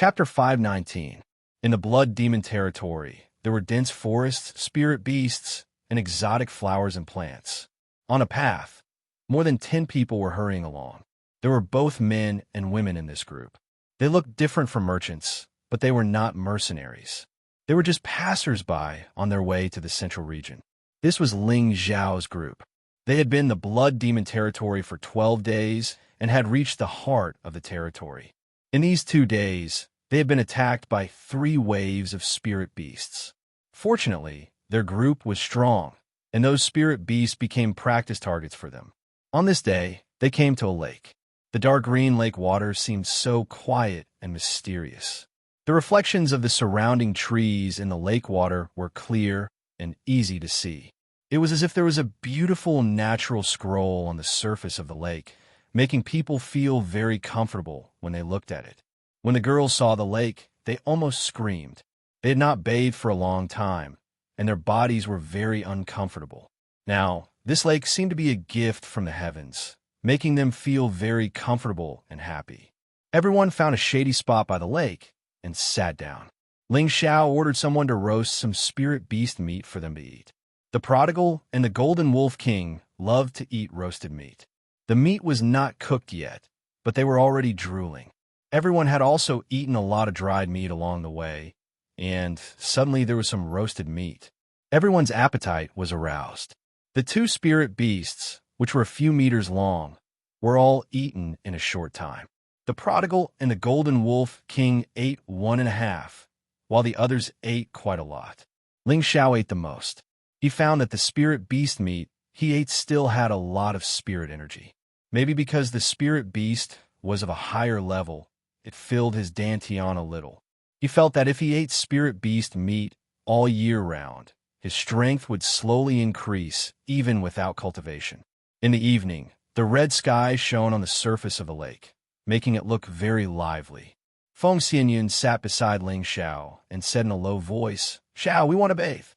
Chapter 519. In the Blood Demon territory, there were dense forests, spirit beasts, and exotic flowers and plants. On a path, more than 10 people were hurrying along. There were both men and women in this group. They looked different from merchants, but they were not mercenaries. They were just passers-by on their way to the central region. This was Ling Xiao's group. They had been in the Blood Demon territory for 12 days and had reached the heart of the territory. In these 2 days, they had been attacked by 3 waves of spirit beasts. Fortunately, their group was strong, and those spirit beasts became practice targets for them. On this day, they came to a lake. The dark green lake water seemed so quiet and mysterious. The reflections of the surrounding trees in the lake water were clear and easy to see. It was as if there was a beautiful natural scroll on the surface of the lake, making people feel very comfortable when they looked at it. When the girls saw the lake, they almost screamed. They had not bathed for a long time, and their bodies were very uncomfortable. Now, this lake seemed to be a gift from the heavens, making them feel very comfortable and happy. Everyone found a shady spot by the lake and sat down. Ling Xiao ordered someone to roast some spirit beast meat for them to eat. The prodigal and the golden wolf king loved to eat roasted meat. The meat was not cooked yet, but they were already drooling. Everyone had also eaten a lot of dried meat along the way, and suddenly there was some roasted meat. Everyone's appetite was aroused. The 2 spirit beasts, which were a few meters long, were all eaten in a short time. The prodigal and the golden wolf king ate 1.5, while the others ate quite a lot. Ling Xiao ate the most. He found that the spirit beast meat he ate still had a lot of spirit energy. Maybe because the spirit beast was of a higher level, it filled his dantian a little. He felt that if he ate spirit beast meat all year round, his strength would slowly increase even without cultivation. In the evening, the red sky shone on the surface of the lake, making it look very lively. Feng Xianyun sat beside Ling Xiao and said in a low voice, "Xiao, we want to bathe."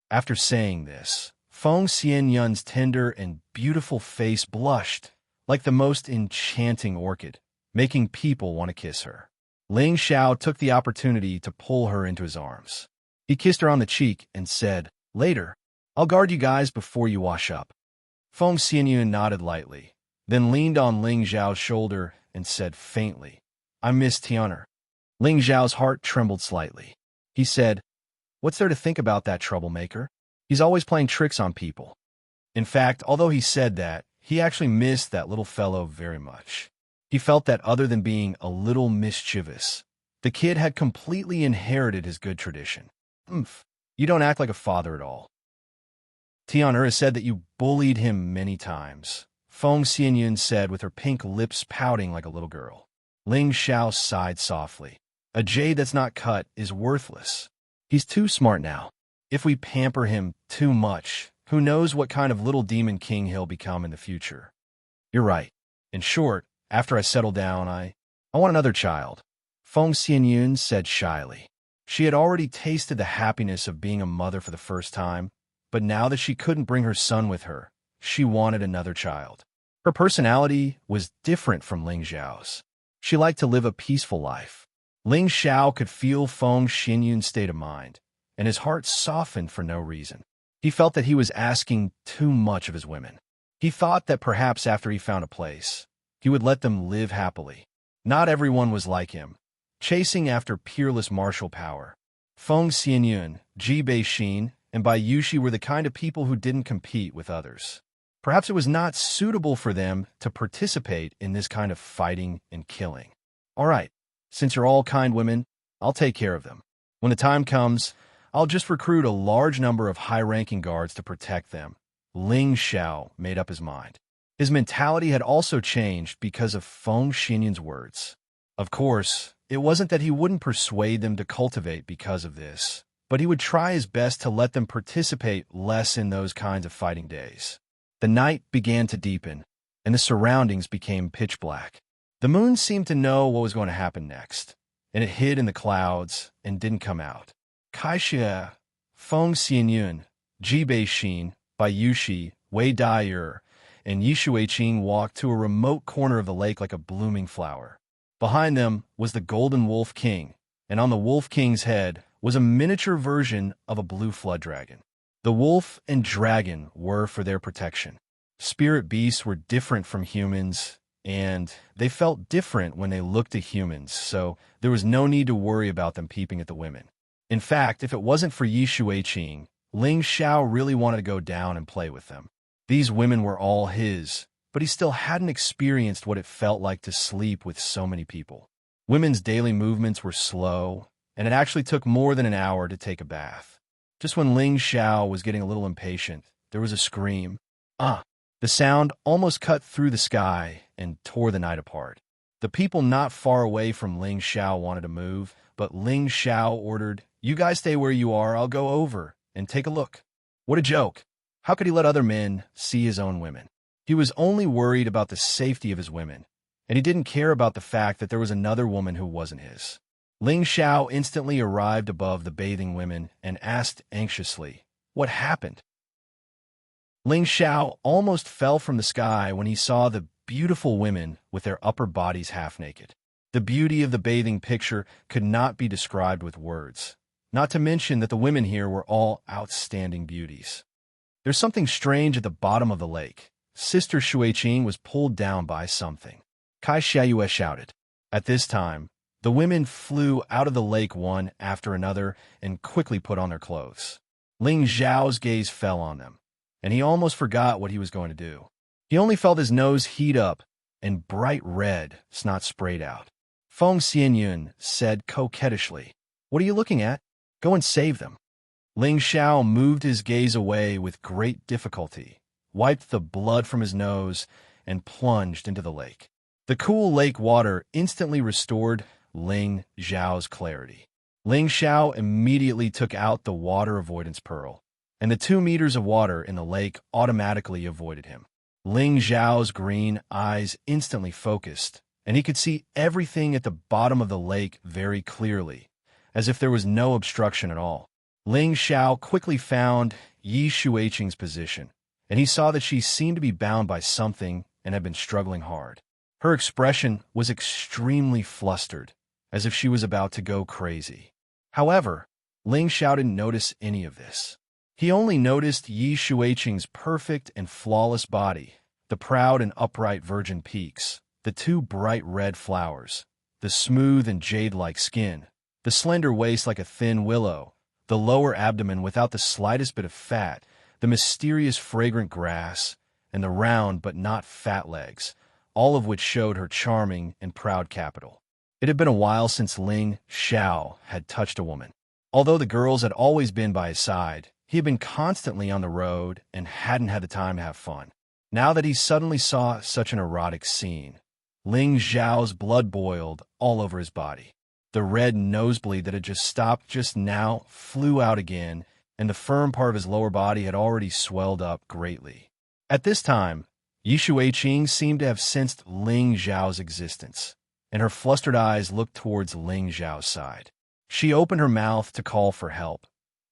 After saying this, Feng Xianyun's tender and beautiful face blushed like the most enchanting orchid, making people want to kiss her. Ling Xiao took the opportunity to pull her into his arms. He kissed her on the cheek and said, "Later, I'll guard you guys before you wash up." Feng Xianyun nodded lightly, then leaned on Ling Xiao's shoulder and said faintly, "I miss Tian'er." Ling Xiao's heart trembled slightly. He said, "What's there to think about that troublemaker? He's always playing tricks on people." In fact, although he said that, he actually missed that little fellow very much. He felt that other than being a little mischievous, the kid had completely inherited his good tradition. You don't act like a father at all. Tian'er has said that you bullied him many times," Feng Xianyun said with her pink lips pouting like a little girl. Ling Xiao sighed softly. "A jade that's not cut is worthless. He's too smart now. If we pamper him too much, who knows what kind of little demon king he'll become in the future." "You're right. In short, after I settle down, I want another child," Feng Xianyun said shyly. She had already tasted the happiness of being a mother for the first time, but now that she couldn't bring her son with her, she wanted another child. Her personality was different from Ling Xiao's. She liked to live a peaceful life. Ling Xiao could feel Feng Xianyun's state of mind, and his heart softened for no reason. He felt that he was asking too much of his women. He thought that perhaps after he found a place, he would let them live happily. Not everyone was like him, chasing after peerless martial power. Feng Xianyun, Ji Beixin, and Bai Yushi were the kind of people who didn't compete with others. Perhaps it was not suitable for them to participate in this kind of fighting and killing. "All right, since you're all kind women, I'll take care of them. When the time comes, I'll just recruit a large number of high-ranking guards to protect them." Ling Xiao made up his mind. His mentality had also changed because of Feng Xianyun's words. Of course, it wasn't that he wouldn't persuade them to cultivate because of this, but he would try his best to let them participate less in those kinds of fighting days. The night began to deepen, and the surroundings became pitch black. The moon seemed to know what was going to happen next, and it hid in the clouds and didn't come out. Kaixia, Feng Xianyun, Ji Beixin, Bai Yushi, Wei Dai'er, and Yishuiqing walked to a remote corner of the lake like a blooming flower. Behind them was the Golden Wolf King, and on the Wolf King's head was a miniature version of a blue flood dragon. The wolf and dragon were for their protection. Spirit beasts were different from humans, and they felt different when they looked at humans, so there was no need to worry about them peeping at the women. In fact, if it wasn't for Yi Xueqing, Ling Xiao really wanted to go down and play with them. These women were all his, but he still hadn't experienced what it felt like to sleep with so many people. Women's daily movements were slow, and it actually took more than an hour to take a bath. Just when Ling Xiao was getting a little impatient, there was a scream. Ah! The sound almost cut through the sky and tore the night apart. The people not far away from Ling Xiao wanted to move, but Ling Xiao ordered, "You guys stay where you are, I'll go over and take a look." What a joke! How could he let other men see his own women? He was only worried about the safety of his women, and he didn't care about the fact that there was another woman who wasn't his. Ling Xiao instantly arrived above the bathing women and asked anxiously, "What happened?" Ling Xiao almost fell from the sky when he saw the beautiful women with their upper bodies half naked. The beauty of the bathing picture could not be described with words, not to mention that the women here were all outstanding beauties. There's something strange at the bottom of the lake. Sister Xueqing was pulled down by something. Kai Xiaoyue shouted. At this time, the women flew out of the lake one after another and quickly put on their clothes. Ling Xiao's gaze fell on them, and he almost forgot what he was going to do. He only felt his nose heat up and bright red snot sprayed out. Feng Xianyun said coquettishly, "What are you looking at? Go and save them." Ling Xiao moved his gaze away with great difficulty, wiped the blood from his nose, and plunged into the lake. The cool lake water instantly restored Ling Xiao's clarity. Ling Xiao immediately took out the water avoidance pearl, and the 2 meters of water in the lake automatically avoided him. Ling Xiao's green eyes instantly focused, and he could see everything at the bottom of the lake very clearly, as if there was no obstruction at all. Ling Xiao quickly found Yi Xueqing's position, and he saw that she seemed to be bound by something and had been struggling hard. Her expression was extremely flustered, as if she was about to go crazy. However, Ling Xiao didn't notice any of this. He only noticed Yi Xueqing's perfect and flawless body, the proud and upright virgin peaks, the 2 bright red flowers, the smooth and jade-like skin, the slender waist like a thin willow, the lower abdomen without the slightest bit of fat, the mysterious fragrant grass, and the round but not fat legs, all of which showed her charming and proud capital. It had been a while since Ling Xiao had touched a woman. Although the girls had always been by his side, he had been constantly on the road and hadn't had the time to have fun. Now that he suddenly saw such an erotic scene, Ling Xiao's blood boiled all over his body. The red nosebleed that had just stopped just now flew out again, and the firm part of his lower body had already swelled up greatly. At this time, Yi Xueqing seemed to have sensed Ling Xiao's existence, and her flustered eyes looked towards Ling Xiao's side. She opened her mouth to call for help,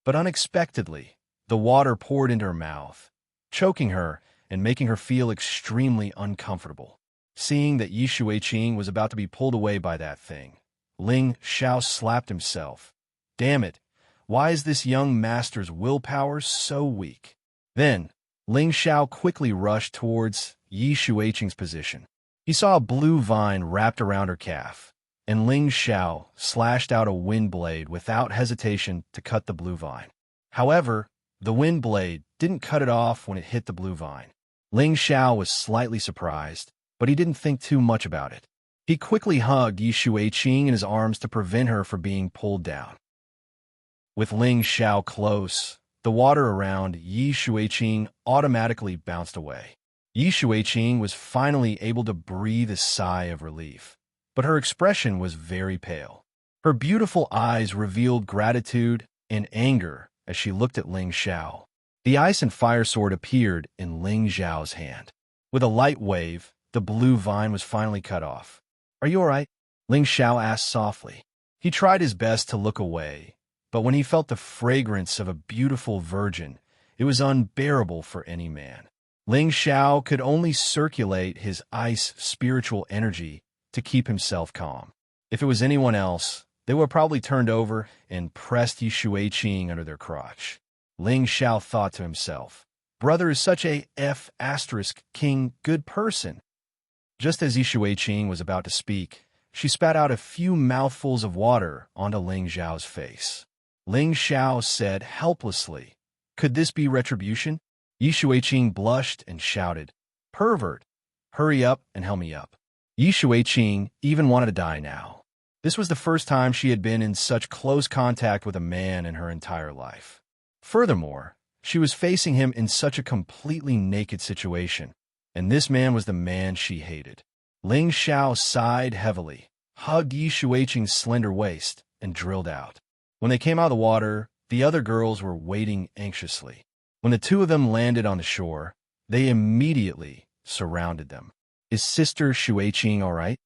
but unexpectedly, the water poured into her mouth, choking her and making her feel extremely uncomfortable. Seeing that Yi Xueqing was about to be pulled away by that thing, Ling Xiao slapped himself. Damn it, why is this young master's willpower so weak? Then, Ling Xiao quickly rushed towards Yi Xueqing's position. He saw a blue vine wrapped around her calf, and Ling Xiao slashed out a wind blade without hesitation to cut the blue vine. However, the wind blade didn't cut it off when it hit the blue vine. Ling Xiao was slightly surprised, but he didn't think too much about it. He quickly hugged Yi Xueqing in his arms to prevent her from being pulled down. With Ling Xiao close, the water around Yi Xueqing automatically bounced away. Yi Xueqing was finally able to breathe a sigh of relief, but her expression was very pale. Her beautiful eyes revealed gratitude and anger as she looked at Ling Xiao. The ice and fire sword appeared in Ling Xiao's hand. With a light wave, the blue vine was finally cut off. "Are you all right?" Ling Xiao asked softly. He tried his best to look away, but when he felt the fragrance of a beautiful virgin, it was unbearable for any man. Ling Xiao could only circulate his ice spiritual energy to keep himself calm. If it was anyone else, they would have probably turned over and pressed Yi Shuiqing under their crotch. Ling Xiao thought to himself, brother is such a king good person. Just as Yi Shuiqing was about to speak, she spat out a few mouthfuls of water onto Ling Xiao's face. Ling Xiao said helplessly, could this be retribution? Yi Shuiqing blushed and shouted, pervert, hurry up and help me up. Yi Shuiqing even wanted to die now. This was the first time she had been in such close contact with a man in her entire life. Furthermore, she was facing him in such a completely naked situation, and this man was the man she hated. Ling Xiao sighed heavily, hugged Yi Shuiqing's slender waist, and drilled out. When they came out of the water, the other girls were waiting anxiously. When the two of them landed on the shore, they immediately surrounded them. Is Sister Shuiqing all right?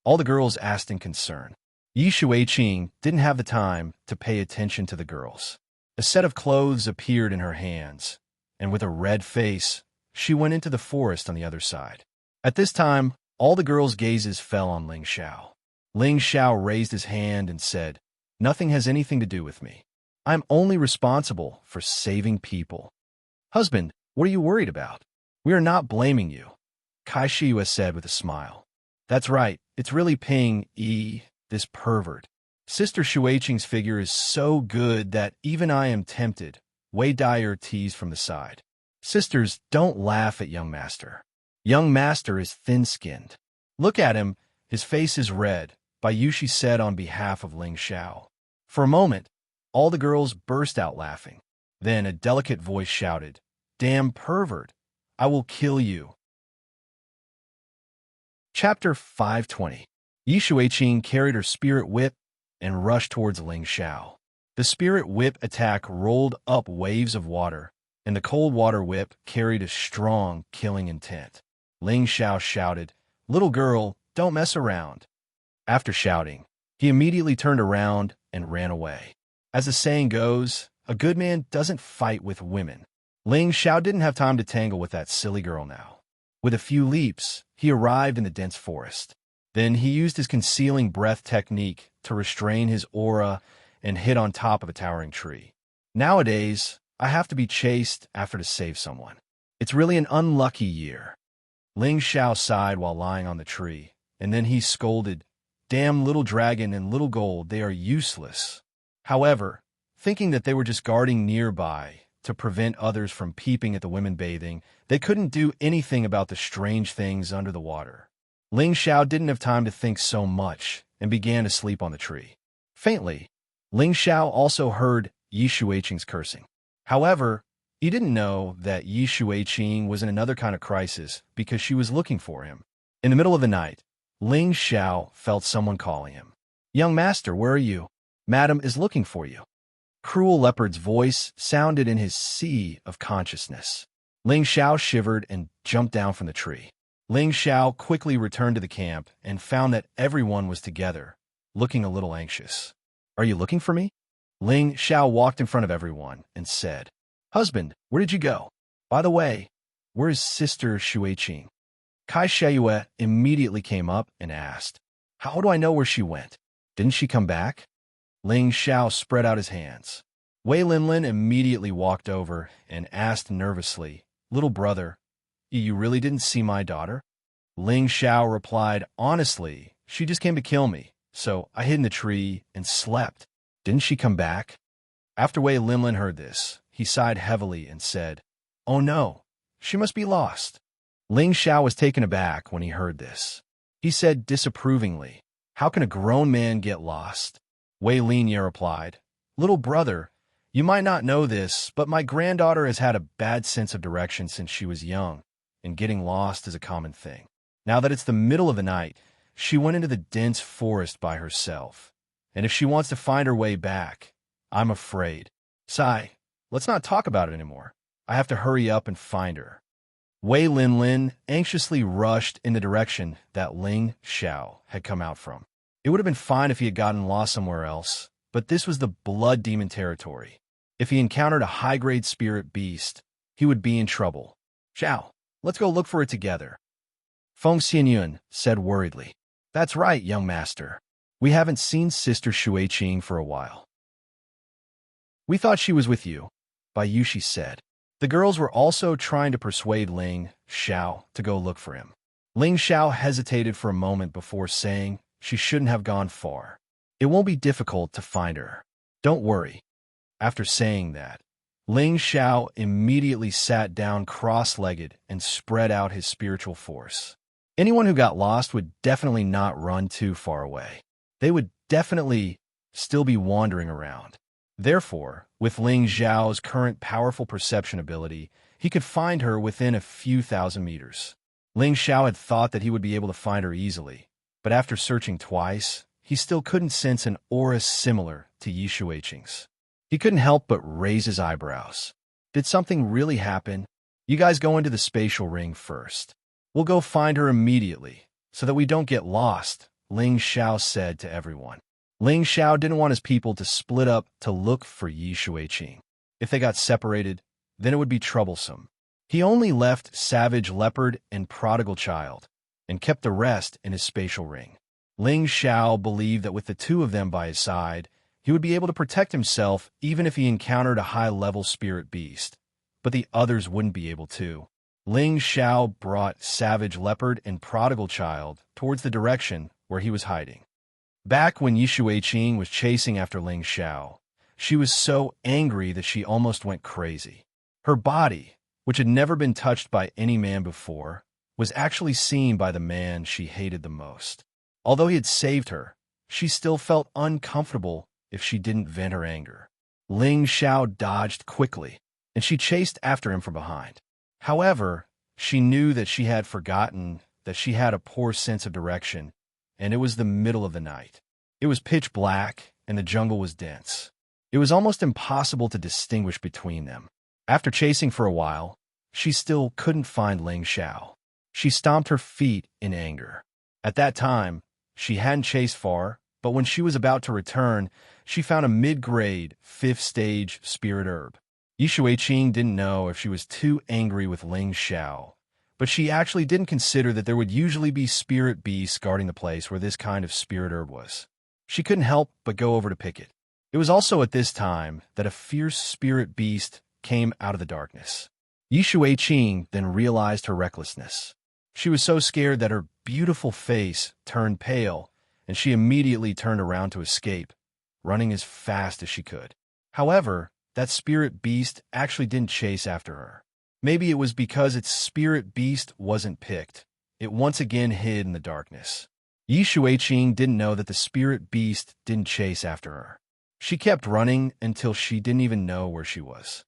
All the girls asked in concern. Yi Shuiqing didn't have the time to pay attention to the girls. A set of clothes appeared in her hands, and with a red face, she went into the forest on the other side. At this time, all the girls' gazes fell on Ling Xiao. Ling Xiao raised his hand and said, nothing has anything to do with me. I'm only responsible for saving people. Husband, what are you worried about? We are not blaming you, Kai Shiyue said with a smile. That's right, it's really Ping Yi, this pervert. Sister Shuiqing's figure is so good that even I am tempted, Wei Dyer teased from the side. Sisters, don't laugh at young master. Young master is thin-skinned. Look at him, his face is red, Bayushi said on behalf of Ling Xiao. For a moment, all the girls burst out laughing. Then a delicate voice shouted, damn pervert, I will kill you. Chapter 520. Yi Shuiqing carried her spirit whip and rushed towards Ling Xiao. The spirit whip attack rolled up waves of water, and the cold water whip carried a strong, killing intent. Ling Xiao shouted, little girl, don't mess around. After shouting, he immediately turned around and ran away. As the saying goes, a good man doesn't fight with women. Ling Xiao didn't have time to tangle with that silly girl now. With a few leaps, he arrived in the dense forest. Then he used his concealing breath technique to restrain his aura and hid on top of a towering tree. Nowadays, I have to be chased after to save someone. It's really an unlucky year. Ling Xiao sighed while lying on the tree, and then he scolded, damn little dragon and little gold, they are useless. However, thinking that they were just guarding nearby to prevent others from peeping at the women bathing, they couldn't do anything about the strange things under the water. Ling Xiao didn't have time to think so much and began to sleep on the tree. Faintly, Ling Xiao also heard Yi Shuiqing's cursing. However, he didn't know that Yi Shuiqing was in another kind of crisis because she was looking for him. In the middle of the night, Ling Xiao felt someone calling him. Young master, where are you? Madam is looking for you. Cruel Leopard's voice sounded in his sea of consciousness. Ling Xiao shivered and jumped down from the tree. Ling Xiao quickly returned to the camp and found that everyone was together, looking a little anxious. Are you looking for me? Ling Xiao walked in front of everyone and said, husband, where did you go? By the way, where is Sister Shuiqing? Kai Shiyue immediately came up and asked, how do I know where she went? Didn't she come back? Ling Xiao spread out his hands. Wei Linlin immediately walked over and asked nervously, little brother, you really didn't see my daughter? Ling Xiao replied, honestly, she just came to kill me, so I hid in the tree and slept. Didn't she come back? After Wei Linlin heard this, he sighed heavily and said, oh no, she must be lost. Ling Xiao was taken aback when he heard this. He said disapprovingly, how can a grown man get lost? Wei Linye replied, little brother, you might not know this, but my granddaughter has had a bad sense of direction since she was young, and getting lost is a common thing. Now that it's the middle of the night, she went into the dense forest by herself, and if she wants to find her way back, I'm afraid. Sai, let's not talk about it anymore. I have to hurry up and find her. Wei Linlin anxiously rushed in the direction that Ling Xiao had come out from. It would have been fine if he had gotten lost somewhere else, but this was the blood demon territory. If he encountered a high-grade spirit beast, he would be in trouble. Xiao, let's go look for it together. Feng Xianyun said worriedly. That's right, young master. We haven't seen Sister Shuiqing for a while. We thought she was with you, Bai Yushi said. The girls were also trying to persuade Ling Xiao to go look for him. Ling Xiao hesitated for a moment before saying she shouldn't have gone far. It won't be difficult to find her. Don't worry. After saying that, Ling Xiao immediately sat down cross-legged and spread out his spiritual force. Anyone who got lost would definitely not run too far away. They would definitely still be wandering around. Therefore, with Ling Xiao's current powerful perception ability, he could find her within a few thousand meters. Ling Xiao had thought that he would be able to find her easily, but after searching twice, he still couldn't sense an aura similar to Yi Shuiqing's. He couldn't help but raise his eyebrows. Did something really happen? You guys go into the spatial ring first. We'll go find her immediately, so that we don't get lost, Ling Xiao said to everyone. Ling Xiao didn't want his people to split up to look for Yi Shuiqing. If they got separated, then it would be troublesome. He only left Savage Leopard and Prodigal Child, and kept the rest in his spatial ring. Ling Xiao believed that with the two of them by his side, he would be able to protect himself even if he encountered a high-level spirit beast, but the others wouldn't be able to. Ling Xiao brought Savage Leopard and Prodigal Child towards the direction where he was hiding. Back when Yi Shuiqing was chasing after Ling Xiao, she was so angry that she almost went crazy. Her body, which had never been touched by any man before, was actually seen by the man she hated the most. Although he had saved her, she still felt uncomfortable if she didn't vent her anger. Ling Xiao dodged quickly, and she chased after him from behind. However, she knew that she had forgotten that she had a poor sense of direction, and it was the middle of the night. It was pitch black, and the jungle was dense. It was almost impossible to distinguish between them. After chasing for a while, she still couldn't find Ling Xiao. She stomped her feet in anger. At that time, she hadn't chased far, but when she was about to return, she found a mid-grade, 5th-stage spirit herb. Yi Shuiqing didn't know if she was too angry with Ling Xiao, but she actually didn't consider that there would usually be spirit beasts guarding the place where this kind of spirit herb was. She couldn't help but go over to pick it. It was also at this time that a fierce spirit beast came out of the darkness. Yi Shuiqing then realized her recklessness. She was so scared that her beautiful face turned pale, and she immediately turned around to escape, running as fast as she could. However, that spirit beast actually didn't chase after her. Maybe it was because its spirit beast wasn't picked. It once again hid in the darkness. Yi Shuiqing didn't know that the spirit beast didn't chase after her. She kept running until she didn't even know where she was.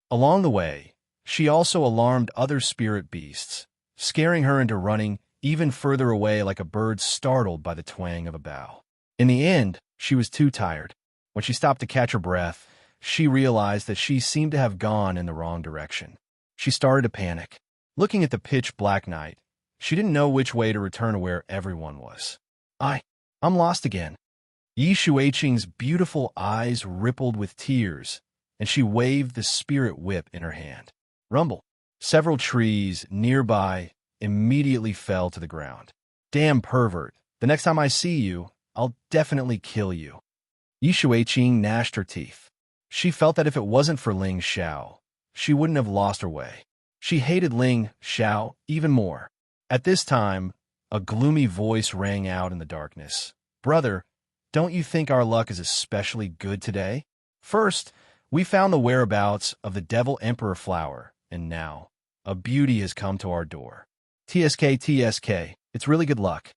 Along the way, she also alarmed other spirit beasts, scaring her into running even further away like a bird startled by the twang of a bough. In the end, she was too tired. When she stopped to catch her breath, she realized that she seemed to have gone in the wrong direction. She started to panic. Looking at the pitch-black night, she didn't know which way to return to where everyone was. I'm lost again. Yi Shuiqing's beautiful eyes rippled with tears, and she waved the spirit whip in her hand. Rumble. Several trees nearby immediately fell to the ground. Damn pervert. The next time I see you, I'll definitely kill you. Yi Shuiqing gnashed her teeth. She felt that if it wasn't for Ling Xiao, she wouldn't have lost her way. She hated Ling Xiao even more. At this time, a gloomy voice rang out in the darkness. Brother, don't you think our luck is especially good today? First, we found the whereabouts of the Devil Emperor flower, and now, a beauty has come to our door. TSK, it's really good luck.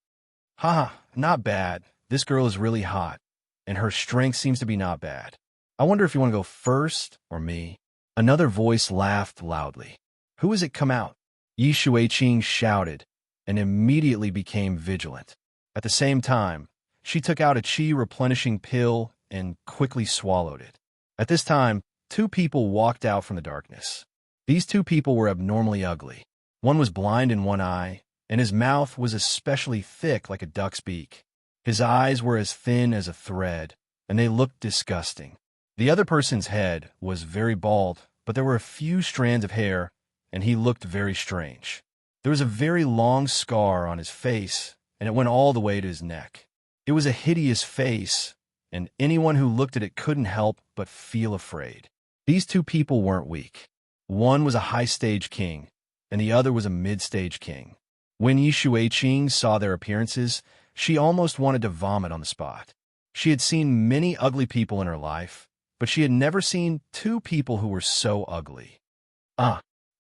Haha, not bad. This girl is really hot, and her strength seems to be not bad. I wonder if you want to go first, or me? Another voice laughed loudly. Who is it come out? Yi Shuiqing shouted, and immediately became vigilant. At the same time, she took out a chi-replenishing pill and quickly swallowed it. At this time, two people walked out from the darkness. These two people were abnormally ugly. One was blind in one eye, and his mouth was especially thick like a duck's beak. His eyes were as thin as a thread, and they looked disgusting. The other person's head was very bald, but there were a few strands of hair, and he looked very strange. There was a very long scar on his face, and it went all the way to his neck. It was a hideous face, and anyone who looked at it couldn't help but feel afraid. These two people weren't weak. One was a high-stage king, and the other was a mid-stage king. When Yi Xueqing saw their appearances, she almost wanted to vomit on the spot. She had seen many ugly people in her life, but she had never seen two people who were so ugly.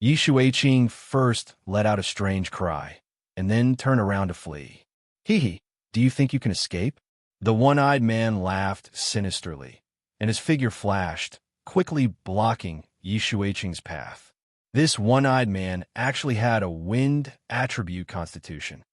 Yi Xueqing first let out a strange cry, and then turned around to flee. Hee, do you think you can escape? The one-eyed man laughed sinisterly, and his figure flashed, quickly blocking Yi Xueqing's path. This one-eyed man actually had a wind attribute constitution.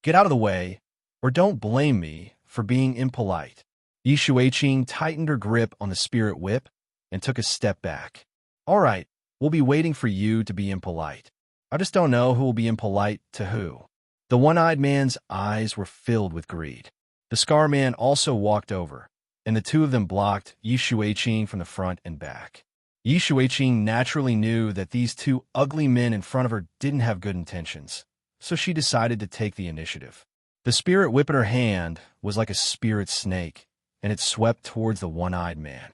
Get out of the way, or don't blame me for being impolite. Yi Xueqing tightened her grip on the spirit whip and took a step back. All right, we'll be waiting for you to be impolite. I just don't know who will be impolite to who. The one-eyed man's eyes were filled with greed. The Scar Man also walked over, and the two of them blocked Yi Xueqing from the front and back. Yi Xueqing naturally knew that these two ugly men in front of her didn't have good intentions, so she decided to take the initiative. The spirit whip in her hand was like a spirit snake, and it swept towards the one-eyed man.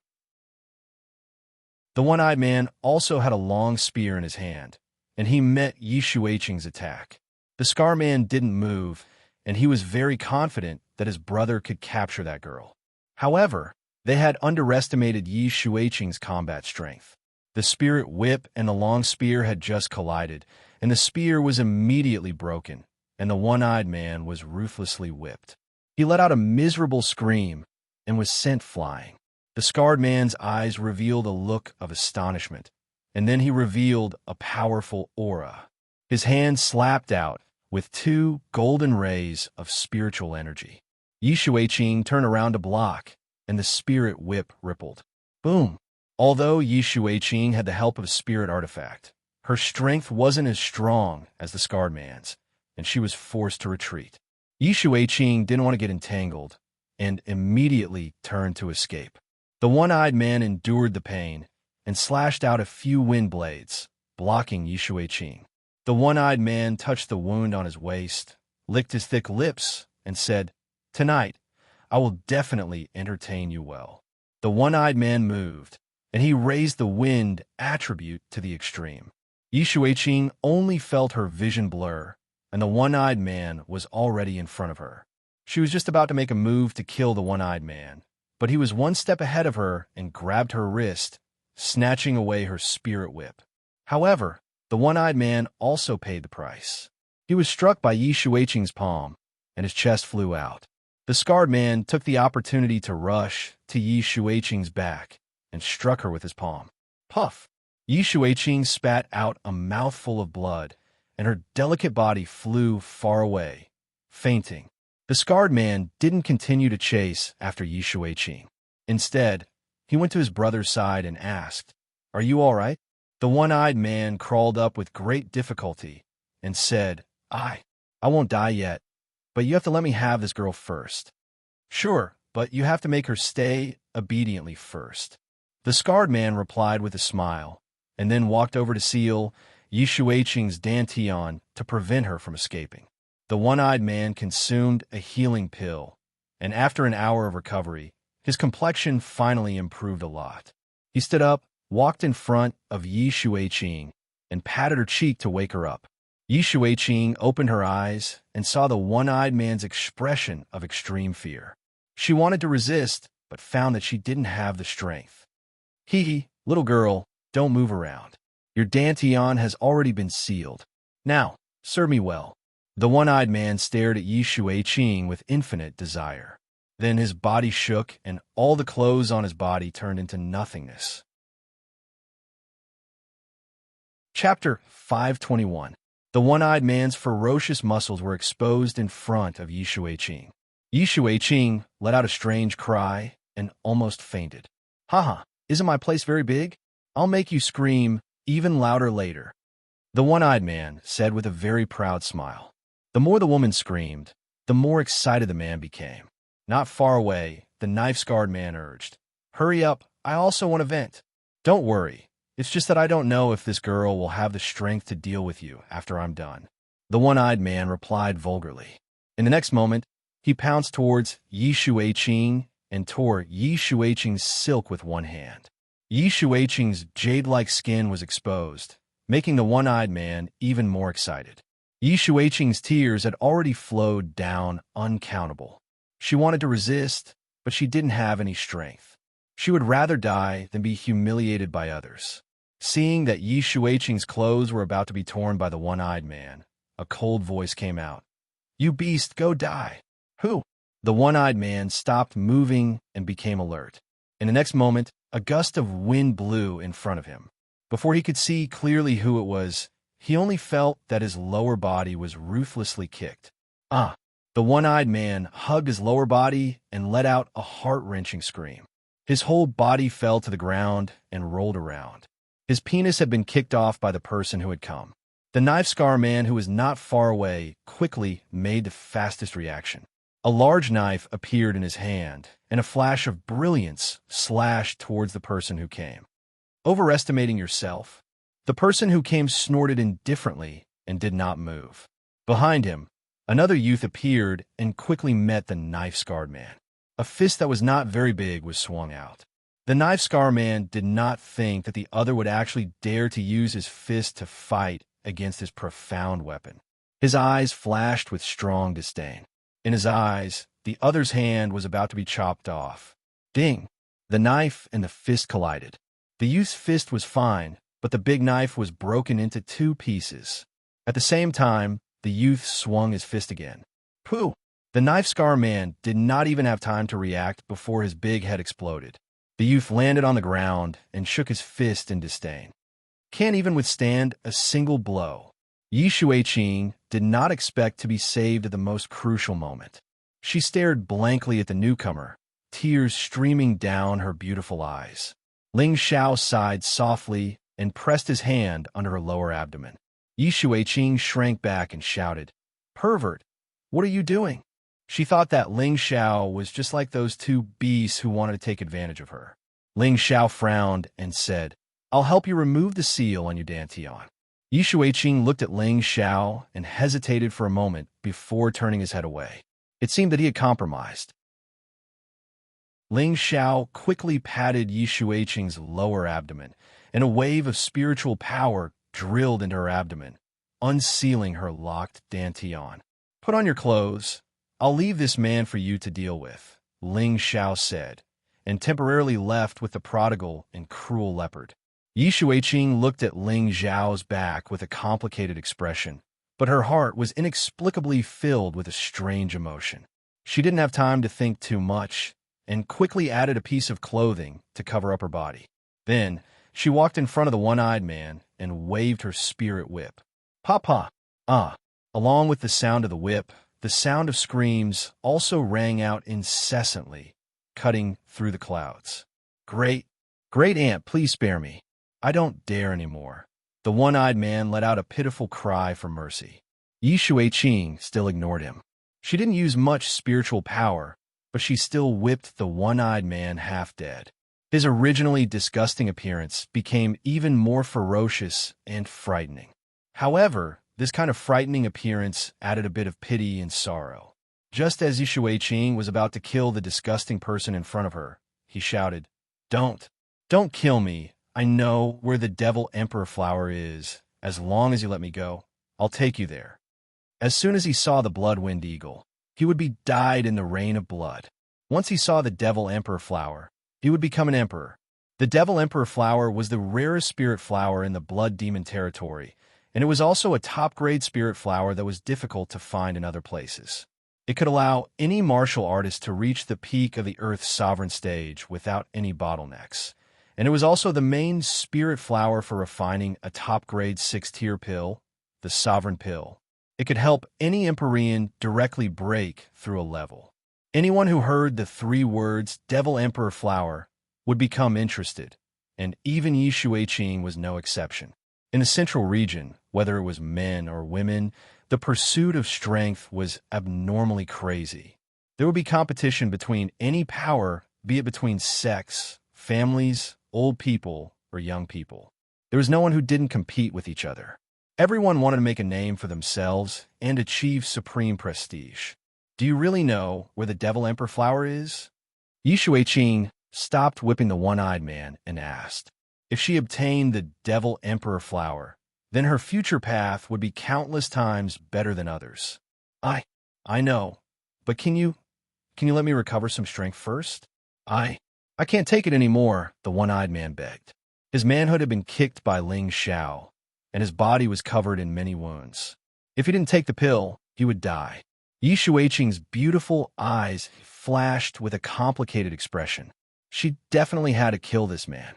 The one-eyed man also had a long spear in his hand, and he met Yi Xueqing's attack. The Scar Man didn't move, and he was very confident that his brother could capture that girl. However, they had underestimated Yi Xueqing's combat strength. The spirit whip and the long spear had just collided, and the spear was immediately broken, and the one-eyed man was ruthlessly whipped. He let out a miserable scream and was sent flying. The scarred man's eyes revealed a look of astonishment, and then he revealed a powerful aura. His hand slapped out with two golden rays of spiritual energy. Yi Xueqing turned around to block, and the spirit whip rippled. Boom! Although Yi Xueqing had the help of a spirit artifact, her strength wasn't as strong as the scarred man's, and she was forced to retreat. Yi Xueqing didn't want to get entangled, and immediately turned to escape. The one-eyed man endured the pain and slashed out a few wind blades, blocking Yi Xueqing. The one-eyed man touched the wound on his waist, licked his thick lips, and said, "Tonight, I will definitely entertain you well." The one-eyed man moved, and he raised the wind attribute to the extreme. Yi Xueqing only felt her vision blur, and the one-eyed man was already in front of her. She was just about to make a move to kill the one-eyed man, but he was one step ahead of her and grabbed her wrist, snatching away her spirit whip. However, the one-eyed man also paid the price. He was struck by Yi Xueqing's palm, and his chest flew out. The scarred man took the opportunity to rush to Yi Xueqing's back and struck her with his palm. Puff! Yi Xueqing spat out a mouthful of blood, and her delicate body flew far away, fainting. The scarred man didn't continue to chase after Yi Xueqing. Instead, he went to his brother's side and asked, "Are you all right?" The one-eyed man crawled up with great difficulty and said, I won't die yet, but you have to let me have this girl first." "Sure, but you have to make her stay obediently first." The scarred man replied with a smile, and then walked over to seal Yi Xueqing's dantian to prevent her from escaping. The one-eyed man consumed a healing pill, and after an hour of recovery, his complexion finally improved a lot. He stood up, walked in front of Yi Xueqing, and patted her cheek to wake her up. Yi Xueqing opened her eyes and saw the one-eyed man's expression of extreme fear. She wanted to resist, but found that she didn't have the strength. "Hee, little girl, don't move around. Your dantian has already been sealed. Now, serve me well." The one-eyed man stared at Yi Xueqing with infinite desire. Then his body shook, and all the clothes on his body turned into nothingness. Chapter 521. The one-eyed man's ferocious muscles were exposed in front of Yi Xueqing. Yi Xueqing let out a strange cry and almost fainted. "Haha, isn't my place very big? I'll make you scream even louder later," the one-eyed man said with a very proud smile. The more the woman screamed, the more excited the man became. Not far away, the knife-scarred man urged, "Hurry up, I also want to vent." "Don't worry, it's just that I don't know if this girl will have the strength to deal with you after I'm done," the one-eyed man replied vulgarly. In the next moment, he pounced towards Yi Shuiqing and tore Yi Shuiqing's silk with one hand. Yi Shuiqing's jade-like skin was exposed, making the one-eyed man even more excited. Yi Shuiqing's tears had already flowed down uncountable. She wanted to resist, but she didn't have any strength. She would rather die than be humiliated by others. Seeing that Yi Shuiqing's clothes were about to be torn by the one-eyed man, a cold voice came out. "You beast, go die." "Who?" The one-eyed man stopped moving and became alert. In the next moment, a gust of wind blew in front of him. Before he could see clearly who it was, he only felt that his lower body was ruthlessly kicked. "Ah!" The one-eyed man hugged his lower body and let out a heart-wrenching scream. His whole body fell to the ground and rolled around. His penis had been kicked off by the person who had come. The knife scar man, who was not far away, quickly made the fastest reaction. A large knife appeared in his hand, and a flash of brilliance slashed towards the person who came. Overestimating yourself, the person who came snorted indifferently and did not move. Behind him, another youth appeared and quickly met the knife-scarred man. A fist that was not very big was swung out. The knife-scar man did not think that the other would actually dare to use his fist to fight against his profound weapon. His eyes flashed with strong disdain. In his eyes, the other's hand was about to be chopped off. Ding! The knife and the fist collided. The youth's fist was fine, but the big knife was broken into 2 pieces. At the same time, the youth swung his fist again. Pooh! The knife-scar man did not even have time to react before his big head exploded. The youth landed on the ground and shook his fist in disdain. Can't even withstand a single blow. Yi Shuiqing did not expect to be saved at the most crucial moment. She stared blankly at the newcomer, tears streaming down her beautiful eyes. Ling Xiao sighed softly and pressed his hand under her lower abdomen. Yi Shuiqing shrank back and shouted, "Pervert, what are you doing?" She thought that Ling Xiao was just like those 2 beasts who wanted to take advantage of her. Ling Xiao frowned and said, "I'll help you remove the seal on your dantian." Yi Shuiqing looked at Ling Xiao and hesitated for a moment before turning his head away. It seemed that he had compromised. Ling Xiao quickly patted Yi Shuiqing's lower abdomen, and a wave of spiritual power drilled into her abdomen, unsealing her locked dantian. "Put on your clothes. I'll leave this man for you to deal with," Ling Xiao said, and temporarily left with the prodigal and cruel leopard. Yi Shuiqing looked at Ling Xiao's back with a complicated expression, but her heart was inexplicably filled with a strange emotion. She didn't have time to think too much, and quickly added a piece of clothing to cover up her body. Then, she walked in front of the one-eyed man and waved her spirit whip. "Papa!" "Ah!" Along with the sound of the whip, the sound of screams also rang out incessantly, cutting through the clouds. Great Aunt, please spare me. I don't dare anymore." The one-eyed man let out a pitiful cry for mercy. Yi Shuiqing still ignored him. She didn't use much spiritual power, but she still whipped the one-eyed man half dead. His originally disgusting appearance became even more ferocious and frightening. However, this kind of frightening appearance added a bit of pity and sorrow. Just as Yi Shuiqing was about to kill the disgusting person in front of her, he shouted, Don't kill me. I know where the Devil Emperor flower is. As long as you let me go, I'll take you there." As soon as he saw the Bloodwind Eagle, he would be dyed in the rain of blood. Once he saw the Devil Emperor flower, he would become an emperor. The Devil Emperor flower was the rarest spirit flower in the Blood Demon territory, and it was also a top-grade spirit flower that was difficult to find in other places. It could allow any martial artist to reach the peak of the Earth's sovereign stage without any bottlenecks. And it was also the main spirit flower for refining a top-grade 6-tier pill, the Sovereign Pill. It could help any Empyrean directly break through a level. Anyone who heard the 3 words Devil Emperor Flower would become interested, and even Yi Shuiqing was no exception. In the central region, whether it was men or women, the pursuit of strength was abnormally crazy. There would be competition between any power, be it between sex, families, old people, or young people. There was no one who didn't compete with each other. Everyone wanted to make a name for themselves and achieve supreme prestige. Do you really know where the Devil Emperor flower is? Yi Shuiqing stopped whipping the one-eyed man and asked. If she obtained the Devil Emperor flower, then her future path would be countless times better than others. I know, but can you let me recover some strength first? I can't take it anymore, the one-eyed man begged. His manhood had been kicked by Ling Xiao, and his body was covered in many wounds. If he didn't take the pill, he would die. Yi Shuiqing's beautiful eyes flashed with a complicated expression. She definitely had to kill this man.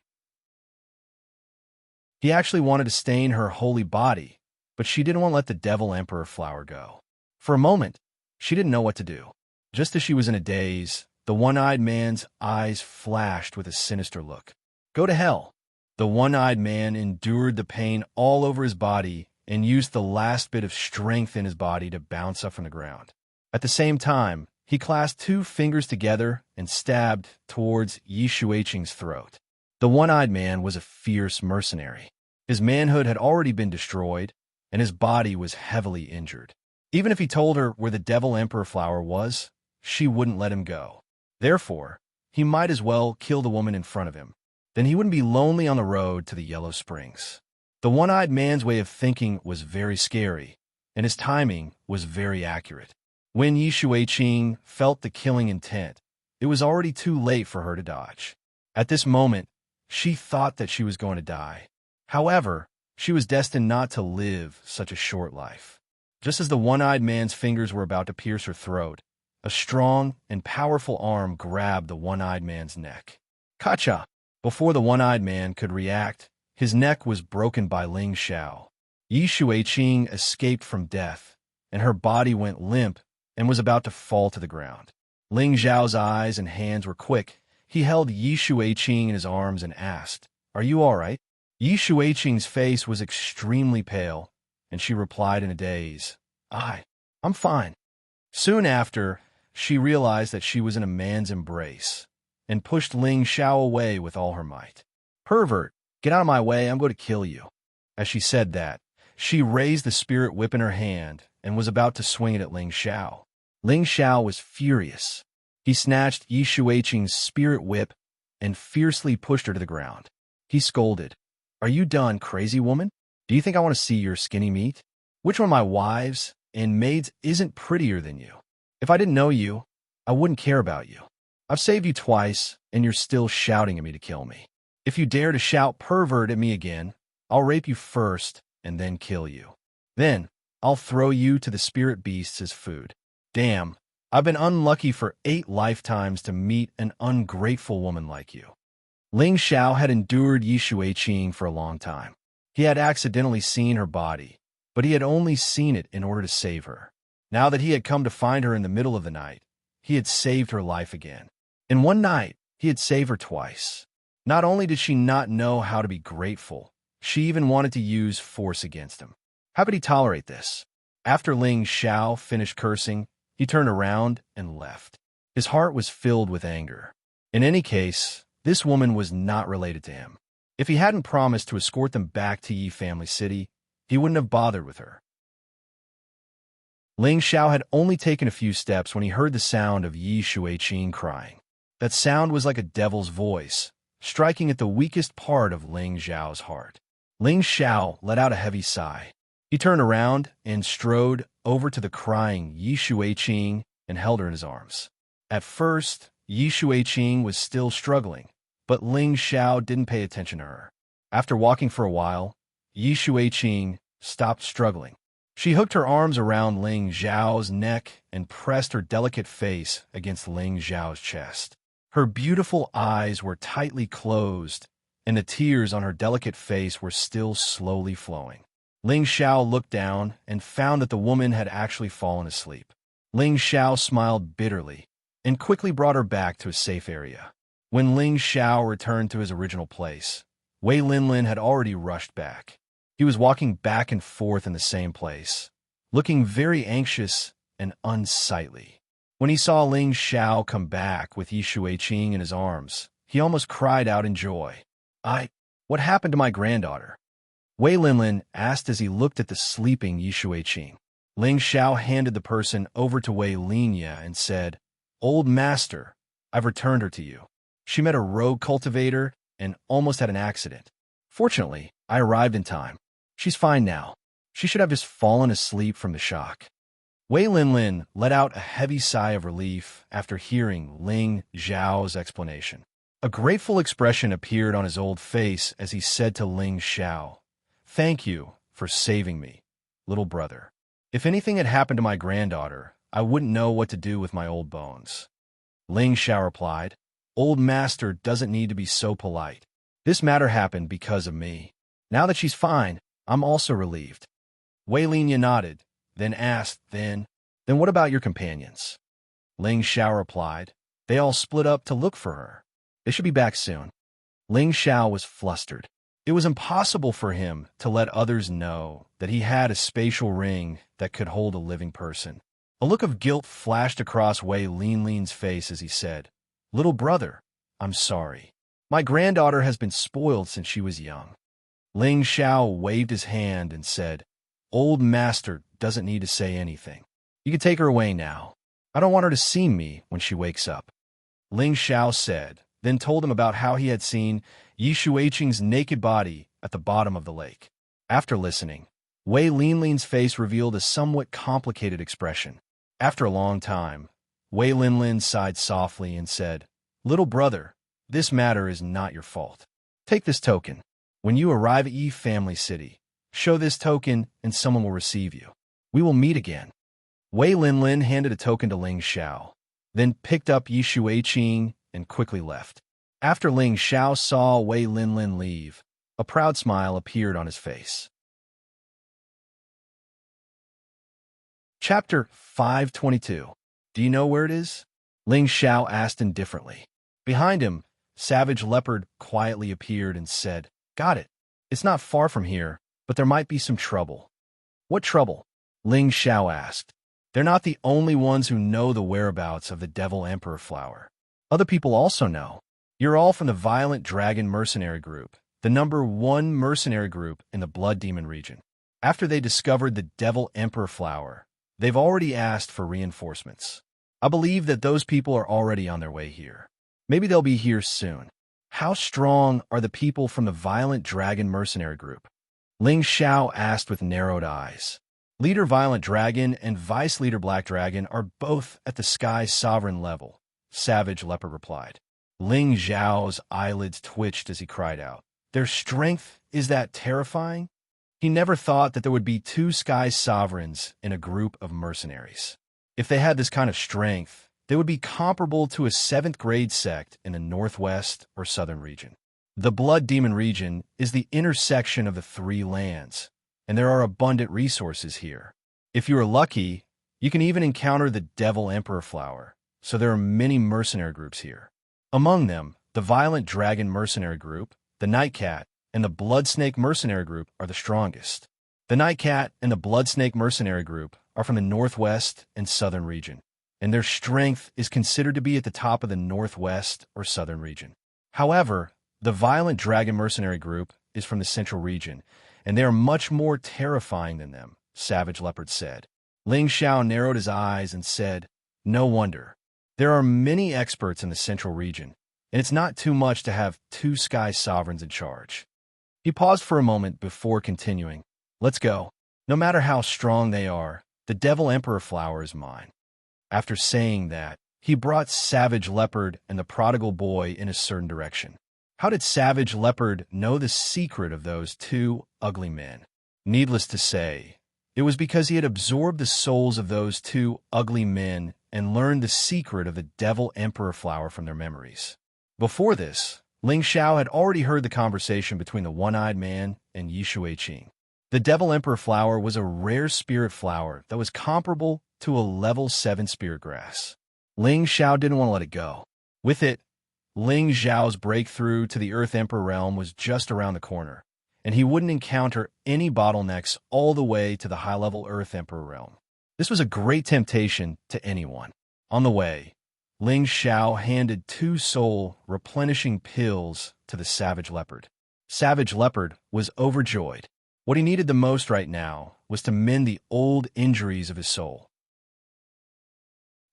He actually wanted to stain her holy body, but she didn't want to let the Devil Emperor flower go. For a moment, she didn't know what to do. Just as she was in a daze, the one-eyed man's eyes flashed with a sinister look. Go to hell. The one-eyed man endured the pain all over his body and used the last bit of strength in his body to bounce up from the ground. At the same time, he clasped 2 fingers together and stabbed towards Yi Shuiqing's throat. The one-eyed man was a fierce mercenary. His manhood had already been destroyed, and his body was heavily injured. Even if he told her where the Devil Emperor flower was, she wouldn't let him go. Therefore, he might as well kill the woman in front of him. Then he wouldn't be lonely on the road to the Yellow Springs. The one-eyed man's way of thinking was very scary, and his timing was very accurate. When Yi Shuiqing felt the killing intent, it was already too late for her to dodge. At this moment, she thought that she was going to die. However, she was destined not to live such a short life. Just as the one-eyed man's fingers were about to pierce her throat, a strong and powerful arm grabbed the one-eyed man's neck. Kacha! Before the one-eyed man could react, his neck was broken by Ling Xiao. Yi Shuiqing escaped from death, and her body went limp and was about to fall to the ground. Ling Xiao's eyes and hands were quick. He held Yi Shuiqing in his arms and asked, Are you all right? Yi Shuiqing's face was extremely pale, and she replied in a daze, I'm fine. Soon after, she realized that she was in a man's embrace and pushed Ling Xiao away with all her might. Pervert, get out of my way, I'm going to kill you. As she said that, she raised the spirit whip in her hand and was about to swing it at Ling Xiao. Ling Xiao was furious. He snatched Yi Shuiqing's spirit whip and fiercely pushed her to the ground. He scolded, Are you done, crazy woman? Do you think I want to see your skinny meat? Which one of my wives and maids isn't prettier than you? If I didn't know you, I wouldn't care about you. I've saved you twice, and you're still shouting at me to kill me. If you dare to shout pervert at me again, I'll rape you first and then kill you. Then, I'll throw you to the spirit beasts as food. Damn, I've been unlucky for 8 lifetimes to meet an ungrateful woman like you. Ling Xiao had endured Yi Shuiqing for a long time. He had accidentally seen her body, but he had only seen it in order to save her. Now that he had come to find her in the middle of the night, he had saved her life again. In one night, he had saved her twice. Not only did she not know how to be grateful, she even wanted to use force against him. How could he tolerate this? After Ling Xiao finished cursing, he turned around and left. His heart was filled with anger. In any case, this woman was not related to him. If he hadn't promised to escort them back to Yi Family City, he wouldn't have bothered with her. Ling Xiao had only taken a few steps when he heard the sound of Yi Shuiqing crying. That sound was like a devil's voice, striking at the weakest part of Ling Xiao's heart. Ling Xiao let out a heavy sigh. He turned around and strode over to the crying Yi Shuiqing and held her in his arms. At first, Yi Shuiqing was still struggling, but Ling Xiao didn't pay attention to her. After walking for a while, Yi Shuiqing stopped struggling. She hooked her arms around Ling Xiao's neck and pressed her delicate face against Ling Xiao's chest. Her beautiful eyes were tightly closed, and the tears on her delicate face were still slowly flowing. Ling Xiao looked down and found that the woman had actually fallen asleep. Ling Xiao smiled bitterly and quickly brought her back to a safe area. When Ling Xiao returned to his original place, Wei Linlin had already rushed back. He was walking back and forth in the same place, looking very anxious and unsightly. When he saw Ling Xiao come back with Yi Shuiqing in his arms, he almost cried out in joy. What happened to my granddaughter? Wei Linlin asked as he looked at the sleeping Yi Shuiqing. Ling Xiao handed the person over to Wei Linya and said, "Old master, I've returned her to you. She met a rogue cultivator and almost had an accident. Fortunately, I arrived in time. She's fine now. She should have just fallen asleep from the shock." Wei Linlin let out a heavy sigh of relief after hearing Ling Xiao's explanation. A grateful expression appeared on his old face as he said to Ling Xiao, "Thank you for saving me, little brother. If anything had happened to my granddaughter, I wouldn't know what to do with my old bones." Ling Xiao replied, "Old master doesn't need to be so polite. This matter happened because of me. Now that she's fine, I'm also relieved." Wei Linya nodded, then asked, Then what about your companions?" Ling Xiao replied, "They all split up to look for her. They should be back soon." Ling Xiao was flustered. It was impossible for him to let others know that he had a spatial ring that could hold a living person. A look of guilt flashed across Wei Linlin's face as he said, "Little brother, I'm sorry. My granddaughter has been spoiled since she was young." Ling Xiao waved his hand and said, "Old master doesn't need to say anything. You can take her away now. I don't want her to see me when she wakes up." Ling Xiao said, then told him about how he had seen Yi Shuiqing's naked body at the bottom of the lake. After listening, Wei Linlin's face revealed a somewhat complicated expression. After a long time, Wei Linlin sighed softly and said, "Little brother, this matter is not your fault. Take this token. When you arrive at Yi Family City, show this token and someone will receive you. We will meet again." Wei Linlin handed a token to Ling Xiao, then picked up Yi Shuiqing and quickly left. After Ling Xiao saw Wei Linlin leave, a proud smile appeared on his face. Chapter 522. Do you know where it is? Ling Xiao asked indifferently. Behind him, Savage Leopard quietly appeared and said, "Got it. It's not far from here, but there might be some trouble." "What trouble?" Ling Xiao asked. "They're not the only ones who know the whereabouts of the Devil Emperor flower. Other people also know. You're all from the Violent Dragon Mercenary Group, the #1 mercenary group in the Blood Demon region. After they discovered the Devil Emperor flower, they've already asked for reinforcements. I believe that those people are already on their way here. Maybe they'll be here soon." "How strong are the people from the Violent Dragon Mercenary Group?" Ling Xiao asked with narrowed eyes. "Leader Violent Dragon and Vice Leader Black Dragon are both at the Sky Sovereign level," Savage Leopard replied. Ling Xiao's eyelids twitched as he cried out, "Their strength is that terrifying?" He never thought that there would be 2 Sky Sovereigns in a group of mercenaries. If they had this kind of strength, they would be comparable to a 7th grade sect in the Northwest or Southern region. The Blood Demon region is the intersection of the 3 lands, and there are abundant resources here. If you are lucky, you can even encounter the Devil Emperor flower, so there are many mercenary groups here. Among them, the Violent Dragon Mercenary Group, the Nightcat, and the Bloodsnake Mercenary Group are the strongest. The Nightcat and the Bloodsnake Mercenary Group are from the Northwest and Southern region, and their strength is considered to be at the top of the Northwest or Southern region. However, the Violent Dragon Mercenary Group is from the Central region, and they are much more terrifying than them, Savage Leopard said. Ling Xiao narrowed his eyes and said, "No wonder. There are many experts in the Central region, and it's not too much to have 2 Sky Sovereigns in charge." He paused for a moment before continuing, "Let's go. No matter how strong they are, the Devil Emperor flower is mine." After saying that, he brought Savage Leopard and the prodigal boy in a certain direction. How did Savage Leopard know the secret of those 2 ugly men? Needless to say, it was because he had absorbed the souls of those 2 ugly men and learned the secret of the Devil Emperor flower from their memories. Before this, Ling Xiao had already heard the conversation between the one-eyed man and Yi Shuiqing. The Devil Emperor flower was a rare spirit flower that was comparable to a level 7 spirit grass. Ling Xiao didn't want to let it go. With it, Ling Xiao's breakthrough to the Earth Emperor realm was just around the corner, and he wouldn't encounter any bottlenecks all the way to the high-level Earth Emperor realm. This was a great temptation to anyone. On the way, Ling Xiao handed 2 soul-replenishing pills to the Savage Leopard. Savage Leopard was overjoyed. What he needed the most right now was to mend the old injuries of his soul.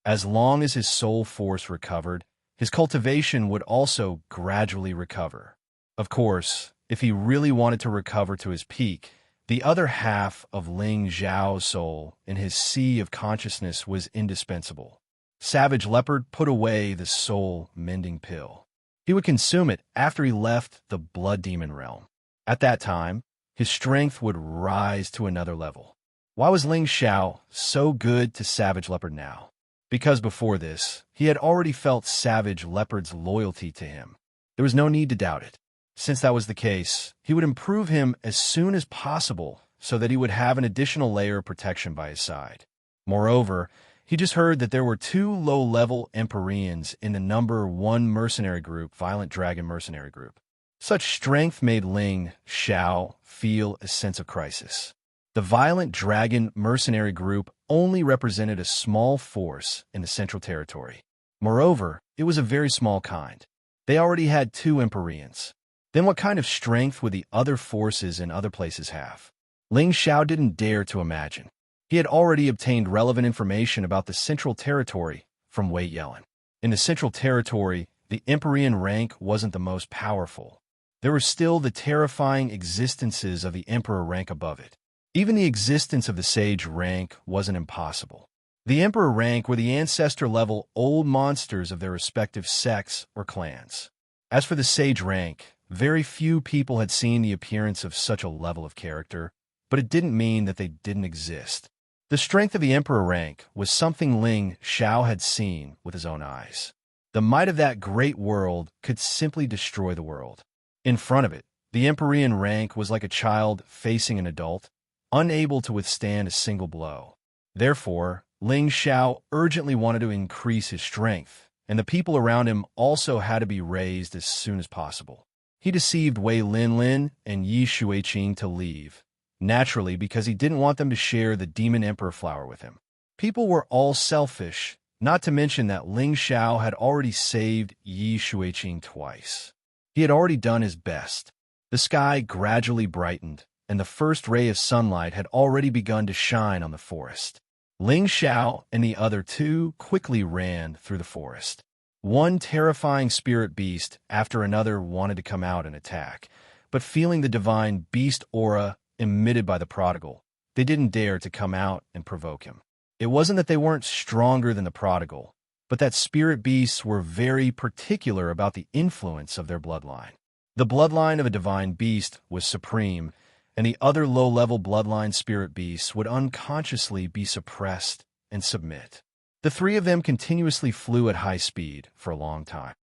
As long as his soul force recovered, his cultivation would also gradually recover. Of course, if he really wanted to recover to his peak, the other half of Ling Xiao's soul in his sea of consciousness was indispensable. Savage Leopard put away the soul-mending pill. He would consume it after he left the Blood Demon realm. At that time, his strength would rise to another level. Why was Ling Xiao so good to Savage Leopard now? Because before this, he had already felt Savage Leopard's loyalty to him. There was no need to doubt it. Since that was the case, he would improve him as soon as possible so that he would have an additional layer of protection by his side. Moreover, he just heard that there were 2 low-level Empyreans in the number 1 mercenary group, Violent Dragon Mercenary Group. Such strength made Ling Xiao feel a sense of crisis. The Violent Dragon Mercenary Group only represented a small force in the Central Territory. Moreover, it was a very small kind. They already had 2 Empyreans. Then what kind of strength would the other forces in other places have? Ling Xiao didn't dare to imagine. He had already obtained relevant information about the Central Territory from Wei Yellen. In the Central Territory, the Empyrean rank wasn't the most powerful. There were still the terrifying existences of the Emperor rank above it. Even the existence of the Sage rank wasn't impossible. The Emperor rank were the ancestor-level old monsters of their respective sects or clans. As for the Sage rank, very few people had seen the appearance of such a level of character, but it didn't mean that they didn't exist. The strength of the Emperor rank was something Ling Xiao had seen with his own eyes. The might of that great world could simply destroy the world. In front of it, the Empyrean rank was like a child facing an adult, unable to withstand a single blow. Therefore, Ling Xiao urgently wanted to increase his strength, and the people around him also had to be raised as soon as possible. He deceived Wei Linlin and Yi Shuiqing to leave, naturally because he didn't want them to share the Demon Emperor flower with him. People were all selfish, not to mention that Ling Xiao had already saved Yi Shuiqing twice. He had already done his best. The sky gradually brightened, and the first ray of sunlight had already begun to shine on the forest. Ling Xiao and the other 2 quickly ran through the forest. One terrifying spirit beast after another wanted to come out and attack, but feeling the divine beast aura emitted by the prodigal, they didn't dare to come out and provoke him. It wasn't that they weren't stronger than the prodigal, but that spirit beasts were very particular about the influence of their bloodline. The bloodline of a divine beast was supreme, and the other low-level bloodline spirit beasts would unconsciously be suppressed and submit. The 3 of them continuously flew at high speed for a long time.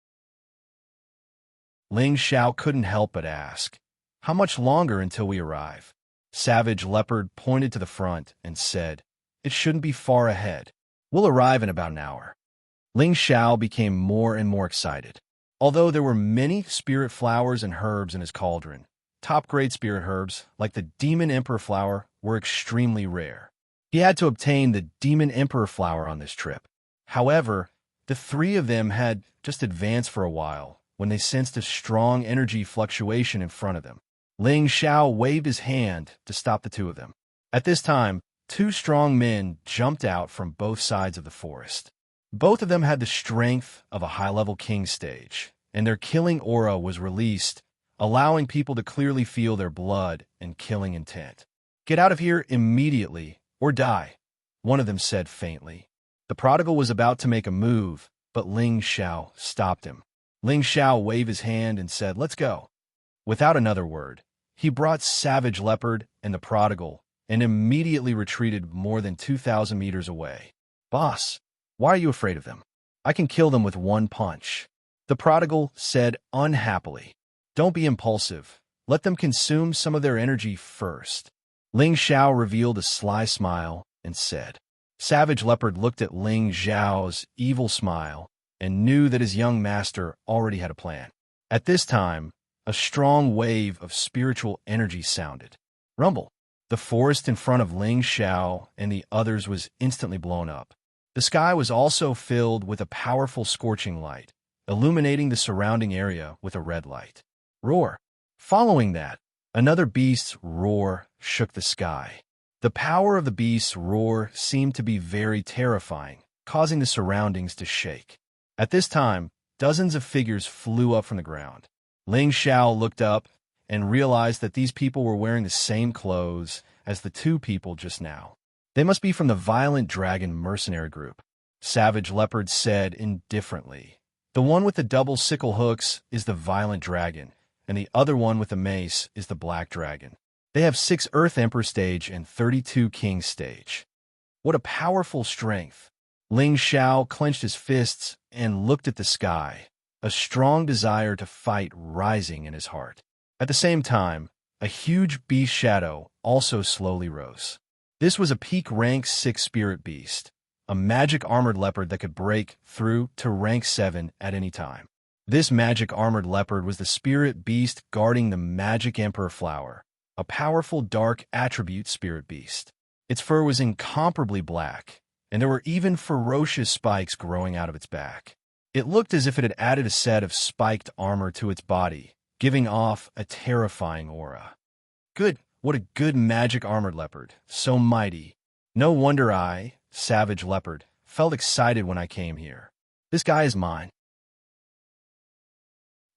Ling Xiao couldn't help but ask, "How much longer until we arrive?" Savage Leopard pointed to the front and said, "It shouldn't be far ahead. We'll arrive in about an hour." Ling Xiao became more and more excited. Although there were many spirit flowers and herbs in his cauldron, top-grade spirit herbs, like the Demon Emperor flower, were extremely rare. He had to obtain the Demon Emperor flower on this trip. However, the 3 of them had just advanced for a while when they sensed a strong energy fluctuation in front of them. Ling Xiao waved his hand to stop the 2 of them. At this time, 2 strong men jumped out from both sides of the forest. Both of them had the strength of a high-level king stage, and their killing aura was released, allowing people to clearly feel their blood and killing intent. "Get out of here immediately, or die," one of them said faintly. The prodigal was about to make a move, but Ling Xiao stopped him. Ling Xiao waved his hand and said, "Let's go." Without another word, he brought Savage Leopard and the prodigal and immediately retreated more than 2,000 meters away. "Boss, why are you afraid of them? I can kill them with 1 punch," the prodigal said unhappily. "Don't be impulsive. Let them consume some of their energy first." Ling Xiao revealed a sly smile and said. Savage Leopard looked at Ling Xiao's evil smile and knew that his young master already had a plan. At this time, a strong wave of spiritual energy sounded. Rumble. The forest in front of Ling Xiao and the others was instantly blown up. The sky was also filled with a powerful scorching light, illuminating the surrounding area with a red light. Roar. Following that, another beast's roar shook the sky. The power of the beast's roar seemed to be very terrifying, causing the surroundings to shake. At this time, dozens of figures flew up from the ground. Ling Xiao looked up and realized that these people were wearing the same clothes as the two people just now. They must be from the Violent Dragon mercenary group, Savage Leopard said indifferently. The one with the double sickle hooks is the Violent Dragon, and the other one with the mace is the Black Dragon. They have 6 Earth Emperor stage and 32 King stage. What a powerful strength! Ling Xiao clenched his fists and looked at the sky, a strong desire to fight rising in his heart. At the same time, a huge beast shadow also slowly rose. This was a peak rank 6 spirit beast, a magic armored leopard that could break through to rank 7 at any time. This magic armored leopard was the spirit beast guarding the magic emperor flower, a powerful dark attribute spirit beast. Its fur was incomparably black, and there were even ferocious spikes growing out of its back. It looked as if it had added a set of spiked armor to its body, giving off a terrifying aura. Good, what a good magic armored leopard, so mighty. No wonder I, Savage Leopard, felt excited when I came here. This guy is mine.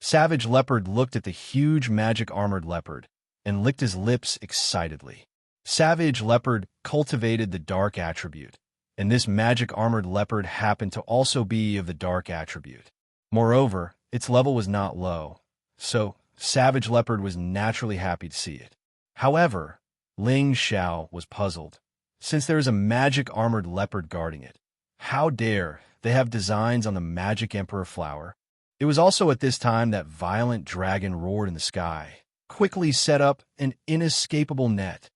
Savage Leopard looked at the huge magic armored leopard and licked his lips excitedly. Savage Leopard cultivated the dark attribute, and this magic armored leopard happened to also be of the dark attribute. Moreover, its level was not low, so Savage Leopard was naturally happy to see it. However, Ling Xiao was puzzled. Since there is a magic armored leopard guarding it, how dare they have designs on the magic emperor flower? It was also at this time that Violent Dragon roared in the sky, quickly set up an inescapable net.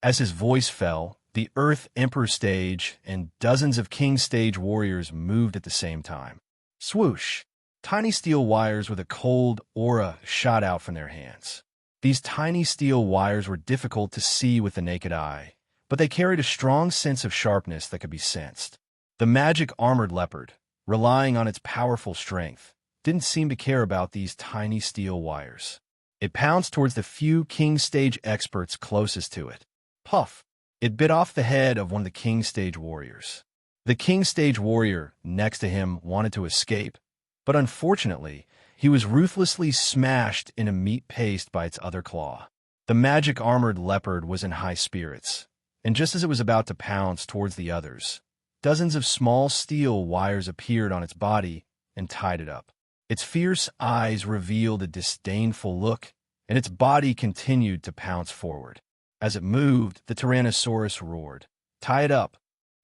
As his voice fell, the Earth Emperor stage and dozens of King stage warriors moved at the same time. Swoosh! Tiny steel wires with a cold aura shot out from their hands. These tiny steel wires were difficult to see with the naked eye, but they carried a strong sense of sharpness that could be sensed. The magic armored leopard, relying on its powerful strength, didn't seem to care about these tiny steel wires. It pounced towards the few King stage experts closest to it. Puff! It bit off the head of one of the King stage warriors. The King stage warrior next to him wanted to escape, but unfortunately, he was ruthlessly smashed in a meat paste by its other claw. The magic armored leopard was in high spirits, and just as it was about to pounce towards the others, dozens of small steel wires appeared on its body and tied it up. Its fierce eyes revealed a disdainful look, and its body continued to pounce forward. As it moved, the Tyrannosaurus roared. Tie it up.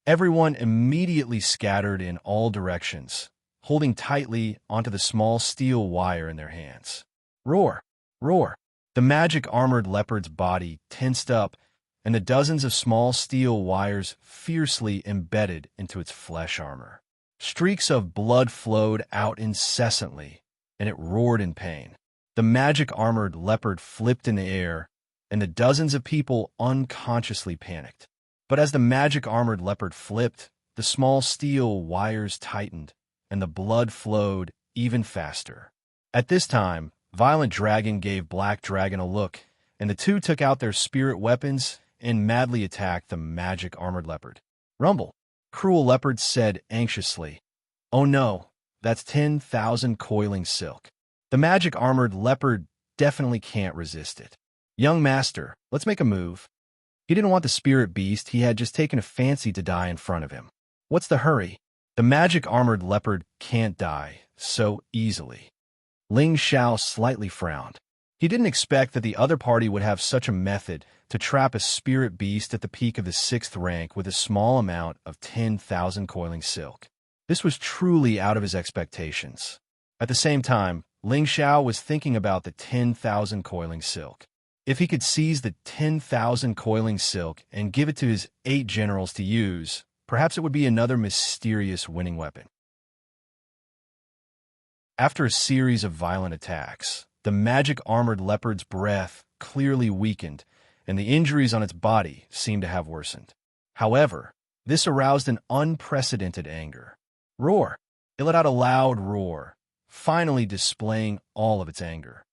Everyone immediately scattered in all directions, holding tightly onto the small steel wire in their hands. Roar! Roar! The magic armored leopard's body tensed up, and the dozens of small steel wires fiercely embedded into its flesh armor. Streaks of blood flowed out incessantly, and it roared in pain. The magic armored leopard flipped in the air, and the dozens of people unconsciously panicked. But as the magic armored leopard flipped, the small steel wires tightened, and the blood flowed even faster. At this time, Violent Dragon gave Black Dragon a look, and the two took out their spirit weapons and madly attacked the magic armored leopard. Rumble! Cruel Leopard said anxiously. Oh no, that's 10,000 coiling silk. The magic armored leopard definitely can't resist it. Young master, let's make a move. He didn't want the spirit beast, he had just taken a fancy to die in front of him. What's the hurry? The magic armored leopard can't die so easily. Ling Xiao slightly frowned. He didn't expect that the other party would have such a method to trap a spirit beast at the peak of the 6th rank with a small amount of 10,000 coiling silk. This was truly out of his expectations. At the same time, Ling Xiao was thinking about the 10,000 coiling silk. If he could seize the 10,000 coiling silk and give it to his 8 generals to use, perhaps it would be another mysterious winning weapon. After a series of violent attacks, the magic armored leopard's breath clearly weakened, and the injuries on its body seemed to have worsened. However, this aroused an unprecedented anger. Roar! It let out a loud roar, finally displaying all of its anger.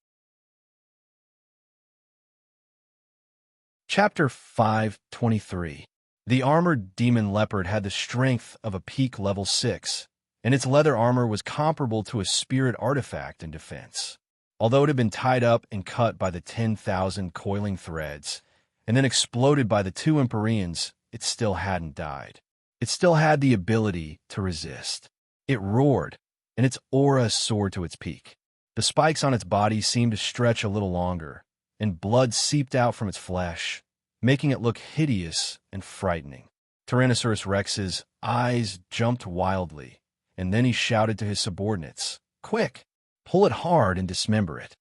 Chapter 523. The armored demon leopard had the strength of a peak level 6, and its leather armor was comparable to a spirit artifact in defense. Although it had been tied up and cut by the 10,000 coiling threads, and then exploded by the two Empyreans, it still hadn't died. It still had the ability to resist. It roared, and its aura soared to its peak. The spikes on its body seemed to stretch a little longer, and blood seeped out from its flesh, making it look hideous and frightening. Tyrannosaurus Rex's eyes jumped wildly, and then he shouted to his subordinates, "Quick! Pull it hard and dismember it."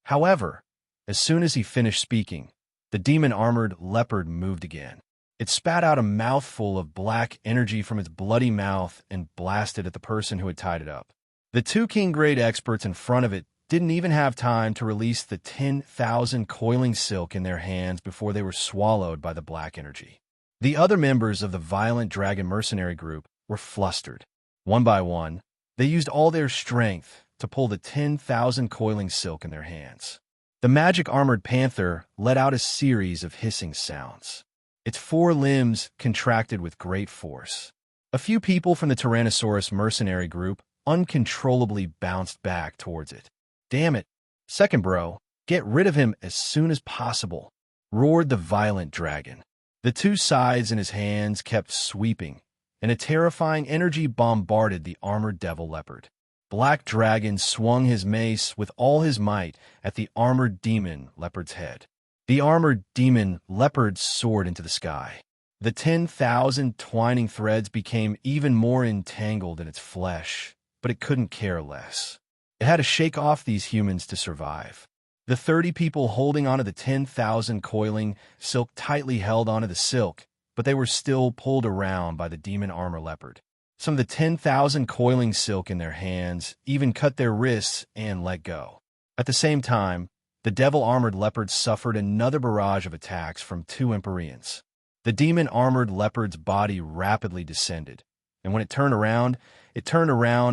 However, as soon as he finished speaking, the demon-armored leopard moved again. It spat out a mouthful of black energy from its bloody mouth and blasted at the person who had tied it up. The two king-grade experts in front of it didn't even have time to release the 10,000 coiling silk in their hands before they were swallowed by the black energy. The other members of the violent dragon mercenary group were flustered. One by one, they used all their strength to pull the 10,000 coiling silk in their hands. The magic-armored panther let out a series of hissing sounds. Its four limbs contracted with great force. A few people from the Tyrannosaurus mercenary group uncontrollably bounced back towards it. "Damn it, second bro, get rid of him as soon as possible," roared the violent dragon. The two scythes in his hands kept sweeping, and a terrifying energy bombarded the armored devil leopard. Black Dragon swung his mace with all his might at the armored demon leopard's head. The armored demon leopard soared into the sky. The 10,000 twining threads became even more entangled in its flesh, but it couldn't care less. It had to shake off these humans to survive. The 30 people holding onto the 10,000 coiling silk tightly held onto the silk, but they were still pulled around by the demon armor leopard. Some of the 10,000 coiling silk in their hands even cut their wrists and let go. At the same time, the devil-armored leopard suffered another barrage of attacks from two Empyreans. The demon-armored leopard's body rapidly descended, and when it turned around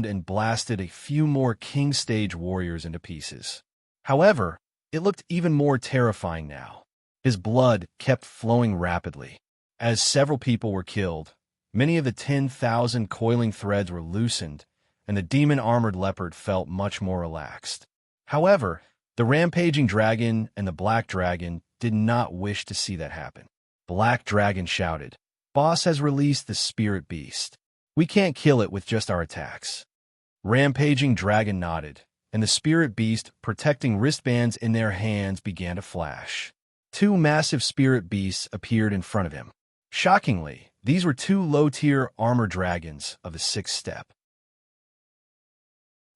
and blasted a few more king-stage warriors into pieces. However, it looked even more terrifying now. His blood kept flowing rapidly. As several people were killed, many of the 10,000 coiling threads were loosened, and the demon-armored leopard felt much more relaxed. However, the rampaging dragon and the black dragon did not wish to see that happen. Black Dragon shouted, "Boss has released the spirit beast. We can't kill it with just our attacks." Rampaging Dragon nodded, and the spirit beast protecting wristbands in their hands began to flash. Two massive spirit beasts appeared in front of him. Shockingly, these were two low-tier armor dragons of the 6th step.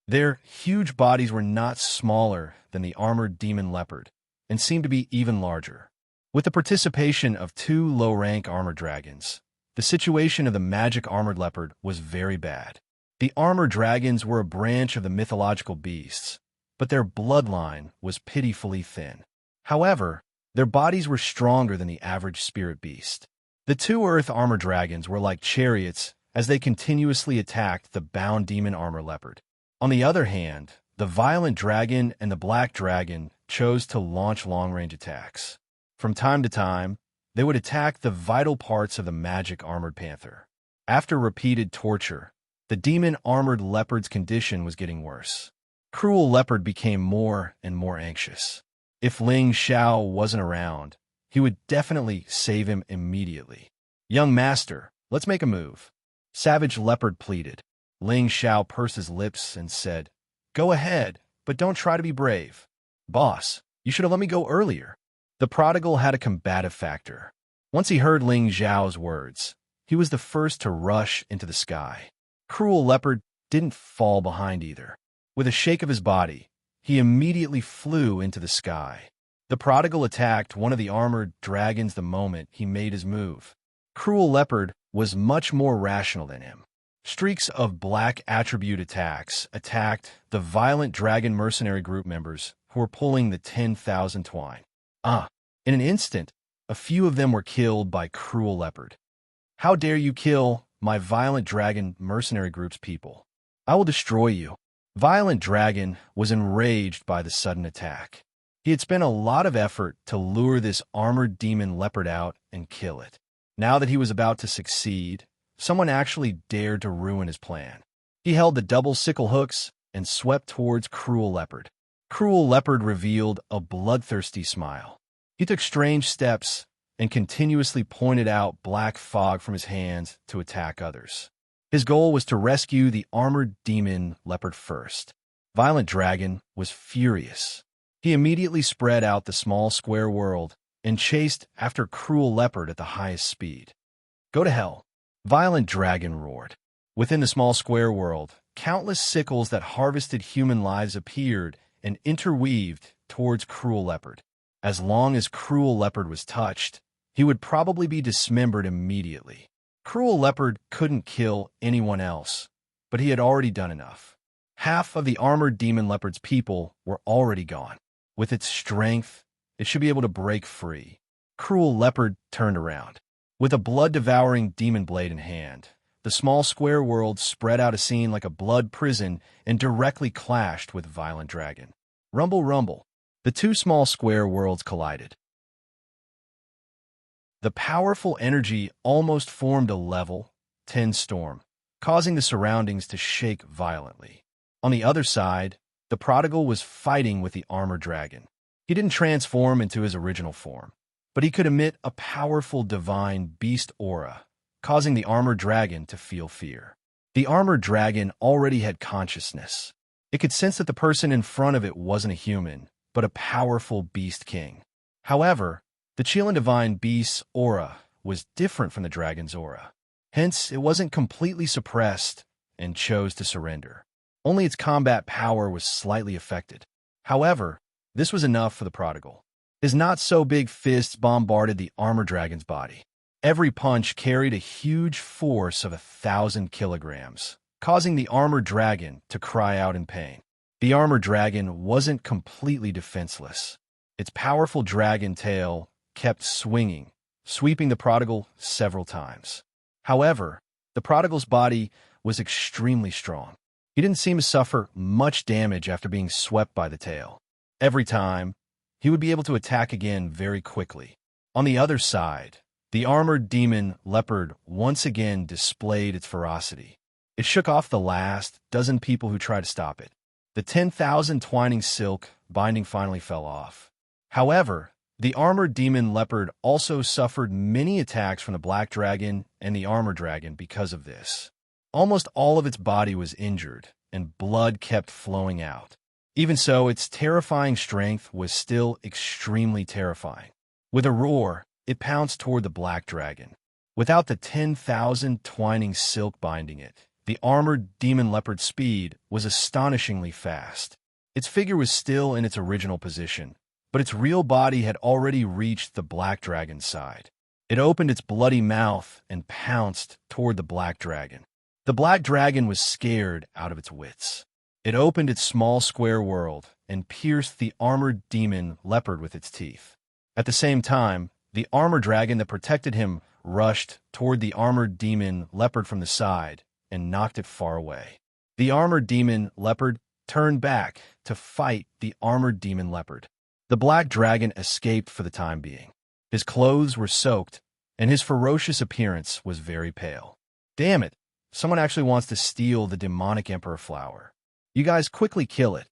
Their huge bodies were not smaller than the armored demon leopard, and seemed to be even larger. With the participation of two low-rank armor dragons, the situation of the magic-armored leopard was very bad. The armor dragons were a branch of the mythological beasts, but their bloodline was pitifully thin. However, their bodies were stronger than the average spirit beast. The two earth armor dragons were like chariots as they continuously attacked the bound demon armor leopard. On the other hand, the violent dragon and the black dragon chose to launch long-range attacks. From time to time, they would attack the vital parts of the magic-armored panther. After repeated torture, the demon-armored leopard's condition was getting worse. Cruel Leopard became more and more anxious. If Ling Xiao wasn't around, he would definitely save him immediately. "Young master, let's make a move," Savage Leopard pleaded. Ling Xiao pursed his lips and said, "Go ahead, but don't try to be brave." "Boss, you should have let me go earlier." The prodigal had a combative factor. Once he heard Ling Xiao's words, he was the first to rush into the sky. Cruel Leopard didn't fall behind either. With a shake of his body, he immediately flew into the sky. The prodigal attacked one of the armored dragons the moment he made his move. Cruel Leopard was much more rational than him. Streaks of black attribute attacks attacked the violent dragon mercenary group members who were pulling the 10,000 twine. In an instant, a few of them were killed by Cruel Leopard. "How dare you kill my violent dragon mercenary group's people? I will destroy you." Violent Dragon was enraged by the sudden attack. He had spent a lot of effort to lure this armored demon leopard out and kill it. Now that he was about to succeed, someone actually dared to ruin his plan. He held the double sickle hooks and swept towards Cruel Leopard. Cruel Leopard revealed a bloodthirsty smile. He took strange steps and continuously pointed out black fog from his hands to attack others. His goal was to rescue the armored demon leopard first. Violent Dragon was furious. He immediately spread out the small square world and chased after Cruel Leopard at the highest speed. "Go to hell!" Violent Dragon roared. Within the small square world, countless sickles that harvested human lives appeared and interweaved towards Cruel Leopard. As long as Cruel Leopard was touched, he would probably be dismembered immediately. Cruel Leopard couldn't kill anyone else, but he had already done enough. Half of the armored demon leopard's people were already gone. With its strength, it should be able to break free. Cruel Leopard turned around. With a blood-devouring demon blade in hand, the small square world spread out a scene like a blood prison and directly clashed with Violent Dragon. Rumble, rumble. The two small square worlds collided. The powerful energy almost formed a level 10 storm, causing the surroundings to shake violently. On the other side, the prodigal was fighting with the armored dragon. He didn't transform into his original form, but he could emit a powerful divine beast aura, causing the armored dragon to feel fear. The armored dragon already had consciousness. It could sense that the person in front of it wasn't a human, but a powerful beast king. However, the Chilean divine beast's aura was different from the dragon's aura. Hence, it wasn't completely suppressed and chose to surrender. Only its combat power was slightly affected. However, this was enough for the prodigal. His not-so-big fists bombarded the armored dragon's body. Every punch carried a huge force of 1,000 kilograms, causing the armored dragon to cry out in pain. The armored dragon wasn't completely defenseless. Its powerful dragon tail kept swinging, sweeping the prodigal several times. However, the prodigal's body was extremely strong. He didn't seem to suffer much damage after being swept by the tail. Every time, he would be able to attack again very quickly. On the other side, the armored demon leopard once again displayed its ferocity. It shook off the last dozen people who tried to stop it. The 10,000 twining silk binding finally fell off. However, the armored demon leopard also suffered many attacks from the black dragon and the armored dragon because of this. Almost all of its body was injured, and blood kept flowing out. Even so, its terrifying strength was still extremely terrifying. With a roar, it pounced toward the black dragon. Without the 10,000 twining silk binding it, the armored demon leopard's speed was astonishingly fast. Its figure was still in its original position, but its real body had already reached the black dragon's side. It opened its bloody mouth and pounced toward the black dragon. The black dragon was scared out of its wits. It opened its small square world and pierced the armored demon leopard with its teeth. At the same time, the armored dragon that protected him rushed toward the armored demon leopard from the side and knocked it far away. The armored demon leopard turned back to fight the armored demon leopard. The black dragon escaped for the time being. His clothes were soaked, and his ferocious appearance was very pale. Damn it! Someone actually wants to steal the demonic emperor flower. You guys quickly kill it.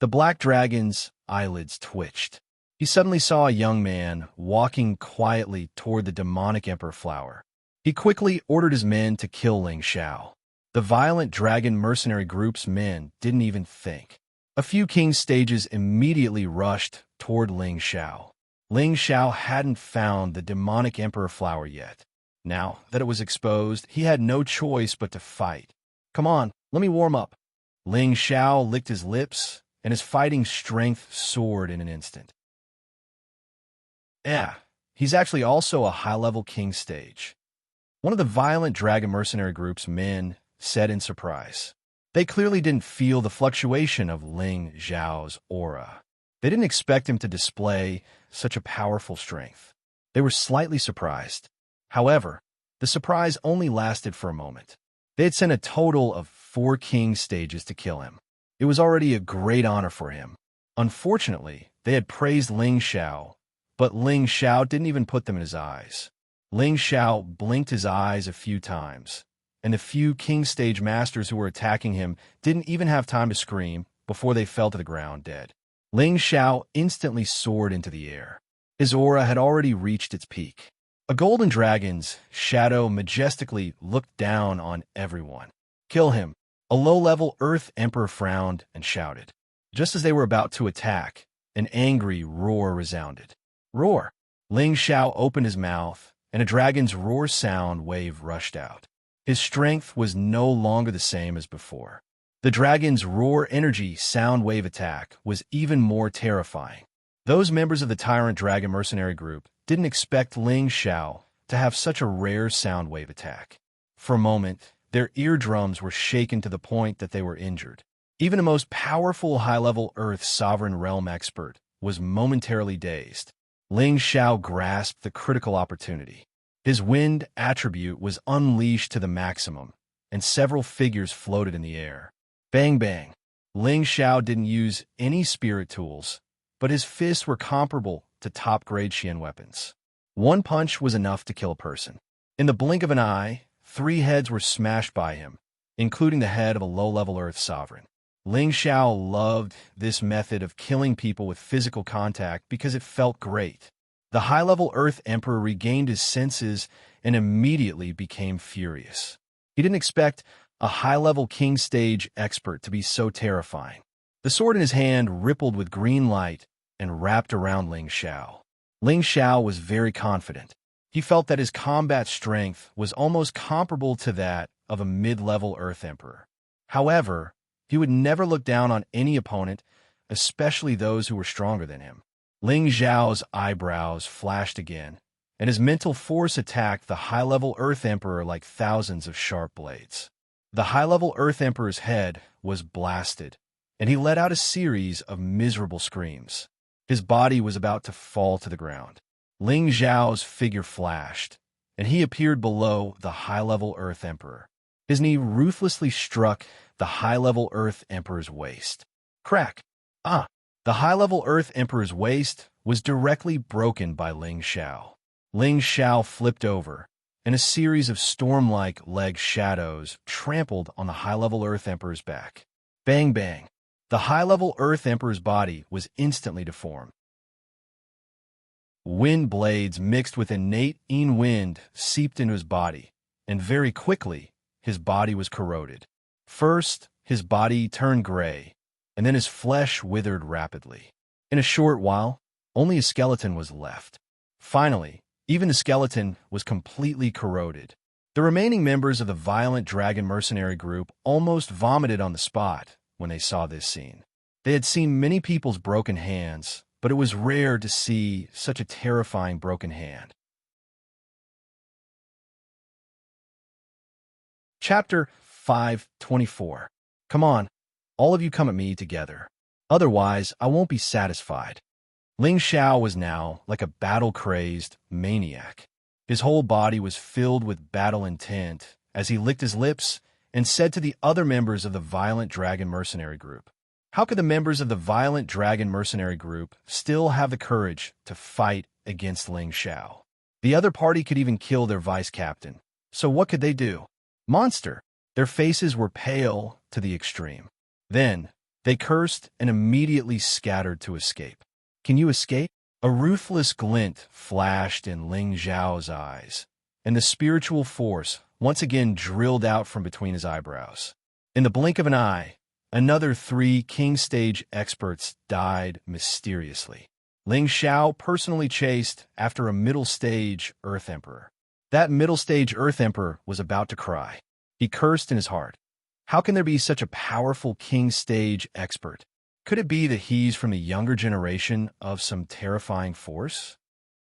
The black dragon's eyelids twitched. He suddenly saw a young man walking quietly toward the demonic emperor flower. He quickly ordered his men to kill Ling Xiao. The violent dragon mercenary group's men didn't even think. A few king stages immediately rushed toward Ling Xiao. Ling Xiao hadn't found the demonic emperor flower yet. Now that it was exposed, he had no choice but to fight. Come on, let me warm up. Ling Xiao licked his lips, and his fighting strength soared in an instant. He's actually also a high-level king stage. One of the violent dragon mercenary group's men said in surprise. They clearly didn't feel the fluctuation of Ling Xiao's aura. They didn't expect him to display such a powerful strength. They were slightly surprised. However, the surprise only lasted for a moment. They had sent a total of 4 king stages to kill him. It was already a great honor for him. Unfortunately, They had praised Ling Xiao, but Ling Xiao didn't even put them in his eyes. Ling Xiao blinked his eyes a few times, and the few king stage masters who were attacking him didn't even have time to scream before they fell to the ground dead. Ling Xiao instantly soared into the air. His aura had already reached its peak. A golden dragon's shadow majestically looked down on everyone. "Kill him!" A low-level Earth Emperor frowned and shouted. Just as they were about to attack, an angry roar resounded. "Roar!" Ling Xiao opened his mouth, and a dragon's roar sound wave rushed out. His strength was no longer the same as before. The dragon's roar energy sound wave attack was even more terrifying. Those members of the Tyrant Dragon Mercenary Group didn't expect Ling Xiao to have such a rare sound wave attack. For a moment, their eardrums were shaken to the point that they were injured. Even the most powerful high-level Earth Sovereign Realm expert was momentarily dazed. Ling Xiao grasped the critical opportunity. His wind attribute was unleashed to the maximum, and several figures floated in the air. Bang bang! Ling Xiao didn't use any spirit tools, but his fists were comparable to top-grade Xian weapons. One punch was enough to kill a person. In the blink of an eye, 3 heads were smashed by him, including the head of a low-level Earth Sovereign. Ling Xiao loved this method of killing people with physical contact because it felt great. The high-level Earth Emperor regained his senses and immediately became furious. He didn't expect a high-level king stage expert to be so terrifying. The sword in his hand rippled with green light and wrapped around Ling Xiao. Ling Xiao was very confident. He felt that his combat strength was almost comparable to that of a mid-level Earth Emperor. However, he would never look down on any opponent, especially those who were stronger than him. Ling Xiao's eyebrows flashed again, and his mental force attacked the high-level Earth Emperor like thousands of sharp blades. The high-level Earth Emperor's head was blasted, and he let out a series of miserable screams. His body was about to fall to the ground. Ling Xiao's figure flashed, and he appeared below the high-level Earth Emperor. His knee ruthlessly struck the high-level Earth Emperor's waist. Crack! The high-level Earth Emperor's waist was directly broken by Ling Xiao. Ling Xiao flipped over, and a series of storm-like leg shadows trampled on the high-level Earth Emperor's back. Bang bang! The high-level Earth Emperor's body was instantly deformed. Wind blades mixed with innate Yin wind seeped into his body, and very quickly, his body was corroded. First, his body turned gray, and then his flesh withered rapidly. In a short while, only a skeleton was left. Finally, even the skeleton was completely corroded. The remaining members of the Violent Dragon Mercenary Group almost vomited on the spot when they saw this scene. They had seen many people's broken hands, but it was rare to see such a terrifying broken hand. Chapter 524. Come on, all of you come at me together. Otherwise, I won't be satisfied. Ling Xiao was now like a battle-crazed maniac. His whole body was filled with battle intent as he licked his lips and said to the other members of the Violent Dragon Mercenary Group, "How could the members of the Violent Dragon Mercenary Group still have the courage to fight against Ling Xiao? The other party could even kill their vice-captain. So what could they do? Monster!" Their faces were pale to the extreme. Then, they cursed and immediately scattered to escape. "Can you escape?" A ruthless glint flashed in Ling Xiao's eyes, and the spiritual force once again drilled out from between his eyebrows. In the blink of an eye, another 3 king stage experts died mysteriously. Ling Xiao personally chased after a middle stage Earth Emperor. That middle stage Earth Emperor was about to cry. He cursed in his heart. How can there be such a powerful king stage expert? Could it be that he's from the younger generation of some terrifying force?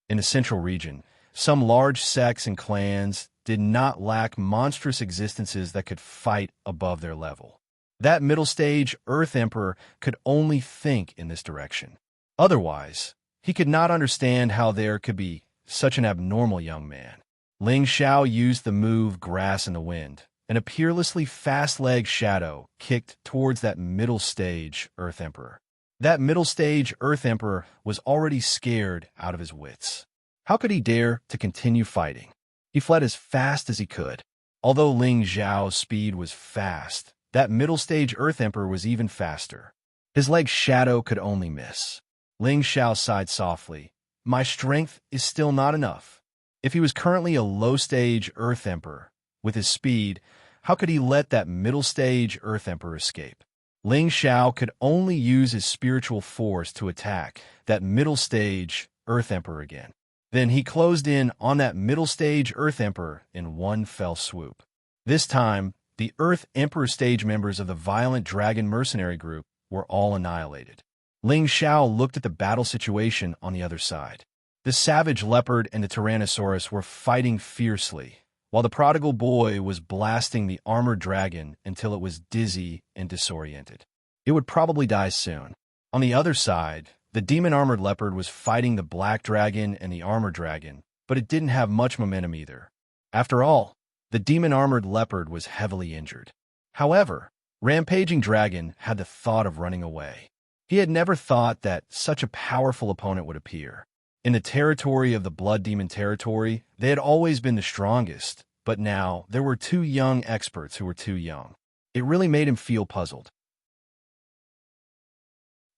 In the central region, some large sects and clans did not lack monstrous existences that could fight above their level. That middle stage Earth Emperor could only think in this direction. Otherwise, he could not understand how there could be such an abnormal young man. Ling Xiao used the move Grass in the Wind, and a peerlessly fast-legged shadow kicked towards that middle stage Earth Emperor. That middle stage Earth Emperor was already scared out of his wits. How could he dare to continue fighting? He fled as fast as he could. Although Ling Xiao's speed was fast, that middle stage Earth Emperor was even faster. His leg's shadow could only miss. Ling Xiao sighed softly. My strength is still not enough. If he was currently a low-stage Earth Emperor, with his speed, how could he let that middle-stage Earth Emperor escape? Ling Xiao could only use his spiritual force to attack that middle-stage Earth Emperor again. Then he closed in on that middle-stage Earth Emperor in one fell swoop. This time, the Earth Emperor stage members of the Violent Dragon Mercenary Group were all annihilated. Ling Xiao looked at the battle situation on the other side. The savage leopard and the Tyrannosaurus were fighting fiercely, while the prodigal boy was blasting the armored dragon until it was dizzy and disoriented. It would probably die soon. On the other side, the demon-armored leopard was fighting the black dragon and the armored dragon, but it didn't have much momentum either. After all, the demon-armored leopard was heavily injured. However, Rampaging Dragon had the thought of running away. He had never thought that such a powerful opponent would appear. In the territory of the Blood Demon territory, they had always been the strongest, but now there were two young experts who were too young. It really made him feel puzzled.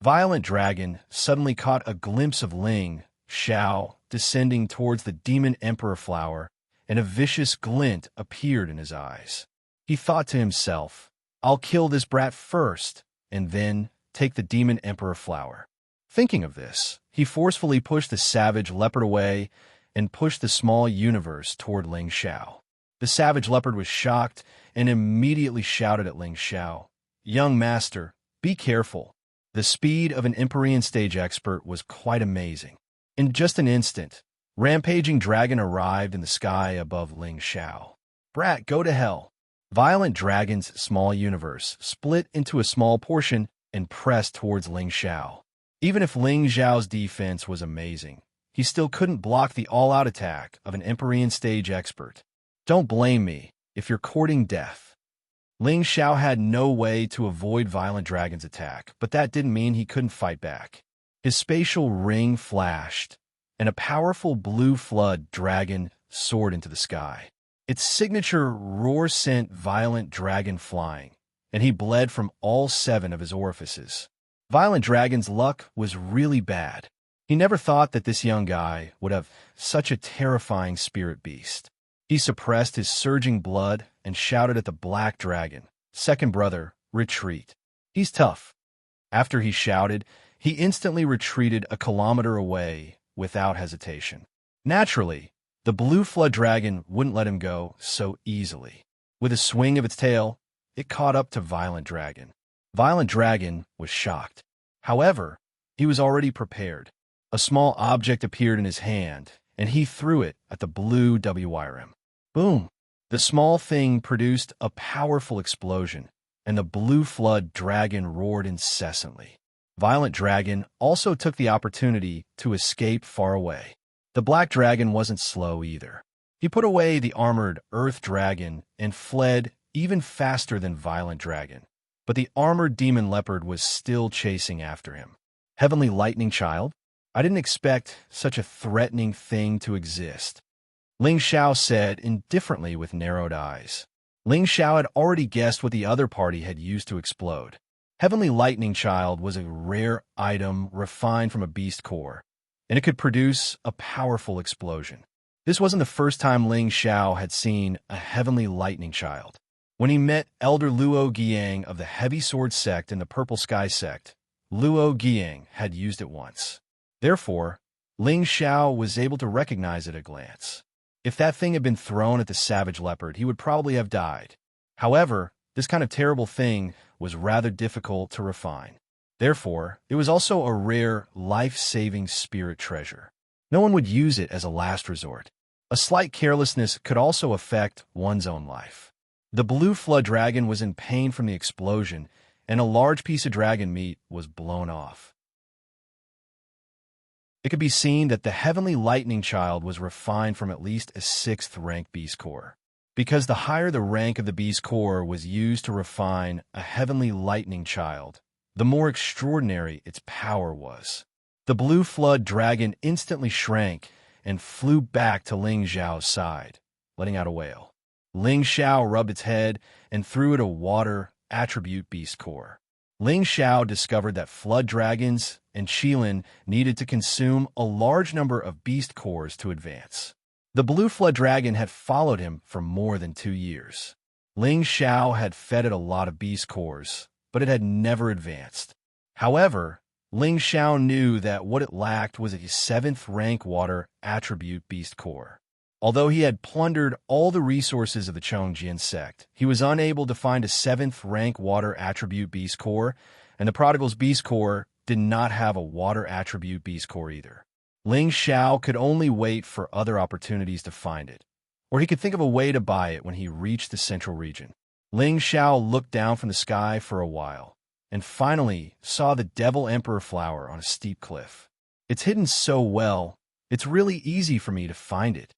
Violent Dragon suddenly caught a glimpse of Ling Xiao descending towards the Demon Emperor flower, and a vicious glint appeared in his eyes. He thought to himself, I'll kill this brat first, and then take the Demon Emperor flower. Thinking of this, he forcefully pushed the savage leopard away and pushed the small universe toward Ling Xiao. The savage leopard was shocked and immediately shouted at Ling Xiao, Young master, be careful. The speed of an Empyrean stage expert was quite amazing. In just an instant, Rampaging Dragon arrived in the sky above Ling Xiao. Brat, go to hell. Violent Dragon's small universe split into a small portion and pressed towards Ling Xiao. Even if Ling Xiao's defense was amazing, he still couldn't block the all-out attack of an Empyrean stage expert. Don't blame me if you're courting death. Ling Xiao had no way to avoid Violent Dragon's attack, but that didn't mean he couldn't fight back. His spatial ring flashed, and a powerful blue flood dragon soared into the sky. Its signature roar sent Violent Dragon flying, and he bled from all 7 of his orifices. Violent Dragon's luck was really bad. He never thought that this young guy would have such a terrifying spirit beast. He suppressed his surging blood and shouted at the black dragon, Second brother, retreat. He's tough. After he shouted, he instantly retreated a kilometer away without hesitation. Naturally, the blue flood dragon wouldn't let him go so easily. With a swing of its tail, it caught up to Violent Dragon. Violent Dragon was shocked. However, he was already prepared. A small object appeared in his hand, and he threw it at the blue WRM. Boom! The small thing produced a powerful explosion, and the blue flood dragon roared incessantly. Violent Dragon also took the opportunity to escape far away. The black dragon wasn't slow either. He put away the armored earth dragon and fled even faster than Violent Dragon. But the armored demon leopard was still chasing after him. Heavenly Lightning Child? I didn't expect such a threatening thing to exist. Ling Xiao said indifferently with narrowed eyes. Ling Xiao had already guessed what the other party had used to explode. Heavenly Lightning Child was a rare item refined from a beast core, and it could produce a powerful explosion. This wasn't the first time Ling Xiao had seen a Heavenly Lightning Child. When he met Elder Luo Giang of the Heavy Sword Sect and the Purple Sky Sect, Luo Giang had used it once. Therefore, Ling Xiao was able to recognize it at a glance. If that thing had been thrown at the savage leopard, he would probably have died. However, this kind of terrible thing was rather difficult to refine. Therefore, it was also a rare, life-saving spirit treasure. No one would use it as a last resort. A slight carelessness could also affect one's own life. The blue flood dragon was in pain from the explosion, and a large piece of dragon meat was blown off. It could be seen that the Heavenly Lightning Child was refined from at least a 6th rank beast core. Because the higher the rank of the beast core was used to refine a Heavenly Lightning Child, the more extraordinary its power was. The blue flood dragon instantly shrank and flew back to Ling Xiao's side, letting out a wail. Ling Xiao rubbed its head and threw it a water attribute beast core. Ling Xiao discovered that flood dragons and Qilin needed to consume a large number of beast cores to advance. The blue flood dragon had followed him for more than 2 years. Ling Xiao had fed it a lot of beast cores, but it had never advanced. However, Ling Xiao knew that what it lacked was a 7th rank water attribute beast core. Although he had plundered all the resources of the Chongjin sect, he was unable to find a 7th rank water attribute beast core, and the prodigal's beast core did not have a water attribute beast core either. Ling Xiao could only wait for other opportunities to find it, or he could think of a way to buy it when he reached the central region. Ling Xiao looked down from the sky for a while, and finally saw the Devil Emperor flower on a steep cliff. It's hidden so well, it's really easy for me to find it,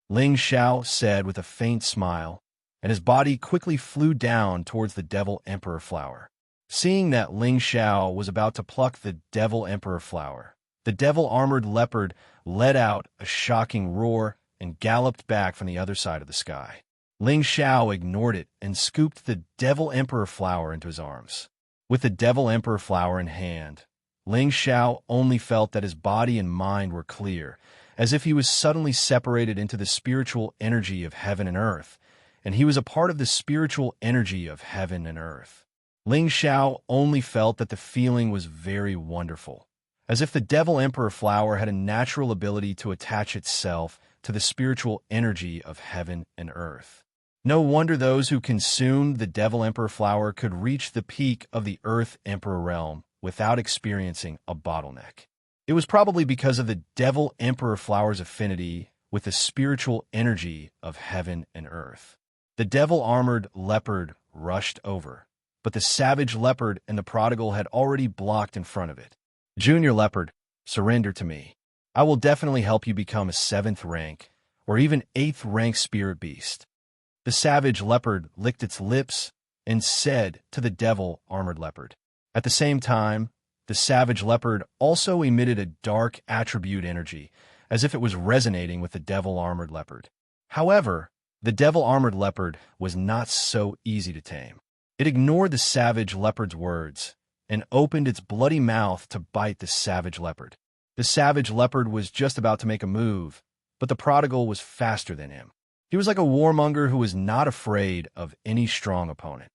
Ling Xiao said with a faint smile, and his body quickly flew down towards the Devil Emperor flower. Seeing that Ling Xiao was about to pluck the Devil Emperor flower, the devil-armored leopard let out a shocking roar and galloped back from the other side of the sky. Ling Xiao ignored it and scooped the Devil Emperor flower into his arms. With the Devil Emperor flower in hand, Ling Xiao only felt that his body and mind were clear, as if he was suddenly separated into the spiritual energy of heaven and earth, and he was a part of the spiritual energy of heaven and earth. Ling Xiao only felt that the feeling was very wonderful, as if the Devil Emperor flower had a natural ability to attach itself to the spiritual energy of heaven and earth. No wonder those who consumed the Devil Emperor flower could reach the peak of the Earth Emperor realm without experiencing a bottleneck. It was probably because of the Devil Emperor flower's affinity with the spiritual energy of heaven and earth. The devil-armored leopard rushed over, but the savage leopard and the prodigal had already blocked in front of it. Junior leopard, surrender to me. I will definitely help you become a 7th rank, or even 8th rank spirit beast. The savage leopard licked its lips and said to the devil-armored leopard. At the same time, the savage leopard also emitted a dark attribute energy, as if it was resonating with the devil-armored leopard. However, the devil-armored leopard was not so easy to tame. It ignored the savage leopard's words and opened its bloody mouth to bite the savage leopard. The savage leopard was just about to make a move, but the prodigal was faster than him. He was like a warmonger who was not afraid of any strong opponent.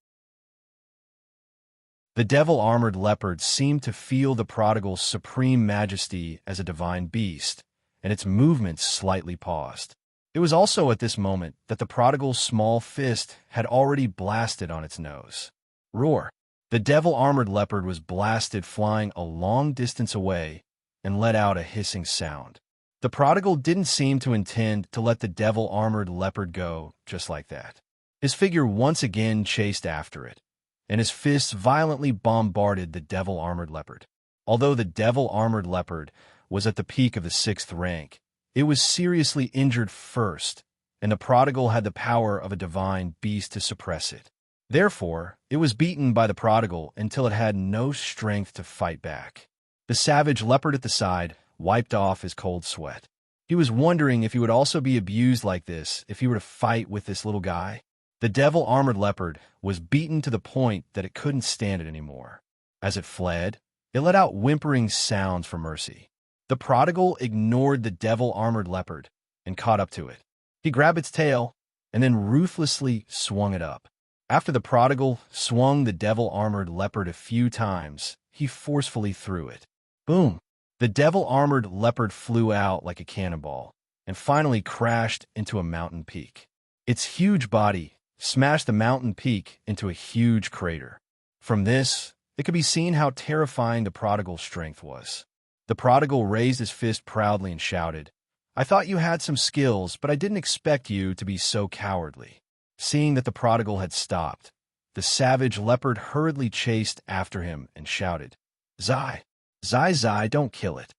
The devil-armored leopard seemed to feel the prodigal's supreme majesty as a divine beast, and its movements slightly paused. It was also at this moment that the prodigal's small fist had already blasted on its nose. Roar! The devil-armored leopard was blasted flying a long distance away and let out a hissing sound. The prodigal didn't seem to intend to let the devil-armored leopard go just like that. His figure once again chased after it, and his fists violently bombarded the devil-armored leopard. Although the devil-armored leopard was at the peak of the 6th rank, it was seriously injured first, and the prodigal had the power of a divine beast to suppress it. Therefore, it was beaten by the prodigal until it had no strength to fight back. The savage leopard at the side wiped off his cold sweat. He was wondering if he would also be abused like this if he were to fight with this little guy. The devil-armored leopard was beaten to the point that it couldn't stand it anymore. As it fled, it let out whimpering sounds for mercy. The prodigal ignored the devil-armored leopard and caught up to it. He grabbed its tail and then ruthlessly swung it up. After the prodigal swung the devil-armored leopard a few times, he forcefully threw it. Boom! The devil-armored leopard flew out like a cannonball and finally crashed into a mountain peak. Its huge body smashed the mountain peak into a huge crater. From this, it could be seen how terrifying the prodigal's strength was. The prodigal raised his fist proudly and shouted, "I thought you had some skills, but I didn't expect you to be so cowardly." Seeing that the prodigal had stopped, the savage leopard hurriedly chased after him and shouted, "Zai! Zai Zai, don't kill it."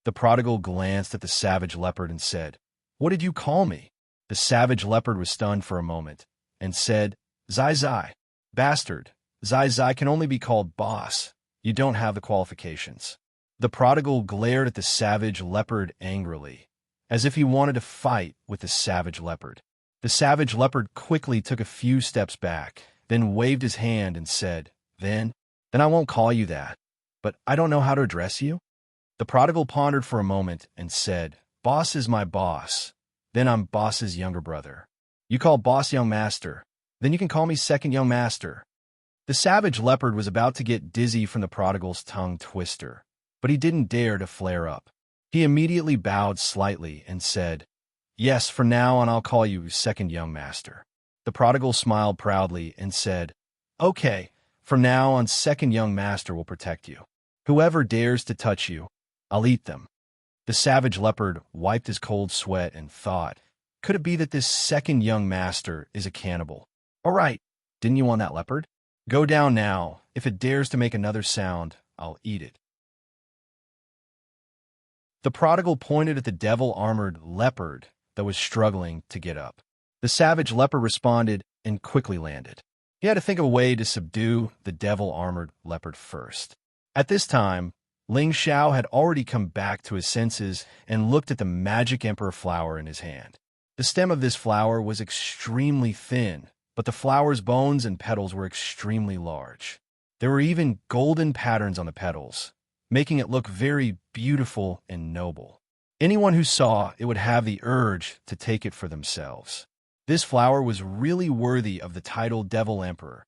The prodigal glanced at the savage leopard and said, "What did you call me?" The savage leopard was stunned for a moment and said, "Zai Zai, bastard, Zai Zai can only be called boss. You don't have the qualifications. The prodigal glared at the savage leopard angrily, as if he wanted to fight with the savage leopard. The savage leopard quickly took a few steps back, then waved his hand and said, Then I won't call you that. But I don't know how to address you? The prodigal pondered for a moment and said, Boss is my boss. Then I'm boss's younger brother. You call boss young master. Then you can call me second young master. The savage leopard was about to get dizzy from the prodigal's tongue twister, but he didn't dare to flare up. He immediately bowed slightly and said, Yes, from now on I'll call you second young master. The prodigal smiled proudly and said, Okay, from now on second young master will protect you. Whoever dares to touch you, I'll eat them. The savage leopard wiped his cold sweat and thought, Could it be that this second young master is a cannibal? All right, didn't you want that leopard? Go down now. If it dares to make another sound, I'll eat it. The prodigal pointed at the devil-armored leopard that was struggling to get up. The savage leopard responded and quickly landed. He had to think of a way to subdue the devil-armored leopard first. At this time, Ling Xiao had already come back to his senses and looked at the magic emperor flower in his hand. The stem of this flower was extremely thin, but the flower's bones and petals were extremely large. There were even golden patterns on the petals, making it look very beautiful and noble. Anyone who saw it would have the urge to take it for themselves. This flower was really worthy of the title Devil Emperor.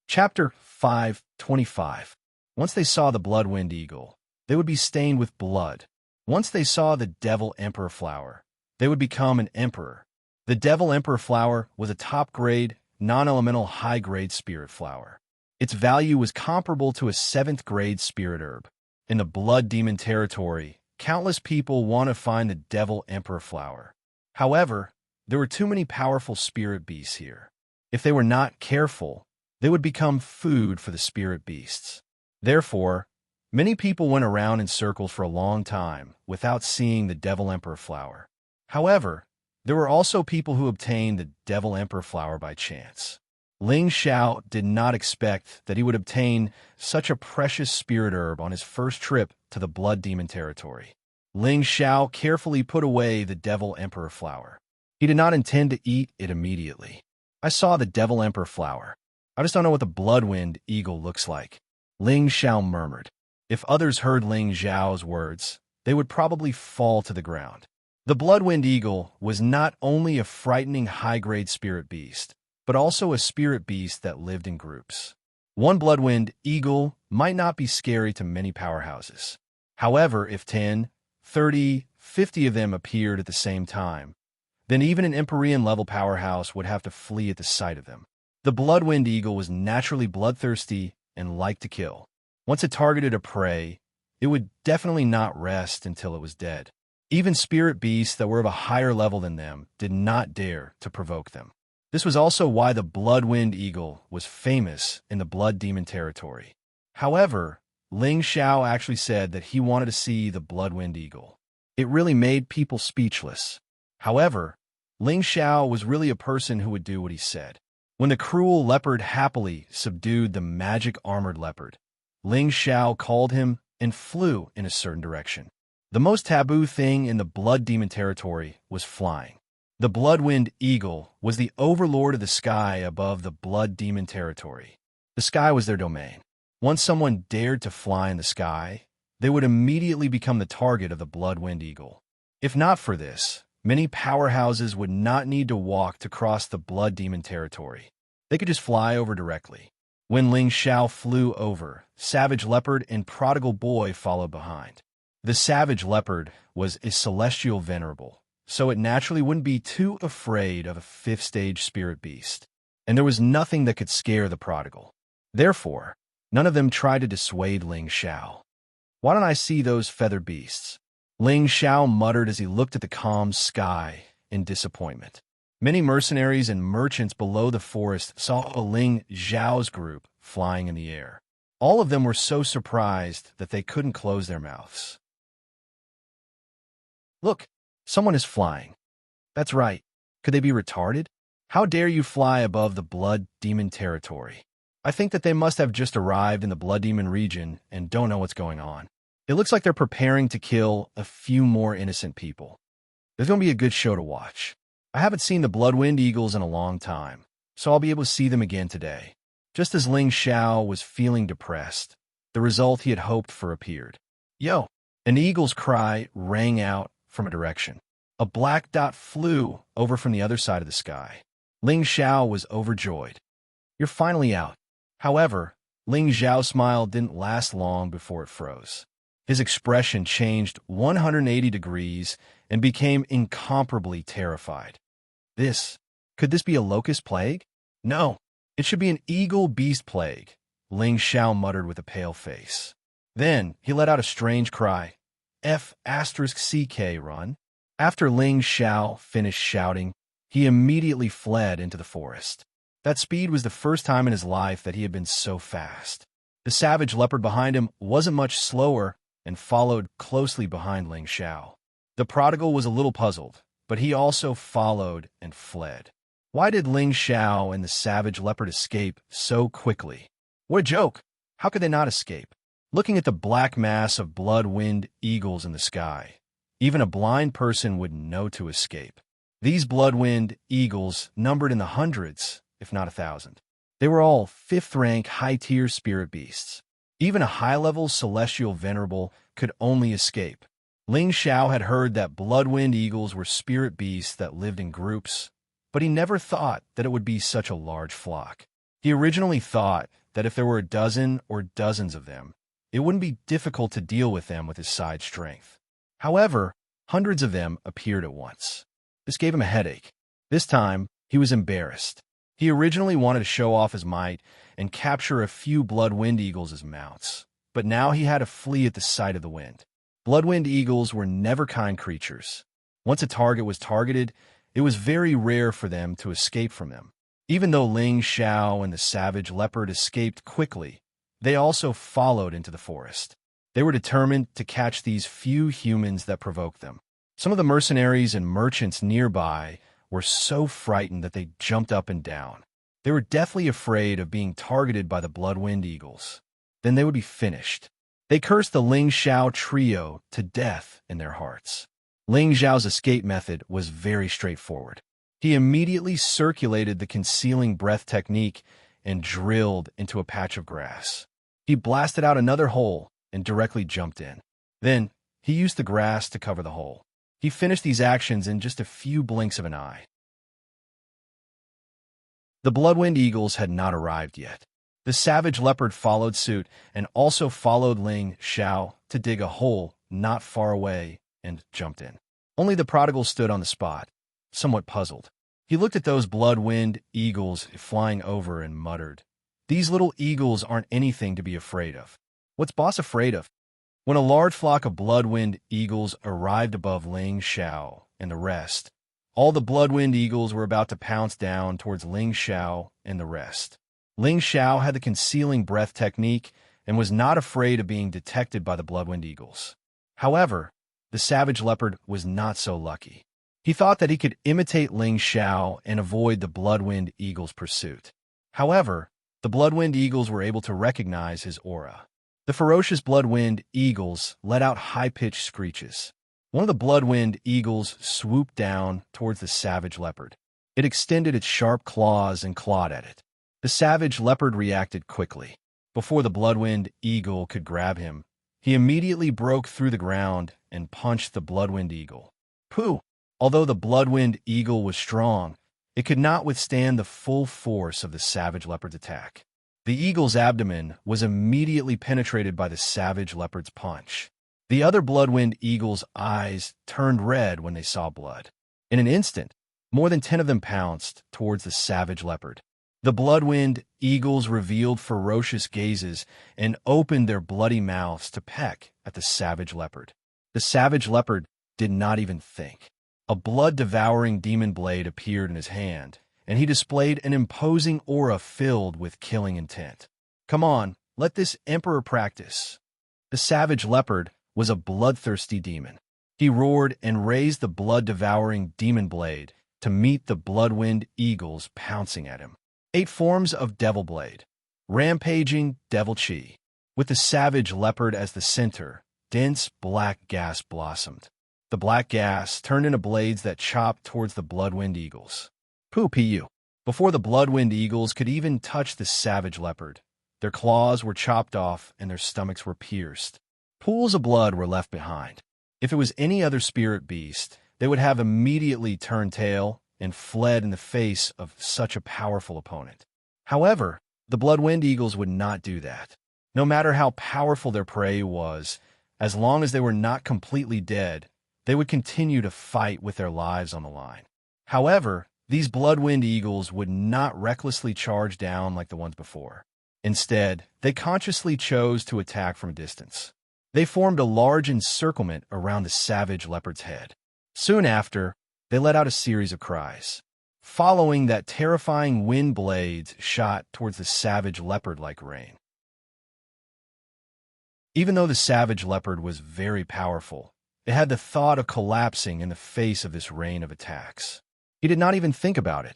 Chapter 5:25. Once they saw the blood-winged eagle, they would be stained with blood. Once they saw the Devil Emperor flower, they would become an emperor. The Devil Emperor flower was a top-grade, non-elemental high-grade spirit flower. Its value was comparable to a 7th-grade spirit herb. In the blood demon territory, countless people want to find the Devil Emperor flower. However, there were too many powerful spirit beasts here. If they were not careful, they would become food for the spirit beasts. Therefore, many people went around in circles for a long time without seeing the Devil Emperor flower. However, there were also people who obtained the Devil Emperor flower by chance. Ling Xiao did not expect that he would obtain such a precious spirit herb on his first trip to the blood demon territory. Ling Xiao carefully put away the Devil Emperor flower. He did not intend to eat it immediately. I saw the Devil Emperor flower. I just don't know what the blood-winged eagle looks like. Ling Xiao murmured. If others heard Ling Xiao's words, they would probably fall to the ground. The blood-winged eagle was not only a frightening high-grade spirit beast, but also a spirit beast that lived in groups. One blood-winged eagle might not be scary to many powerhouses. However, if 10, 30, 50 of them appeared at the same time, then even an Empyrean-level powerhouse would have to flee at the sight of them. The blood-winged eagle was naturally bloodthirsty and liked to kill. Once it targeted a prey, it would definitely not rest until it was dead. Even spirit beasts that were of a higher level than them did not dare to provoke them. This was also why the blood-winged eagle was famous in the blood demon territory. However, Ling Xiao actually said that he wanted to see the blood-winged eagle. It really made people speechless. However, Ling Xiao was really a person who would do what he said. When the cruel leopard happily subdued the magic armored leopard, Ling Xiao called him and flew in a certain direction. The most taboo thing in the blood demon territory was flying. The blood-winged eagle was the overlord of the sky above the blood demon territory. The sky was their domain. Once someone dared to fly in the sky, they would immediately become the target of the blood-winged eagle. If not for this, many powerhouses would not need to walk to cross the blood demon territory. They could just fly over directly. When Ling Xiao flew over, Savage Leopard and Prodigal Boy followed behind. The Savage Leopard was a celestial venerable, so it naturally wouldn't be too afraid of a 5th-stage spirit beast. And there was nothing that could scare the Prodigal. Therefore, none of them tried to dissuade Ling Xiao. Why don't I see those feathered beasts? Ling Xiao muttered as he looked at the calm sky in disappointment. Many mercenaries and merchants below the forest saw Ling Xiao's group flying in the air. All of them were so surprised that they couldn't close their mouths. Look, someone is flying. That's right. Could they be retarded? How dare you fly above the blood demon territory? I think that they must have just arrived in the blood demon region and don't know what's going on. It looks like they're preparing to kill a few more innocent people. There's going to be a good show to watch. I haven't seen the Bloodwind Eagles in a long time, so I'll be able to see them again today. Just as Ling Xiao was feeling depressed, the result he had hoped for appeared. Yo! An eagle's cry rang out from a direction. A black dot flew over from the other side of the sky. Ling Xiao was overjoyed. You're finally out. However, Ling Xiao's smile didn't last long before it froze. His expression changed 180 degrees and became incomparably terrified. Could this be a locust plague? No, it should be an eagle beast plague, Ling Xiao muttered with a pale face. Then he let out a strange cry. F***CK run. After Ling Xiao finished shouting, he immediately fled into the forest. That speed was the first time in his life that he had been so fast. The savage leopard behind him wasn't much slower and followed closely behind Ling Xiao. The prodigal was a little puzzled, but he also followed and fled. Why did Ling Xiao and the savage leopard escape so quickly? What a joke! How could they not escape? Looking at the black mass of blood-winged eagles in the sky, even a blind person would know to escape. These blood-winged eagles numbered in the hundreds, if not 1,000. They were all 5th-rank high-tier spirit beasts. Even a high-level celestial venerable could only escape. Ling Xiao had heard that blood-winged eagles were spirit beasts that lived in groups, but he never thought that it would be such a large flock. He originally thought that if there were a dozen or dozens of them, it wouldn't be difficult to deal with them with his side strength. However, hundreds of them appeared at once. This gave him a headache. This time, he was embarrassed. He originally wanted to show off his might and capture a few blood-winged eagles as mounts, but now he had to flee at the sight of the wind. Blood-winged eagles were never kind creatures. Once a target was targeted, it was very rare for them to escape from them. Even though Ling Xiao and the savage leopard escaped quickly, they also followed into the forest. They were determined to catch these few humans that provoked them. Some of the mercenaries and merchants nearby were so frightened that they jumped up and down. They were deathly afraid of being targeted by the blood-winged eagles. Then they would be finished. They cursed the Ling Xiao trio to death in their hearts. Ling Xiao's escape method was very straightforward. He immediately circulated the concealing breath technique and drilled into a patch of grass. He blasted out another hole and directly jumped in. Then, he used the grass to cover the hole. He finished these actions in just a few blinks of an eye. The blood-winged eagles had not arrived yet. The savage leopard followed suit and also followed Ling Xiao to dig a hole not far away and jumped in. Only the prodigal stood on the spot, somewhat puzzled. He looked at those blood-winged eagles flying over and muttered, "These little eagles aren't anything to be afraid of." What's boss afraid of? When a large flock of blood-winged eagles arrived above Ling Xiao and the rest, all the blood-winged eagles were about to pounce down towards Ling Xiao and the rest. Ling Xiao had the concealing breath technique and was not afraid of being detected by the blood-winged eagles. However, the savage leopard was not so lucky. He thought that he could imitate Ling Xiao and avoid the blood-winged eagles' pursuit. However, the blood-winged eagles were able to recognize his aura. The ferocious blood-winged eagles let out high-pitched screeches. One of the blood-winged eagles swooped down towards the savage leopard. It extended its sharp claws and clawed at it. The savage leopard reacted quickly. Before the blood-winged eagle could grab him, he immediately broke through the ground and punched the blood-winged eagle. Pooh! Although the blood-winged eagle was strong, it could not withstand the full force of the savage leopard's attack. The eagle's abdomen was immediately penetrated by the savage leopard's punch. The other blood-winged eagle's eyes turned red when they saw blood. In an instant, more than 10 of them pounced towards the savage leopard. The blood-winged eagles revealed ferocious gazes and opened their bloody mouths to peck at the savage leopard. The savage leopard did not even think. A blood-devouring demon blade appeared in his hand, and he displayed an imposing aura filled with killing intent. Come on, let this emperor practice. The savage leopard was a bloodthirsty demon. He roared and raised the blood-devouring demon blade to meet the bloodwind eagles pouncing at him. 8 forms of Devil Blade. Rampaging Devil Chi. With the savage leopard as the center, dense black gas blossomed. The black gas turned into blades that chopped towards the bloodwind eagles. Pu. Before the bloodwind eagles could even touch the savage leopard, their claws were chopped off and their stomachs were pierced. Pools of blood were left behind. If it was any other spirit beast, they would have immediately turned tail and fled in the face of such a powerful opponent. However, the bloodwind eagles would not do that. No matter how powerful their prey was, as long as they were not completely dead, they would continue to fight with their lives on the line. However, these bloodwind eagles would not recklessly charge down like the ones before. Instead, they consciously chose to attack from a distance. They formed a large encirclement around the savage leopard's head. Soon after, they let out a series of cries. Following that, terrifying wind blades shot towards the savage leopard like rain. Even though the savage leopard was very powerful, it had the thought of collapsing in the face of this rain of attacks. He did not even think about it,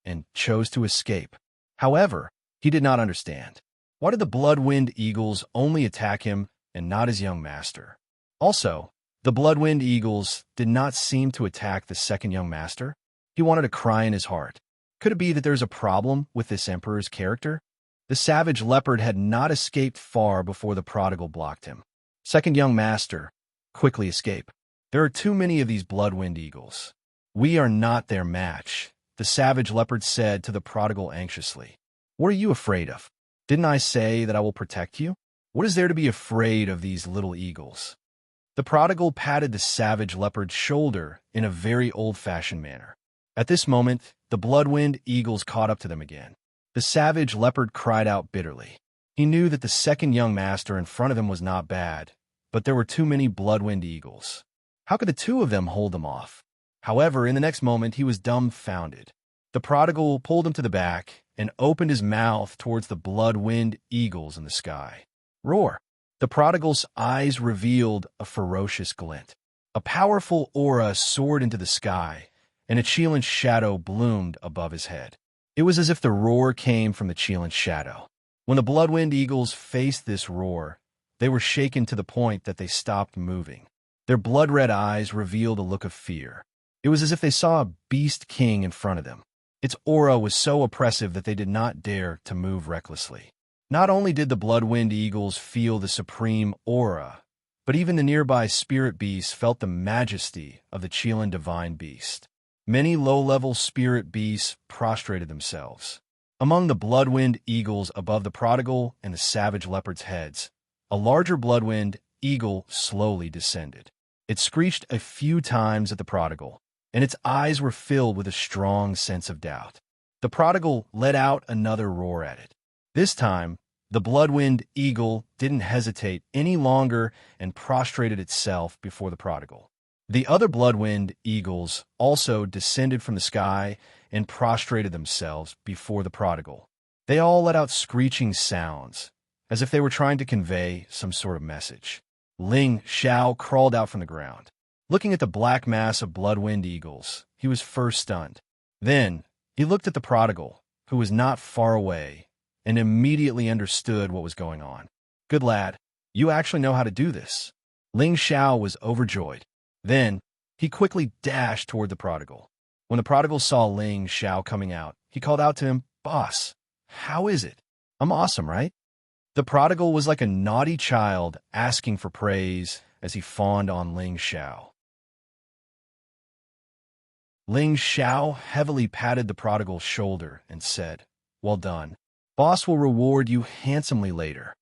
and chose to escape. However, he did not understand. Why did the bloodwind eagles only attack him and not his young master? Also, the bloodwind eagles did not seem to attack the second young master. He wanted to cry in his heart. Could it be that there's a problem with this emperor's character? The savage leopard had not escaped far before the prodigal blocked him. Second young master, quickly escape. There are too many of these bloodwind eagles. We are not their match, the savage leopard said to the prodigal anxiously. What are you afraid of? Didn't I say that I will protect you? What is there to be afraid of these little eagles? The prodigal patted the savage leopard's shoulder in a very old-fashioned manner. At this moment, the bloodwind eagles caught up to them again. The savage leopard cried out bitterly. He knew that the second young master in front of him was not bad, but there were too many bloodwind eagles. How could the two of them hold them off? However, in the next moment, he was dumbfounded. The prodigal pulled him to the back and opened his mouth towards the bloodwind eagles in the sky. Roar! The prodigal's eyes revealed a ferocious glint. A powerful aura soared into the sky, and a Chilean shadow bloomed above his head. It was as if the roar came from the Chilean shadow. When the bloodwind eagles faced this roar, they were shaken to the point that they stopped moving. Their blood-red eyes revealed a look of fear. It was as if they saw a beast king in front of them. Its aura was so oppressive that they did not dare to move recklessly. Not only did the bloodwind eagles feel the supreme aura, but even the nearby spirit beasts felt the majesty of the Chilean divine beast. Many low-level spirit beasts prostrated themselves. Among the bloodwind eagles above the prodigal and the savage leopard's heads, a larger bloodwind eagle slowly descended. It screeched a few times at the prodigal, and its eyes were filled with a strong sense of doubt. The prodigal let out another roar at it. This time, the bloodwind eagle didn't hesitate any longer and prostrated itself before the prodigal. The other bloodwind eagles also descended from the sky and prostrated themselves before the prodigal. They all let out screeching sounds, as if they were trying to convey some sort of message. Ling Xiao crawled out from the ground. Looking at the black mass of bloodwind eagles, he was first stunned. Then, he looked at the prodigal, who was not far away, and immediately understood what was going on. Good lad, you actually know how to do this. Ling Xiao was overjoyed. Then, he quickly dashed toward the prodigal. When the prodigal saw Ling Xiao coming out, he called out to him, "Boss, how is it? I'm awesome, right?" The prodigal was like a naughty child asking for praise as he fawned on Ling Xiao. Ling Xiao heavily patted the prodigal's shoulder and said, "Well done. Boss will reward you handsomely later."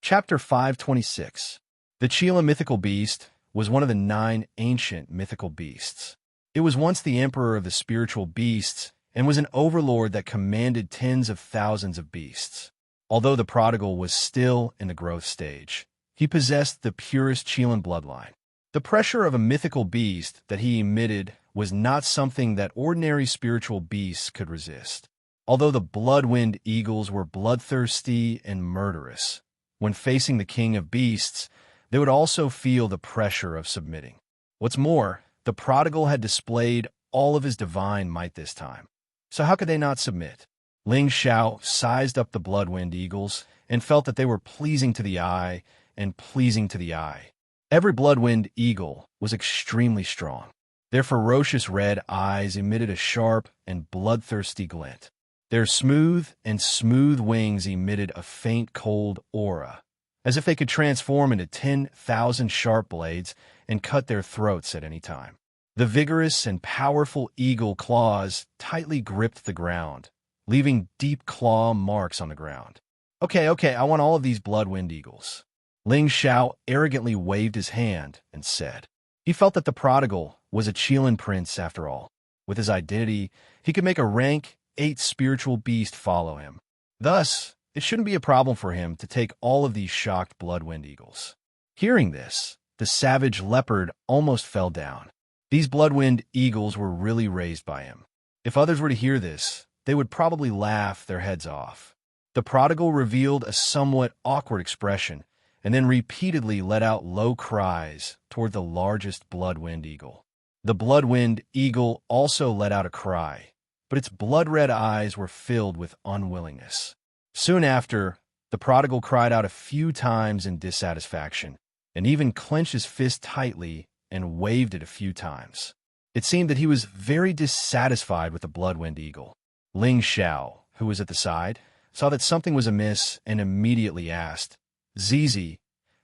Chapter 526. The Chila mythical beast was one of the 9 ancient mythical beasts. It was once the emperor of the spiritual beasts and was an overlord that commanded tens of thousands of beasts. Although the prodigal was still in the growth stage, he possessed the purest Chilean bloodline. The pressure of a mythical beast that he emitted was not something that ordinary spiritual beasts could resist. Although the bloodwind eagles were bloodthirsty and murderous, when facing the king of beasts, They would also feel the pressure of submitting. What's more, the prodigal had displayed all of his divine might this time. So how could they not submit? Ling Xiao sized up the bloodwind eagles and felt that they were pleasing to the eye and pleasing to the eye. Every bloodwind eagle was extremely strong. Their ferocious red eyes emitted a sharp and bloodthirsty glint. Their smooth wings emitted a faint cold aura, as if they could transform into 10,000 sharp blades and cut their throats at any time. The vigorous and powerful eagle claws tightly gripped the ground, leaving deep claw marks on the ground. Okay, I want all of these bloodwind eagles. Ling Xiao arrogantly waved his hand and said. He felt that the prodigal was a Qilin prince after all. With his identity, he could make a rank 8 spiritual beast follow him. Thus, it shouldn't be a problem for him to take all of these shocked bloodwind eagles. Hearing this, the savage leopard almost fell down. These bloodwind eagles were really raised by him. If others were to hear this, they would probably laugh their heads off. The prodigal revealed a somewhat awkward expression and then repeatedly let out low cries toward the largest bloodwind eagle. The bloodwind eagle also let out a cry, but its blood-red eyes were filled with unwillingness. Soon after, the prodigal cried out a few times in dissatisfaction, and even clenched his fist tightly and waved it a few times. It seemed that he was very dissatisfied with the bloodwind eagle. Ling Xiao, who was at the side, saw that something was amiss and immediately asked, Zizi,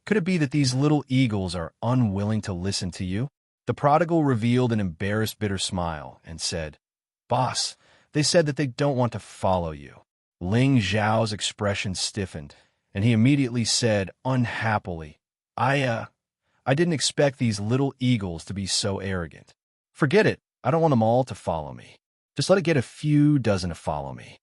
could it be that these little eagles are unwilling to listen to you? The prodigal revealed an embarrassed, bitter smile and said, Boss, they said that they don't want to follow you. Ling Xiao's expression stiffened, and he immediately said, unhappily, I didn't expect these little eagles to be so arrogant. Forget it, I don't want them all to follow me. Just let it get a few dozen to follow me.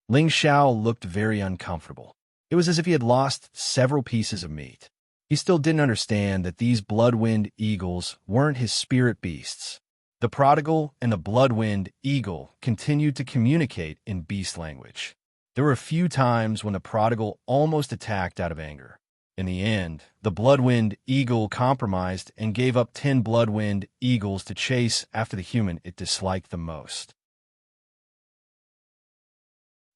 Ling Xiao looked very uncomfortable. It was as if he had lost several pieces of meat. He still didn't understand that these bloodwind eagles weren't his spirit beasts. The prodigal and the bloodwind eagle continued to communicate in beast language. There were a few times when the prodigal almost attacked out of anger. In the end, the bloodwind eagle compromised and gave up 10 bloodwind eagles to chase after the human it disliked the most.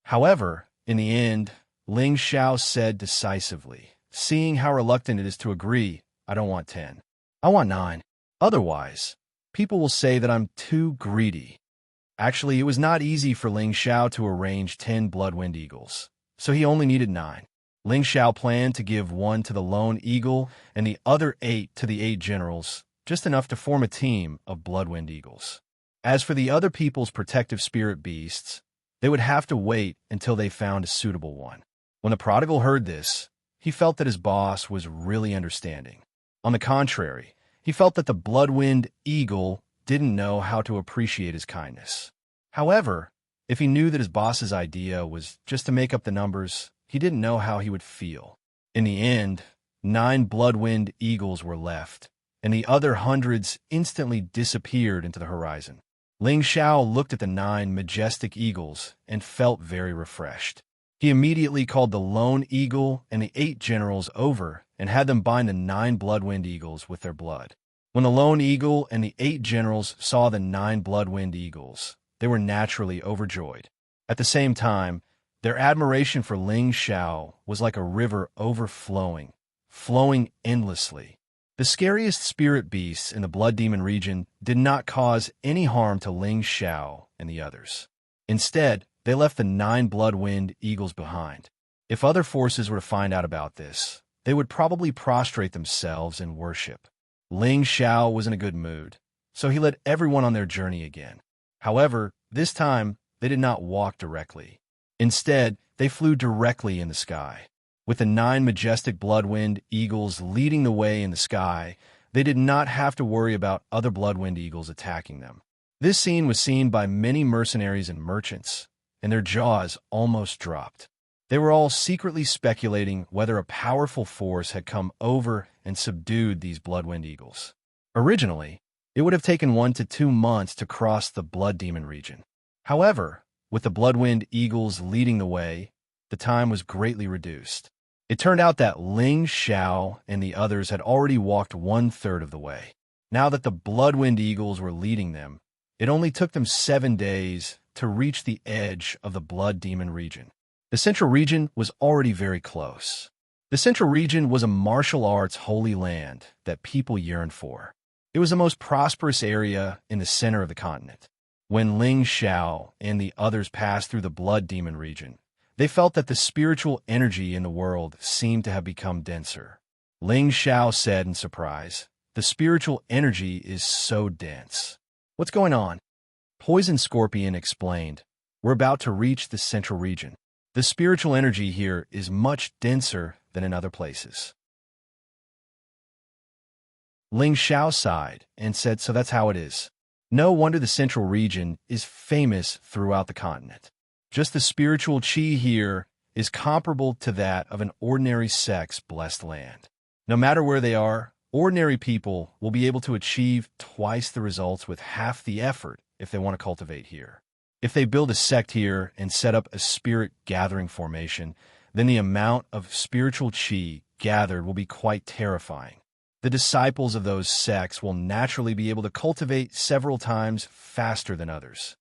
However, in the end, Ling Xiao said decisively, seeing how reluctant it is to agree, I don't want 10. I want 9. Otherwise, people will say that I'm too greedy. Actually, it was not easy for Ling Xiao to arrange 10 bloodwind eagles, so he only needed 9. Ling Xiao planned to give 1 to the lone eagle and the other 8 to the 8 generals, just enough to form a team of bloodwind eagles. As for the other people's protective spirit beasts, they would have to wait until they found a suitable one. When the prodigal heard this, he felt that his boss was really understanding. On the contrary, he felt that the bloodwind eagle didn't know how to appreciate his kindness. However, if he knew that his boss's idea was just to make up the numbers, he didn't know how he would feel. In the end, 9 bloodwind eagles were left, and the other hundreds instantly disappeared into the horizon. Ling Xiao looked at the 9 majestic eagles and felt very refreshed. He immediately called the lone eagle and the 8 generals over and had them bind the 9 bloodwind eagles with their blood. When the lone eagle and the 8 generals saw the 9 bloodwind eagles, they were naturally overjoyed. At the same time, their admiration for Ling Xiao was like a river overflowing, flowing endlessly. The scariest spirit beasts in the Blood Demon region did not cause any harm to Ling Xiao and the others. Instead, they left the 9 bloodwind eagles behind. If other forces were to find out about this, they would probably prostrate themselves in worship. Ling Xiao was in a good mood, so he led everyone on their journey again. However, this time, they did not walk directly. Instead, they flew directly in the sky. With the 9 majestic bloodwind eagles leading the way in the sky, they did not have to worry about other bloodwind eagles attacking them. This scene was seen by many mercenaries and merchants, and their jaws almost dropped. They were all secretly speculating whether a powerful force had come over and subdued these bloodwind eagles. Originally, it would have taken 1 to 2 months to cross the Blood Demon region. However, with the bloodwind eagles leading the way, the time was greatly reduced. It turned out that Ling Xiao and the others had already walked 1/3 of the way. Now that the Bloodwind Eagles were leading them, it only took them 7 days to reach the edge of the Blood Demon region. The Central region was already very close. The Central region was a martial arts holy land that people yearned for. It was the most prosperous area in the center of the continent. When Ling Xiao and the others passed through the Blood Demon region, they felt that the spiritual energy in the world seemed to have become denser. Ling Xiao said in surprise, "The spiritual energy is so dense. What's going on?" Poison Scorpion explained, "We're about to reach the Central region. The spiritual energy here is much denser than in other places." Ling Xiao sighed and said, "So that's how it is. No wonder the Central region is famous throughout the continent. Just the spiritual chi here is comparable to that of an ordinary sex-blessed land. No matter where they are, ordinary people will be able to achieve twice the results with half the effort if they want to cultivate here. If they build a sect here and set up a spirit gathering formation, then the amount of spiritual chi gathered will be quite terrifying. The disciples of those sects will naturally be able to cultivate several times faster than others."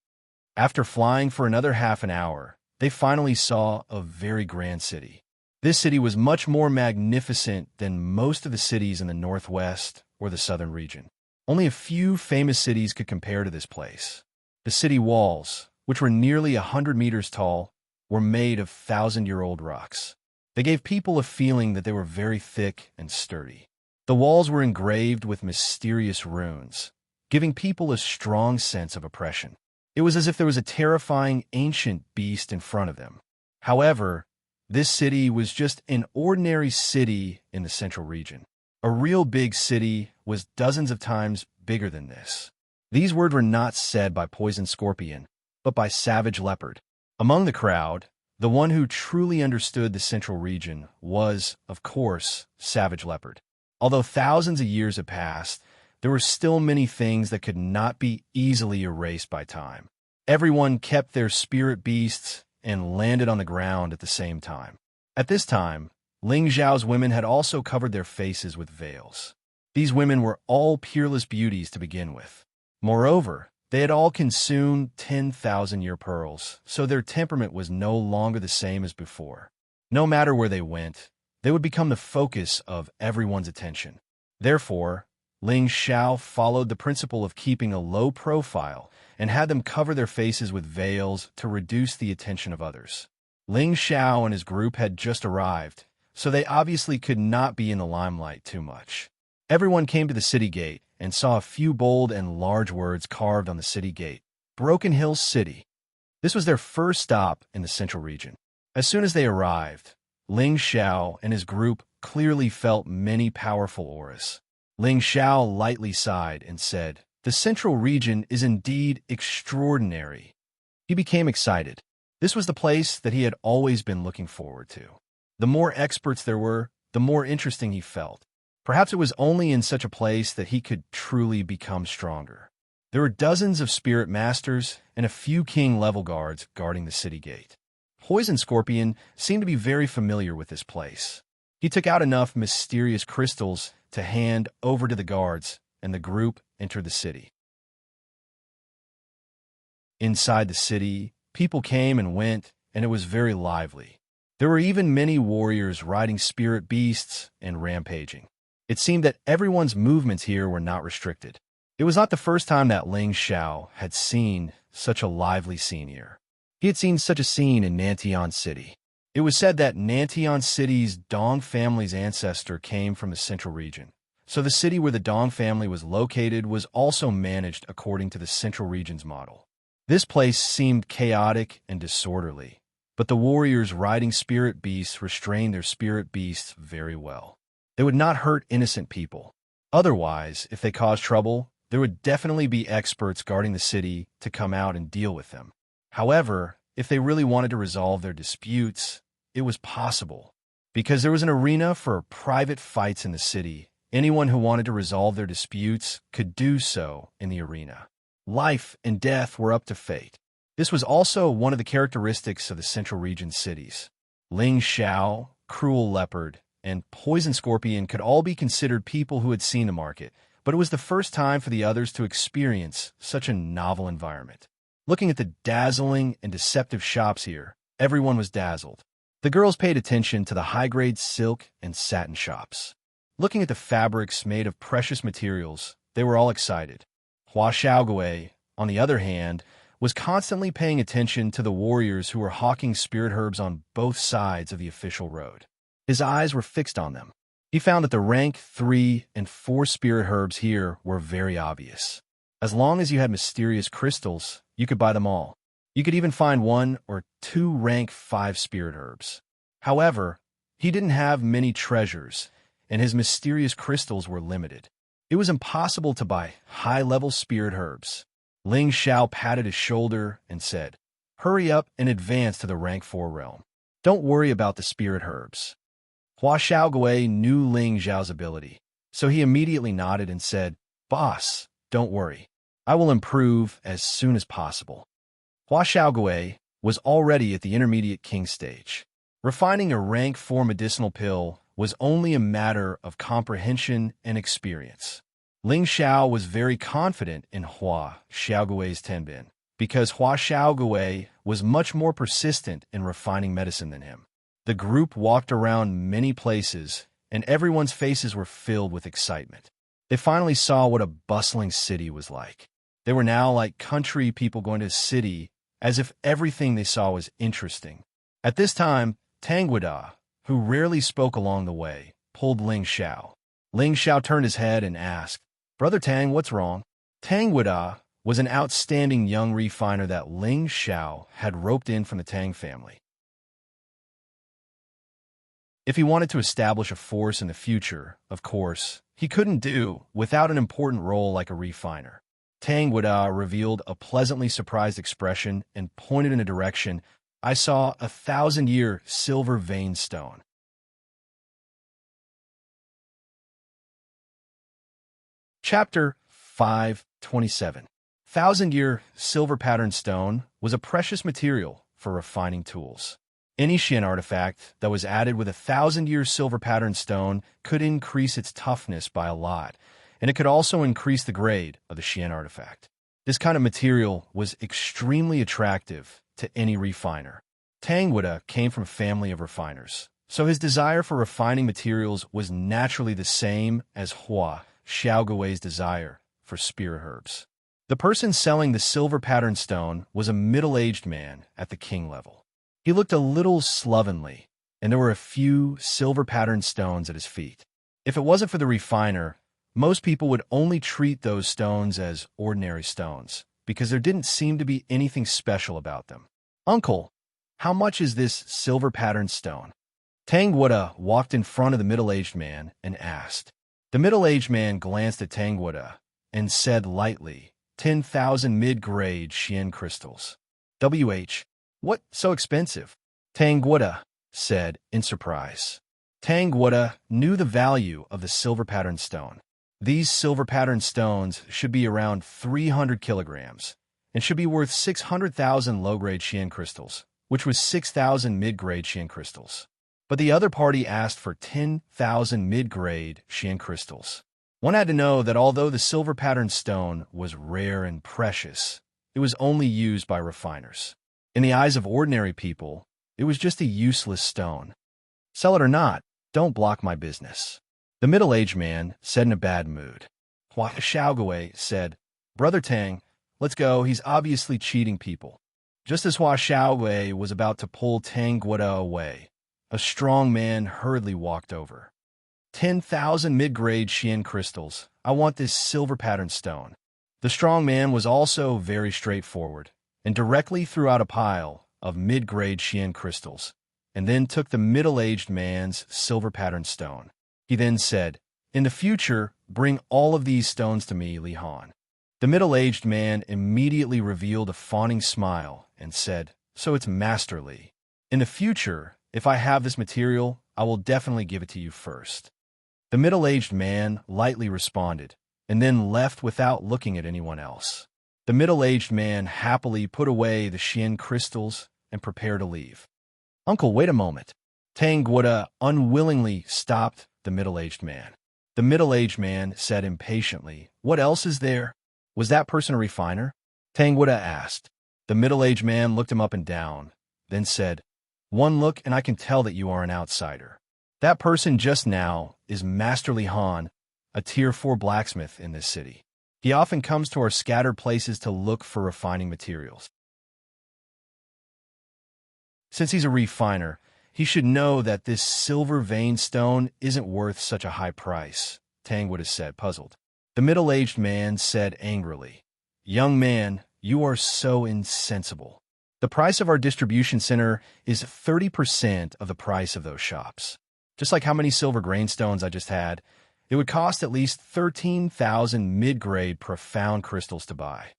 After flying for another half an hour, they finally saw a very grand city. This city was much more magnificent than most of the cities in the northwest or the southern region. Only a few famous cities could compare to this place. The city walls, which were nearly 100 meters tall, were made of 1,000-year-old rocks. They gave people a feeling that they were very thick and sturdy. The walls were engraved with mysterious runes, giving people a strong sense of oppression. It was as if there was a terrifying ancient beast in front of them. However, this city was just an ordinary city in the Central region. A real big city was dozens of times bigger than this. These words were not said by Poison Scorpion, but by Savage Leopard. Among the crowd, the one who truly understood the Central region was, of course, Savage Leopard. Although thousands of years had passed, there were still many things that could not be easily erased by time. Everyone kept their spirit beasts and landed on the ground at the same time. At this time, Ling Xiao's women had also covered their faces with veils. These women were all peerless beauties to begin with. Moreover, they had all consumed 10,000-year pearls, so their temperament was no longer the same as before. No matter where they went, they would become the focus of everyone's attention. Therefore, Ling Xiao followed the principle of keeping a low profile and had them cover their faces with veils to reduce the attention of others. Ling Xiao and his group had just arrived, so they obviously could not be in the limelight too much. Everyone came to the city gate and saw a few bold and large words carved on the city gate: Broken Hills City. This was their first stop in the Central region. As soon as they arrived, Ling Xiao and his group clearly felt many powerful auras. Ling Xiao lightly sighed and said, "The Central region is indeed extraordinary." He became excited. This was the place that he had always been looking forward to. The more experts there were, the more interesting he felt. Perhaps it was only in such a place that he could truly become stronger. There were dozens of spirit masters and a few king-level guards guarding the city gate. Poison Scorpion seemed to be very familiar with this place. He took out enough mysterious crystals to hand over to the guards, and the group entered the city. Inside the city, people came and went, and it was very lively. There were even many warriors riding spirit beasts and rampaging. It seemed that everyone's movements here were not restricted. It was not the first time that Ling Xiao had seen such a lively scene here. He had seen such a scene in Nantian City. It was said that Nantian City's Dong family's ancestor came from the Central region, so the city where the Dong family was located was also managed according to the Central region's model. This place seemed chaotic and disorderly, but the warriors riding spirit beasts restrained their spirit beasts very well. They would not hurt innocent people. Otherwise, if they caused trouble, there would definitely be experts guarding the city to come out and deal with them. However, if they really wanted to resolve their disputes, it was possible. Because there was an arena for private fights in the city, anyone who wanted to resolve their disputes could do so in the arena. Life and death were up to fate. This was also one of the characteristics of the Central region cities. Ling Xiao, cruel leopard, and poison scorpion could all be considered people who had seen the market, but it was the first time for the others to experience such a novel environment. Looking at the dazzling and deceptive shops here, everyone was dazzled. The girls paid attention to the high-grade silk and satin shops. Looking at the fabrics made of precious materials, they were all excited. Hua Xiaogui, on the other hand, was constantly paying attention to the warriors who were hawking spirit herbs on both sides of the official road. His eyes were fixed on them. He found that the rank 3 and 4 spirit herbs here were very obvious. As long as you had mysterious crystals, you could buy them all. You could even find 1 or 2 rank 5 spirit herbs. However, he didn't have many treasures, and his mysterious crystals were limited. It was impossible to buy high-level spirit herbs. Ling Xiao patted his shoulder and said, "Hurry up and advance to the rank 4 realm. Don't worry about the spirit herbs." Hua Xiaogui knew Ling Xiao's ability, so he immediately nodded and said, "Boss, don't worry. I will improve as soon as possible." Hua Xiaogui was already at the intermediate king stage. Refining a rank 4 medicinal pill was only a matter of comprehension and experience. Ling Xiao was very confident in Hua Xiaogui's tenbin, because Hua Xiaogui was much more persistent in refining medicine than him. The group walked around many places, and everyone's faces were filled with excitement. They finally saw what a bustling city was like. They were now like country people going to a city, as if everything they saw was interesting. At this time, Tang Guida, who rarely spoke along the way, pulled Ling Xiao. Ling Xiao turned his head and asked, "Brother Tang, what's wrong?" Tang Guida was an outstanding young refiner that Ling Xiao had roped in from the Tang family. If he wanted to establish a force in the future, of course, he couldn't do without an important role like a refiner. Tang Guida revealed a pleasantly surprised expression and pointed in a direction. "I saw 1,000-year silver vein stone." Chapter 5:27. 1,000-year silver pattern stone was a precious material for refining tools. Any Xian artifact that was added with 1,000-year silver pattern stone could increase its toughness by a lot, and it could also increase the grade of the Xian artifact. This kind of material was extremely attractive to any refiner. Tang Guida came from a family of refiners, so his desire for refining materials was naturally the same as Hua Xiaogui's desire for spirit herbs. The person selling the silver pattern stone was a middle-aged man at the king level. He looked a little slovenly, and there were a few silver pattern stones at his feet. If it wasn't for the refiner, most people would only treat those stones as ordinary stones, because there didn't seem to be anything special about them. "Uncle, how much is this silver pattern stone?" Tang Guida walked in front of the middle-aged man and asked. The middle-aged man glanced at Tang Guida and said lightly, 10,000 mid-grade Xian crystals. "WH, what so expensive?" Tang Guida said in surprise. Tang Guida knew the value of the silver pattern stone. These silver pattern stones should be around 300 kilograms and should be worth 600,000 low-grade Xian crystals, which was 6,000 mid-grade Xian crystals. But the other party asked for 10,000 mid-grade Xian crystals. One had to know that although the silver pattern stone was rare and precious, it was only used by refiners. In the eyes of ordinary people, it was just a useless stone. "Sell it or not, don't block my business," the middle-aged man said in a bad mood. Hua Xiaogui said, "Brother Tang, let's go, he's obviously cheating people." Just as Hua Xiaogui was about to pull Tang Guida away, a strong man hurriedly walked over. 10,000 mid-grade Xian crystals. I want this silver pattern stone." The strong man was also very straightforward and directly threw out a pile of mid-grade Xian crystals, and then took the middle-aged man's silver pattern stone. He then said, "In the future, bring all of these stones to me, Li Han." The middle-aged man immediately revealed a fawning smile and said, "So it's Master Li. In the future, if I have this material, I will definitely give it to you first." The middle-aged man lightly responded, and then left without looking at anyone else. The middle-aged man happily put away the Xian crystals and prepared to leave. "Uncle, wait a moment." Tang Guoda unwillingly stopped the middle-aged man. The middle-aged man said impatiently, "What else is there? Was that person a refiner?" Tang Guoda asked. The middle-aged man looked him up and down, then said, "One look and I can tell that you are an outsider. That person just now is Master Li Han, a Tier 4 blacksmith in this city. He often comes to our scattered places to look for refining materials. Since he's a refiner, he should know that this silver vein stone isn't worth such a high price," Tang would have said, puzzled. The middle-aged man said angrily, "Young man, you are so insensible. The price of our distribution center is 30% of the price of those shops. Just like how many silver grain stones I just had, it would cost at least 13,000 mid-grade profound crystals to buy."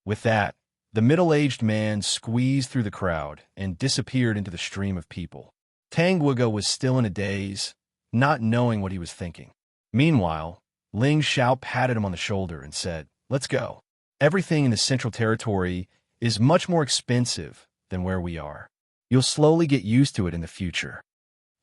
With that, the middle-aged man squeezed through the crowd and disappeared into the stream of people. Tang Guoga was still in a daze, not knowing what he was thinking. Meanwhile, Ling Xiao patted him on the shoulder and said, "Let's go. Everything in the Central Territory is much more expensive than where we are. You'll slowly get used to it in the future."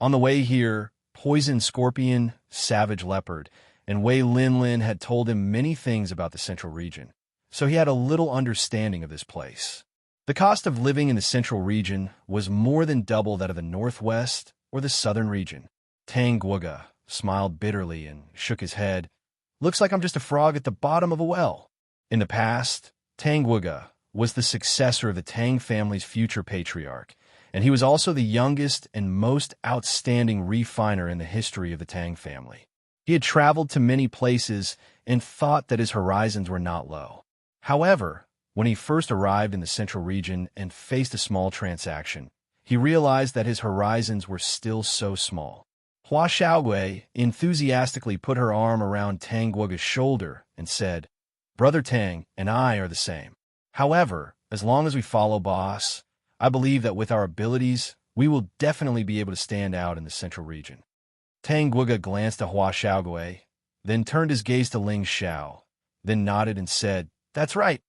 On the way here, Poison Scorpion, Savage Leopard, and Wei Lin had told him many things about the Central region, so he had a little understanding of this place. The cost of living in the Central region was more than double that of the Northwest or the Southern region. Tang Guoga smiled bitterly and shook his head. "Looks like I'm just a frog at the bottom of a well." In the past, Tang Guoga was the successor of the Tang family's future patriarch, and he was also the youngest and most outstanding refiner in the history of the Tang family. He had traveled to many places and thought that his horizons were not low. However, when he first arrived in the Central region and faced a small transaction, he realized that his horizons were still so small. Hua Xiaogui enthusiastically put her arm around Tang Guoga's shoulder and said, "Brother Tang and I are the same. However, as long as we follow boss, I believe that with our abilities, we will definitely be able to stand out in the Central region." Tang Guoga glanced at Hua Xiaogui, then turned his gaze to Ling Xiao, then nodded and said, "That's right.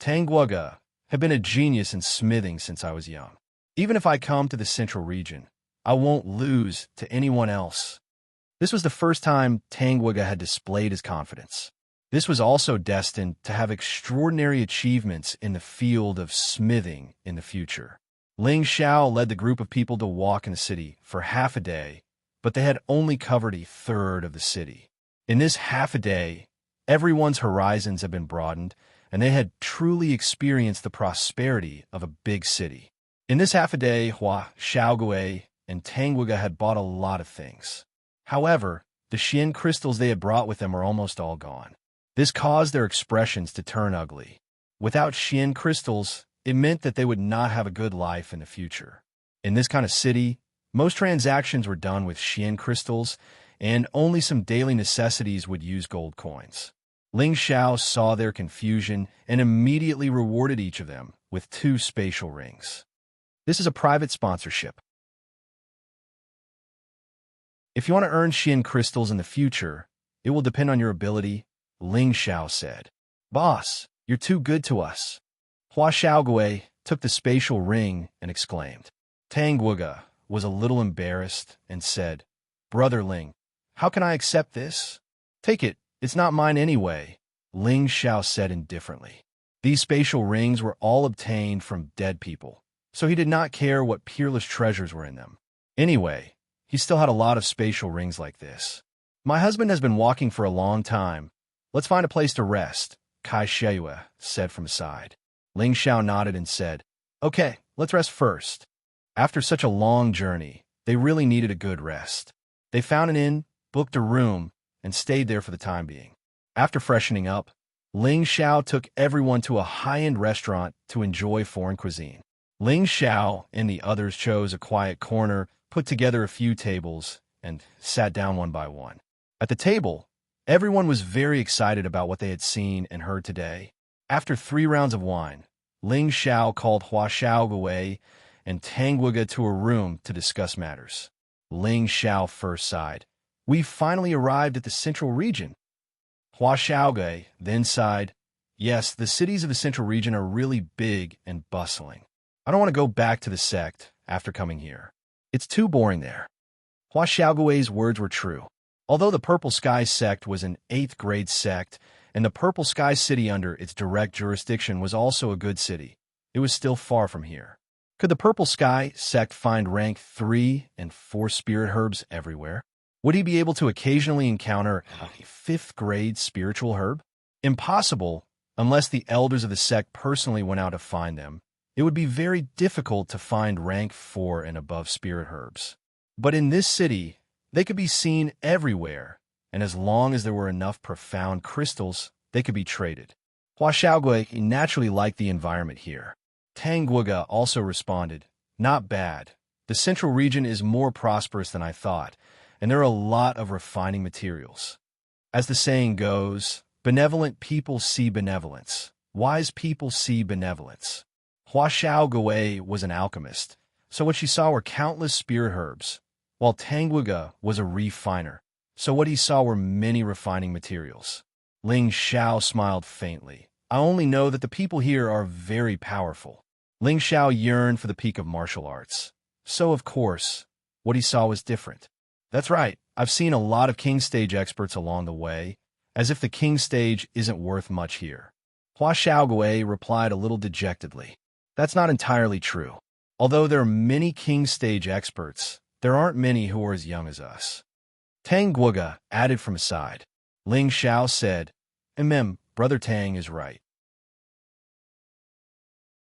Tang Guoga, have been a genius in smithing since I was young. Even if I come to the Central region, I won't lose to anyone else." This was the first time Tang Guoga had displayed his confidence. This was also destined to have extraordinary achievements in the field of smithing in the future. Ling Xiao led the group of people to walk in the city for half a day, but they had only covered a third of the city. In this half a day, everyone's horizons had been broadened, and they had truly experienced the prosperity of a big city. In this half a day, Hua Xiaogui and Tang Guoga had bought a lot of things. However, the Xian crystals they had brought with them were almost all gone. This caused their expressions to turn ugly. Without Xian crystals, it meant that they would not have a good life in the future. In this kind of city, most transactions were done with Xian crystals, and only some daily necessities would use gold coins. Ling Xiao saw their confusion and immediately rewarded each of them with 2 spatial rings. This is a private sponsorship. If you want to earn Xian crystals in the future, it will depend on your ability, Ling Xiao said. "Boss, you're too good to us." Hua Xiaogui took the spatial ring and exclaimed. Tang Guoga was a little embarrassed and said, "Brother Ling, how can I accept this?" "Take it. It's not mine anyway," Ling Xiao said indifferently. These spatial rings were all obtained from dead people, so he did not care what peerless treasures were in them. Anyway, he still had a lot of spatial rings like this. "My husband has been walking for a long time. Let's find a place to rest," Kai Sheyue said from aside. Ling Xiao nodded and said, "Okay, let's rest first." After such a long journey, they really needed a good rest. They found an inn, booked a room, and stayed there for the time being. After freshening up, Ling Xiao took everyone to a high-end restaurant to enjoy foreign cuisine. Ling Xiao and the others chose a quiet corner, put together a few tables, and sat down one by one. At the table, everyone was very excited about what they had seen and heard today. After 3 rounds of wine, Ling Xiao called Hua Xiaogui and Tang Guoga to a room to discuss matters. Ling Xiao first sighed. "We've finally arrived at the Central region." Hua Xiaogui then sighed. "Yes, the cities of the Central region are really big and bustling. I don't want to go back to the sect after coming here. It's too boring there. Hua Xiaogui's words were true. Although the Purple Sky sect was an 8th grade sect, and the Purple Sky city under its direct jurisdiction was also a good city, it was still far from here. Could the Purple Sky sect find rank 3 and 4 spirit herbs everywhere? Would he be able to occasionally encounter a 5th grade spiritual herb? Impossible, unless the elders of the sect personally went out to find them. It would be very difficult to find rank 4 and above spirit herbs. But in this city, they could be seen everywhere, and as long as there were enough profound crystals, they could be traded. Hua Xiaogui naturally liked the environment here. Tang Guoga also responded, "Not bad. The central region is more prosperous than I thought, and there are a lot of refining materials. As the saying goes, benevolent people see benevolence. Wise people see benevolence." Hua Xiaogui was an alchemist, so what she saw were countless spirit herbs, while Tang Guoga was a refiner, so what he saw were many refining materials. Ling Xiao smiled faintly. "I only know that the people here are very powerful." Ling Xiao yearned for the peak of martial arts. So, of course, what he saw was different. "That's right. I've seen a lot of King Stage experts along the way, as if the King Stage isn't worth much here." Hua Xiaogui replied a little dejectedly. "That's not entirely true. Although there are many King Stage experts, there aren't many who are as young as us." Tang Guoga added from aside. Ling Xiao said, Brother Tang is right.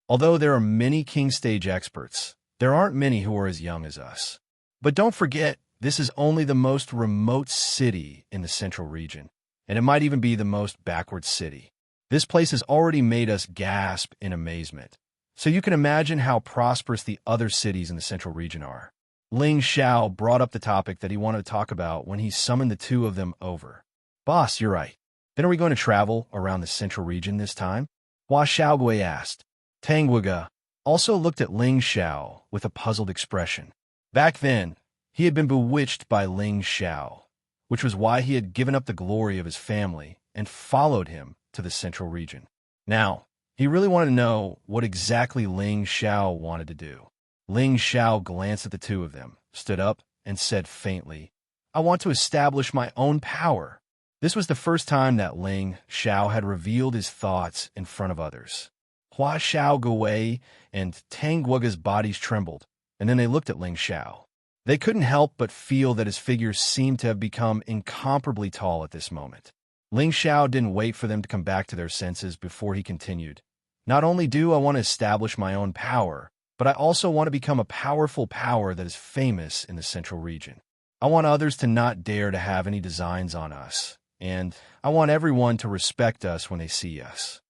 Although there are many King Stage experts, there aren't many who are as young as us. But don't forget, this is only the most remote city in the central region, and it might even be the most backward city. This place has already made us gasp in amazement, so you can imagine how prosperous the other cities in the central region are. Ling Xiao brought up the topic that he wanted to talk about when he summoned the two of them over. "Boss, you're right. Then are we going to travel around the central region this time?" Hua Xiaogui asked. Tang Guoga also looked at Ling Xiao with a puzzled expression. Back then, he had been bewitched by Ling Xiao, which was why he had given up the glory of his family and followed him to the central region. Now, he really wanted to know what exactly Ling Xiao wanted to do. Ling Xiao glanced at the two of them, stood up, and said faintly, "I want to establish my own power." This was the first time that Ling Xiao had revealed his thoughts in front of others. Hua Xiaogui and Tang Guoga's bodies trembled, and then they looked at Ling Xiao. They couldn't help but feel that his figure seemed to have become incomparably tall at this moment. Ling Xiao didn't wait for them to come back to their senses before he continued. "Not only do I want to establish my own power, but I also want to become a powerful power that is famous in the central region. I want others to not dare to have any designs on us, and I want everyone to respect us when they see us."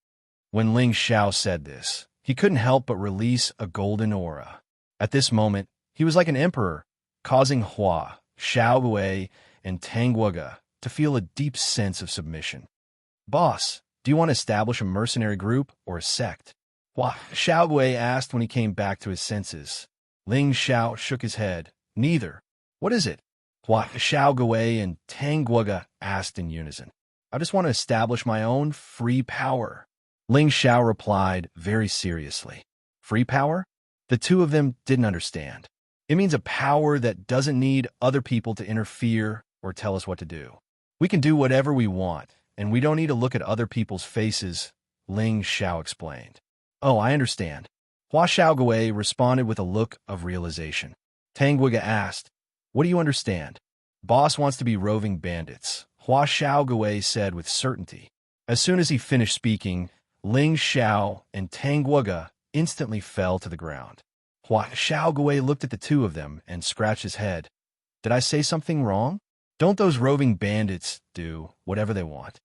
When Ling Xiao said this, he couldn't help but release a golden aura. At this moment, he was like an emperor, causing Hua Xiaogui and Tang Guoga to feel a deep sense of submission. "Boss, do you want to establish a mercenary group or a sect?" Hua Xiaogui asked when he came back to his senses. Ling Xiao shook his head. "Neither." "What is it?" Hua Xiaogui and Tang Guoga asked in unison. "I just want to establish my own free power." Ling Xiao replied very seriously. "Free power?" The two of them didn't understand. "It means a power that doesn't need other people to interfere or tell us what to do. We can do whatever we want, and we don't need to look at other people's faces," Ling Xiao explained. "Oh, I understand." Hua Xiaogui responded with a look of realization. Tang Guoga asked, "What do you understand?" "Boss wants to be roving bandits," Hua Xiaogui said with certainty. As soon as he finished speaking, Ling Xiao and Tang Guoga instantly fell to the ground. Hua Xiaogui looked at the two of them and scratched his head. "Did I say something wrong? Don't those roving bandits do whatever they want?"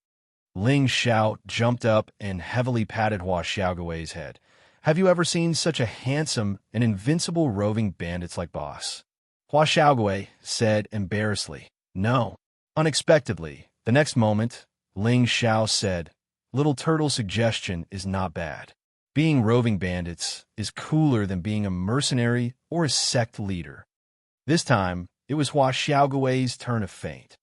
Ling Xiao jumped up and heavily patted Hua Xiaogui's head. "Have you ever seen such a handsome and invincible roving bandits like boss?" Hua Xiaogui said embarrassedly, "No." Unexpectedly, the next moment, Ling Xiao said, "Little Turtle's suggestion is not bad. Being roving bandits is cooler than being a mercenary or a sect leader." This time, it was Hua Xiaogui's turn to faint.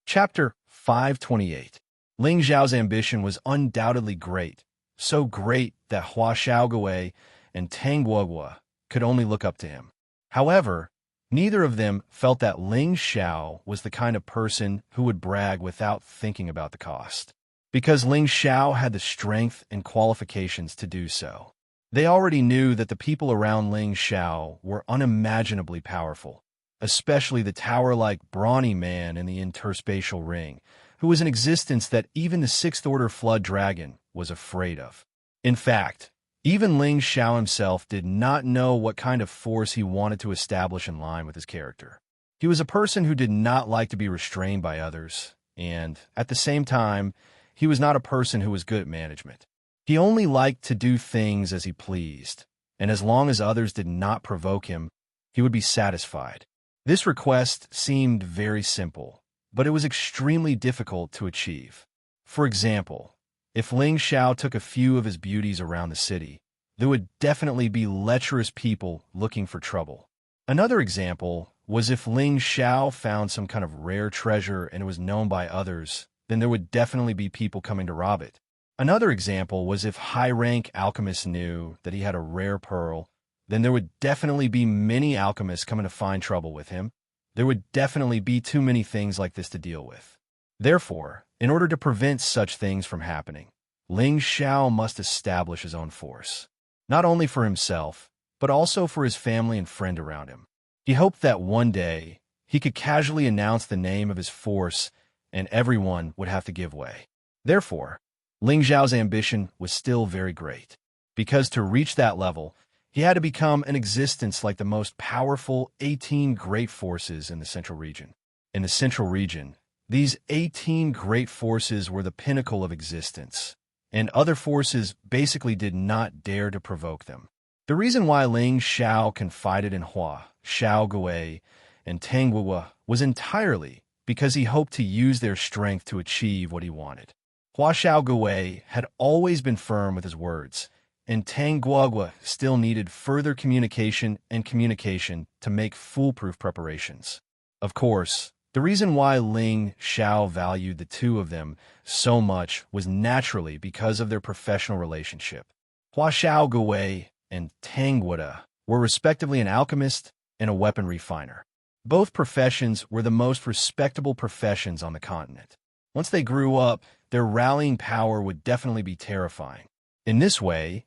Chapter 528. Ling Zhao's ambition was undoubtedly great, so great that Hua Xiaogui and Tang Guogua could only look up to him. However, neither of them felt that Ling Xiao was the kind of person who would brag without thinking about the cost, because Ling Xiao had the strength and qualifications to do so. They already knew that the people around Ling Xiao were unimaginably powerful, especially the tower-like brawny man in the interspatial ring, who was an existence that even the Sixth-Order Flood Dragon was afraid of. In fact, even Ling Xiao himself did not know what kind of force he wanted to establish in line with his character. He was a person who did not like to be restrained by others, and, at the same time, he was not a person who was good at management. He only liked to do things as he pleased, and as long as others did not provoke him, he would be satisfied. This request seemed very simple, but it was extremely difficult to achieve. For example, if Ling Xiao took a few of his beauties around the city, there would definitely be lecherous people looking for trouble. Another example was if Ling Xiao found some kind of rare treasure and it was known by others, then there would definitely be people coming to rob it. Another example was if high-rank alchemists knew that he had a rare pearl, then there would definitely be many alchemists coming to find trouble with him. There would definitely be too many things like this to deal with. Therefore, in order to prevent such things from happening, Ling Xiao must establish his own force, not only for himself, but also for his family and friend around him. He hoped that one day he could casually announce the name of his force and everyone would have to give way. Therefore, Ling Xiao's ambition was still very great, because to reach that level, he had to become an existence like the most powerful 18 great forces in the Central Region. In the Central Region, these 18 great forces were the pinnacle of existence, and other forces basically did not dare to provoke them. The reason why Ling Xiao confided in Hua Xiaogui and Tang Guogua was entirely because he hoped to use their strength to achieve what he wanted. Hua Xiaogui had always been firm with his words, and Tang Guogua still needed further communication to make foolproof preparations. Of course, the reason why Ling Xiao valued the two of them so much was naturally because of their professional relationship. Hua Xiaogui and Tang Guogua were respectively an alchemist and a weapon refiner. Both professions were the most respectable professions on the continent. Once they grew up, their rallying power would definitely be terrifying. In this way,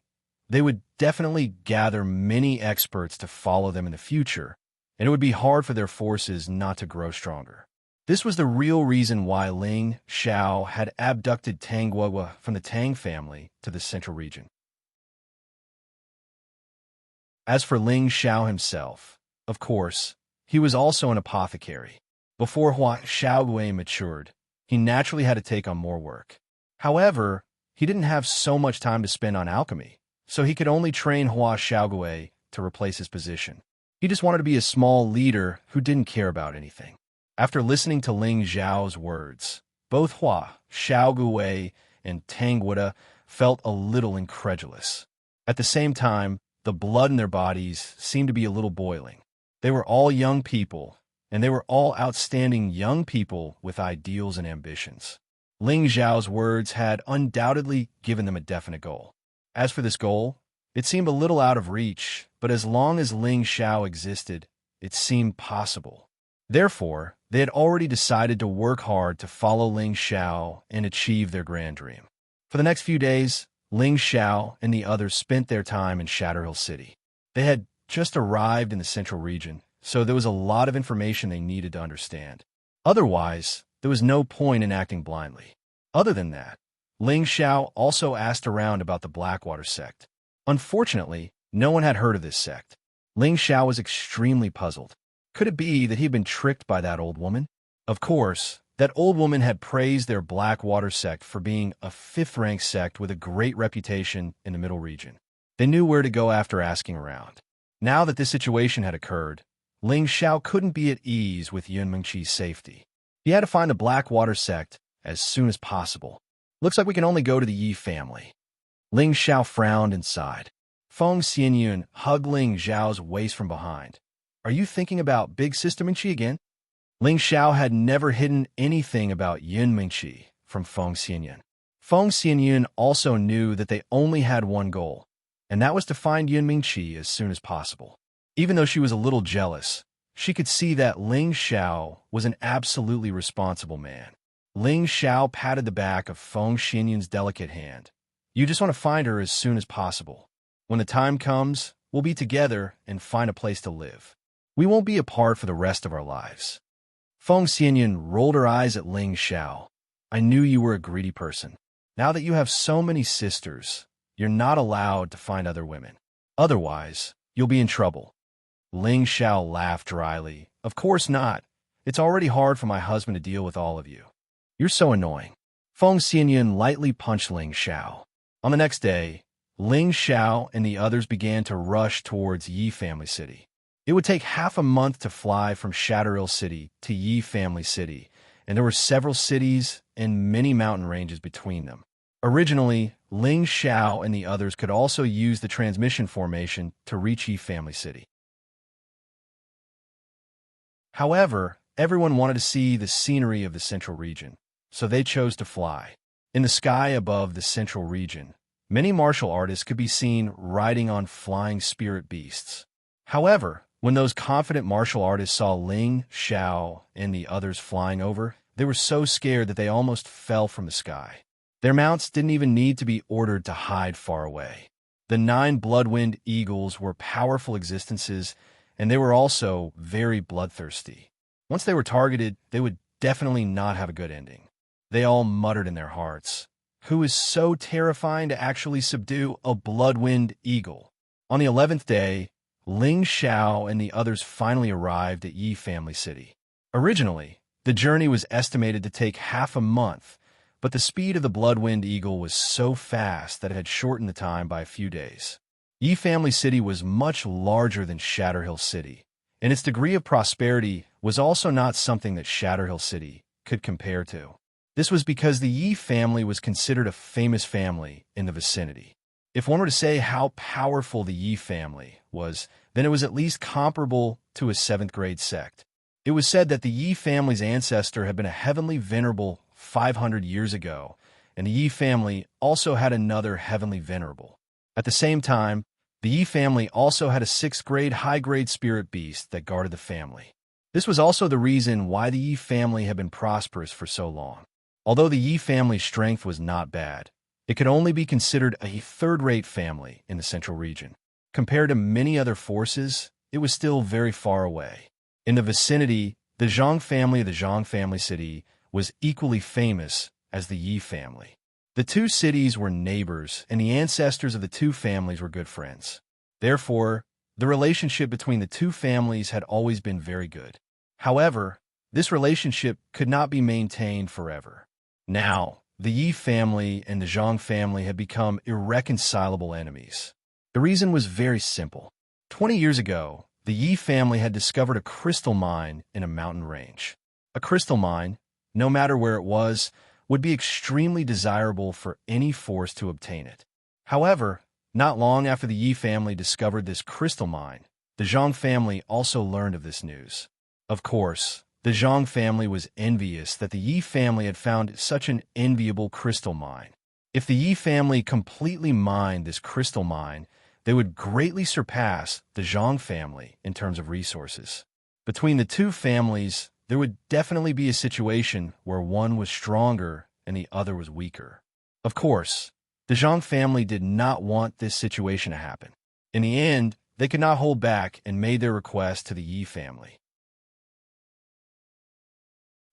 they would definitely gather many experts to follow them in the future, and it would be hard for their forces not to grow stronger. This was the real reason why Ling Xiao had abducted Tang Guogua from the Tang family to the Central Region. As for Ling Xiao himself, of course, he was also an apothecary. Before Hua Xiaogui matured, he naturally had to take on more work. However, he didn't have so much time to spend on alchemy, so he could only train Hua Xiaogui to replace his position. He just wanted to be a small leader who didn't care about anything. After listening to Ling Xiao's words, both Hua Xiaogui and Tang Guogua felt a little incredulous. At the same time, the blood in their bodies seemed to be a little boiling. They were all young people, and they were all outstanding young people with ideals and ambitions. Ling Xiao's words had undoubtedly given them a definite goal. As for this goal, it seemed a little out of reach, but as long as Ling Xiao existed, it seemed possible. Therefore, they had already decided to work hard to follow Ling Xiao and achieve their grand dream. For the next few days, Ling Xiao and the others spent their time in Shatterhill City. They had just arrived in the Central Region, so there was a lot of information they needed to understand. Otherwise, there was no point in acting blindly. Other than that, Ling Xiao also asked around about the Blackwater sect. Unfortunately, no one had heard of this sect. Ling Xiao was extremely puzzled. Could it be that he had been tricked by that old woman? Of course, that old woman had praised their Blackwater sect for being a fifth-rank sect with a great reputation in the Middle Region. They knew where to go after asking around. Now that this situation had occurred, Ling Xiao couldn't be at ease with Yun Mengqi's safety. He had to find the Blackwater sect as soon as possible. Looks like we can only go to the Yi family. Ling Xiao frowned and sighed. Feng Xianyun hugged Ling Xiao's waist from behind. Are you thinking about Big Sister Mengqi again? Ling Xiao had never hidden anything about Yun Mengqi from Feng Xianyun. Feng Xianyun also knew that they only had one goal, and that was to find Yun Mingqi as soon as possible. Even though she was a little jealous, she could see that Ling Xiao was an absolutely responsible man. Ling Xiao patted the back of Feng Xianyun's delicate hand. You just want to find her as soon as possible. When the time comes, we'll be together and find a place to live. We won't be apart for the rest of our lives. Feng Xianyun rolled her eyes at Ling Xiao. I knew you were a greedy person. Now that you have so many sisters, you're not allowed to find other women. Otherwise, you'll be in trouble. Ling Xiao laughed dryly. Of course not. It's already hard for my husband to deal with all of you. You're so annoying. Feng Xianyun lightly punched Ling Xiao. On the next day, Ling Xiao and the others began to rush towards Yi Family City. It would take half a month to fly from Shatterhill City to Yi Family City, and there were several cities and many mountain ranges between them. Originally, Ling Xiao and the others could also use the transmission formation to reach Yi Family City. However, everyone wanted to see the scenery of the central region, so they chose to fly. In the sky above the central region, many martial artists could be seen riding on flying spirit beasts. However, when those confident martial artists saw Ling Xiao and the others flying over, they were so scared that they almost fell from the sky. Their mounts didn't even need to be ordered to hide far away. The 9 Bloodwind Eagles were powerful existences, and they were also very bloodthirsty. Once they were targeted, they would definitely not have a good ending. They all muttered in their hearts, "Who is so terrifying to actually subdue a Bloodwind Eagle?" On the 11th day, Ling Xiao and the others finally arrived at Yi Family City. Originally, the journey was estimated to take half a month, but the speed of the Bloodwind Eagle was so fast that it had shortened the time by a few days. Yi Family City was much larger than Shatterhill City, and its degree of prosperity was also not something that Shatterhill City could compare to. This was because the Yi family was considered a famous family in the vicinity. If one were to say how powerful the Yi family was, then it was at least comparable to a 7th grade sect. It was said that the Yi family's ancestor had been a heavenly venerable 500 years ago, and the Yi family also had another heavenly venerable. At the same time, the Yi family also had a 6th grade high-grade spirit beast that guarded the family. This was also the reason why the Yi family had been prosperous for so long. Although the Yi family's strength was not bad, it could only be considered a third-rate family in the central region. Compared to many other forces, it was still very far away. In the vicinity, the Zhang family of the Zhang family city was equally famous as the Yi family. The two cities were neighbors, and the ancestors of the two families were good friends. Therefore, the relationship between the two families had always been very good. However, this relationship could not be maintained forever. Now, the Yi family and the Zhang family had become irreconcilable enemies. The reason was very simple. 20 years ago, the Yi family had discovered a crystal mine in a mountain range. A crystal mine, no matter where it was, would be extremely desirable for any force to obtain it. However, not long after the Yi family discovered this crystal mine, the Zhang family also learned of this news. Of course, the Zhang family was envious that the Yi family had found such an enviable crystal mine. If the Yi family completely mined this crystal mine, they would greatly surpass the Zhang family in terms of resources. Between the two families, there would definitely be a situation where one was stronger and the other was weaker. Of course, the Zhang family did not want this situation to happen. In the end, they could not hold back and made their request to the Yi family.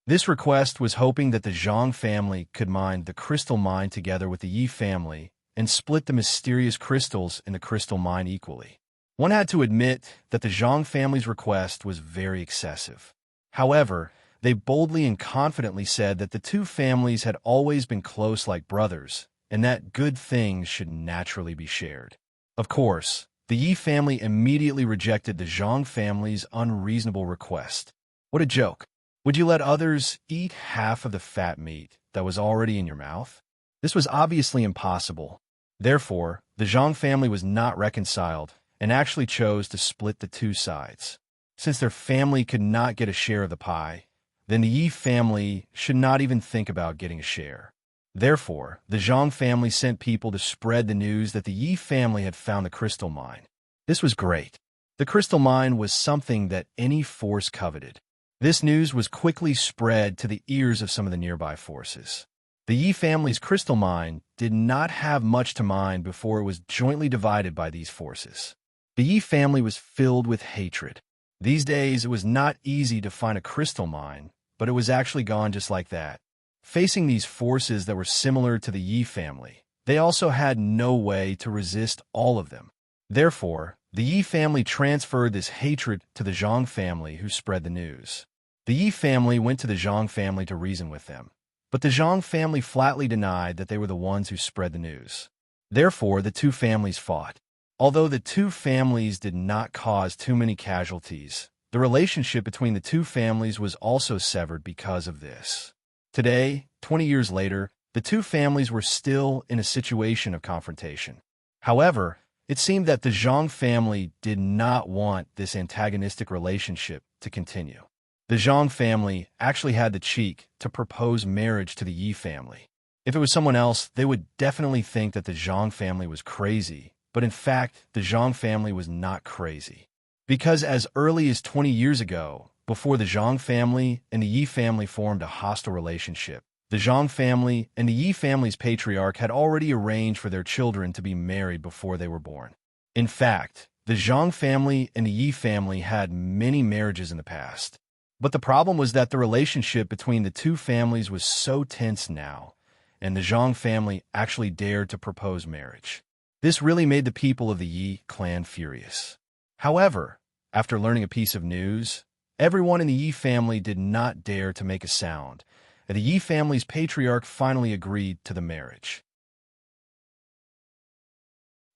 This request was hoping that the Zhang family could mine the crystal mine together with the Yi family and split the mysterious crystals in the crystal mine equally. One had to admit that the Zhang family's request was very excessive. However, they boldly and confidently said that the two families had always been close like brothers, and that good things should naturally be shared. Of course, the Yi family immediately rejected the Zhang family's unreasonable request. What a joke! Would you let others eat half of the fat meat that was already in your mouth? This was obviously impossible. Therefore, the Zhang family was not reconciled and actually chose to split the two sides. Since their family could not get a share of the pie, then the Yi family should not even think about getting a share. Therefore, the Zhang family sent people to spread the news that the Yi family had found the crystal mine. This was great. The crystal mine was something that any force coveted. This news was quickly spread to the ears of some of the nearby forces. The Yi family's crystal mine did not have much to mine before it was jointly divided by these forces. The Yi family was filled with hatred. These days, it was not easy to find a crystal mine, but it was actually gone just like that. Facing these forces that were similar to the Yi family, they also had no way to resist all of them. Therefore, the Yi family transferred this hatred to the Zhang family, who spread the news. The Yi family went to the Zhang family to reason with them, but the Zhang family flatly denied that they were the ones who spread the news. Therefore, the two families fought. Although the two families did not cause too many casualties, the relationship between the two families was also severed because of this. Today, 20 years later, the two families were still in a situation of confrontation. However, it seemed that the Zhang family did not want this antagonistic relationship to continue. The Zhang family actually had the cheek to propose marriage to the Yi family. If it was someone else, they would definitely think that the Zhang family was crazy, but in fact, the Zhang family was not crazy. Because as early as 20 years ago, before the Zhang family and the Yi family formed a hostile relationship, the Zhang family and the Yi family's patriarch had already arranged for their children to be married before they were born. In fact, the Zhang family and the Yi family had many marriages in the past. But the problem was that the relationship between the two families was so tense now, and the Zhang family actually dared to propose marriage. This really made the people of the Yi clan furious. However, after learning a piece of news, everyone in the Yi family did not dare to make a sound, and the Yi family's patriarch finally agreed to the marriage.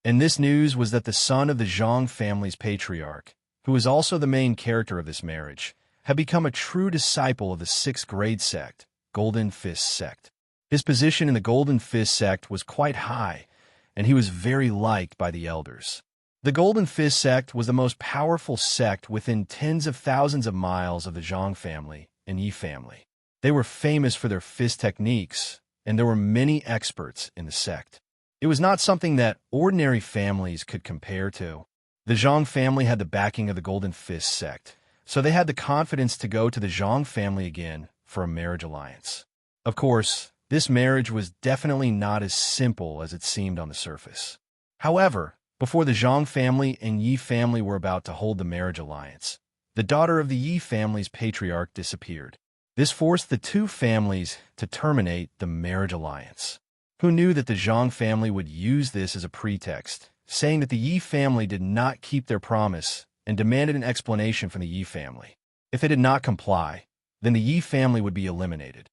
And this news was that the son of the Zhang family's patriarch, who was also the main character of this marriage, had become a true disciple of the 6th grade sect, Golden Fist sect. His position in the Golden Fist sect was quite high, and he was very liked by the elders. The Golden Fist sect was the most powerful sect within tens of thousands of miles of the Zhang family and Yi family. They were famous for their fist techniques, and there were many experts in the sect. It was not something that ordinary families could compare to. The Zhang family had the backing of the Golden Fist sect, so they had the confidence to go to the Zhang family again for a marriage alliance. Of course, this marriage was definitely not as simple as it seemed on the surface. However, before the Zhang family and Yi family were about to hold the marriage alliance, the daughter of the Yi family's patriarch disappeared. This forced the two families to terminate the marriage alliance. Who knew that the Zhang family would use this as a pretext, saying that the Yi family did not keep their promise and demanded an explanation from the Yi family. If they did not comply, then the Yi family would be eliminated.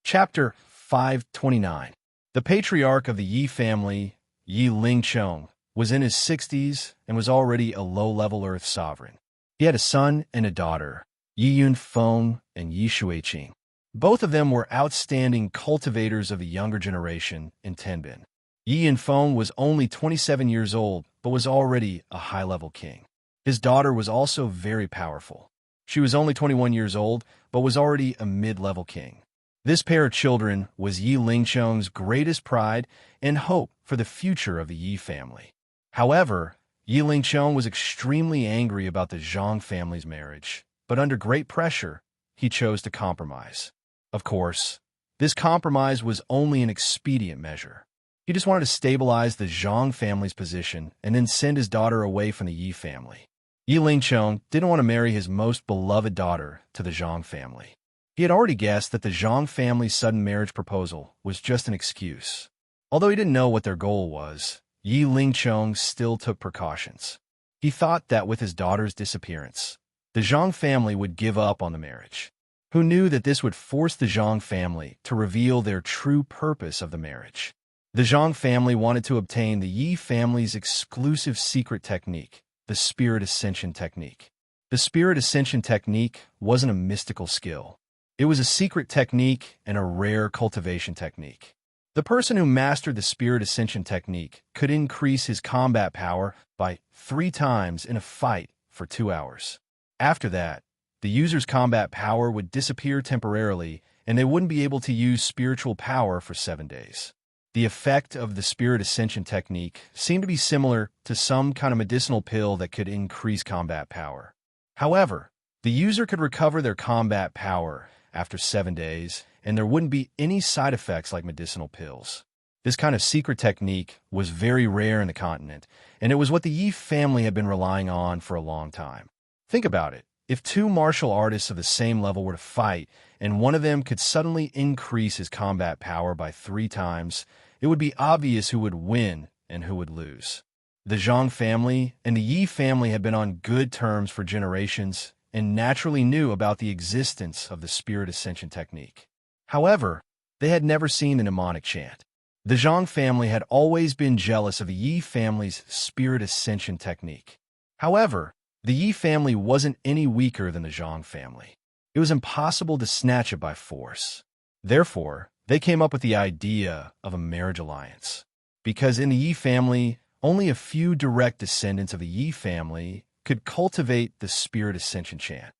Chapter 529. The patriarch of the Yi family, Yi Lingchong, was in his 60s and was already a low-level Earth sovereign. He had a son and a daughter, Yi Yunfeng and Yi Shuiqing. Both of them were outstanding cultivators of the younger generation in Tenbin. Yi Yunfeng was only 27 years old, but was already a high-level king. His daughter was also very powerful. She was only 21 years old, but was already a mid-level king. This pair of children was Yi Lingchong's greatest pride and hope for the future of the Yi family. However, Yi Lingchong was extremely angry about the Zhang family's marriage, but under great pressure, he chose to compromise. Of course, this compromise was only an expedient measure. He just wanted to stabilize the Zhang family's position and then send his daughter away from the Yi family. Yi Lingchong didn't want to marry his most beloved daughter to the Zhang family. He had already guessed that the Zhang family's sudden marriage proposal was just an excuse. Although he didn't know what their goal was, Yi Lingchong still took precautions. He thought that with his daughter's disappearance, the Zhang family would give up on the marriage. Who knew that this would force the Zhang family to reveal their true purpose of the marriage? The Zhang family wanted to obtain the Yi family's exclusive secret technique, the Spirit Ascension technique. The Spirit Ascension technique wasn't a mystical skill. It was a secret technique and a rare cultivation technique. The person who mastered the Spirit Ascension technique could increase his combat power by 3 times in a fight for 2 hours. After that, the user's combat power would disappear temporarily, and they wouldn't be able to use spiritual power for 7 days. The effect of the spirit ascension technique seemed to be similar to some kind of medicinal pill that could increase combat power. However, the user could recover their combat power after 7 days, and there wouldn't be any side effects like medicinal pills. This kind of secret technique was very rare in the continent, and it was what the Yi family had been relying on for a long time. Think about it. If two martial artists of the same level were to fight, and one of them could suddenly increase his combat power by 3 times, it would be obvious who would win and who would lose. The Zhang family and the Yi family had been on good terms for generations and naturally knew about the existence of the spirit ascension technique. However, they had never seen the mnemonic chant. The Zhang family had always been jealous of the Yi family's spirit ascension technique. However, the Yi family wasn't any weaker than the Zhang family. It was impossible to snatch it by force. Therefore, they came up with the idea of a marriage alliance. Because in the Yi family, only a few direct descendants of the Yi family could cultivate the spirit ascension chant.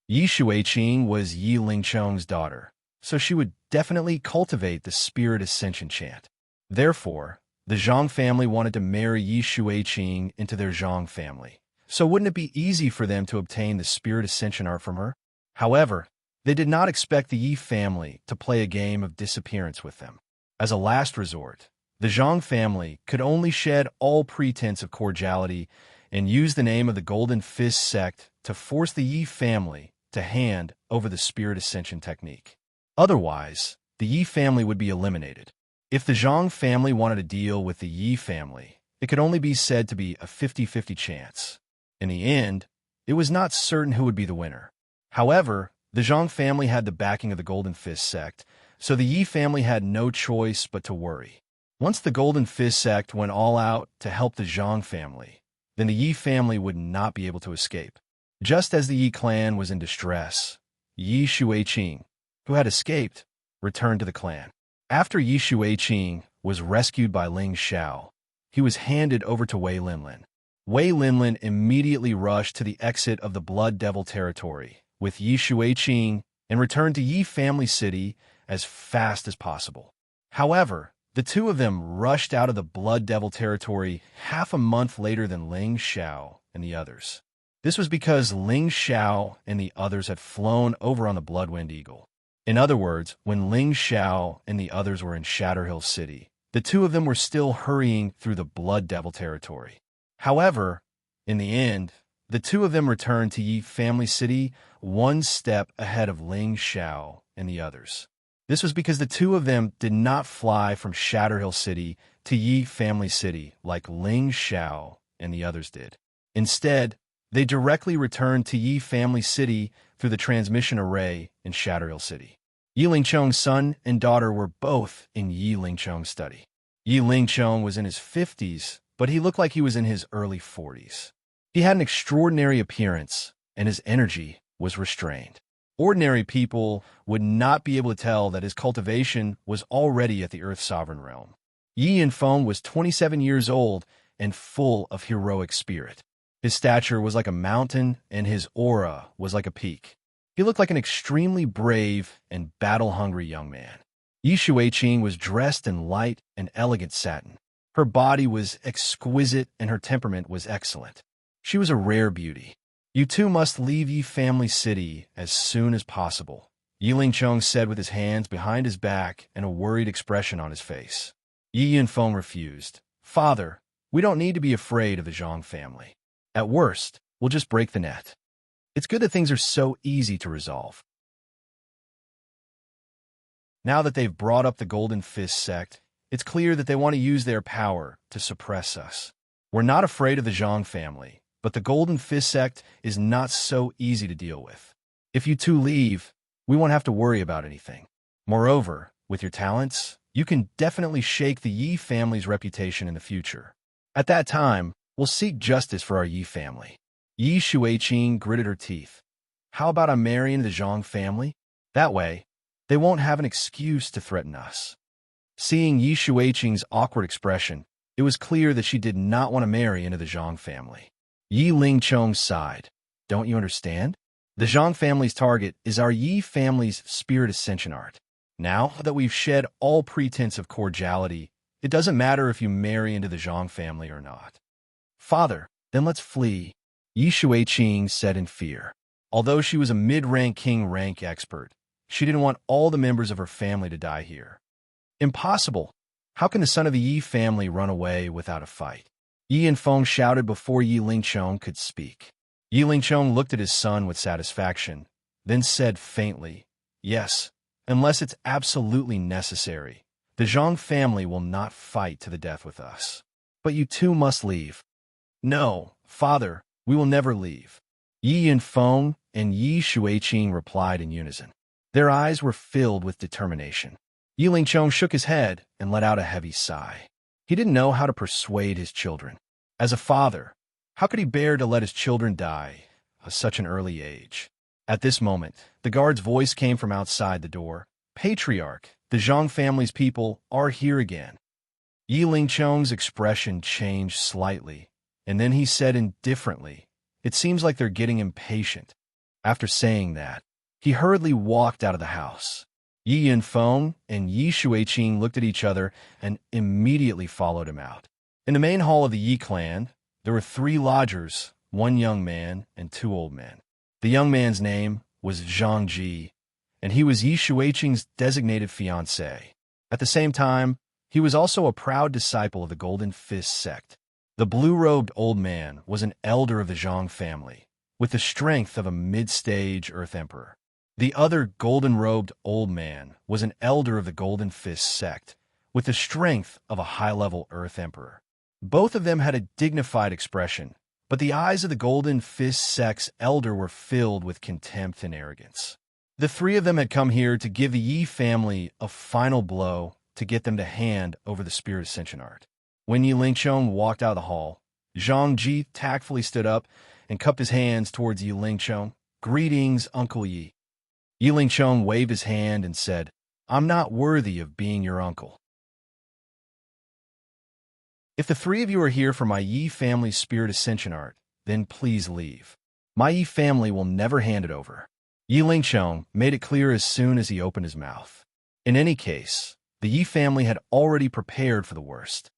Yi Xueqing was Yi Lingchong's daughter, so she would definitely cultivate the spirit ascension chant. Therefore, the Zhang family wanted to marry Yi Xueqing into their Zhang family. So wouldn't it be easy for them to obtain the spirit ascension art from her? However, they did not expect the Yi family to play a game of disappearance with them. As a last resort, the Zhang family could only shed all pretense of cordiality and use the name of the Golden Fist sect to force the Yi family to hand over the spirit ascension technique. Otherwise, the Yi family would be eliminated. If the Zhang family wanted to deal with the Yi family, it could only be said to be a 50-50 chance. In the end, it was not certain who would be the winner. However, the Zhang family had the backing of the Golden Fist sect, so the Yi family had no choice but to worry. Once the Golden Fist sect went all out to help the Zhang family, then the Yi family would not be able to escape. Just as the Yi clan was in distress, Yi Xueqing, who had escaped, returned to the clan. After Yi Xueqing was rescued by Ling Xiao, he was handed over to Wei Linlin. Wei Linlin immediately rushed to the exit of the Blood Devil territory with Yi Xueqing and returned to Yi family city as fast as possible. However, the two of them rushed out of the Blood Devil territory half a month later than Ling Xiao and the others. This was because Ling Xiao and the others had flown over on the Bloodwind Eagle. In other words, when Ling Xiao and the others were in Shatterhill City, the two of them were still hurrying through the Blood Devil territory. However, in the end, the two of them returned to Yi family city one step ahead of Ling Xiao and the others. This was because the two of them did not fly from Shatterhill City to Yi family city like Ling Xiao and the others did. Instead, they directly returned to Yi family city through the transmission array in Shatterhill City. Yi Lingchong's son and daughter were both in Yi Lingchong's study. Yi Lingchong was in his 50s, but he looked like he was in his early 40s. He had an extraordinary appearance, and his energy was restrained. Ordinary people would not be able to tell that his cultivation was already at the Earth's sovereign realm. Yi Yinfeng was 27 years old and full of heroic spirit. His stature was like a mountain, and his aura was like a peak. He looked like an extremely brave and battle-hungry young man. Yi Xueqing was dressed in light and elegant satin. Her body was exquisite, and her temperament was excellent. She was a rare beauty. You two must leave Yi family city as soon as possible, Yi Lingchong said with his hands behind his back and a worried expression on his face. Yi Yinfeng refused. Father, we don't need to be afraid of the Zhang family. At worst, we'll just break the net. It's good that things are so easy to resolve. Now that they've brought up the Golden Fist sect, it's clear that they want to use their power to suppress us. We're not afraid of the Zhang family, but the Golden Fist sect is not so easy to deal with. If you two leave, we won't have to worry about anything. Moreover, with your talents, you can definitely shake the Yi family's reputation in the future. At that time, we'll seek justice for our Yi family. Yi Xueqing gritted her teeth. How about I marry into the Zhang family? That way, they won't have an excuse to threaten us. Seeing Yi Xueqing's awkward expression, it was clear that she did not want to marry into the Zhang family. Yi Lingchong sighed. Don't you understand? The Zhang family's target is our Yi family's spirit ascension art. Now that we've shed all pretense of cordiality, it doesn't matter if you marry into the Zhang family or not. Father, then let's flee, Yi Shuiqing said in fear. Although she was a mid-rank king rank expert, she didn't want all the members of her family to die here. Impossible! How can the son of the Yi family run away without a fight? Yi Yanfeng shouted before Yi Lingchong could speak. Yi Lingchong looked at his son with satisfaction, then said faintly, Yes, unless it's absolutely necessary. The Zhang family will not fight to the death with us. But you two must leave. No, father, we will never leave. Yi Yanfeng and Yi Shuiqing replied in unison. Their eyes were filled with determination. Yi Lingchong shook his head and let out a heavy sigh. He didn't know how to persuade his children. As a father, how could he bear to let his children die at such an early age? At this moment, the guard's voice came from outside the door. Patriarch, the Zhang family's people are here again. Yi Lingchong's expression changed slightly, and then he said indifferently, It seems like they're getting impatient. After saying that, he hurriedly walked out of the house. Yi Yanfeng and Yi Shuiqing looked at each other and immediately followed him out. In the main hall of the Yi clan, there were 3 lodgers, 1 young man and 2 old men. The young man's name was Zhang Ji, and he was Yi Shuiqing's designated fiancé. At the same time, he was also a proud disciple of the Golden Fist sect. The blue-robed old man was an elder of the Zhang family, with the strength of a mid-stage Earth Emperor. The other golden-robed old man was an elder of the Golden Fist sect, with the strength of a high-level Earth Emperor. Both of them had a dignified expression, but the eyes of the Golden Fist sect's elder were filled with contempt and arrogance. The 3 of them had come here to give the Yi family a final blow to get them to hand over the Spirit Ascension art. When Yi Lingchong walked out of the hall, Zhang Ji tactfully stood up and cupped his hands towards Yi Lingchong. Greetings, Uncle Yi. Yi Lingchong waved his hand and said, I'm not worthy of being your uncle. If the 3 of you are here for my Yi family's Spirit Ascension art, then please leave. My Yi family will never hand it over. Yi Lingchong made it clear as soon as he opened his mouth. In any case, the Yi family had already prepared for the worst.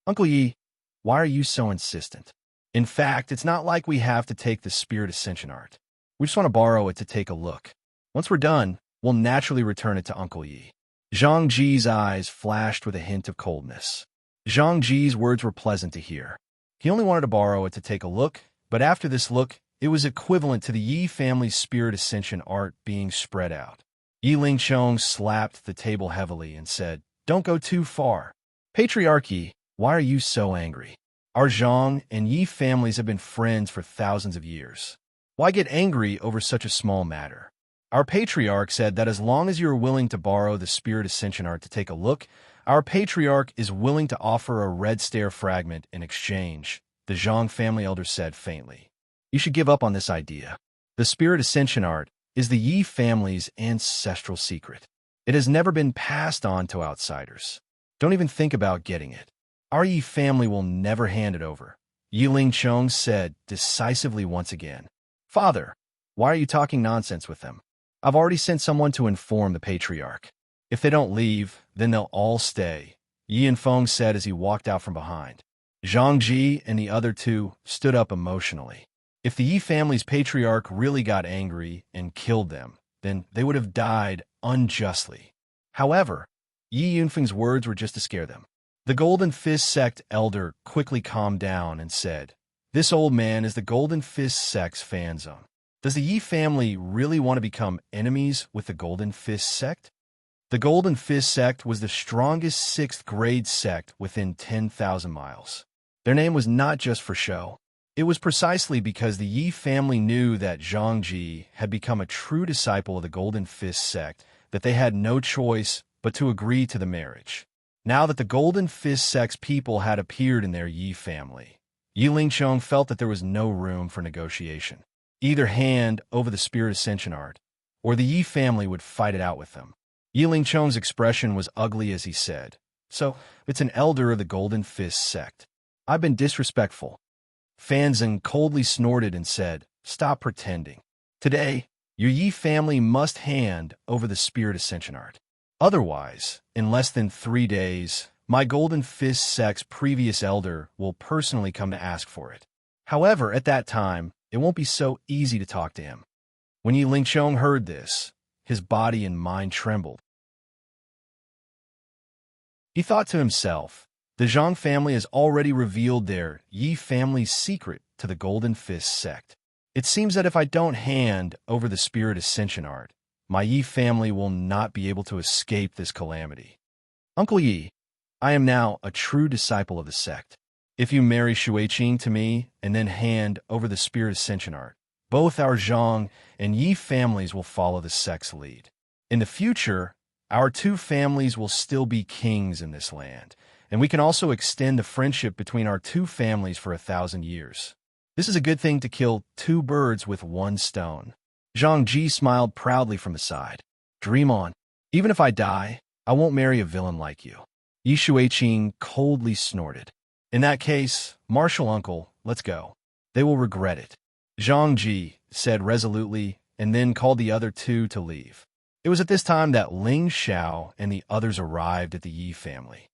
Uncle Yi, why are you so insistent? In fact, it's not like we have to take the Spirit Ascension art. We just want to borrow it to take a look. Once we're done, we'll naturally return it to Uncle Yi. Zhang Ji's eyes flashed with a hint of coldness. Zhang Ji's words were pleasant to hear. He only wanted to borrow it to take a look, but after this look, it was equivalent to the Yi family's Spirit Ascension art being spread out. Yi Lingchong slapped the table heavily and said, Don't go too far. Patriarch Yi, why are you so angry? Our Zhang and Yi families have been friends for thousands of years. Why get angry over such a small matter? Our patriarch said that as long as you are willing to borrow the Spirit Ascension art to take a look, our patriarch is willing to offer a red stare fragment in exchange, the Zhang family elder said faintly. You should give up on this idea. The Spirit Ascension art is the Yi family's ancestral secret. It has never been passed on to outsiders. Don't even think about getting it. Our Yi family will never hand it over, Yi Lingchong said decisively once again. Father, why are you talking nonsense with them? I've already sent someone to inform the patriarch. If they don't leave, then they'll all stay, Yi Yanfeng said as he walked out from behind. Zhang Ji and the other 2 stood up emotionally. If the Yi family's patriarch really got angry and killed them, then they would have died unjustly. However, Yi Yanfeng's words were just to scare them. The Golden Fist sect elder quickly calmed down and said, This old man is the Golden Fist sect's fan zone. Does the Yi family really want to become enemies with the Golden Fist sect? The Golden Fist sect was the strongest 6th grade sect within 10,000 miles. Their name was not just for show. It was precisely because the Yi family knew that Zhang Ji had become a true disciple of the Golden Fist sect that they had no choice but to agree to the marriage. Now that the Golden Fist sect's people had appeared in their Yi family, Yi Lingchong felt that there was no room for negotiation. Either hand over the Spirit Ascension art, or the Yi family would fight it out with them. Yi Lingchong's expression was ugly as he said, So, it's an elder of the Golden Fist sect. I've been disrespectful. Fanzeng coldly snorted and said, "Stop pretending. Today, your Yi family must hand over the spirit ascension art. Otherwise, in less than 3 days, my Golden Fist sect's previous elder will personally come to ask for it. However, at that time, it won't be so easy to talk to him." When Yi Lingqiong heard this, his body and mind trembled. He thought to himself, the Zhang family has already revealed their Yi family's secret to the Golden Fist sect. It seems that if I don't hand over the spirit ascension art, my Yi family will not be able to escape this calamity. Uncle Yi, I am now a true disciple of the sect. If you marry Shuiqing to me and then hand over the spirit ascension art, both our Zhang and Yi families will follow the sect's lead. In the future, our two families will still be kings in this land, and we can also extend the friendship between our two families for 1,000 years. This is a good thing to kill 2 birds with 1 stone. Zhang Ji smiled proudly from the side. Dream on. Even if I die, I won't marry a villain like you. Yi Shuiqing coldly snorted. In that case, Martial Uncle, let's go. They will regret it. Zhang Ji said resolutely and then called the other 2 to leave. It was at this time that Ling Xiao and the others arrived at the Yi family.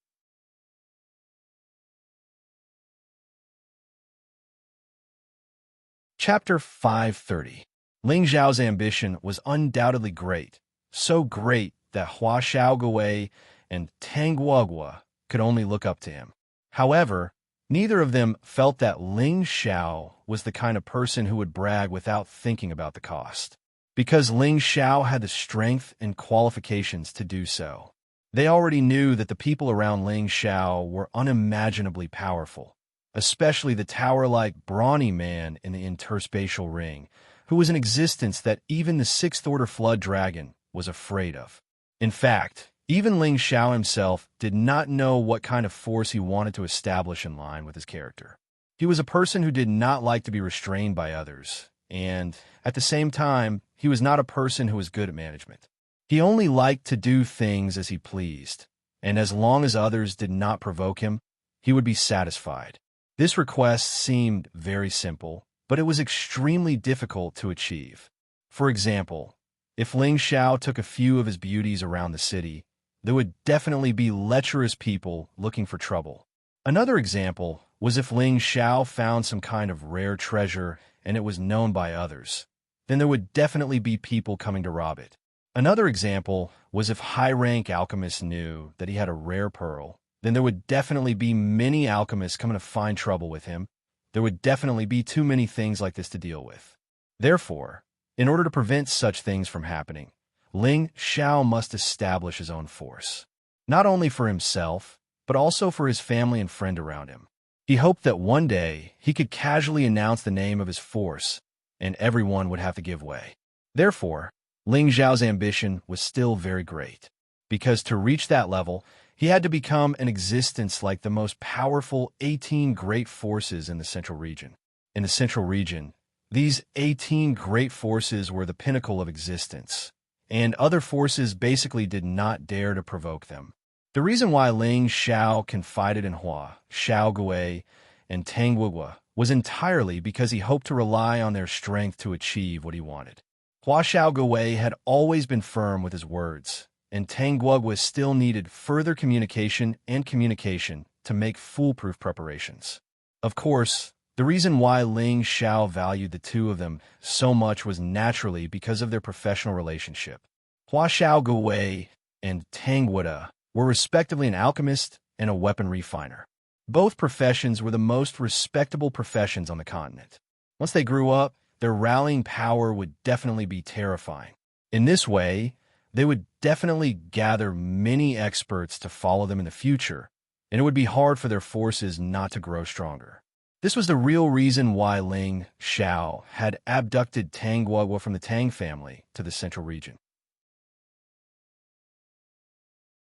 Chapter 530. Ling Xiao's ambition was undoubtedly great, so great that Hua Xiaogui and Tang Guogua could only look up to him. However, neither of them felt that Ling Xiao was the kind of person who would brag without thinking about the cost. Because Ling Xiao had the strength and qualifications to do so. They already knew that the people around Ling Xiao were unimaginably powerful, especially the tower-like brawny man in the interspatial ring, who was an existence that even the 6th Order Flood Dragon was afraid of. In fact, even Ling Xiao himself did not know what kind of force he wanted to establish in line with his character. He was a person who did not like to be restrained by others, and, at the same time, he was not a person who was good at management. He only liked to do things as he pleased, and as long as others did not provoke him, he would be satisfied. This request seemed very simple, but it was extremely difficult to achieve. For example, if Ling Xiao took a few of his beauties around the city, there would definitely be lecherous people looking for trouble. Another example was if Ling Xiao found some kind of rare treasure and it was known by others, then there would definitely be people coming to rob it. Another example was if high-rank alchemists knew that he had a rare pearl, then there would definitely be many alchemists coming to find trouble with him. There would definitely be too many things like this to deal with. Therefore, in order to prevent such things from happening, Ling Xiao must establish his own force, not only for himself, but also for his family and friend around him. He hoped that one day he could casually announce the name of his force, and everyone would have to give way. Therefore, Ling Xiao's ambition was still very great, because to reach that level, he had to become an existence like the most powerful 18 great forces in the Central Region. In the Central Region, these 18 great forces were the pinnacle of existence, and other forces basically did not dare to provoke them. The reason why Ling Xiao confided in Hua Xiaogui and Tang Guogua was entirely because he hoped to rely on their strength to achieve what he wanted. Hua Xiaogui had always been firm with his words, and Tang Guogua still needed further communication to make foolproof preparations. Of course, the reason why Ling Xiao valued the two of them so much was naturally because of their professional relationship. Hua Xiaogui and Tang Guogua were respectively an alchemist and a weapon refiner. Both professions were the most respectable professions on the continent. Once they grew up, their rallying power would definitely be terrifying. In this way, they would definitely gather many experts to follow them in the future, and it would be hard for their forces not to grow stronger. This was the real reason why Ling Xiao had abducted Tang Guogua from the Tang family to the Central Region.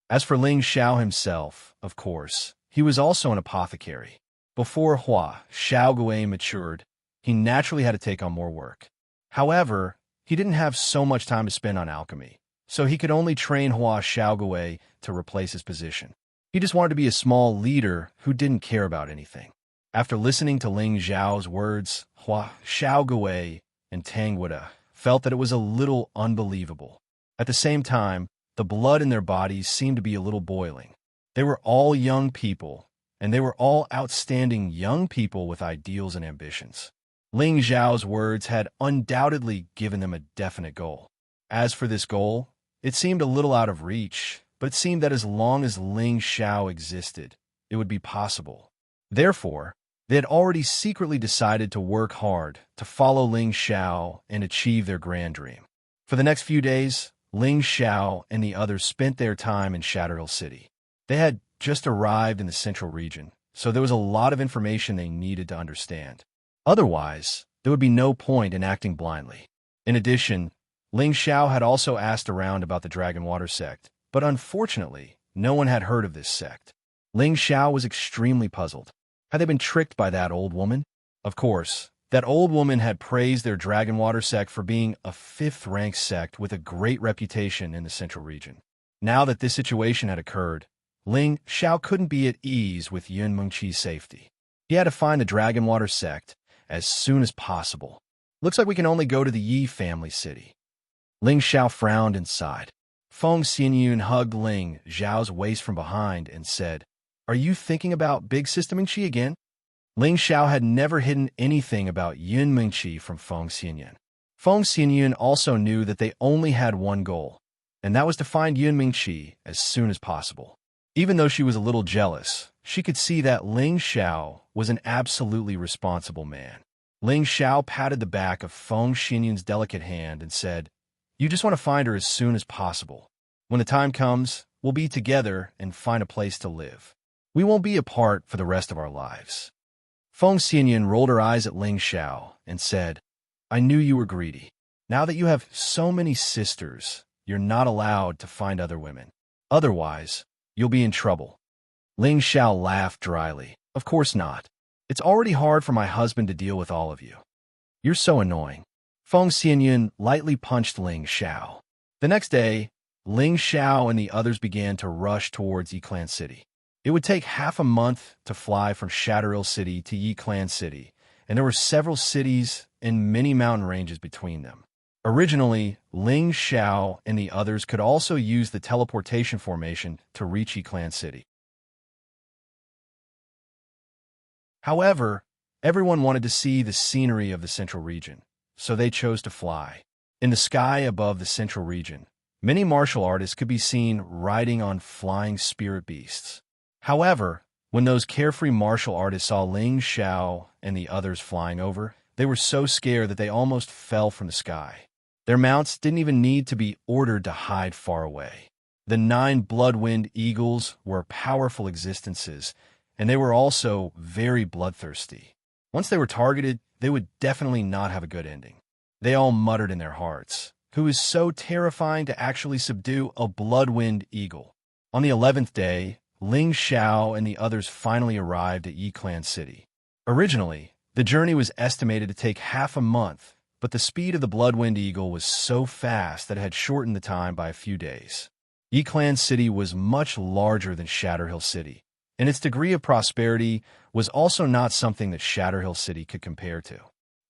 As for Ling Xiao himself, of course, he was also an apothecary. Before Hua Xiaogui matured, he naturally had to take on more work. However, he didn't have so much time to spend on alchemy, so he could only train Hua Xiaogui to replace his position. He just wanted to be a small leader who didn't care about anything. After listening to Ling Zhao's words, Hua Xiaogui and Tang Wuda felt that it was a little unbelievable. At the same time, the blood in their bodies seemed to be a little boiling. They were all young people, and they were all outstanding young people with ideals and ambitions. Ling Zhao's words had undoubtedly given them a definite goal. As for this goal, it seemed a little out of reach, but it seemed that as long as Ling Xiao existed, it would be possible. Therefore, they had already secretly decided to work hard to follow Ling Xiao and achieve their grand dream. For the next few days, Ling Xiao and the others spent their time in Shatterhill City. They had just arrived in the central region, so there was a lot of information they needed to understand. Otherwise, there would be no point in acting blindly. In addition, Ling Xiao had also asked around about the Dragon Water sect, but unfortunately, no one had heard of this sect. Ling Xiao was extremely puzzled. Had they been tricked by that old woman? Of course, that old woman had praised their Dragon Water sect for being a fifth-rank sect with a great reputation in the central region. Now that this situation had occurred, Ling Xiao couldn't be at ease with Yun Mengqi's safety. He had to find the Dragon Water sect as soon as possible. Looks like we can only go to the Yi family city. Ling Xiao frowned and sighed. Feng Xinyun hugged Ling Xiao's waist from behind and said, "Are you thinking about Big Sister Mengqi again?" Ling Xiao had never hidden anything about Yun Mengqi from Feng Xinyun. Feng Xinyun also knew that they only had one goal, and that was to find Yun Mengqi as soon as possible. Even though she was a little jealous, she could see that Ling Xiao was an absolutely responsible man. Ling Xiao patted the back of Feng Xinyun's delicate hand and said, "You just want to find her as soon as possible. When the time comes, we'll be together and find a place to live. We won't be apart for the rest of our lives." Feng Xinyun rolled her eyes at Ling Xiao and said, "I knew you were greedy. Now that you have so many sisters, you're not allowed to find other women. Otherwise, you'll be in trouble." Ling Xiao laughed dryly. "Of course not. It's already hard for my husband to deal with all of you. You're so annoying." Feng Xinyun lightly punched Ling Xiao. The next day, Ling Xiao and the others began to rush towards Yi Clan City. It would take half a month to fly from Shatterhill City to Yi Clan City, and there were several cities and many mountain ranges between them. Originally, Ling Xiao and the others could also use the teleportation formation to reach Yi Clan City. However, everyone wanted to see the scenery of the central region, so they chose to fly. In the sky above the central region, many martial artists could be seen riding on flying spirit beasts. However, when those carefree martial artists saw Ling Xiao and the others flying over, they were so scared that they almost fell from the sky. Their mounts didn't even need to be ordered to hide far away. The 9 Bloodwind Eagles were powerful existences, and they were also very bloodthirsty. Once they were targeted, they would definitely not have a good ending. They all muttered in their hearts, "Who is so terrifying to actually subdue a Bloodwind Eagle?" On the 11th day, Ling Xiao and the others finally arrived at Yi Clan City. Originally, the journey was estimated to take half a month, but the speed of the Bloodwind Eagle was so fast that it had shortened the time by a few days. Yi Clan City was much larger than Shatterhill City, and its degree of prosperity was also not something that Shatterhill City could compare to.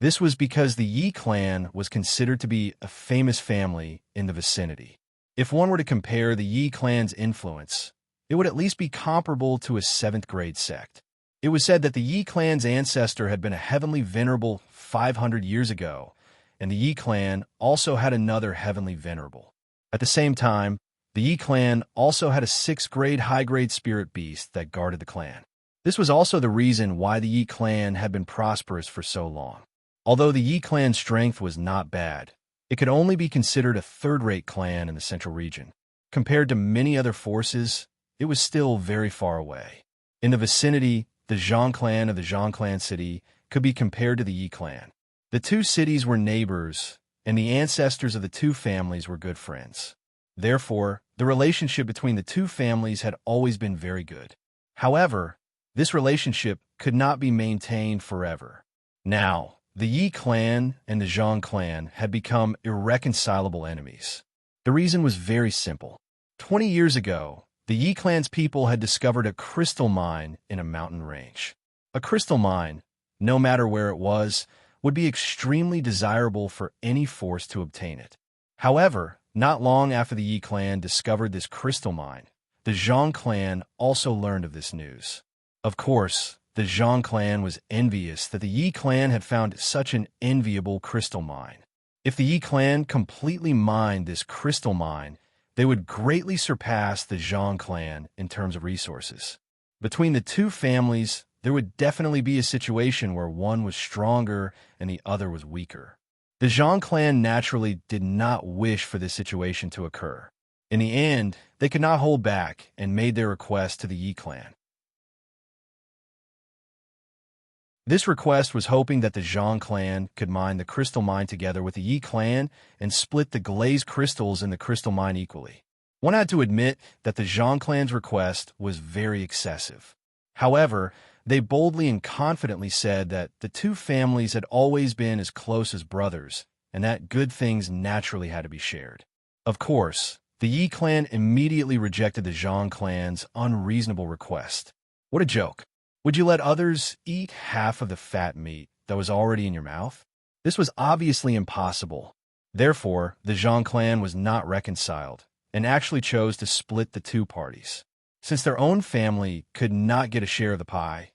This was because the Yi clan was considered to be a famous family in the vicinity. If one were to compare the Yi clan's influence, it would at least be comparable to a 7th grade sect. It was said that the Yi clan's ancestor had been a heavenly venerable 500 years ago, and the Yi clan also had another heavenly venerable. At the same time, the Yi clan also had a 6th grade high-grade spirit beast that guarded the clan. This was also the reason why the Yi clan had been prosperous for so long. Although the Yi clan's strength was not bad, it could only be considered a third-rate clan in the central region. Compared to many other forces, it was still very far away. In the vicinity, the Zhang clan of the Zhang clan city could be compared to the Yi clan. The two cities were neighbors, and the ancestors of the two families were good friends. Therefore, the relationship between the two families had always been very good. However, this relationship could not be maintained forever. Now, the Yi clan and the Zhang clan had become irreconcilable enemies. The reason was very simple. 20 years ago, the Yi clan's people had discovered a crystal mine in a mountain range. A crystal mine, no matter where it was, would be extremely desirable for any force to obtain it. However, not long after the Yi clan discovered this crystal mine, the Zhang clan also learned of this news. Of course, the Zhang clan was envious that the Yi clan had found such an enviable crystal mine. If the Yi clan completely mined this crystal mine, they would greatly surpass the Zhang clan in terms of resources. Between the two families, there would definitely be a situation where one was stronger and the other was weaker. The Zhang clan naturally did not wish for this situation to occur. In the end, they could not hold back and made their request to the Yi clan. This request was hoping that the Zhang clan could mine the crystal mine together with the Yi clan and split the glazed crystals in the crystal mine equally. One had to admit that the Zhang clan's request was very excessive. However, they boldly and confidently said that the two families had always been as close as brothers, and that good things naturally had to be shared. Of course, the Yi clan immediately rejected the Zhang clan's unreasonable request. What a joke! Would you let others eat half of the fat meat that was already in your mouth? This was obviously impossible. Therefore, the Zhang clan was not reconciled and actually chose to split the two parties. Since their own family could not get a share of the pie,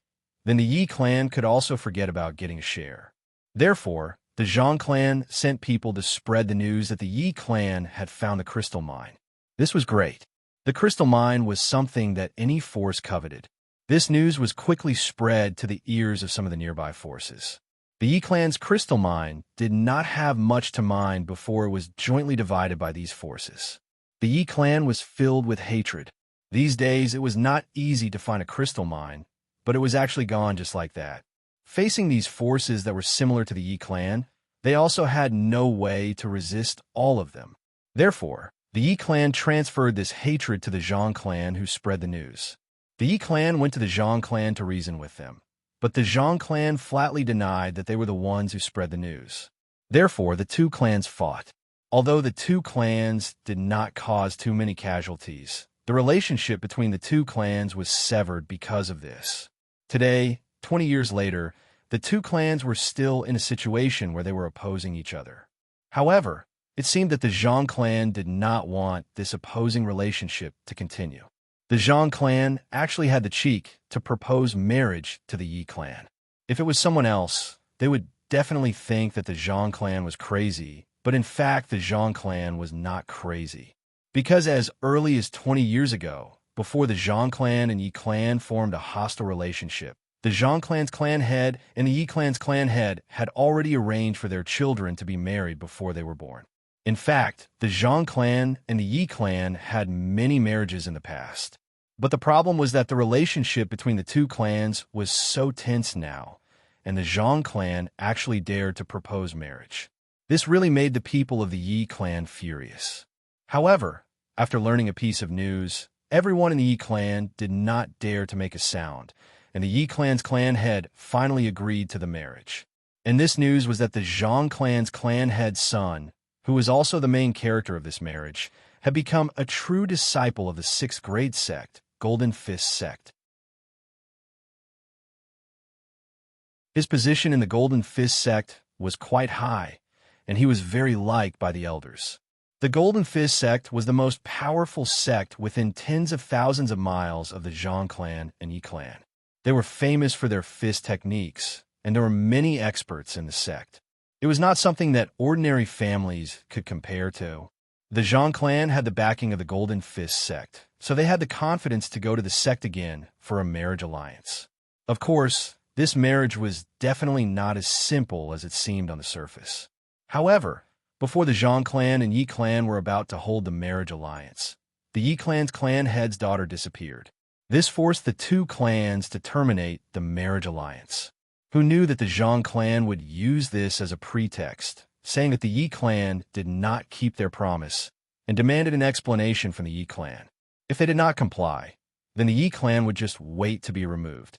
then the Yi clan could also forget about getting a share. Therefore, the Zhang clan sent people to spread the news that the Yi clan had found the crystal mine. This was great. The crystal mine was something that any force coveted. This news was quickly spread to the ears of some of the nearby forces. The Yi clan's crystal mine did not have much to mine before it was jointly divided by these forces. The Yi clan was filled with hatred. These days, it was not easy to find a crystal mine, but it was actually gone just like that. Facing these forces that were similar to the Yi clan, they also had no way to resist all of them. Therefore, the Yi clan transferred this hatred to the Zhang clan who spread the news. The Yi clan went to the Zhang clan to reason with them, but the Zhang clan flatly denied that they were the ones who spread the news. Therefore, the two clans fought. Although the two clans did not cause too many casualties, the relationship between the two clans was severed because of this. Today, 20 years later, the two clans were still in a situation where they were opposing each other. However, it seemed that the Zhang clan did not want this opposing relationship to continue. The Zhang clan actually had the cheek to propose marriage to the Yi clan. If it was someone else, they would definitely think that the Zhang clan was crazy, but in fact the Zhang clan was not crazy. Because as early as 20 years ago, before the Zhang clan and Yi clan formed a hostile relationship, the Zhang clan's clan head and the Yi clan's clan head had already arranged for their children to be married before they were born. In fact, the Zhang clan and the Yi clan had many marriages in the past. But the problem was that the relationship between the two clans was so tense now, and the Zhang clan actually dared to propose marriage. This really made the people of the Yi clan furious. However, after learning a piece of news, everyone in the Yi clan did not dare to make a sound, and the Yi clan's clan head finally agreed to the marriage. And this news was that the Zhang clan's clan head's son, who was also the main character of this marriage, had become a true disciple of the 6th grade sect, Golden Fist sect. His position in the Golden Fist sect was quite high, and he was very liked by the elders. The Golden Fist sect was the most powerful sect within tens of thousands of miles of the Zhang clan and Yi clan. They were famous for their fist techniques, and there were many experts in the sect. It was not something that ordinary families could compare to. The Zhang clan had the backing of the Golden Fist sect, so they had the confidence to go to the sect again for a marriage alliance. Of course, this marriage was definitely not as simple as it seemed on the surface. However, before the Zhang clan and Yi clan were about to hold the marriage alliance, the Yi clan's clan head's daughter disappeared. This forced the two clans to terminate the marriage alliance. Who knew that the Zhang clan would use this as a pretext, saying that the Yi clan did not keep their promise, and demanded an explanation from the Yi clan. If they did not comply, then the Yi clan would just wait to be removed.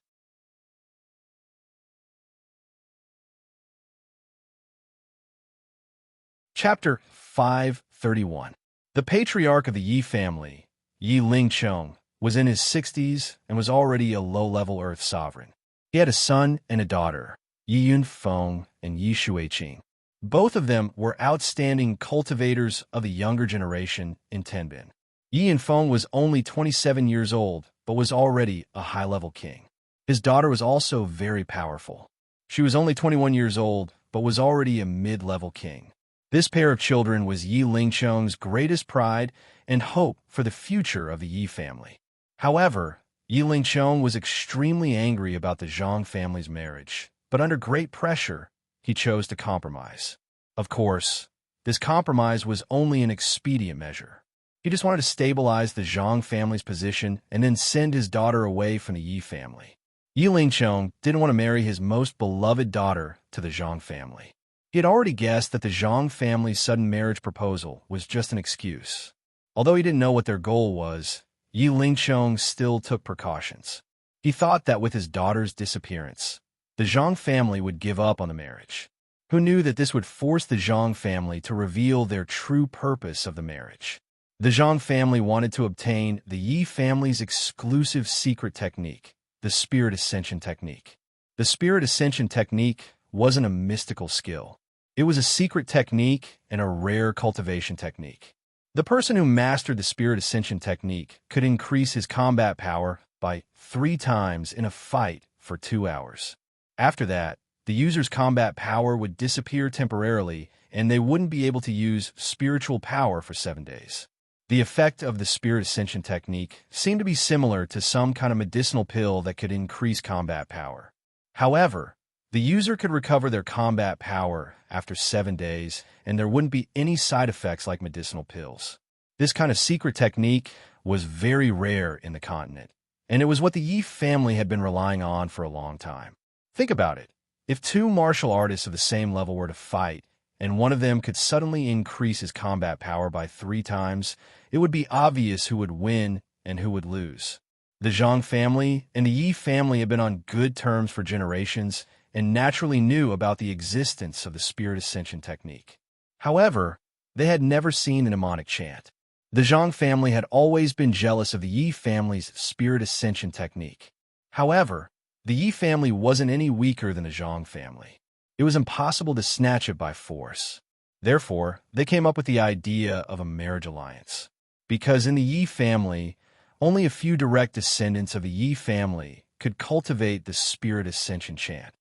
Chapter 531. The patriarch of the Yi family, Yi Lingcheng, was in his 60s and was already a low-level Earth sovereign. He had a son and a daughter, Yi Yunfeng and Yi Shuiqing. Both of them were outstanding cultivators of the younger generation in Tenbin. Yi Yunfeng was only 27 years old, but was already a high-level king. His daughter was also very powerful. She was only 21 years old, but was already a mid-level king. This pair of children was Yi Lingcheng's greatest pride and hope for the future of the Yi family. However, Yi Lingcheng was extremely angry about the Zhang family's marriage, but under great pressure, he chose to compromise. Of course, this compromise was only an expedient measure. He just wanted to stabilize the Zhang family's position and then send his daughter away from the Yi family. Yi Lingcheng didn't want to marry his most beloved daughter to the Zhang family. He had already guessed that the Zhang family's sudden marriage proposal was just an excuse. Although he didn't know what their goal was, Yi Lingcheng still took precautions. He thought that with his daughter's disappearance, the Zhang family would give up on the marriage. Who knew that this would force the Zhang family to reveal their true purpose of the marriage? The Zhang family wanted to obtain the Yi family's exclusive secret technique, the Spirit Ascension technique. The Spirit Ascension technique wasn't a mystical skill. It was a secret technique and a rare cultivation technique. The person who mastered the Spirit Ascension technique could increase his combat power by 3 times in a fight for 2 hours. After that, the user's combat power would disappear temporarily, and they wouldn't be able to use spiritual power for 7 days. The effect of the Spirit Ascension technique seemed to be similar to some kind of medicinal pill that could increase combat power. However, the user could recover their combat power after 7 days, and there wouldn't be any side effects like medicinal pills. This kind of secret technique was very rare in the continent, and it was what the Yi family had been relying on for a long time. Think about it. If 2 martial artists of the same level were to fight, and one of them could suddenly increase his combat power by 3 times, it would be obvious who would win and who would lose. The Zhang family and the Yi family had been on good terms for generations, and naturally knew about the existence of the Spirit Ascension technique. However, they had never seen the mnemonic chant. The Zhang family had always been jealous of the Yi family's Spirit Ascension technique. However, the Yi family wasn't any weaker than the Zhang family. It was impossible to snatch it by force. Therefore, they came up with the idea of a marriage alliance. Because in the Yi family, only a few direct descendants of the Yi family could cultivate the Spirit Ascension chant.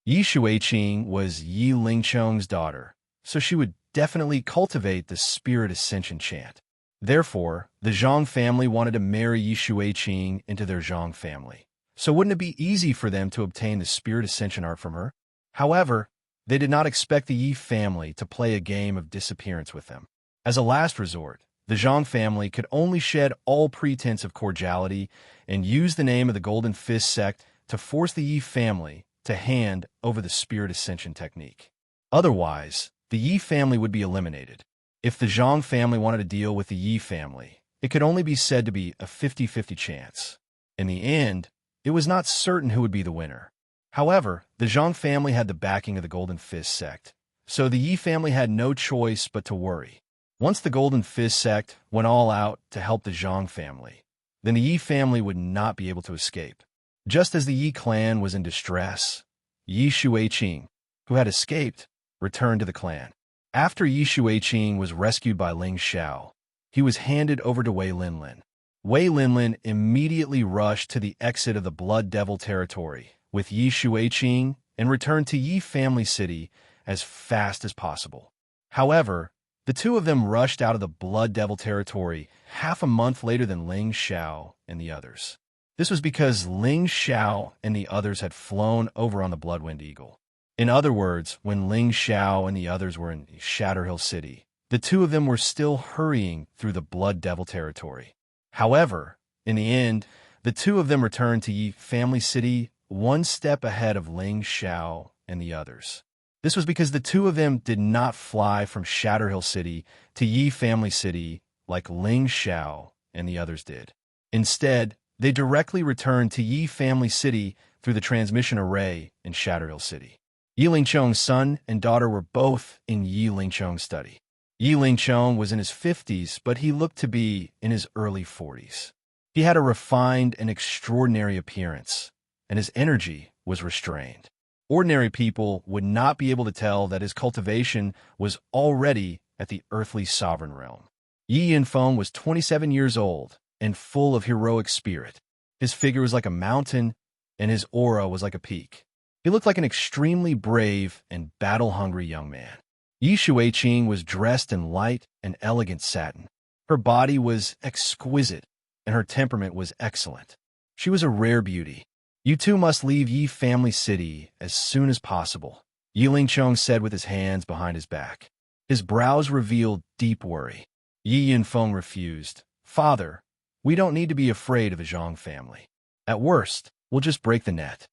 Yi Shuiqing was Yi Lingcheng's daughter, so she would definitely cultivate the Spirit Ascension chant. Therefore, the Zhang family wanted to marry Yi Shuiqing into their Zhang family. So wouldn't it be easy for them to obtain the Spirit Ascension art from her? However, they did not expect the Yi family to play a game of disappearance with them. As a last resort, the Zhang family could only shed all pretense of cordiality and use the name of the Golden Fist sect to force the Yi family to hand over the Spirit Ascension technique. Otherwise, the Yi family would be eliminated. If the Zhang family wanted to deal with the Yi family, it could only be said to be a 50-50 chance. In the end, it was not certain who would be the winner. However, the Zhang family had the backing of the Golden Fist sect, so the Yi family had no choice but to worry. Once the Golden Fist sect went all out to help the Zhang family, then the Yi family would not be able to escape. Just as the Yi clan was in distress, Yi Shuiqing, who had escaped, returned to the clan. After Yi Shuiqing was rescued by Ling Xiao, he was handed over to Wei Linlin. Wei Linlin immediately rushed to the exit of the Blood Devil territory with Yi Shuiqing and returned to Yi Family City as fast as possible. However, the two of them rushed out of the Blood Devil territory half a month later than Ling Xiao and the others. This was because Ling Xiao and the others had flown over on the Bloodwind Eagle. In other words, when Ling Xiao and the others were in Shatterhill City, the two of them were still hurrying through the Blood Devil territory. However, in the end, the two of them returned to Yi Family City one step ahead of Ling Xiao and the others. This was because the two of them did not fly from Shatterhill City to Yi Family City like Ling Xiao and the others did. Instead, they directly returned to Yi Family City through the transmission array in Shatterhill City. Yi Lingcheng's son and daughter were both in Yi Lingcheng's study. Yi Lingcheng was in his 50s, but he looked to be in his early 40s. He had a refined and extraordinary appearance, and his energy was restrained. Ordinary people would not be able to tell that his cultivation was already at the earthly sovereign realm. Yi Yinfeng was 27 years old and full of heroic spirit. His figure was like a mountain, and his aura was like a peak. He looked like an extremely brave and battle-hungry young man. Yi Shuiqing was dressed in light and elegant satin. Her body was exquisite, and her temperament was excellent. She was a rare beauty. "You two must leave Yi family city as soon as possible," Yi Lingchong said with his hands behind his back. His brows revealed deep worry. Yi Yinfeng refused. "Father, we don't need to be afraid of the Zhang family. At worst, we'll just break the net.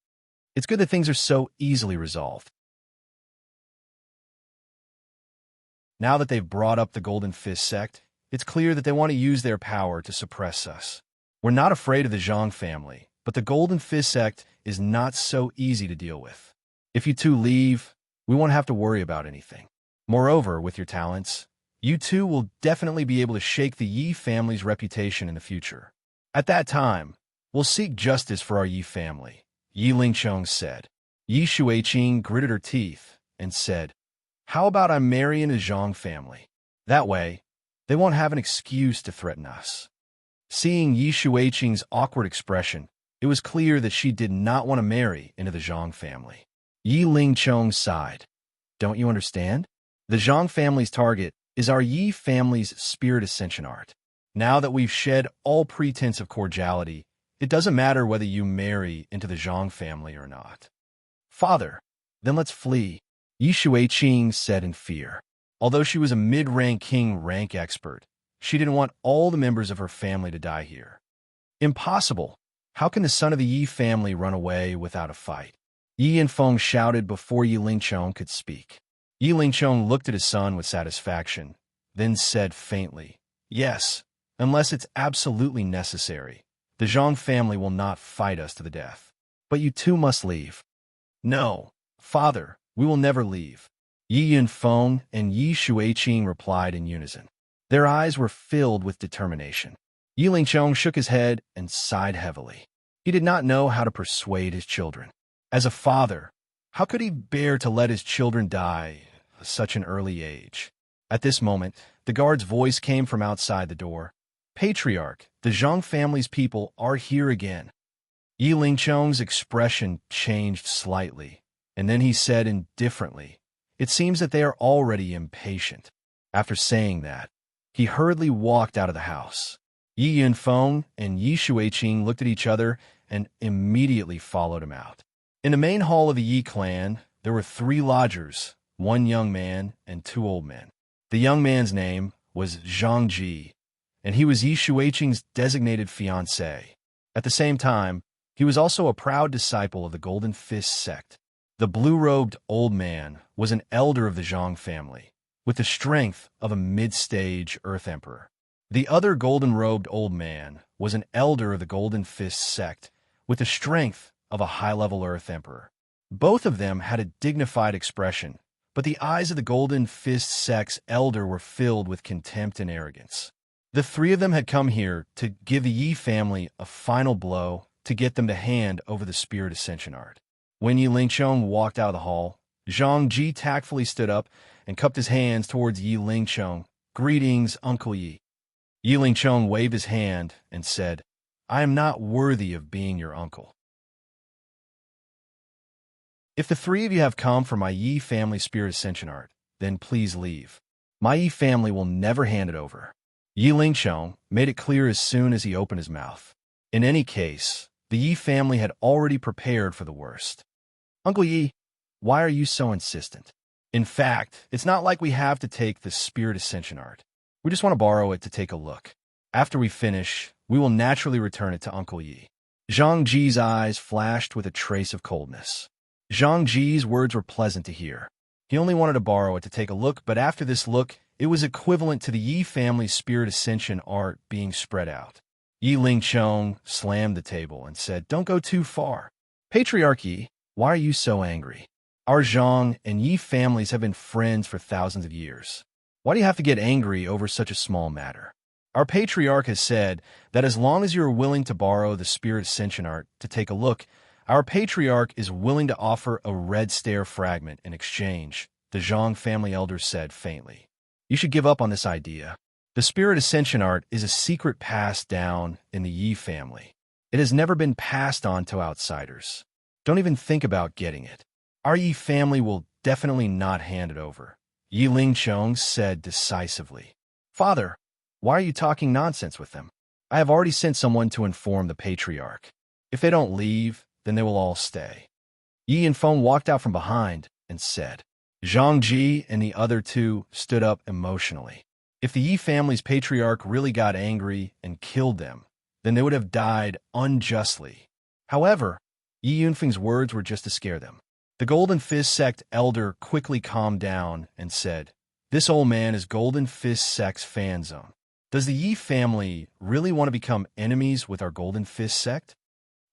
It's good that things are so easily resolved." Now that they've brought up the Golden Fist sect, it's clear that they want to use their power to suppress us. We're not afraid of the Zhang family, but the Golden Fist sect is not so easy to deal with. If you two leave, we won't have to worry about anything. Moreover, with your talents, you two will definitely be able to shake the Yi family's reputation in the future. At that time, we'll seek justice for our Yi family, Yi Lingchong said. Yi Shuiqing gritted her teeth and said, "How about I marry into the Zhang family? That way, they won't have an excuse to threaten us." Seeing Yi Shuiqing's awkward expression, it was clear that she did not want to marry into the Zhang family. Yi Lingchong sighed. "Don't you understand? The Zhang family's target is our Yi family's spirit ascension art. Now that we've shed all pretense of cordiality, it doesn't matter whether you marry into the Zhang family or not." "Father, then let's flee," Yi Shuiqing said in fear. Although she was a mid-ranking rank expert, she didn't want all the members of her family to die here. "Impossible! How can the son of the Yi family run away without a fight?" Yi Yinfeng shouted before Yi Lingchong could speak. Yi Lingchong looked at his son with satisfaction, then said faintly, "Yes, unless it's absolutely necessary. The Zhang family will not fight us to the death. But you two must leave." "No, father, we will never leave," Yi Yinfeng and Yi Shuiqing replied in unison. Their eyes were filled with determination. Yi Lingchong shook his head and sighed heavily. He did not know how to persuade his children. As a father, how could he bear to let his children die at such an early age? At this moment, the guard's voice came from outside the door. "Patriarch, the Zhang family's people are here again." Yi Lingchong's expression changed slightly, and then he said indifferently, "It seems that they are already impatient." After saying that, he hurriedly walked out of the house. Yi Yinfeng and Yi Shuiqing looked at each other and immediately followed him out. In the main hall of the Yi clan, there were 3 lodgers, 1 young man and 2 old men. The young man's name was Zhang Ji, and he was Yi Shuiqing's designated fiancé. At the same time, he was also a proud disciple of the Golden Fist sect. The blue-robed old man was an elder of the Zhang family, with the strength of a mid-stage Earth Emperor. The other golden-robed old man was an elder of the Golden Fist sect, with the strength of a high-level Earth Emperor. Both of them had a dignified expression, but the eyes of the Golden Fist sect's elder were filled with contempt and arrogance. The 3 of them had come here to give the Yi family a final blow to get them to hand over the Spirit Ascension art. When Yi Lingchong walked out of the hall, Zhang Ji tactfully stood up and cupped his hands towards Yi Lingchong. "Greetings, Uncle Yi." Yi Lingchong waved his hand and said, "I am not worthy of being your uncle. If the 3 of you have come for my Yi family Spirit Ascension art, then please leave. My Yi family will never hand it over." Yi Lingchong made it clear as soon as he opened his mouth. In any case, the Yi family had already prepared for the worst. "Uncle Yi, why are you so insistent? In fact, it's not like we have to take the Spirit Ascension art. We just want to borrow it to take a look. After we finish, we will naturally return it to Uncle Yi." Zhang Ji's eyes flashed with a trace of coldness. Zhang Ji's words were pleasant to hear. He only wanted to borrow it to take a look, but after this look, it was equivalent to the Yi family's Spirit Ascension art being spread out. Yi Lingchong slammed the table and said, "Don't go too far. Patriarch Yi, why are you so angry? Our Zhang and Yi families have been friends for thousands of years. Why do you have to get angry over such a small matter?" Our patriarch has said that as long as you are willing to borrow the Spirit Ascension art to take a look, our patriarch is willing to offer a red stare fragment in exchange, the Zhang family elder said faintly. You should give up on this idea. The Spirit Ascension art is a secret passed down in the Yi family. It has never been passed on to outsiders. Don't even think about getting it. Our Yi family will definitely not hand it over, Yi Lingchong said decisively. Father, why are you talking nonsense with them? I have already sent someone to inform the patriarch. If they don't leave, then they will all stay. Yi and Feng walked out from behind and said. Zhang Ji and the other two stood up emotionally. If the Yi family's patriarch really got angry and killed them, then they would have died unjustly. However, Yi Yunfeng's words were just to scare them. The Golden Fist sect elder quickly calmed down and said, This old man is Golden Fist sect's fan zone. Does the Yi family really want to become enemies with our Golden Fist sect?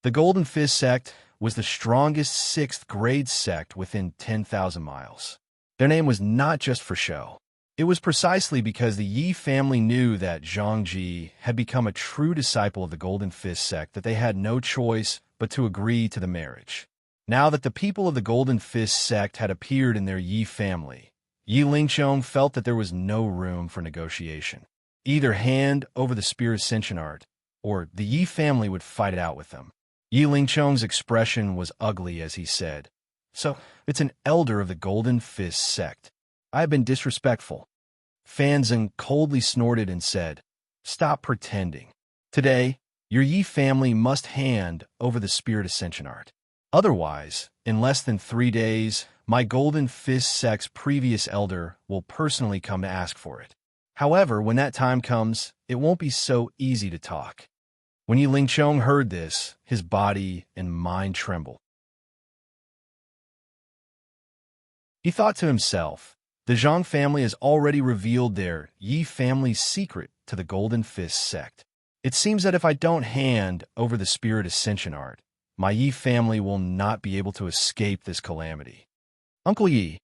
The Golden Fist sect was the strongest 6th grade sect within 10,000 miles. Their name was not just for show. It was precisely because the Yi family knew that Zhang Ji had become a true disciple of the Golden Fist sect that they had no choice but to agree to the marriage. Now that the people of the Golden Fist sect had appeared in their Yi family, Yi Lingchong felt that there was no room for negotiation. Either hand over the Spirit Ascension art, or the Yi family would fight it out with them. Yi Lingchong's expression was ugly as he said, So, it's an elder of the Golden Fist sect. I have been disrespectful. Fanzeng coldly snorted and said, Stop pretending. Today, your Yi family must hand over the Spirit Ascension art. Otherwise, in less than 3 days, my Golden Fist sect's previous elder will personally come to ask for it. However, when that time comes, it won't be so easy to talk. When Yi Lingchong heard this, his body and mind trembled. He thought to himself, the Zhang family has already revealed their Yi family's secret to the Golden Fist sect. It seems that if I don't hand over the Spirit Ascension art, my Yi family will not be able to escape this calamity. Uncle Yi,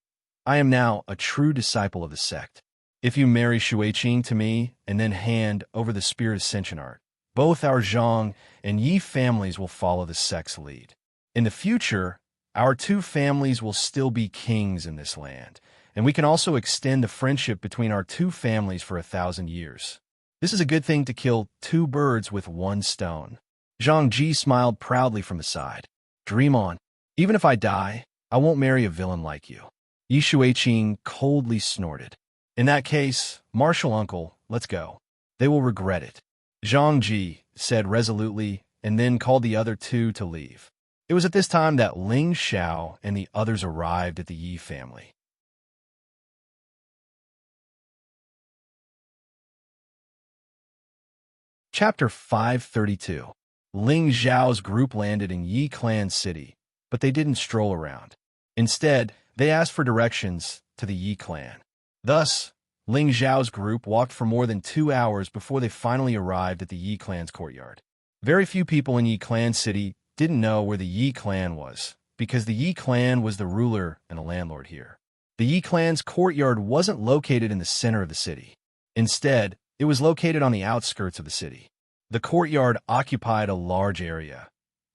I am now a true disciple of the sect. If you marry Shuiqing to me and then hand over the Spirit Ascension art, both our Zhang and Yi families will follow the sect's lead. In the future, our two families will still be kings in this land, and we can also extend the friendship between our two families for 1,000 years. This is a good thing to kill 2 birds with 1 stone. Zhang Ji smiled proudly from the side. Dream on. Even if I die, I won't marry a villain like you. Yi Shuiqing coldly snorted. In that case, Martial Uncle, let's go. They will regret it. Zhang Ji said resolutely and then called the other two to leave. It was at this time that Ling Xiao and the others arrived at the Yi family. Chapter 532. Ling Xiao's group landed in Yi Clan City, but they didn't stroll around. Instead, they asked for directions to the Yi Clan. Thus, Ling Xiao's group walked for more than 2 hours before they finally arrived at the Yi Clan's courtyard. Very few people in Yi Clan City didn't know where the Yi Clan was, because the Yi Clan was the ruler and the landlord here. The Yi Clan's courtyard wasn't located in the center of the city. Instead, it was located on the outskirts of the city. The courtyard occupied a large area,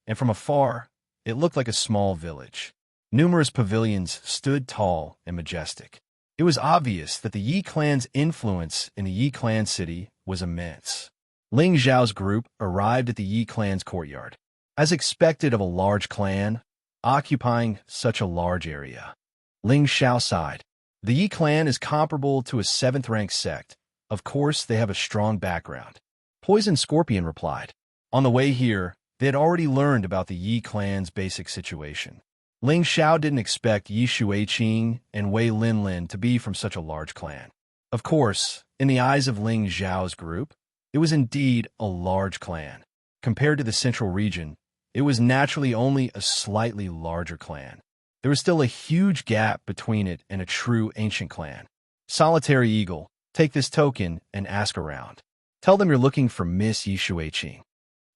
and from afar, it looked like a small village. Numerous pavilions stood tall and majestic. It was obvious that the Yi Clan's influence in the Yi Clan City was immense. Ling Xiao's group arrived at the Yi Clan's courtyard, as expected of a large clan, occupying such a large area. Ling Xiao sighed. The Yi Clan is comparable to a 7th-rank sect. Of course, they have a strong background. Poison Scorpion replied. On the way here, they had already learned about the Yi Clan's basic situation. Ling Xiao didn't expect Yi Shuiqing and Wei Linlin to be from such a large clan. Of course, in the eyes of Ling Xiao's group, it was indeed a large clan. Compared to the central region, it was naturally only a slightly larger clan. There was still a huge gap between it and a true ancient clan. Solitary Eagle, take this token and ask around. Tell them you're looking for Miss Yi Shuiqing.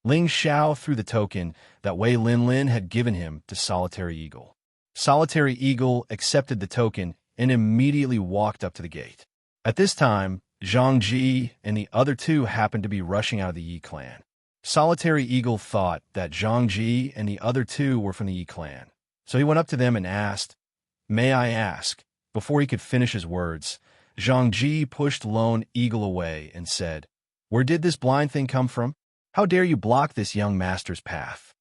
Ling Xiao threw the token that Wei Linlin had given him to Solitary Eagle. Solitary Eagle accepted the token and immediately walked up to the gate. At this time, Zhang Ji and the other two happened to be rushing out of the Yi clan. Solitary Eagle thought that Zhang Ji and the other two were from the Yi clan, so he went up to them and asked, "May I ask?" Before he could finish his words, Zhang Ji pushed Lone Eagle away and said, "Where did this blind thing come from? How dare you block this young master's path?"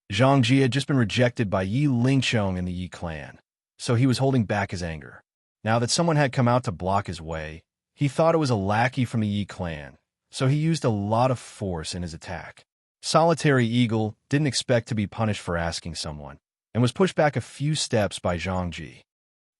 Zhang Ji had just been rejected by Yi Lingchong in the Yi clan, so he was holding back his anger. Now that someone had come out to block his way, he thought it was a lackey from the Yi clan, so he used a lot of force in his attack. Solitary Eagle didn't expect to be punished for asking someone, and was pushed back a few steps by Zhang Ji.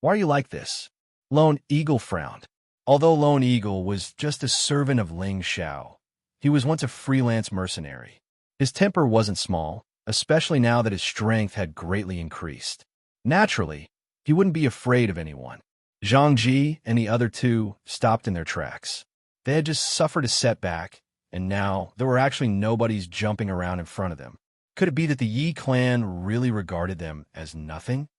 "Why are you like this?" Lone Eagle frowned. Although Lone Eagle was just a servant of Ling Xiao, he was once a freelance mercenary. His temper wasn't small, especially now that his strength had greatly increased. Naturally, he wouldn't be afraid of anyone. Zhang Ji and the other two stopped in their tracks. They had just suffered a setback, and now there were actually nobodies jumping around in front of them. Could it be that the Yi clan really regarded them as nothing?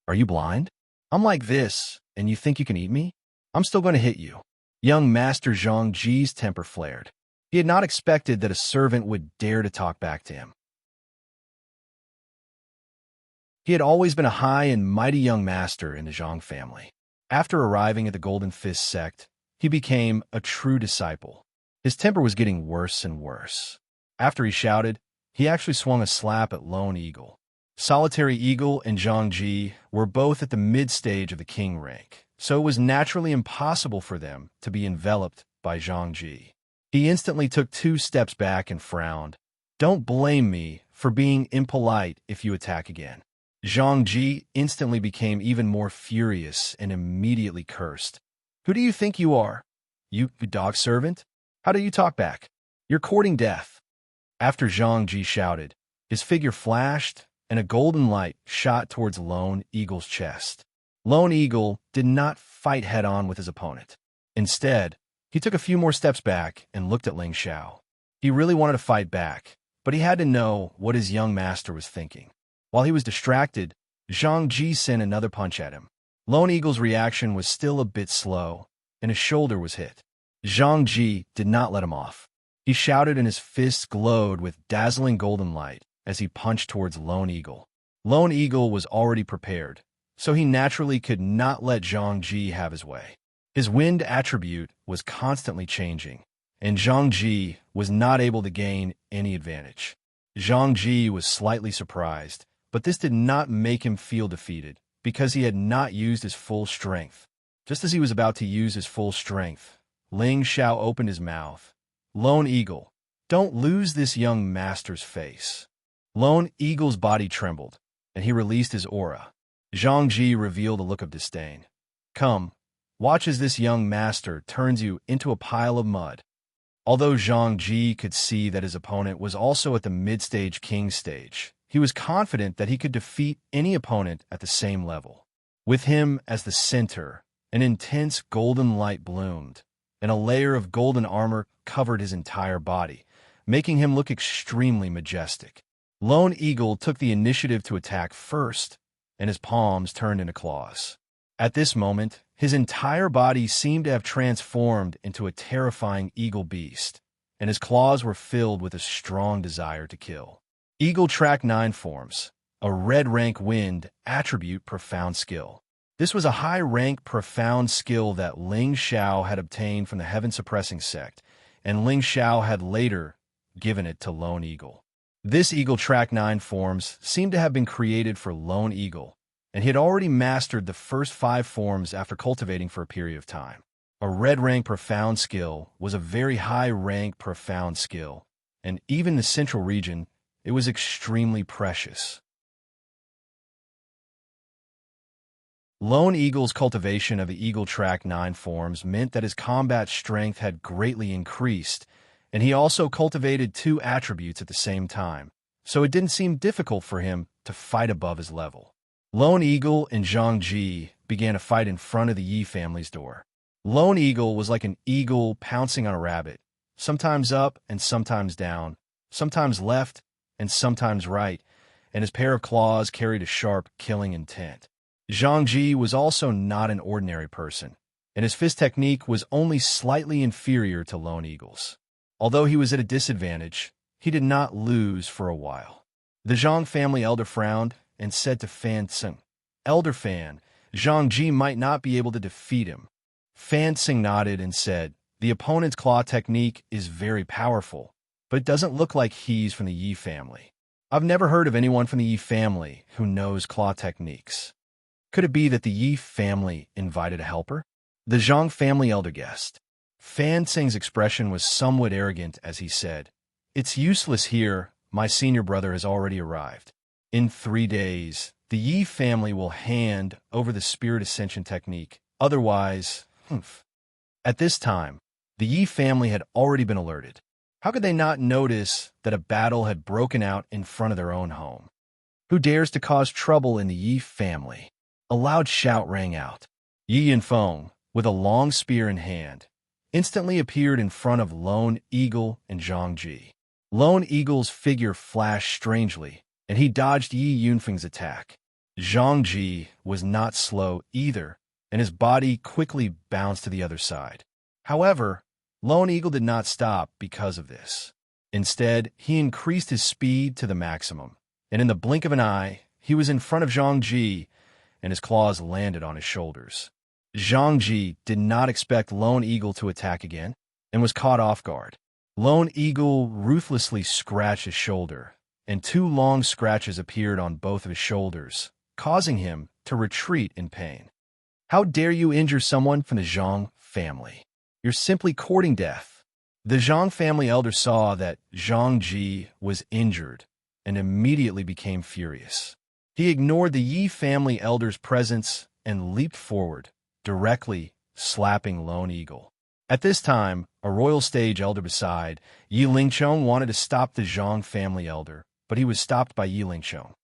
"Are you blind? I'm like this, and you think you can eat me? I'm still going to hit you." Young Master Zhang Ji's temper flared. He had not expected that a servant would dare to talk back to him. He had always been a high and mighty young master in the Zhang family. After arriving at the Golden Fist sect, he became a true disciple. His temper was getting worse and worse. After he shouted, he actually swung a slap at Lone Eagle. Solitary Eagle and Zhang Ji were both at the mid-stage of the king rank, so it was naturally impossible for them to be enveloped by Zhang Ji. He instantly took 2 steps back and frowned. "Don't blame me for being impolite if you attack again." Zhang Ji instantly became even more furious and immediately cursed. "Who do you think you are? You dog servant? How do you talk back? You're courting death." After Zhang Ji shouted, his figure flashed and a golden light shot towards Lone Eagle's chest. Lone Eagle did not fight head-on with his opponent. Instead, he took a few more steps back and looked at Ling Xiao. He really wanted to fight back, but he had to know what his young master was thinking. While he was distracted, Zhang Ji sent another punch at him. Lone Eagle's reaction was still a bit slow, and his shoulder was hit. Zhang Ji did not let him off. He shouted and his fists glowed with dazzling golden light as he punched towards Lone Eagle. Lone Eagle was already prepared, so he naturally could not let Zhang Ji have his way. His wind attribute was constantly changing, and Zhang Ji was not able to gain any advantage. Zhang Ji was slightly surprised, but this did not make him feel defeated, because he had not used his full strength. Just as he was about to use his full strength, Ling Xiao opened his mouth. "Lone Eagle, don't lose this young master's face." Lone Eagle's body trembled, and he released his aura. Zhang Ji revealed a look of disdain. "Come, watch as this young master turns you into a pile of mud." Although Zhang Ji could see that his opponent was also at the mid-stage king stage, he was confident that he could defeat any opponent at the same level. With him as the center, an intense golden light bloomed, and a layer of golden armor covered his entire body, making him look extremely majestic. Lone Eagle took the initiative to attack first, and his palms turned into claws. At this moment, his entire body seemed to have transformed into a terrifying eagle beast, and his claws were filled with a strong desire to kill. Eagle Track 9 forms, a red rank wind attribute profound skill. This was a high rank profound skill that Ling Xiao had obtained from the Heaven Suppressing sect, and Ling Xiao had later given it to Lone Eagle. This Eagle Track 9 forms seemed to have been created for Lone Eagle, and he had already mastered the first 5 forms after cultivating for a period of time. A red rank profound skill was a very high rank profound skill, and even in the central region, it was extremely precious. Lone Eagle's cultivation of the Eagle Track 9 forms meant that his combat strength had greatly increased, and he also cultivated 2 attributes at the same time, so it didn't seem difficult for him to fight above his level. Lone Eagle and Zhang Ji began a fight in front of the Yi family's door. Lone Eagle was like an eagle pouncing on a rabbit, sometimes up and sometimes down, sometimes left and sometimes right, and his pair of claws carried a sharp, killing intent. Zhang Ji was also not an ordinary person. and his fist technique was only slightly inferior to Lone Eagle's. Although he was at a disadvantage, he did not lose for a while. The Zhang family elder frowned and said to Fan Tsing, "Elder Fan, Zhang Ji might not be able to defeat him." Fan Tsing nodded and said, "The opponent's claw technique is very powerful, but it doesn't look like he's from the Yi family. I've never heard of anyone from the Yi family who knows claw techniques. Could it be that the Yi family invited a helper?" The Zhang family elder guessed. Fan Tsing's expression was somewhat arrogant as he said, "It's useless here. My senior brother has already arrived. In 3 days, the Yi family will hand over the spirit ascension technique. Otherwise, At this time, the Yi family had already been alerted. How could they not notice that a battle had broken out in front of their own home? Who dares to cause trouble in the Yi family? A loud shout rang out. Yi Yanfeng, with a long spear in hand, instantly appeared in front of Lone Eagle and Zhang Ji. Lone Eagle's figure flashed strangely, and he dodged Yi Yunfeng's attack. Zhang Ji was not slow either, and his body quickly bounced to the other side. However, Lone Eagle did not stop because of this. Instead, he increased his speed to the maximum, and in the blink of an eye, he was in front of Zhang Ji, and his claws landed on his shoulders. Zhang Ji did not expect Lone Eagle to attack again, and was caught off guard. Lone Eagle ruthlessly scratched his shoulder, and 2 long scratches appeared on both of his shoulders, causing him to retreat in pain. "How dare you injure someone from the Zhang family? You're simply courting death." The Zhang family elder saw that Zhang Ji was injured and immediately became furious. He ignored the Yi family elder's presence and leaped forward, directly slapping Lone Eagle. At this time, a royal stage elder beside Yi Lingchong wanted to stop the Zhang family elder, but he was stopped by Yi Lingchong.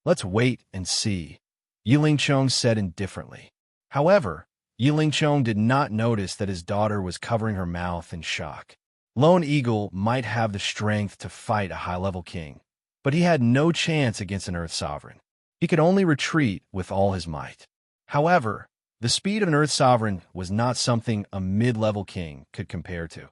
"Let's wait and see," Yi Lingchong said indifferently. However, Yi Lingchong did not notice that his daughter was covering her mouth in shock. Lone Eagle might have the strength to fight a high-level king, but he had no chance against an Earth Sovereign. He could only retreat with all his might. However, the speed of an Earth Sovereign was not something a mid-level king could compare to.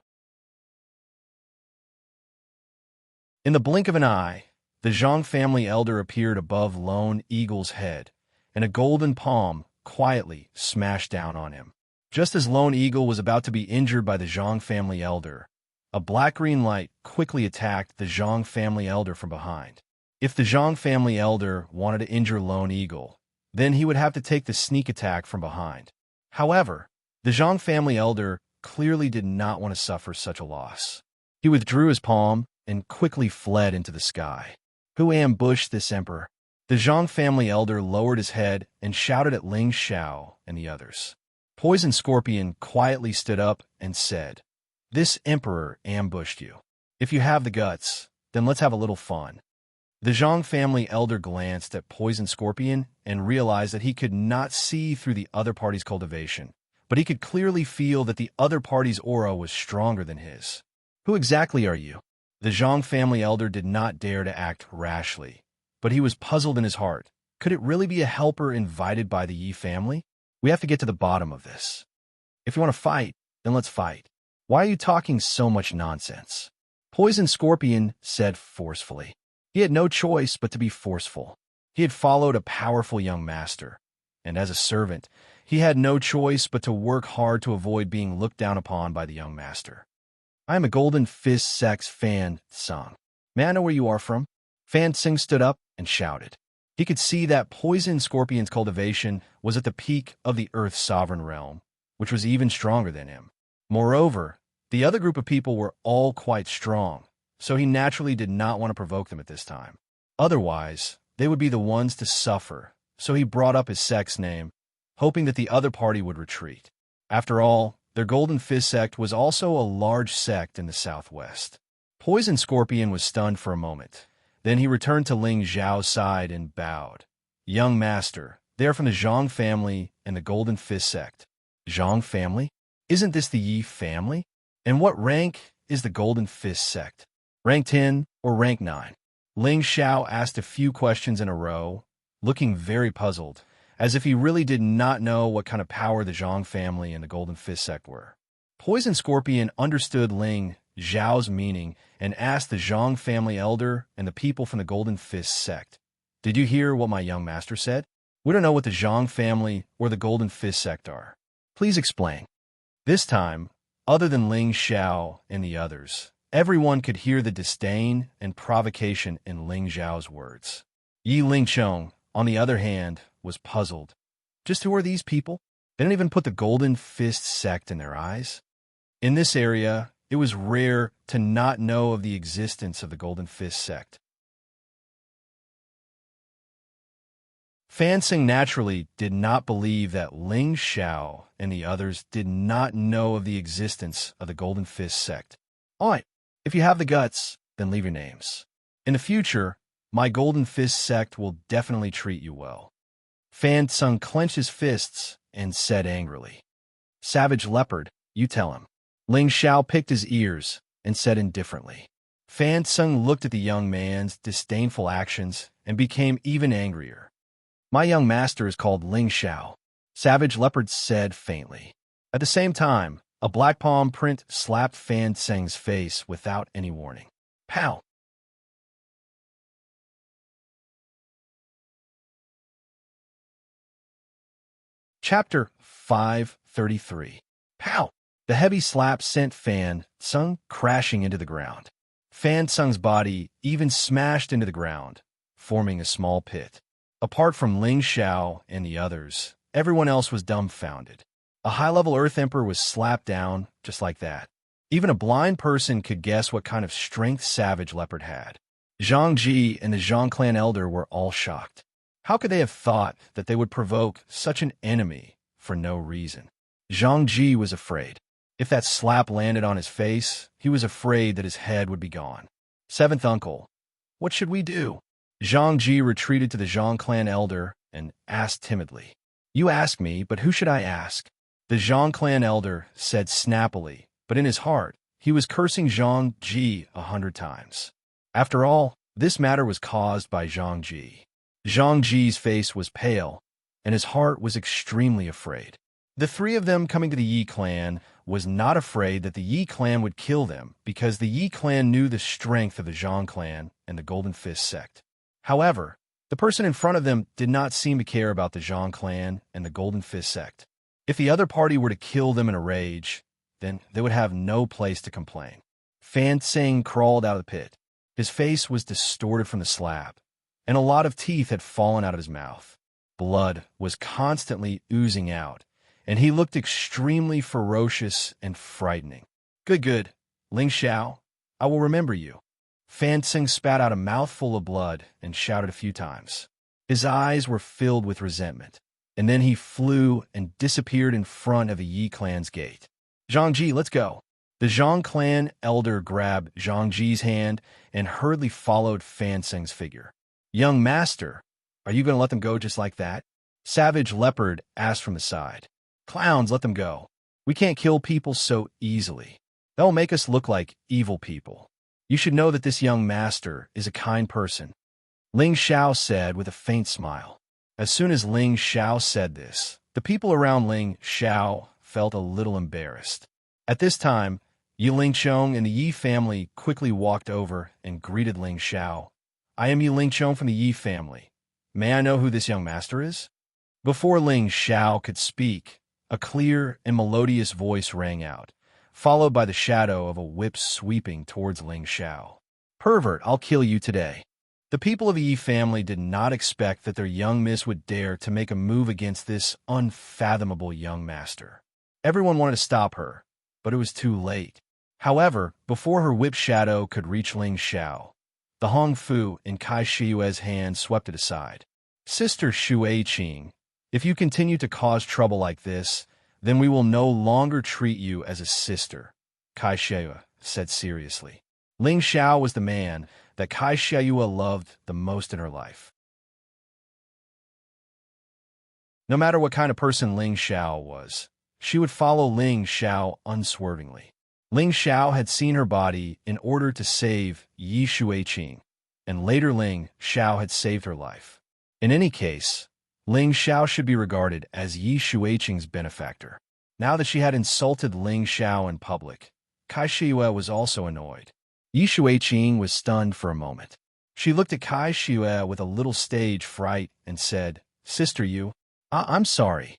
In the blink of an eye, the Zhang family elder appeared above Lone Eagle's head, and a golden palm quietly smashed down on him. Just as Lone Eagle was about to be injured by the Zhang family elder, a black-green light quickly attacked the Zhang family elder from behind. If the Zhang family elder wanted to injure Lone Eagle, then he would have to take the sneak attack from behind. However, the Zhang family elder clearly did not want to suffer such a loss. He withdrew his palm and quickly fled into the sky. Who ambushed this emperor? The Zhang family elder lowered his head and shouted at Ling Xiao and the others. Poison Scorpion quietly stood up and said, "This emperor ambushed you. If you have the guts, then let's have a little fun." The Zhang family elder glanced at Poison Scorpion and realized that he could not see through the other party's cultivation, but he could clearly feel that the other party's aura was stronger than his. "Who exactly are you?" The Zhang family elder did not dare to act rashly, but he was puzzled in his heart. Could it really be a helper invited by the Yi family? We have to get to the bottom of this. If you want to fight, then let's fight. Why are you talking so much nonsense? Poison Scorpion said forcefully. He had no choice but to be forceful. He had followed a powerful young master, and as a servant, he had no choice but to work hard to avoid being looked down upon by the young master. "I am a Golden Fist Sex Fan Tsung. May I know where you are from?" Fan Tsing stood up and shouted. He could see that Poison Scorpion's cultivation was at the peak of the Earth Sovereign realm, which was even stronger than him. Moreover, the other group of people were all quite strong, so he naturally did not want to provoke them at this time. Otherwise, they would be the ones to suffer, so he brought up his sex name, hoping that the other party would retreat. After all, their Golden Fist sect was also a large sect in the southwest. Poison Scorpion was stunned for a moment. Then he returned to Ling Zhao's side and bowed. "Young master, they are from the Zhang family and the Golden Fist sect." "Zhang family? Isn't this the Yi family? And what rank is the Golden Fist sect? Rank 10 or rank 9? Ling Xiao asked a few questions in a row, looking very puzzled, as if he really did not know what kind of power the Zhang family and the Golden Fist sect were. Poison Scorpion understood Ling Zhao's meaning and asked the Zhang family elder and the people from the Golden Fist sect, "Did you hear what my young master said? We don't know what the Zhang family or the Golden Fist sect are. Please explain." This time, other than Ling Xiao and the others, everyone could hear the disdain and provocation in Ling Zhao's words. Yi Lingchong, on the other hand, was puzzled. Just who are these people? They don't even put the Golden Fist sect in their eyes. In this area, it was rare to not know of the existence of the Golden Fist sect. Fan Xing naturally did not believe that Ling Xiao and the others did not know of the existence of the Golden Fist sect. "All right, if you have the guts, then leave your names. In the future, my Golden Fist sect will definitely treat you well." Fan Xing clenched his fists and said angrily, "Savage Leopard, you tell him." Ling Xiao picked his ears and said indifferently. Fan Xing looked at the young man's disdainful actions and became even angrier. "My young master is called Ling Xiao," Savage Leopard said faintly. At the same time, a black palm print slapped Fan Xing's face without any warning. Pow! Chapter 533. Pow! The heavy slap sent Fan Xing crashing into the ground. Fan Xing's body even smashed into the ground, forming a small pit. Apart from Ling Xiao and the others, everyone else was dumbfounded. A high-level Earth Emperor was slapped down just like that. Even a blind person could guess what kind of strength Savage Leopard had. Zhang Ji and the Zhang clan elder were all shocked. How could they have thought that they would provoke such an enemy for no reason? Zhang Ji was afraid. If that slap landed on his face, he was afraid that his head would be gone. "Seventh uncle, what should we do?" Zhang Ji retreated to the Zhang clan elder and asked timidly. "You ask me, but who should I ask?" The Zhang clan elder said snappily, but in his heart, he was cursing Zhang Ji 100 times. After all, this matter was caused by Zhang Ji. Zhang Ji's face was pale, and his heart was extremely afraid. The three of them coming to the Yi clan was not afraid that the Yi clan would kill them because the Yi clan knew the strength of the Zhang clan and the Golden Fist sect. However, the person in front of them did not seem to care about the Zhang clan and the Golden Fist sect. If the other party were to kill them in a rage, then they would have no place to complain. Fan Xing crawled out of the pit. His face was distorted from the slap, and a lot of teeth had fallen out of his mouth. Blood was constantly oozing out, and he looked extremely ferocious and frightening. Good. Ling Xiao, I will remember you." Fan Xing spat out a mouthful of blood and shouted a few times. His eyes were filled with resentment, and then he flew and disappeared in front of the Yi clan's gate. "Zhang Ji, let's go." The Zhang clan elder grabbed Zhang Ji's hand and hurriedly followed Fan Xing's figure. "Young master, are you going to let them go just like that?" Savage Leopard asked from the side. "Clowns, let them go. We can't kill people so easily. That will make us look like evil people. You should know that this young master is a kind person," Ling Xiao said with a faint smile. As soon as Ling Xiao said this, the people around Ling Xiao felt a little embarrassed. At this time, Yi Lingchong and the Yi family quickly walked over and greeted Ling Xiao. "I am Yi Lingchong from the Yi family. May I know who this young master is?" Before Ling Xiao could speak, a clear and melodious voice rang out, followed by the shadow of a whip sweeping towards Ling Xiao. "Pervert, I'll kill you today." The people of the Yi family did not expect that their young miss would dare to make a move against this unfathomable young master. Everyone wanted to stop her, but it was too late. However, before her whip shadow could reach Ling Xiao, the Hong Fu in Kai Shiyue's hand swept it aside. "Sister Shui Qing, if you continue to cause trouble like this, then we will no longer treat you as a sister," Kai Shiyue said seriously. Ling Xiao was the man that Kai Shiyue loved the most in her life. No matter what kind of person Ling Xiao was, she would follow Ling Xiao unswervingly. Ling Xiao had seen her body in order to save Yi Shuiqing, and later Ling Xiao had saved her life. In any case, Ling Xiao should be regarded as Yi Shuiqing's benefactor. Now that she had insulted Ling Xiao in public, Kai Shiyue was also annoyed. Yi Shuiqing was stunned for a moment. She looked at Kai Shiyue with a little stage fright and said, "Sister Yu, I'm sorry."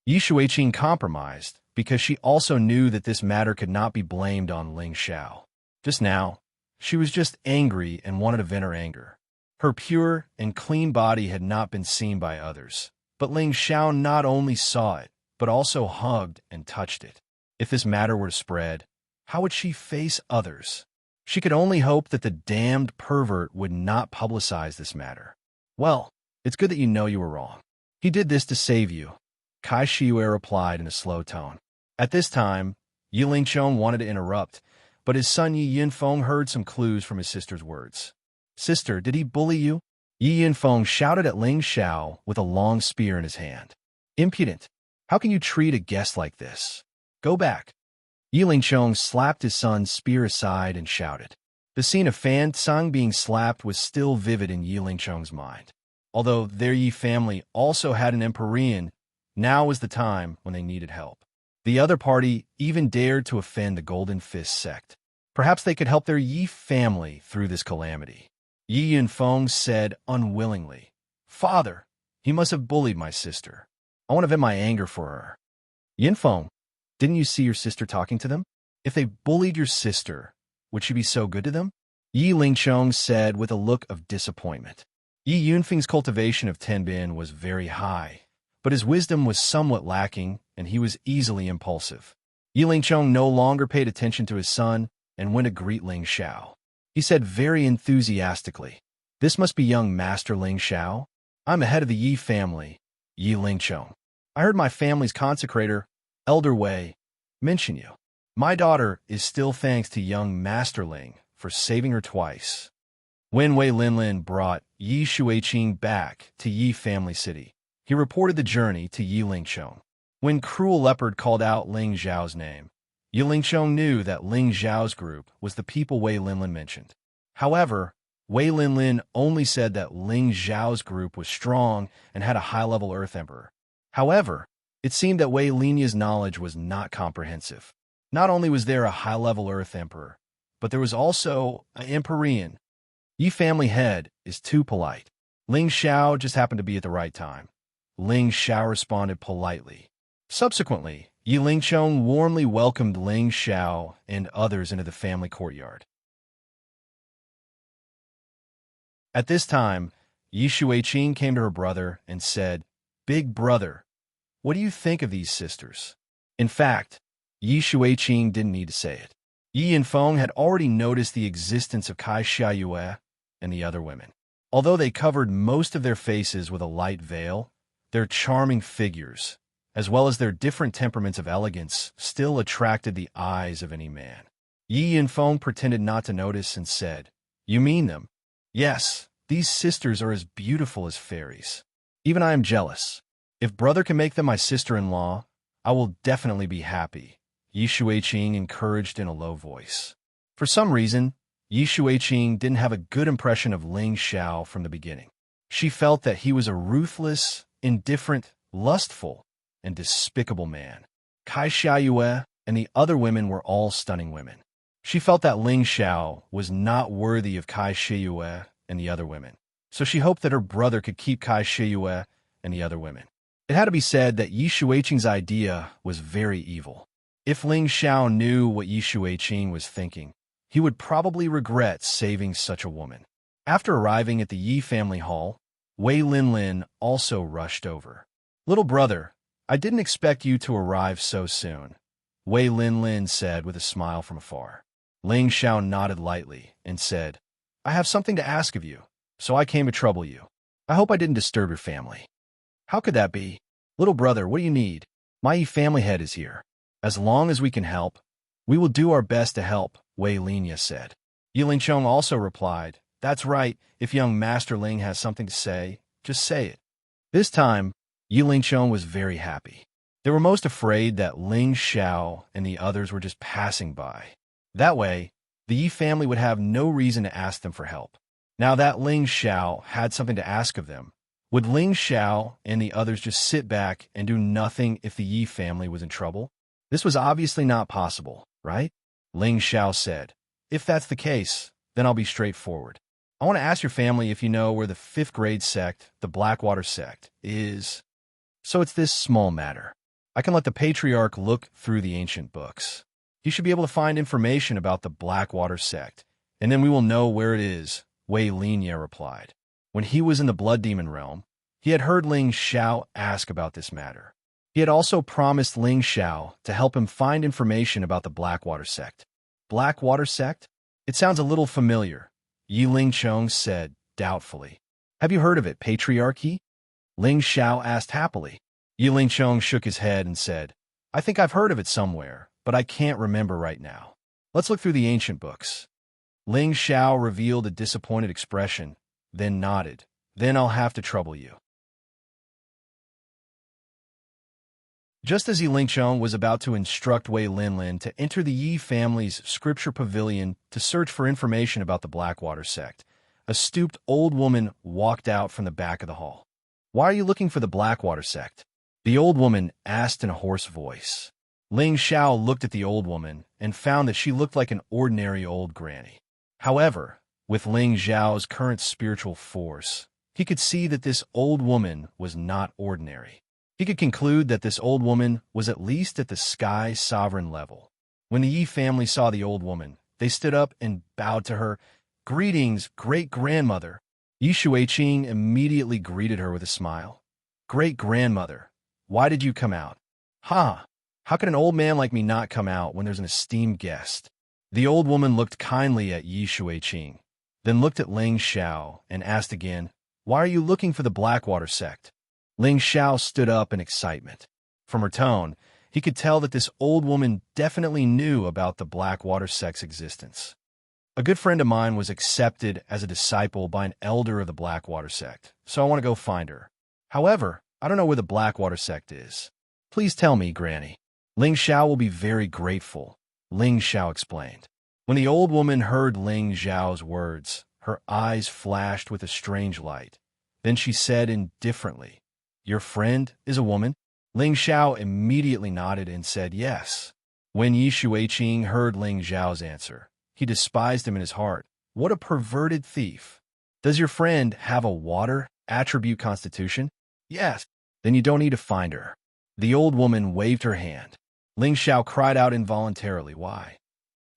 Yi Shuiqing compromised because she also knew that this matter could not be blamed on Ling Xiao. Just now, she was just angry and wanted to vent her anger. Her pure and clean body had not been seen by others, but Ling Xiao not only saw it, but also hugged and touched it. If this matter were to spread, how would she face others? She could only hope that the damned pervert would not publicize this matter. "Well, it's good that you know you were wrong. He did this to save you," Kai Shiyue replied in a slow tone. At this time, Yi Lingchong wanted to interrupt, but his son Yi Yinfeng heard some clues from his sister's words. "Sister, did he bully you?" Yi Yinfeng shouted at Ling Xiao with a long spear in his hand. "Impudent! How can you treat a guest like this? Go back." Yi Lingchong slapped his son's spear aside and shouted. The scene of Fan Tsang being slapped was still vivid in Yi Lingchong's mind. Although their Yi family also had an Empyrean, now was the time when they needed help. The other party even dared to offend the Golden Fist sect. Perhaps they could help their Yi family through this calamity. Yi Yinfeng said unwillingly, "Father, he must have bullied my sister. I want to vent my anger for her." "Yinfeng, didn't you see your sister talking to them? If they bullied your sister, would she be so good to them?" Yi Lingchong said with a look of disappointment. Yi Yunfeng's cultivation of Tenbin was very high, but his wisdom was somewhat lacking, and he was easily impulsive. Yi Lingchong no longer paid attention to his son and went to greet Ling Xiao. He said very enthusiastically, "This must be young Master Ling Xiao. I'm the head of the Yi family, Yi Lingchong. I heard my family's consecrator, Elder Wei, mention you. My daughter is still thanks to young Master Ling for saving her twice." When Wei Linlin brought Yi Shuiqing back to Yi Family City, he reported the journey to Yi Lingchong. When Cruel Leopard called out Ling Zhao's name, Yi Lingchong knew that Ling Zhao's group was the people Wei Linlin mentioned. However, Wei Linlin only said that Ling Zhao's group was strong and had a high-level Earth Emperor. However, it seemed that Wei Linya's knowledge was not comprehensive. Not only was there a high-level Earth Emperor, but there was also an Empyrean. Yi family head is too polite. Ling Xiao just happened to be at the right time. Ling Xiao responded politely. Subsequently, Yi Lingchong warmly welcomed Ling Xiao and others into the family courtyard. At this time, Yi Shuiqing came to her brother and said, "Big brother, what do you think of these sisters?" In fact, Yi Shuiqing didn't need to say it. Yi Yinfeng had already noticed the existence of Kai Xiayue and the other women. Although they covered most of their faces with a light veil, their charming figures, as well as their different temperaments of elegance, still attracted the eyes of any man. Yi Yinfeng pretended not to notice and said, "You mean them? Yes, these sisters are as beautiful as fairies. Even I am jealous. If brother can make them my sister-in-law, I will definitely be happy," Yi Shuiqing encouraged in a low voice. For some reason, Yi Shuiqing didn't have a good impression of Ling Xiao from the beginning. She felt that he was a ruthless, indifferent, lustful, and despicable man. Kai Xiayue and the other women were all stunning women. She felt that Ling Xiao was not worthy of Kai Xiayue and the other women, so she hoped that her brother could keep Kai Xiayue and the other women. It had to be said that Yi Shuiqing's idea was very evil. If Ling Xiao knew what Yi Shuiqing was thinking, he would probably regret saving such a woman. After arriving at the Yi family hall, Wei Linlin also rushed over. "Little brother, I didn't expect you to arrive so soon," Wei Linlin said with a smile from afar. Ling Xiao nodded lightly and said, "I have something to ask of you, so I came to trouble you. I hope I didn't disturb your family." "How could that be? Little brother, what do you need? My Yi family head is here. As long as we can help, we will do our best to help," Wei Linya said. Yi Lingchong also replied, "That's right, if young Master Ling has something to say, just say it." This time, Yi Lingchong was very happy. They were most afraid that Ling Xiao and the others were just passing by. That way, the Yi family would have no reason to ask them for help. Now that Ling Xiao had something to ask of them, Would Ling Xiao and the others just sit back and do nothing if the Yi family was in trouble? This was obviously not possible, right? Ling Xiao said, "If that's the case, then I'll be straightforward. I want to ask your family if you know where the 5th grade sect, the Blackwater sect, is. So it's this small matter. I can let the patriarch look through the ancient books. He should be able to find information about the Blackwater sect, and then we will know where it is," Wei Linya replied. When he was in the Blood Demon realm, he had heard Ling Xiao ask about this matter. He had also promised Ling Xiao to help him find information about the Blackwater sect. Blackwater sect? It sounds a little familiar, Yi Lingchong said doubtfully. Have you heard of it, Patriarchy? Ling Xiao asked happily. Yi Lingchong shook his head and said, I think I've heard of it somewhere, but I can't remember right now. Let's look through the ancient books. Ling Xiao revealed a disappointed expression, then nodded. Then I'll have to trouble you. Just as Yi Lingchong was about to instruct Wei Linlin to enter the Yi family's scripture pavilion to search for information about the Blackwater sect, a stooped old woman walked out from the back of the hall. Why are you looking for the Blackwater sect? The old woman asked in a hoarse voice. Ling Xiao looked at the old woman and found that she looked like an ordinary old granny. However, with Ling Xiao's current spiritual force, he could see that this old woman was not ordinary. He could conclude that this old woman was at least at the Sky Sovereign level. When the Yi family saw the old woman, they stood up and bowed to her. Greetings, great-grandmother. Yi Shuiqing immediately greeted her with a smile. Great-grandmother, why did you come out? Ha! How could an old man like me not come out when there's an esteemed guest? The old woman looked kindly at Yi Shuiqing, then looked at Ling Xiao and asked again, Why are you looking for the Blackwater sect? Ling Xiao stood up in excitement. From her tone, he could tell that this old woman definitely knew about the Blackwater sect's existence. A good friend of mine was accepted as a disciple by an elder of the Blackwater sect, so I want to go find her. However, I don't know where the Blackwater sect is. Please tell me, Granny. Ling Xiao will be very grateful, Ling Xiao explained. When the old woman heard Ling Xiao's words, her eyes flashed with a strange light. Then she said indifferently, Your friend is a woman? Ling Xiao immediately nodded and said yes. When Yi Shuiqing heard Ling Xiao's answer, he despised him in his heart. What a perverted thief. Does your friend have a water attribute constitution? Yes. Then you don't need to find her. The old woman waved her hand. Ling Xiao cried out involuntarily, Why?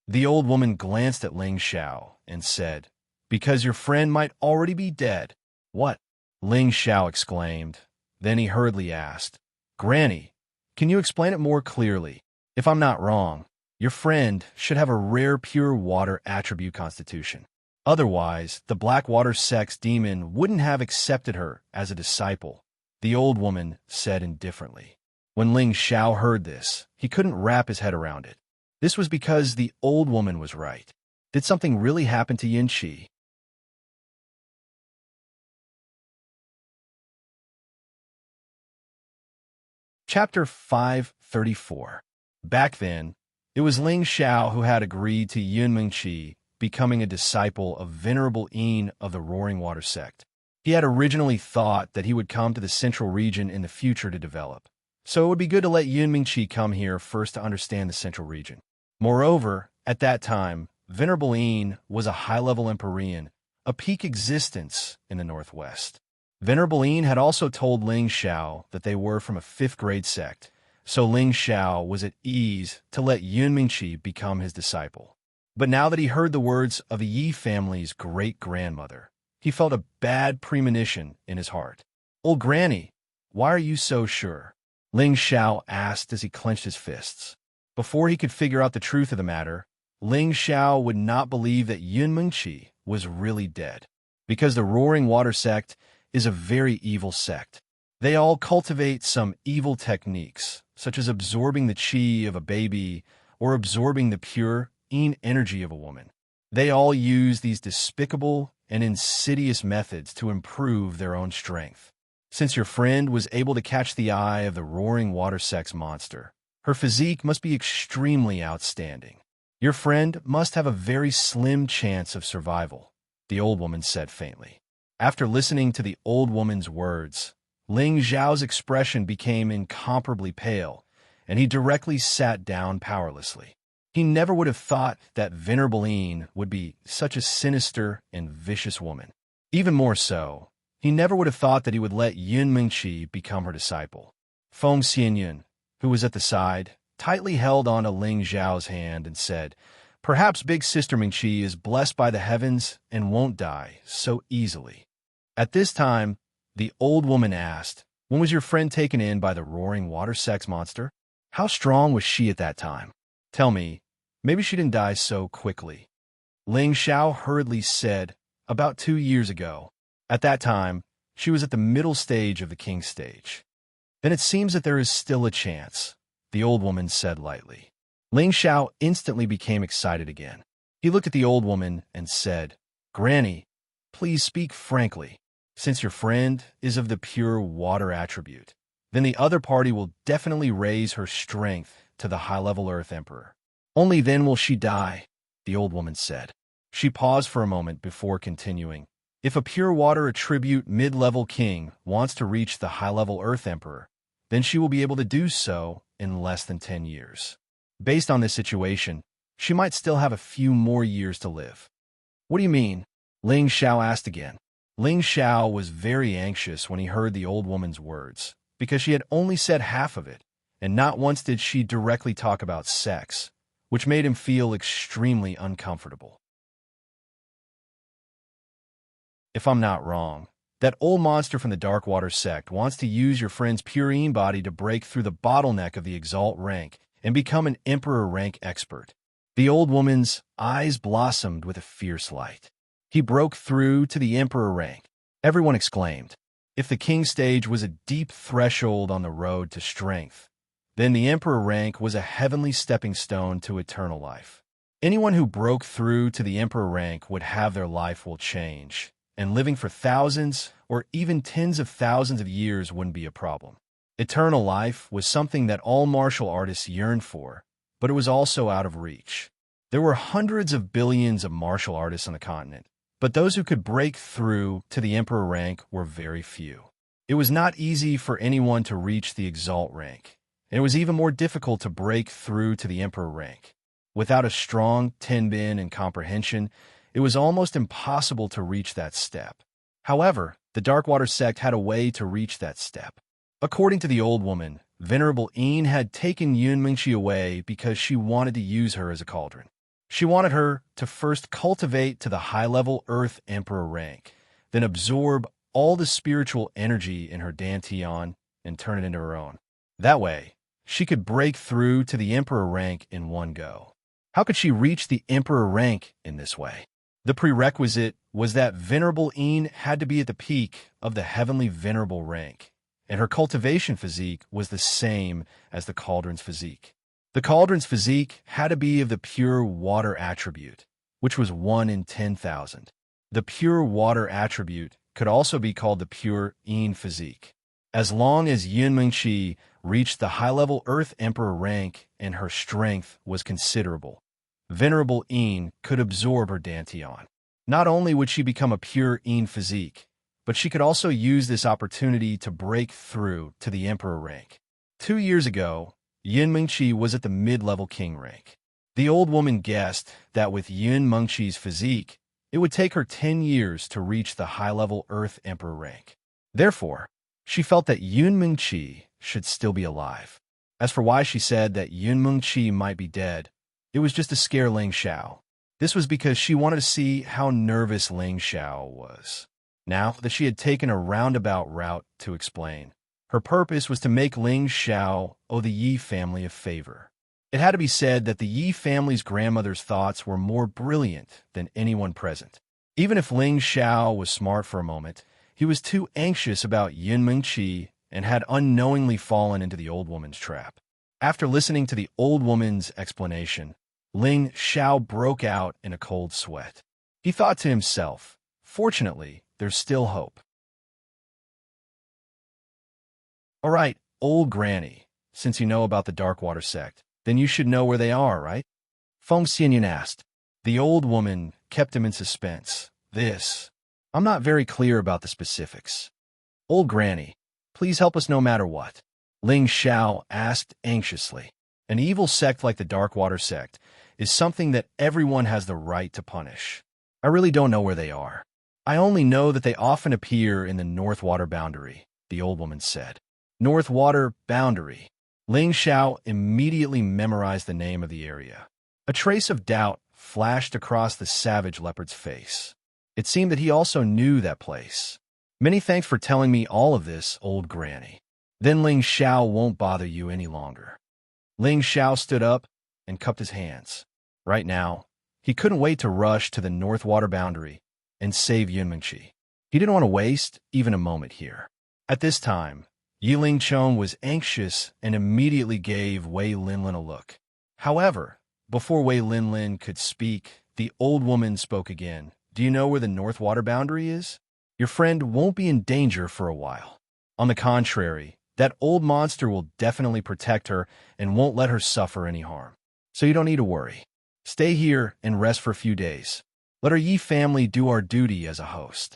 The old woman glanced at Ling Xiao and said, Because your friend might already be dead. What? Ling Xiao exclaimed. Then he hurriedly asked, Granny, can you explain it more clearly? If I'm not wrong, your friend should have a rare pure water attribute constitution. Otherwise, the Blackwater sect's demon wouldn't have accepted her as a disciple, the old woman said indifferently. When Ling Xiao heard this, he couldn't wrap his head around it. This was because the old woman was right. Did something really happen to Yin Qi? Chapter 534. Back then, it was Ling Xiao who had agreed to Yunming Qi becoming a disciple of Venerable Yin of the Roaring Water sect. He had originally thought that he would come to the central region in the future to develop, so it would be good to let Yunming Qi come here first to understand the central region. Moreover, at that time, Venerable Yin was a high-level Empyrean, a peak existence in the Northwest. Venerable Yin had also told Ling Xiao that they were from a 5th grade sect, so Ling Xiao was at ease to let Yunming Qi become his disciple. But now that he heard the words of the Yi family's great-grandmother, he felt a bad premonition in his heart. Old Granny, why are you so sure? Ling Xiao asked as he clenched his fists. Before he could figure out the truth of the matter, Ling Xiao would not believe that Yunming Qi was really dead, because the Roaring Water sect is a very evil sect. They all cultivate some evil techniques, such as absorbing the qi of a baby or absorbing the pure yin energy of a woman. They all use these despicable and insidious methods to improve their own strength. Since your friend was able to catch the eye of the Roaring Water sect's monster, her physique must be extremely outstanding. Your friend must have a very slim chance of survival, the old woman said faintly. After listening to the old woman's words, Ling Zhao's expression became incomparably pale, and he directly sat down powerlessly. He never would have thought that Venerable Yin would be such a sinister and vicious woman. Even more so, he never would have thought that he would let Yun Mingqi become her disciple. Feng Xianyun, who was at the side, tightly held onto Ling Zhao's hand and said, "Perhaps Big Sister Mingqi is blessed by the heavens and won't die so easily." At this time, the old woman asked, "When was your friend taken in by the roaring water sex monster? How strong was she at that time? Tell me, maybe she didn't die so quickly." Ling Xiao hurriedly said, "About 2 years ago. At that time, she was at the middle stage of the king's stage." "Then it seems that there is still a chance," the old woman said lightly. Ling Xiao instantly became excited again. He looked at the old woman and said, "Granny, please speak frankly. Since your friend is of the pure water attribute, then the other party will definitely raise her strength to the high-level Earth Emperor. Only then will she die," the old woman said. She paused for a moment before continuing. "If a pure water attribute mid-level king wants to reach the high-level Earth Emperor, then she will be able to do so in less than 10 years. Based on this situation, she might still have a few more years to live." "What do you mean?" Ling Xiao asked again. Ling Xiao was very anxious when he heard the old woman's words, because she had only said half of it, and not once did she directly talk about sex, which made him feel extremely uncomfortable. "If I'm not wrong, that old monster from the Darkwater sect wants to use your friend's purine body to break through the bottleneck of the Exalt rank and become an Emperor rank expert." The old woman's eyes blossomed with a fierce light. "He broke through to the Emperor rank," everyone exclaimed. If the king stage was a deep threshold on the road to strength, then the Emperor rank was a heavenly stepping stone to eternal life. Anyone who broke through to the Emperor rank would have their life will change, and living for thousands or even tens of thousands of years wouldn't be a problem. Eternal life was something that all martial artists yearned for, but it was also out of reach. There were hundreds of billions of martial artists on the continent, but those who could break through to the Emperor rank were very few. It was not easy for anyone to reach the Exalt rank, and it was even more difficult to break through to the Emperor rank. Without a strong Tenbin and comprehension, it was almost impossible to reach that step. However, the Darkwater sect had a way to reach that step. According to the old woman, Venerable Yin had taken Yun Mingqi away because she wanted to use her as a cauldron. She wanted her to first cultivate to the high-level Earth Emperor rank, then absorb all the spiritual energy in her Dantian and turn it into her own. That way, she could break through to the Emperor rank in one go. How could she reach the Emperor rank in this way? The prerequisite was that Venerable Yin had to be at the peak of the Heavenly Venerable rank, and her cultivation physique was the same as the cauldron's physique. The cauldron's physique had to be of the pure water attribute, which was 1 in 10,000. The pure water attribute could also be called the pure Yin physique. As long as Yun Mingqi reached the high-level Earth Emperor rank and her strength was considerable, Venerable Yin could absorb her Dantian. Not only would she become a pure Yin physique, but she could also use this opportunity to break through to the Emperor rank. 2 years ago, Yun Mingqi was at the mid-level king rank. The old woman guessed that with Yun Mingqi's physique, it would take her 10 years to reach the high-level Earth Emperor rank. Therefore, she felt that Yun Mingqi should still be alive. As for why she said that Yun Mingqi might be dead, it was just to scare Ling Xiao. This was because she wanted to see how nervous Ling Xiao was. Now that she had taken a roundabout route to explain, her purpose was to make Ling Xiao owe the Yi family a favor. It had to be said that the Yi family's grandmother's thoughts were more brilliant than anyone present. Even if Ling Xiao was smart for a moment, he was too anxious about Yun Mingqi and had unknowingly fallen into the old woman's trap. After listening to the old woman's explanation, Ling Xiao broke out in a cold sweat. He thought to himself, "Fortunately, there's still hope." "All right, old granny, since you know about the Darkwater sect, then you should know where they are, right?" Feng Xianyun asked. The old woman kept him in suspense. I'm not very clear about the specifics. Old Granny, please help us no matter what. Ling Xiao asked anxiously. An evil sect like the Darkwater sect is something that everyone has the right to punish. I really don't know where they are. I only know that they often appear in the North Water Boundary, the old woman said. North Water Boundary. Ling Xiao immediately memorized the name of the area. A trace of doubt flashed across the savage leopard's face. It seemed that he also knew that place. Many thanks for telling me all of this, old granny. Then Ling Xiao won't bother you any longer. Ling Xiao stood up and cupped his hands. Right now, he couldn't wait to rush to the North Water Boundary and save Yunmingqi. He didn't want to waste even a moment here. At this time, Yiling Chong was anxious and immediately gave Wei Linlin a look. However, before Wei Linlin could speak, the old woman spoke again. Do you know where the North Water Boundary is? Your friend won't be in danger for a while. On the contrary, that old monster will definitely protect her and won't let her suffer any harm. So you don't need to worry. Stay here and rest for a few days. Let our Yi family do our duty as a host.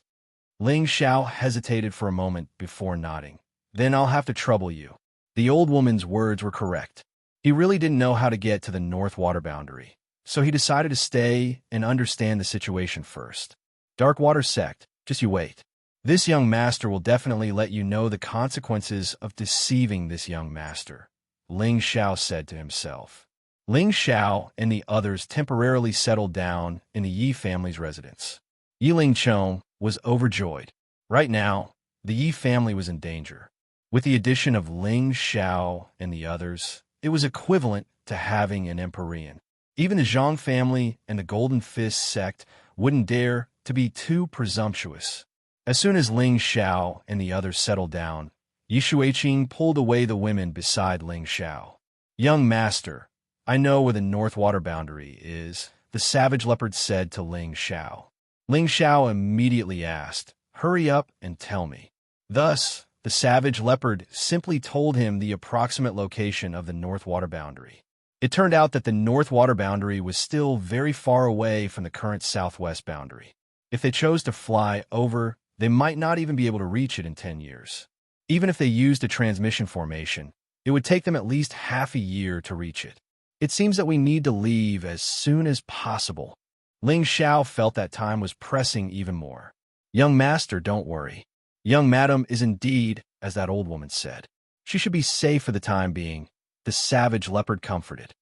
Ling Xiao hesitated for a moment before nodding. Then I'll have to trouble you. The old woman's words were correct. He really didn't know how to get to the North Water Boundary, so he decided to stay and understand the situation first. Darkwater sect, just you wait. This young master will definitely let you know the consequences of deceiving this young master, Ling Xiao said to himself. Ling Xiao and the others temporarily settled down in the Yi family's residence. Yiling Chong was overjoyed. Right now, the Yi family was in danger. With the addition of Ling Xiao and the others, it was equivalent to having an Empyrean. Even the Zhang family and the Golden Fist sect wouldn't dare to be too presumptuous. As soon as Ling Xiao and the others settled down, Yi Shuiqing pulled away the women beside Ling Xiao. Young master, I know where the North Water Boundary is, the savage leopard said to Ling Xiao. Ling Xiao immediately asked, hurry up and tell me. Thus, the savage leopard simply told him the approximate location of the North Water Boundary. It turned out that the North Water Boundary was still very far away from the current southwest boundary. If they chose to fly over, they might not even be able to reach it in 10 years. Even if they used a transmission formation, it would take them at least half a year to reach it. It seems that we need to leave as soon as possible. Ling Xiao felt that time was pressing even more. Young master, don't worry. Young madam is indeed, as that old woman said. She should be safe for the time being, the savage leopard comforted.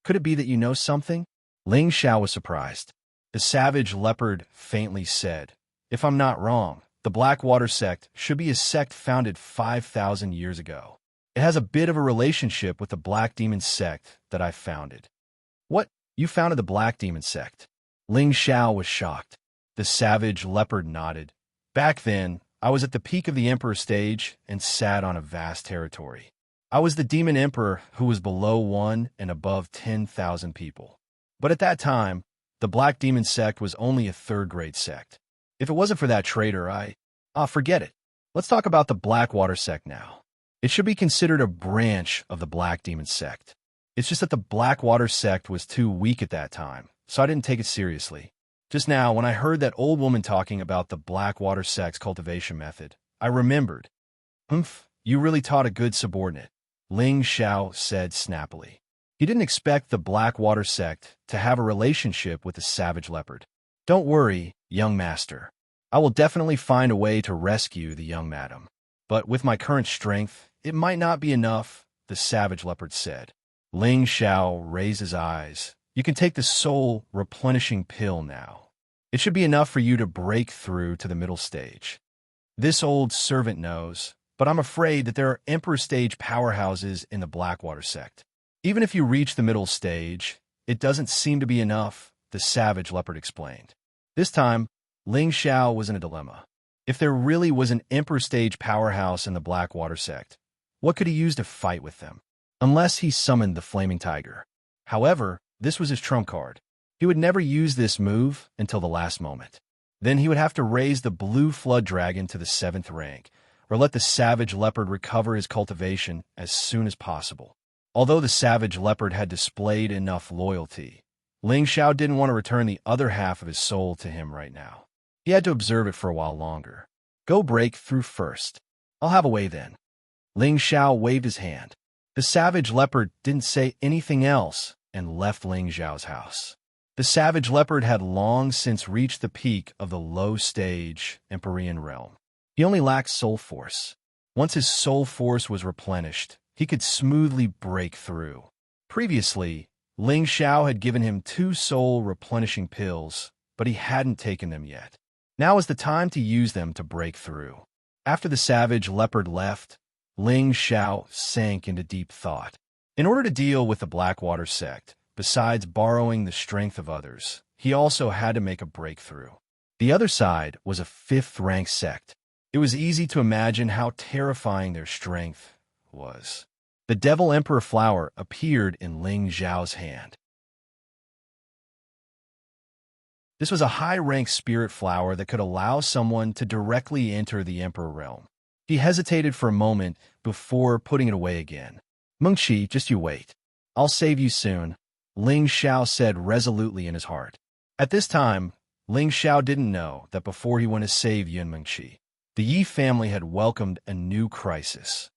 Could it be that you know something? Ling Xiao was surprised. The savage leopard faintly said, if I'm not wrong, the Blackwater sect should be a sect founded 5,000 years ago. It has a bit of a relationship with the Black Demon sect that I founded. What? You founded the Black Demon sect? Ling Xiao was shocked. The savage leopard nodded. Back then, I was at the peak of the Emperor stage and sat on a vast territory. I was the Demon Emperor who was below 1 and above 10,000 people. But at that time, the Black Demon sect was only a third-grade sect. If it wasn't for that traitor, forget it. Let's talk about the Blackwater sect now. It should be considered a branch of the Black Demon sect. It's just that the Blackwater sect was too weak at that time, so I didn't take it seriously. Just now, when I heard that old woman talking about the Blackwater sect's cultivation method, I remembered. You really taught a good subordinate, Ling Xiao said snappily. He didn't expect the Blackwater sect to have a relationship with the savage leopard. Don't worry, young master. I will definitely find a way to rescue the young madam. But with my current strength, it might not be enough, the savage leopard said. Ling Xiao raised his eyes. You can take the soul replenishing pill now. It should be enough for you to break through to the middle stage. This old servant knows, but I'm afraid that there are Emperor stage powerhouses in the Blackwater sect. Even if you reach the middle stage, it doesn't seem to be enough, the savage leopard explained. This time, Ling Xiao was in a dilemma. If there really was an Emperor stage powerhouse in the Blackwater sect, what could he use to fight with them? Unless he summoned the Flaming Tiger. However, this was his trump card. He would never use this move until the last moment. Then he would have to raise the Blue Flood Dragon to the 7th rank, or let the Savage Leopard recover his cultivation as soon as possible. Although the Savage Leopard had displayed enough loyalty, Ling Xiao didn't want to return the other half of his soul to him right now. He had to observe it for a while longer. Go break through first. I'll have a way then. Ling Xiao waved his hand. The savage leopard didn't say anything else and left Ling Xiao's house. The savage leopard had long since reached the peak of the low-stage Empyrean realm. He only lacked soul force. Once his soul force was replenished, he could smoothly break through. Previously, Ling Xiao had given him 2 soul-replenishing pills, but he hadn't taken them yet. Now was the time to use them to break through. After the savage leopard left, Ling Xiao sank into deep thought. In order to deal with the Blackwater sect, besides borrowing the strength of others, he also had to make a breakthrough. The other side was a 5th-rank sect. It was easy to imagine how terrifying their strength was. The Devil Emperor flower appeared in Ling Xiao's hand. This was a high-rank spirit flower that could allow someone to directly enter the Emperor realm. He hesitated for a moment before putting it away again. Mengqi, just you wait. I'll save you soon, Ling Xiao said resolutely in his heart. At this time, Ling Xiao didn't know that before he went to save Yun Mengqi, the Yi family had welcomed a new crisis.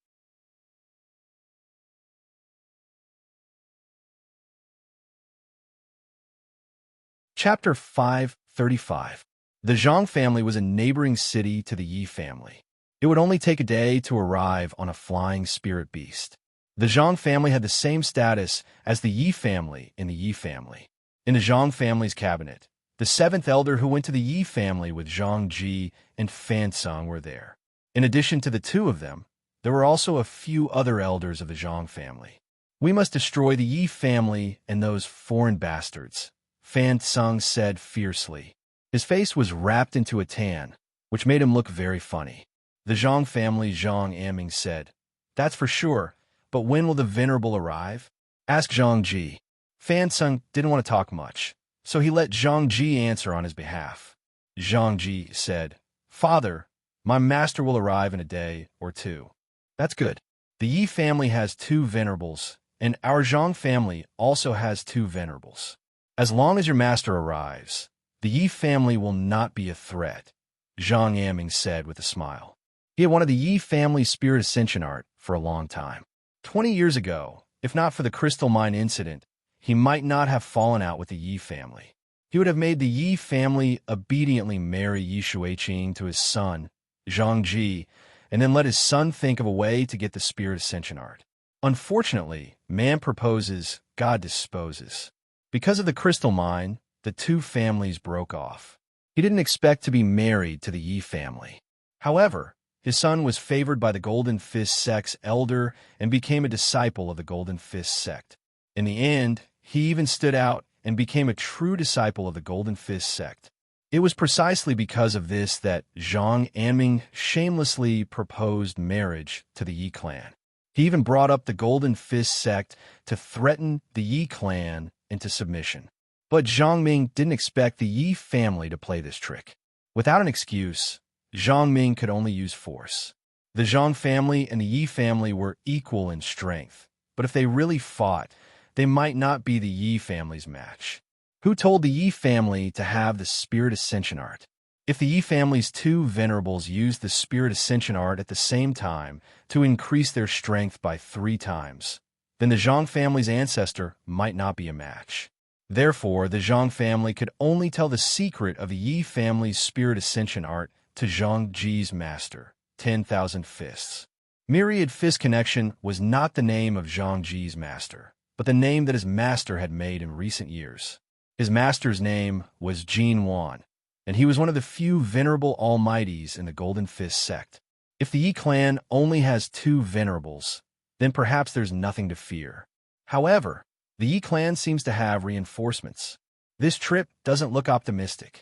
Chapter 535. The Zhang family was a neighboring city to the Yi family. It would only take a day to arrive on a flying spirit beast. The Zhang family had the same status as the Yi family in the Yi family. In the Zhang family's cabinet, the 7th elder who went to the Yi family with Zhang Ji and Fan Sung were there. In addition to the 2 of them, there were also a few other elders of the Zhang family. We must destroy the Yi family and those foreign bastards, Fan Sung said fiercely. His face was wrapped into a tan, which made him look very funny. The Zhang family, Zhang Aming said, That's for sure, but when will the Venerable arrive? Ask Zhang Ji. Fan Sung didn't want to talk much, so he let Zhang Ji answer on his behalf. Zhang Ji said, Father, my master will arrive in a day or 2. That's good. The Yi family has 2 venerables, and our Zhang family also has 2 venerables. As long as your master arrives, the Yi family will not be a threat, Zhang Aming said with a smile. He had wanted the Yi family's spirit ascension art for a long time. 20 years ago, if not for the crystal mine incident, he might not have fallen out with the Yi family. He would have made the Yi family obediently marry Yi Shuiqing to his son, Zhang Ji, and then let his son think of a way to get the spirit ascension art. Unfortunately, man proposes, God disposes. Because of the crystal mine, the 2 families broke off. He didn't expect to be married to the Yi family. However, his son was favored by the Golden Fist sect's elder and became a disciple of the Golden Fist sect. In the end, he even stood out and became a true disciple of the Golden Fist sect. It was precisely because of this that Zhang Anming shamelessly proposed marriage to the Yi clan. He even brought up the Golden Fist sect to threaten the Yi clan into submission. But Zhang Ming didn't expect the Yi family to play this trick. Without an excuse, Zhang Ming could only use force. The Zhang family and the Yi family were equal in strength, but if they really fought, they might not be the Yi family's match. Who told the Yi family to have the spirit ascension art? If the Yi family's 2 venerables used the spirit ascension art at the same time to increase their strength by 3 times, then the Zhang family's ancestor might not be a match. Therefore, the Zhang family could only tell the secret of the Yi family's spirit ascension art to Zhang Ji's master, 10,000 Fists. Myriad Fist Connection was not the name of Zhang Ji's master, but the name that his master had made in recent years. His master's name was Jin Wan, and he was one of the few venerable almighties in the Golden Fist sect. If the Yi clan only has 2 venerables, then perhaps there's nothing to fear. However, the Yi clan seems to have reinforcements. This trip doesn't look optimistic.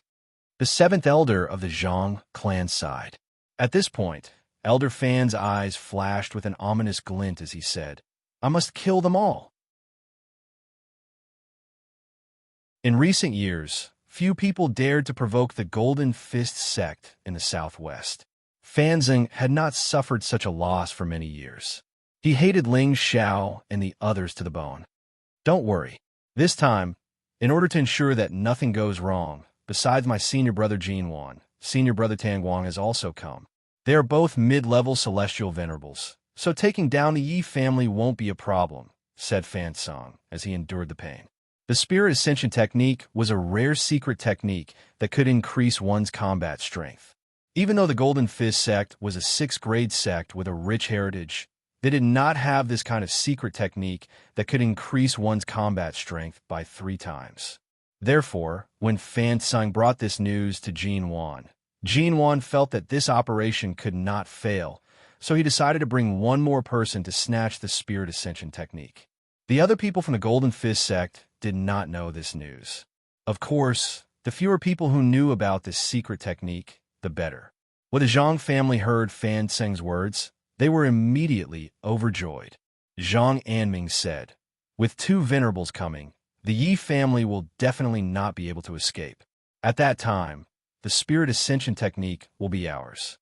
The 7th elder of the Zhang clan sighed. At this point, Elder Fan's eyes flashed with an ominous glint as he said, I must kill them all. In recent years, few people dared to provoke the Golden Fist sect in the southwest. Fanzeng had not suffered such a loss for many years. He hated Ling Xiao and the others to the bone. Don't worry. This time, In order to ensure that nothing goes wrong, besides my senior brother Jinwan, senior brother Tangguang has also come. They are both mid-level celestial venerables, so taking down the Yi family won't be a problem, said Fan Song as he endured the pain. The Spirit Ascension technique was a rare secret technique that could increase one's combat strength. Even though the Golden Fist sect was a 6th-grade sect with a rich heritage, they did not have this kind of secret technique that could increase one's combat strength by 3 times. Therefore, when Fan Sung brought this news to Jinwan felt that this operation could not fail, so he decided to bring one more person to snatch the Spirit Ascension technique. The other people from the Golden Fist sect did not know this news. Of course, the fewer people who knew about this secret technique, the better. When the Zhang family heard Fan Seng's words, they were immediately overjoyed. Zhang Anming said, "With 2 venerables coming, the Yi family will definitely not be able to escape. At that time, the Spirit Ascension technique will be ours.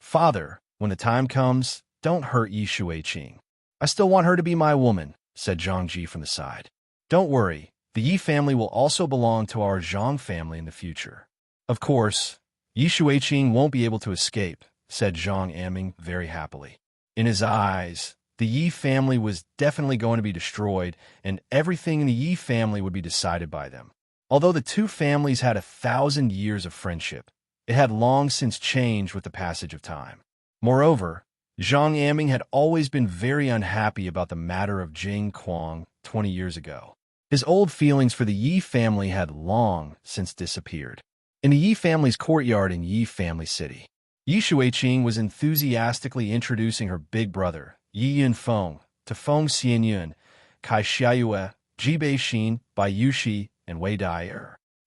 Father, when the time comes, don't hurt Yi Shuiqing. I still want her to be my woman," said Zhang Ji from the side. "Don't worry, the Yi family will also belong to our Zhang family in the future." "Of course, Yi Shuiqing won't be able to escape," said Zhang Anming very happily. In his eyes, the Yi family was definitely going to be destroyed, and everything in the Yi family would be decided by them. Although the 2 families had 1,000 years of friendship, it had long since changed with the passage of time. Moreover, Zhang Anming had always been very unhappy about the matter of Jing Kuang 20 years ago. His old feelings for the Yi family had long since disappeared. In the Yi family's courtyard in Yi family city, Yi Shuiqing was enthusiastically introducing her big brother, Yi Yunfeng, to Feng Xianyun, Kai Xiayue, Ji Beixin, Bai Yushi, and Wei Dai.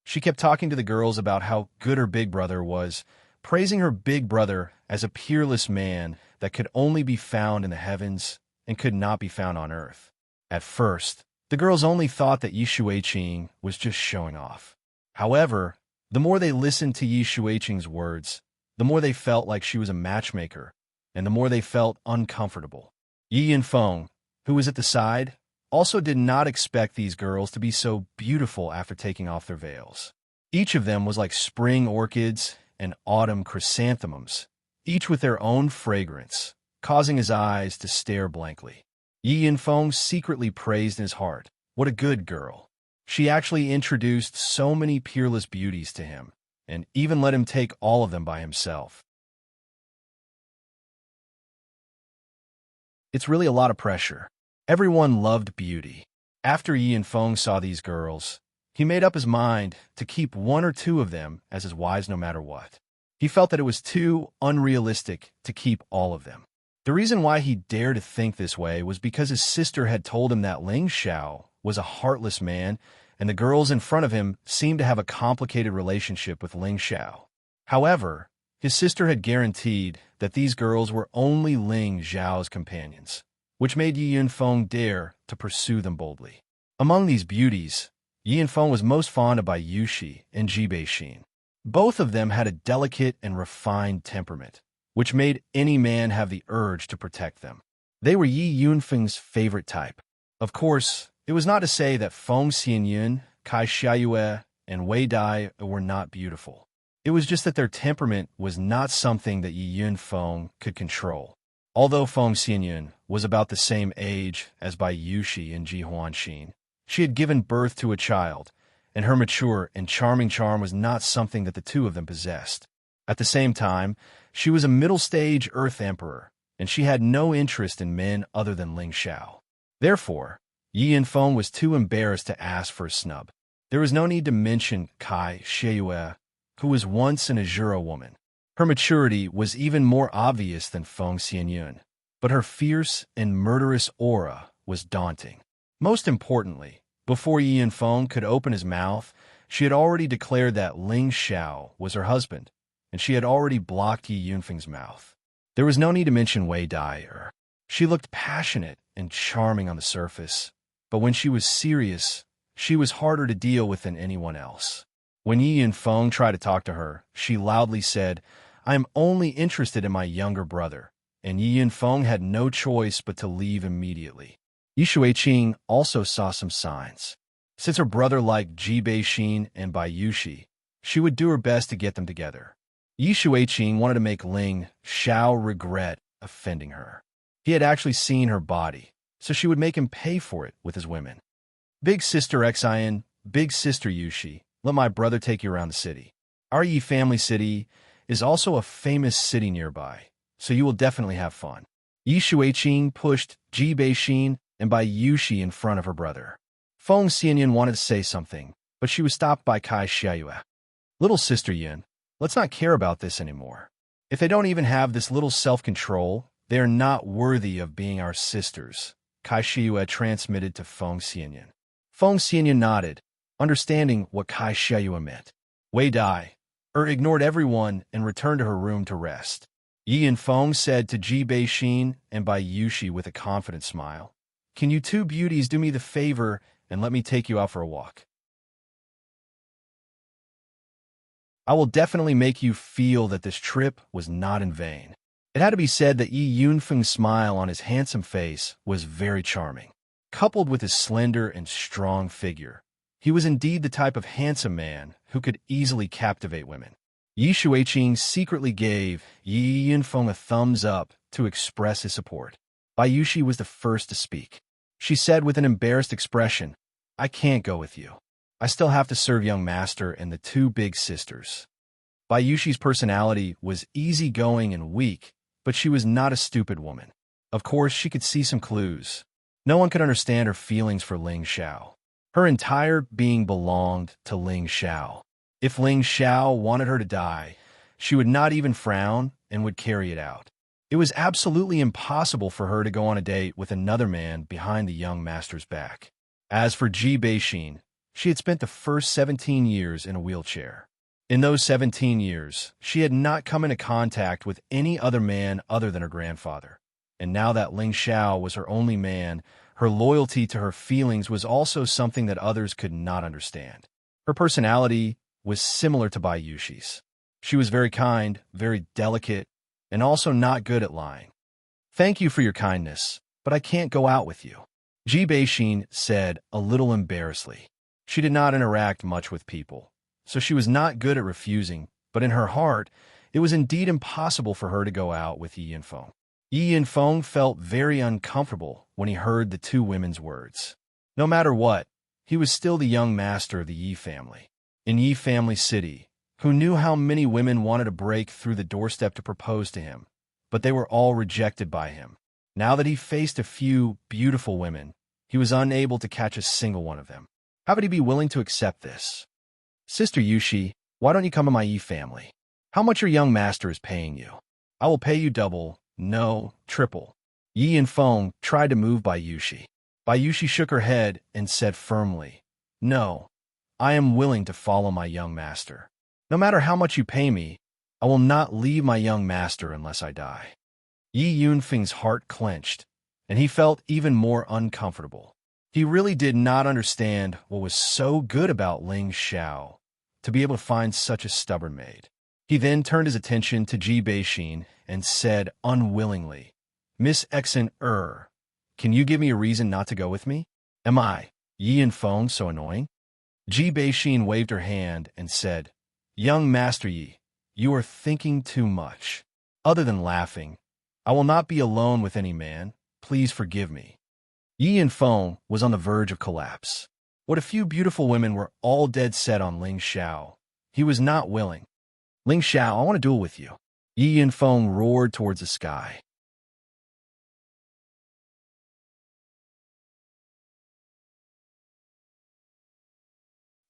She kept talking to the girls about how good her big brother was, praising her big brother as a peerless man that could only be found in the heavens and could not be found on earth. At first, the girls only thought that Yi Shuiqing was just showing off. However, the more they listened to Yi Shuiqing's words, the more they felt like she was a matchmaker, and the more they felt uncomfortable. Yi Yunfeng, who was at the side, also did not expect these girls to be so beautiful after taking off their veils. Each of them was like spring orchids and autumn chrysanthemums, each with their own fragrance, causing his eyes to stare blankly. Yi Yunfeng secretly praised in his heart, "What a good girl." She actually introduced so many peerless beauties to him, and even let him take all of them by himself. It's really a lot of pressure. Everyone loved beauty. After Yi Yunfeng saw these girls, he made up his mind to keep 1 or 2 of them as his wives no matter what. He felt that it was too unrealistic to keep all of them. The reason why he dared to think this way was because his sister had told him that Ling Xiao was a heartless man, and the girls in front of him seemed to have a complicated relationship with Ling Xiao. However, his sister had guaranteed that these girls were only Ling Xiao's companions, which made Yi Yunfeng dare to pursue them boldly. Among these beauties, Yi Yunfeng was most fond of Bai Yushi and Ji Beixin. Both of them had a delicate and refined temperament, which made any man have the urge to protect them. They were Yi Yunfeng's favorite type. Of course, it was not to say that Feng Xianyun, Kai Xiayue, and Wei Dai were not beautiful. It was just that their temperament was not something that Yi Yunfeng could control. Although Feng Xianyun was about the same age as Bai Yushi and Ji Huanxin, she had given birth to a child, and her mature and charming charm was not something that the 2 of them possessed. At the same time, she was a middle-stage Earth Emperor, and she had no interest in men other than Ling Xiao. Therefore, Yi Yunfeng was too embarrassed to ask for a snub. There was no need to mention Kai Xiayue, who was once an Azura woman. Her maturity was even more obvious than Feng Xianyun, but her fierce and murderous aura was daunting. Most importantly, before Yi Yunfeng could open his mouth, she had already declared that Ling Xiao was her husband, and she had already blocked Yi Yunfeng's mouth. There was no need to mention Wei Dai. She looked passionate and charming on the surface, but when she was serious, she was harder to deal with than anyone else. When Yi Yunfeng tried to talk to her, she loudly said, "I am only interested in my younger brother," and Yi Yunfeng had no choice but to leave immediately. Yi Shuiqing also saw some signs. Since her brother liked Ji Bei-shin and Bai Yushi, she would do her best to get them together. Yi Shuiqing wanted to make Ling Xiao regret offending her. He had actually seen her body, so she would make him pay for it with his women. Big sister Xian, big sister Yushi, let my brother take you around the city. Our Yi family city is also a famous city nearby, so you will definitely have fun. Yi Shuiqing pushed Ji Bei-shin and Bai Yushi in front of her brother. Feng Xianyan wanted to say something, but she was stopped by Kai Xiayue. Little sister Yin, let's not care about this anymore. If they don't even have this little self-control, they are not worthy of being our sisters, Kai Xiayue transmitted to Feng Xianyan. Feng Xianyan nodded, understanding what Kai Xiayue meant. Wei Dai ignored everyone and returned to her room to rest. Yi and Feng said to Ji Bei-shin and Bai Yushi with a confident smile, "Can you two beauties do me the favor and let me take you out for a walk? I will definitely make you feel that this trip was not in vain." It had to be said that Yi Yunfeng's smile on his handsome face was very charming. Coupled with his slender and strong figure, he was indeed the type of handsome man who could easily captivate women. Yi Shuiqing secretly gave Yi Yunfeng a thumbs up to express his support. Bai Yushi was the first to speak. She said with an embarrassed expression, "I can't go with you. I still have to serve young master and the two big sisters." Bai Yushi's personality was easygoing and weak, but she was not a stupid woman. Of course, she could see some clues. No one could understand her feelings for Ling Xiao. Her entire being belonged to Ling Xiao. If Ling Xiao wanted her to die, she would not even frown and would carry it out. It was absolutely impossible for her to go on a date with another man behind the young master's back. As for Ji Bei-shin, she had spent the first 17 years in a wheelchair. In those 17 years, she had not come into contact with any other man other than her grandfather. And now that Ling Xiao was her only man, her loyalty to her feelings was also something that others could not understand. Her personality was similar to Bai Yushi's. She was very kind, very delicate, and also not good at lying. "Thank you for your kindness, but I can't go out with you," Ji Bei-shin said a little embarrassedly. She did not interact much with people, so she was not good at refusing, but in her heart, it was indeed impossible for her to go out with Yi Yunfeng. Yi Yunfeng felt very uncomfortable when he heard the two women's words. No matter what, he was still the young master of the Yi family. In Yi family city, who knew how many women wanted to break through the doorstep to propose to him, but they were all rejected by him. Now that he faced a few beautiful women, he was unable to catch a single one of them. How would he be willing to accept this? "Sister Yushi, why don't you come to my Yi family? How much your young master is paying you? I will pay you double, no, triple." Yi Yunfeng tried to move Bai Yushi. Bai Yushi shook her head and said firmly, "No, I am willing to follow my young master. No matter how much you pay me, I will not leave my young master unless I die." Yi Yunfeng's heart clenched, and he felt even more uncomfortable. He really did not understand what was so good about Ling Xiao to be able to find such a stubborn maid. He then turned his attention to Ji Bei-shin and said unwillingly, "Miss Exon, can you give me a reason not to go with me? Am I, Yi Yunfeng, so annoying?" Ji Bei-shin waved her hand and said, "Young Master Yi, you are thinking too much. Other than laughing, I will not be alone with any man. Please forgive me." Yi Yunfeng was on the verge of collapse. What a few beautiful women were all dead set on Ling Xiao. He was not willing. "Ling Xiao, I want to duel with you." Yi Yunfeng roared towards the sky.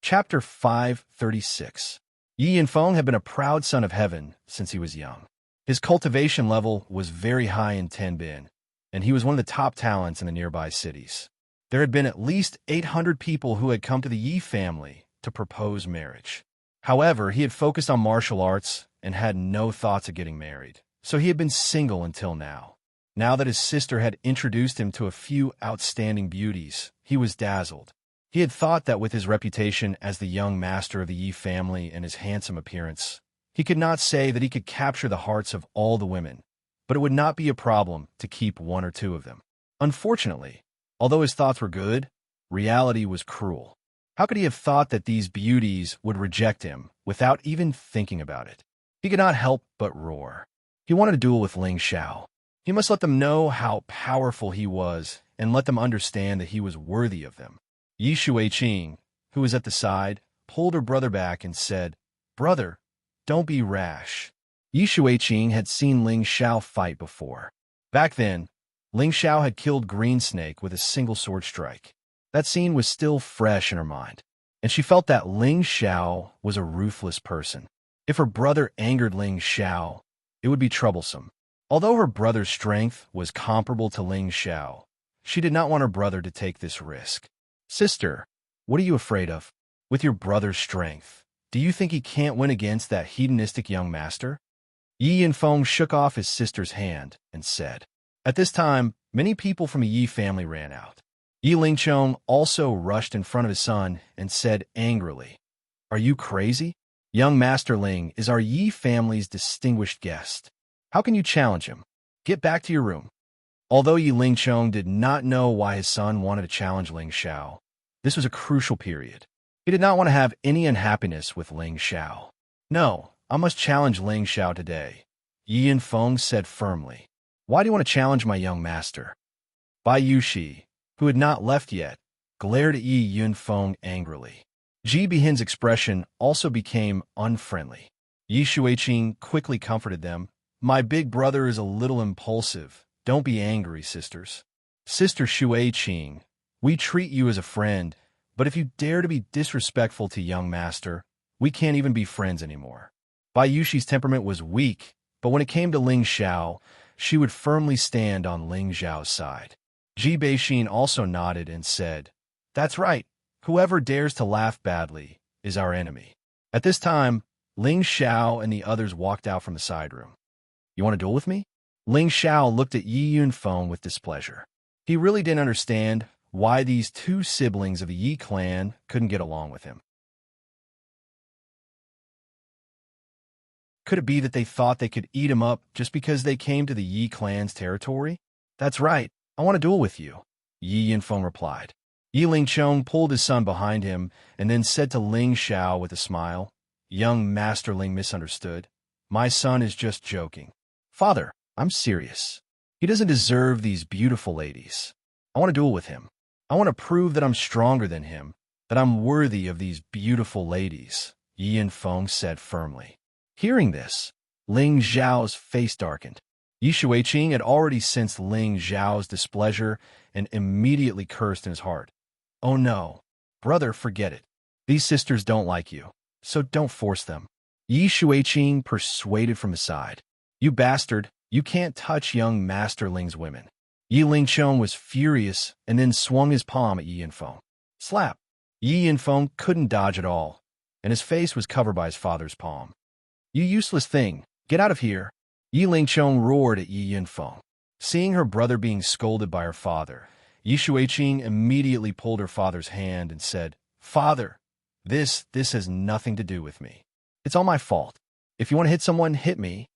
Chapter 536. Yi Yunfeng had been a proud son of heaven since he was young. His cultivation level was very high in Tenbin, and he was one of the top talents in the nearby cities. There had been at least 800 people who had come to the Yi family to propose marriage. However, he had focused on martial arts and had no thoughts of getting married, so he had been single until now. Now that his sister had introduced him to a few outstanding beauties, he was dazzled. He had thought that with his reputation as the young master of the Yi family and his handsome appearance, he could not say that he could capture the hearts of all the women, but it would not be a problem to keep one or two of them. Unfortunately, although his thoughts were good, reality was cruel. How could he have thought that these beauties would reject him without even thinking about it? He could not help but roar. He wanted a duel with Ling Xiao. He must let them know how powerful he was and let them understand that he was worthy of them. Yi Shuiqing, who was at the side, pulled her brother back and said, "Brother, don't be rash." Yi Shuiqing had seen Ling Xiao fight before. Back then, Ling Xiao had killed Green Snake with a single sword strike. That scene was still fresh in her mind, and she felt that Ling Xiao was a ruthless person. If her brother angered Ling Xiao, it would be troublesome. Although her brother's strength was comparable to Ling Xiao, she did not want her brother to take this risk. "Sister, what are you afraid of? With your brother's strength, do you think he can't win against that hedonistic young master?" Yi Yinfeng shook off his sister's hand and said. At this time, many people from the Yi family ran out. Yi Lingchong also rushed in front of his son and said angrily, "Are you crazy? Young Master Ling is our Yi family's distinguished guest. How can you challenge him? Get back to your room." Although Yi Lingchong did not know why his son wanted to challenge Ling Xiao, this was a crucial period. He did not want to have any unhappiness with Ling Xiao. "No, I must challenge Ling Xiao today," Yi Yinfeng said firmly. "Why do you want to challenge my young master?" Bai Yushi, who had not left yet, glared at Yi Yinfeng angrily. Ji Bihin's expression also became unfriendly. Yi Shuiqing quickly comforted them. "My big brother is a little impulsive. Don't be angry, sisters." "Sister Shuiqing, we treat you as a friend, but if you dare to be disrespectful to young master, we can't even be friends anymore." Bai Yushi's temperament was weak, but when it came to Ling Xiao, she would firmly stand on Ling Xiao's side. Ji Beixin also nodded and said, "That's right. Whoever dares to laugh badly is our enemy." At this time, Ling Xiao and the others walked out from the side room. "You want to duel with me?" Ling Xiao looked at Yi Yunfeng with displeasure. He really didn't understand why these two siblings of the Yi clan couldn't get along with him. Could it be that they thought they could eat him up just because they came to the Yi clan's territory? "That's right. I want to duel with you," Yi Yinfeng replied. Yi Lingchong pulled his son behind him and then said to Ling Xiao with a smile, "Young Master Ling misunderstood. My son is just joking. Father, I'm serious. He doesn't deserve these beautiful ladies. I want to duel with him. I want to prove that I'm stronger than him, that I'm worthy of these beautiful ladies," Yi Yinfeng said firmly. Hearing this, Ling Xiao's face darkened. Yi Shuiqing had already sensed Ling Xiao's displeasure and immediately cursed in his heart. "Oh no, brother, forget it. These sisters don't like you, so don't force them." Yi Shuiqing persuaded from his side. "You bastard, you can't touch young Master Ling's women." Yi Lingchong was furious and then swung his palm at Yi Yinfeng. Slap! Yi Yinfeng couldn't dodge at all, and his face was covered by his father's palm. "You useless thing, get out of here!" Yi Lingchong roared at Yi Yinfeng. Seeing her brother being scolded by her father, Yi Shuiqing immediately pulled her father's hand and said, "Father, this has nothing to do with me. It's all my fault. If you want to hit someone, hit me.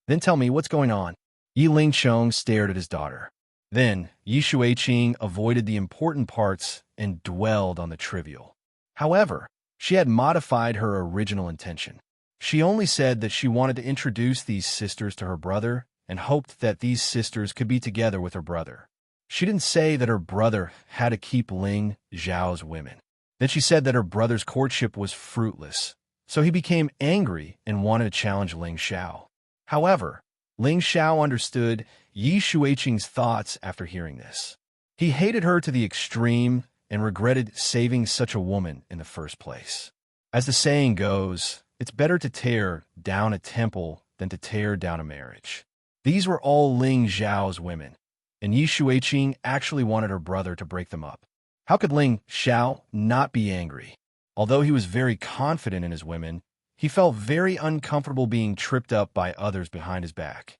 Then tell me what's going on." Yi Lingchong stared at his daughter. Then Yi Shuiqing avoided the important parts and dwelled on the trivial. However, she had modified her original intention. She only said that she wanted to introduce these sisters to her brother and hoped that these sisters could be together with her brother. She didn't say that her brother had to keep Ling Xiao's women. Then she said that her brother's courtship was fruitless, so he became angry and wanted to challenge Ling Xiao. However, Ling Xiao understood Yi Shuiqing's thoughts after hearing this. He hated her to the extreme and regretted saving such a woman in the first place. As the saying goes, it's better to tear down a temple than to tear down a marriage. These were all Ling Xiao's women, and Yi Shuiqing actually wanted her brother to break them up. How could Ling Xiao not be angry? Although he was very confident in his women, he felt very uncomfortable being tripped up by others behind his back.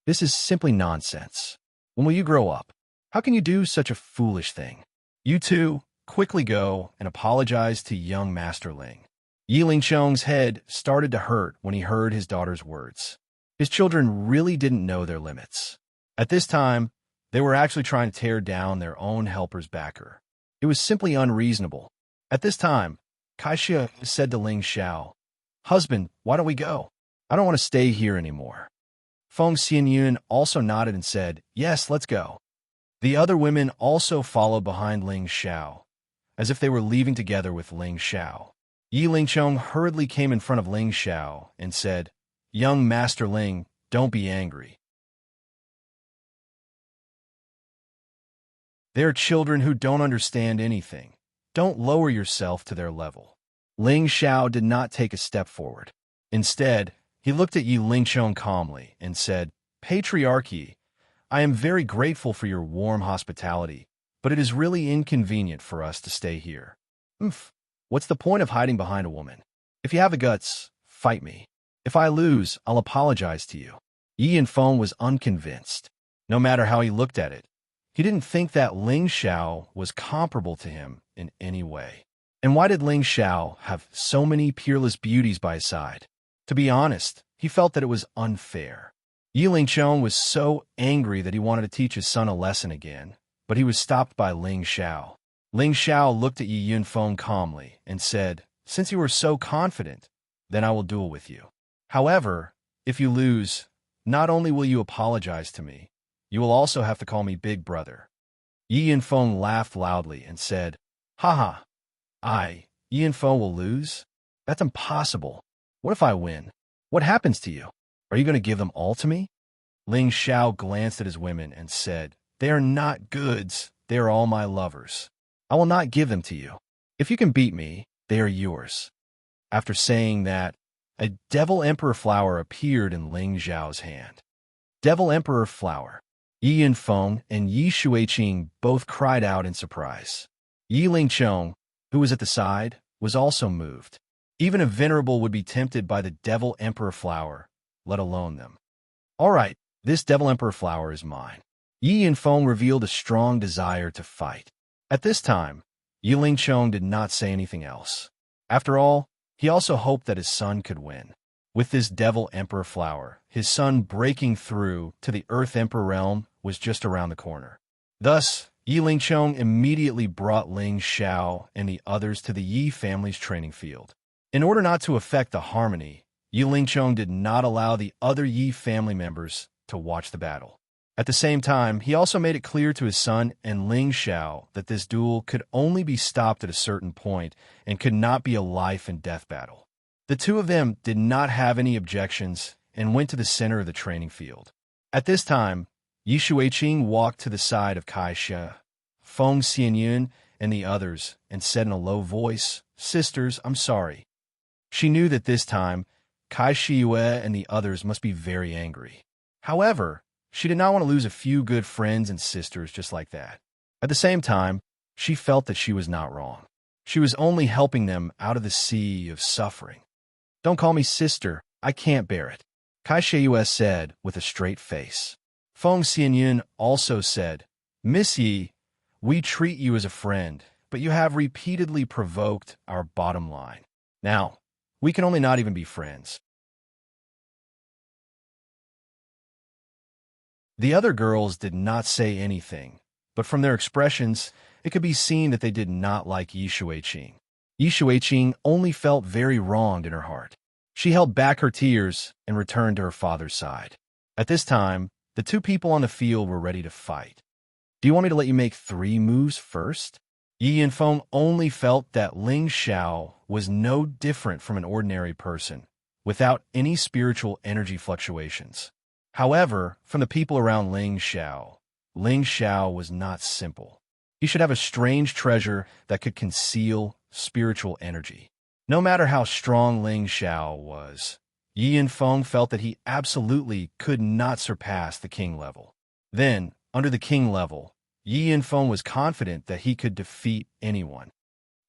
This is simply nonsense. When will you grow up? How can you do such a foolish thing? You two, quickly go and apologize to young Master Ling. Yi Lingchong's head started to hurt when he heard his daughter's words. His children really didn't know their limits. At this time, they were actually trying to tear down their own helper's backer. It was simply unreasonable. At this time, Kaixia said to Ling Xiao, "Husband, why don't we go? I don't want to stay here anymore." Feng Xianyun also nodded and said, "Yes, let's go." The other women also followed behind Ling Xiao, as if they were leaving together with Ling Xiao. Yi Lingchong hurriedly came in front of Ling Xiao and said, "Young Master Ling, don't be angry. They're children who don't understand anything. Don't lower yourself to their level." Ling Xiao did not take a step forward. Instead, he looked at Yi Lingchong calmly and said, "Patriarchy, I am very grateful for your warm hospitality, but it is really inconvenient for us to stay here. What's the point of hiding behind a woman? If you have the guts, fight me. If I lose, I'll apologize to you." Yi Yanfeng was unconvinced. No matter how he looked at it, he didn't think that Ling Xiao was comparable to him in any way. And why did Ling Xiao have so many peerless beauties by his side? To be honest, he felt that it was unfair. Yi Lingchong was so angry that he wanted to teach his son a lesson again, but he was stopped by Ling Xiao. Ling Xiao looked at Yi Yunfeng calmly and said, "Since you are so confident, then I will duel with you. However, if you lose, not only will you apologize to me, you will also have to call me Big Brother." Yi Yunfeng laughed loudly and said, "Haha, Yi Yunfeng will lose? That's impossible. What if I win? What happens to you? Are you going to give them all to me?" Ling Xiao glanced at his women and said, "They are not goods. They are all my lovers. I will not give them to you. If you can beat me, they are yours." After saying that, a Devil Emperor flower appeared in Ling Xiao's hand. Devil Emperor flower. Yi Yunfeng and Yi Shuiqing both cried out in surprise. Yi Lingchong, who was at the side, was also moved. Even a venerable would be tempted by the Devil Emperor flower, let alone them. "All right, this Devil Emperor flower is mine." Yi Yunfeng revealed a strong desire to fight. At this time, Yi Lingchong did not say anything else. After all, he also hoped that his son could win. With this Devil Emperor flower, his son breaking through to the Earth Emperor realm was just around the corner. Thus, Yi Lingchong immediately brought Ling Xiao and the others to the Yi family's training field. In order not to affect the harmony, Yi Lingchong did not allow the other Yi family members to watch the battle. At the same time, he also made it clear to his son and Ling Xiao that this duel could only be stopped at a certain point and could not be a life-and-death battle. The two of them did not have any objections and went to the center of the training field. At this time, Yi Shuiqing walked to the side of Kaixia, Feng Xianyun, and the others and said in a low voice, "Sisters, I'm sorry." She knew that this time, Kaixia Yue and the others must be very angry. However, she did not want to lose a few good friends and sisters just like that. At the same time, she felt that she was not wrong. She was only helping them out of the sea of suffering. "Don't call me sister, I can't bear it," Kaixia Yue said with a straight face. Feng Xianyun also said, "Miss Yi, we treat you as a friend, but you have repeatedly provoked our bottom line. Now, we can only not even be friends." The other girls did not say anything, but from their expressions, it could be seen that they did not like Yi Shuiqing. Yi Shuiqing only felt very wronged in her heart. She held back her tears and returned to her father's side. At this time, the two people on the field were ready to fight. "Do you want me to let you make 3 moves first?" Yi Yanfeng only felt that Ling Xiao was no different from an ordinary person, without any spiritual energy fluctuations. However, from the people around Ling Xiao was not simple. He should have a strange treasure that could conceal spiritual energy. No matter how strong Ling Xiao was, Yi Yanfeng felt that he absolutely could not surpass the king level. Then, under the king level, Yi Yanfeng was confident that he could defeat anyone.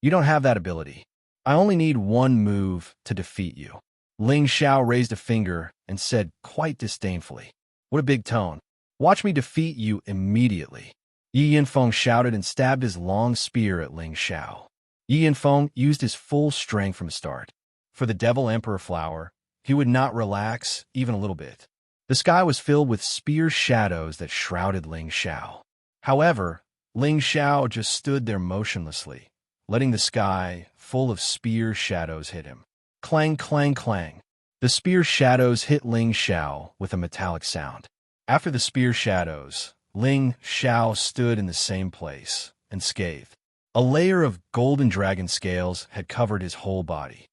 "You don't have that ability. I only need 1 move to defeat you." Ling Xiao raised a finger and said quite disdainfully, "What a big tone. Watch me defeat you immediately." Yi Yanfeng shouted and stabbed his long spear at Ling Xiao. Yi Yanfeng used his full strength from the start. For the Devil Emperor flower, he would not relax even a little bit. The sky was filled with spear shadows that shrouded Ling Xiao. However, Ling Xiao just stood there motionlessly, letting the sky full of spear shadows hit him. Clang, clang, clang. The spear shadows hit Ling Xiao with a metallic sound. After the spear shadows, Ling Xiao stood in the same place, unscathed. A layer of golden dragon scales had covered his whole body.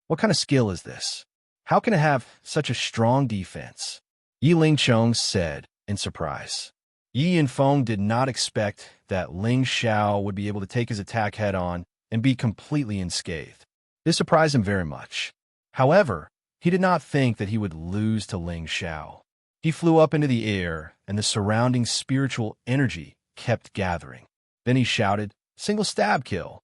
What kind of skill is this? How can it have such a strong defense? Yi Lingchong said in surprise. Yi Yinfeng did not expect that Ling Xiao would be able to take his attack head-on and be completely unscathed. This surprised him very much. However, he did not think that he would lose to Ling Xiao. He flew up into the air, and the surrounding spiritual energy kept gathering. Then he shouted, "Single stab kill!"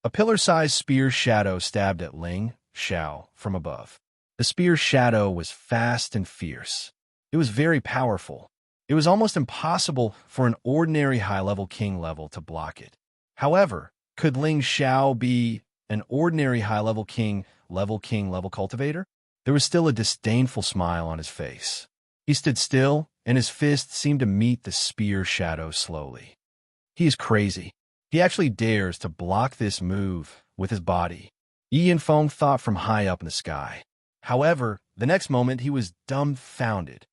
A pillar-sized spear shadow stabbed at Ling Xiao from above. The spear shadow was fast and fierce. It was very powerful. It was almost impossible for an ordinary high-level king level to block it. However, could Ling Xiao be an ordinary high-level king level cultivator? There was still a disdainful smile on his face. He stood still, and his fist seemed to meet the spear shadow slowly. He is crazy. He actually dares to block this move with his body. Yi Yinfeng thought from high up in the sky. However, the next moment he was dumbfounded.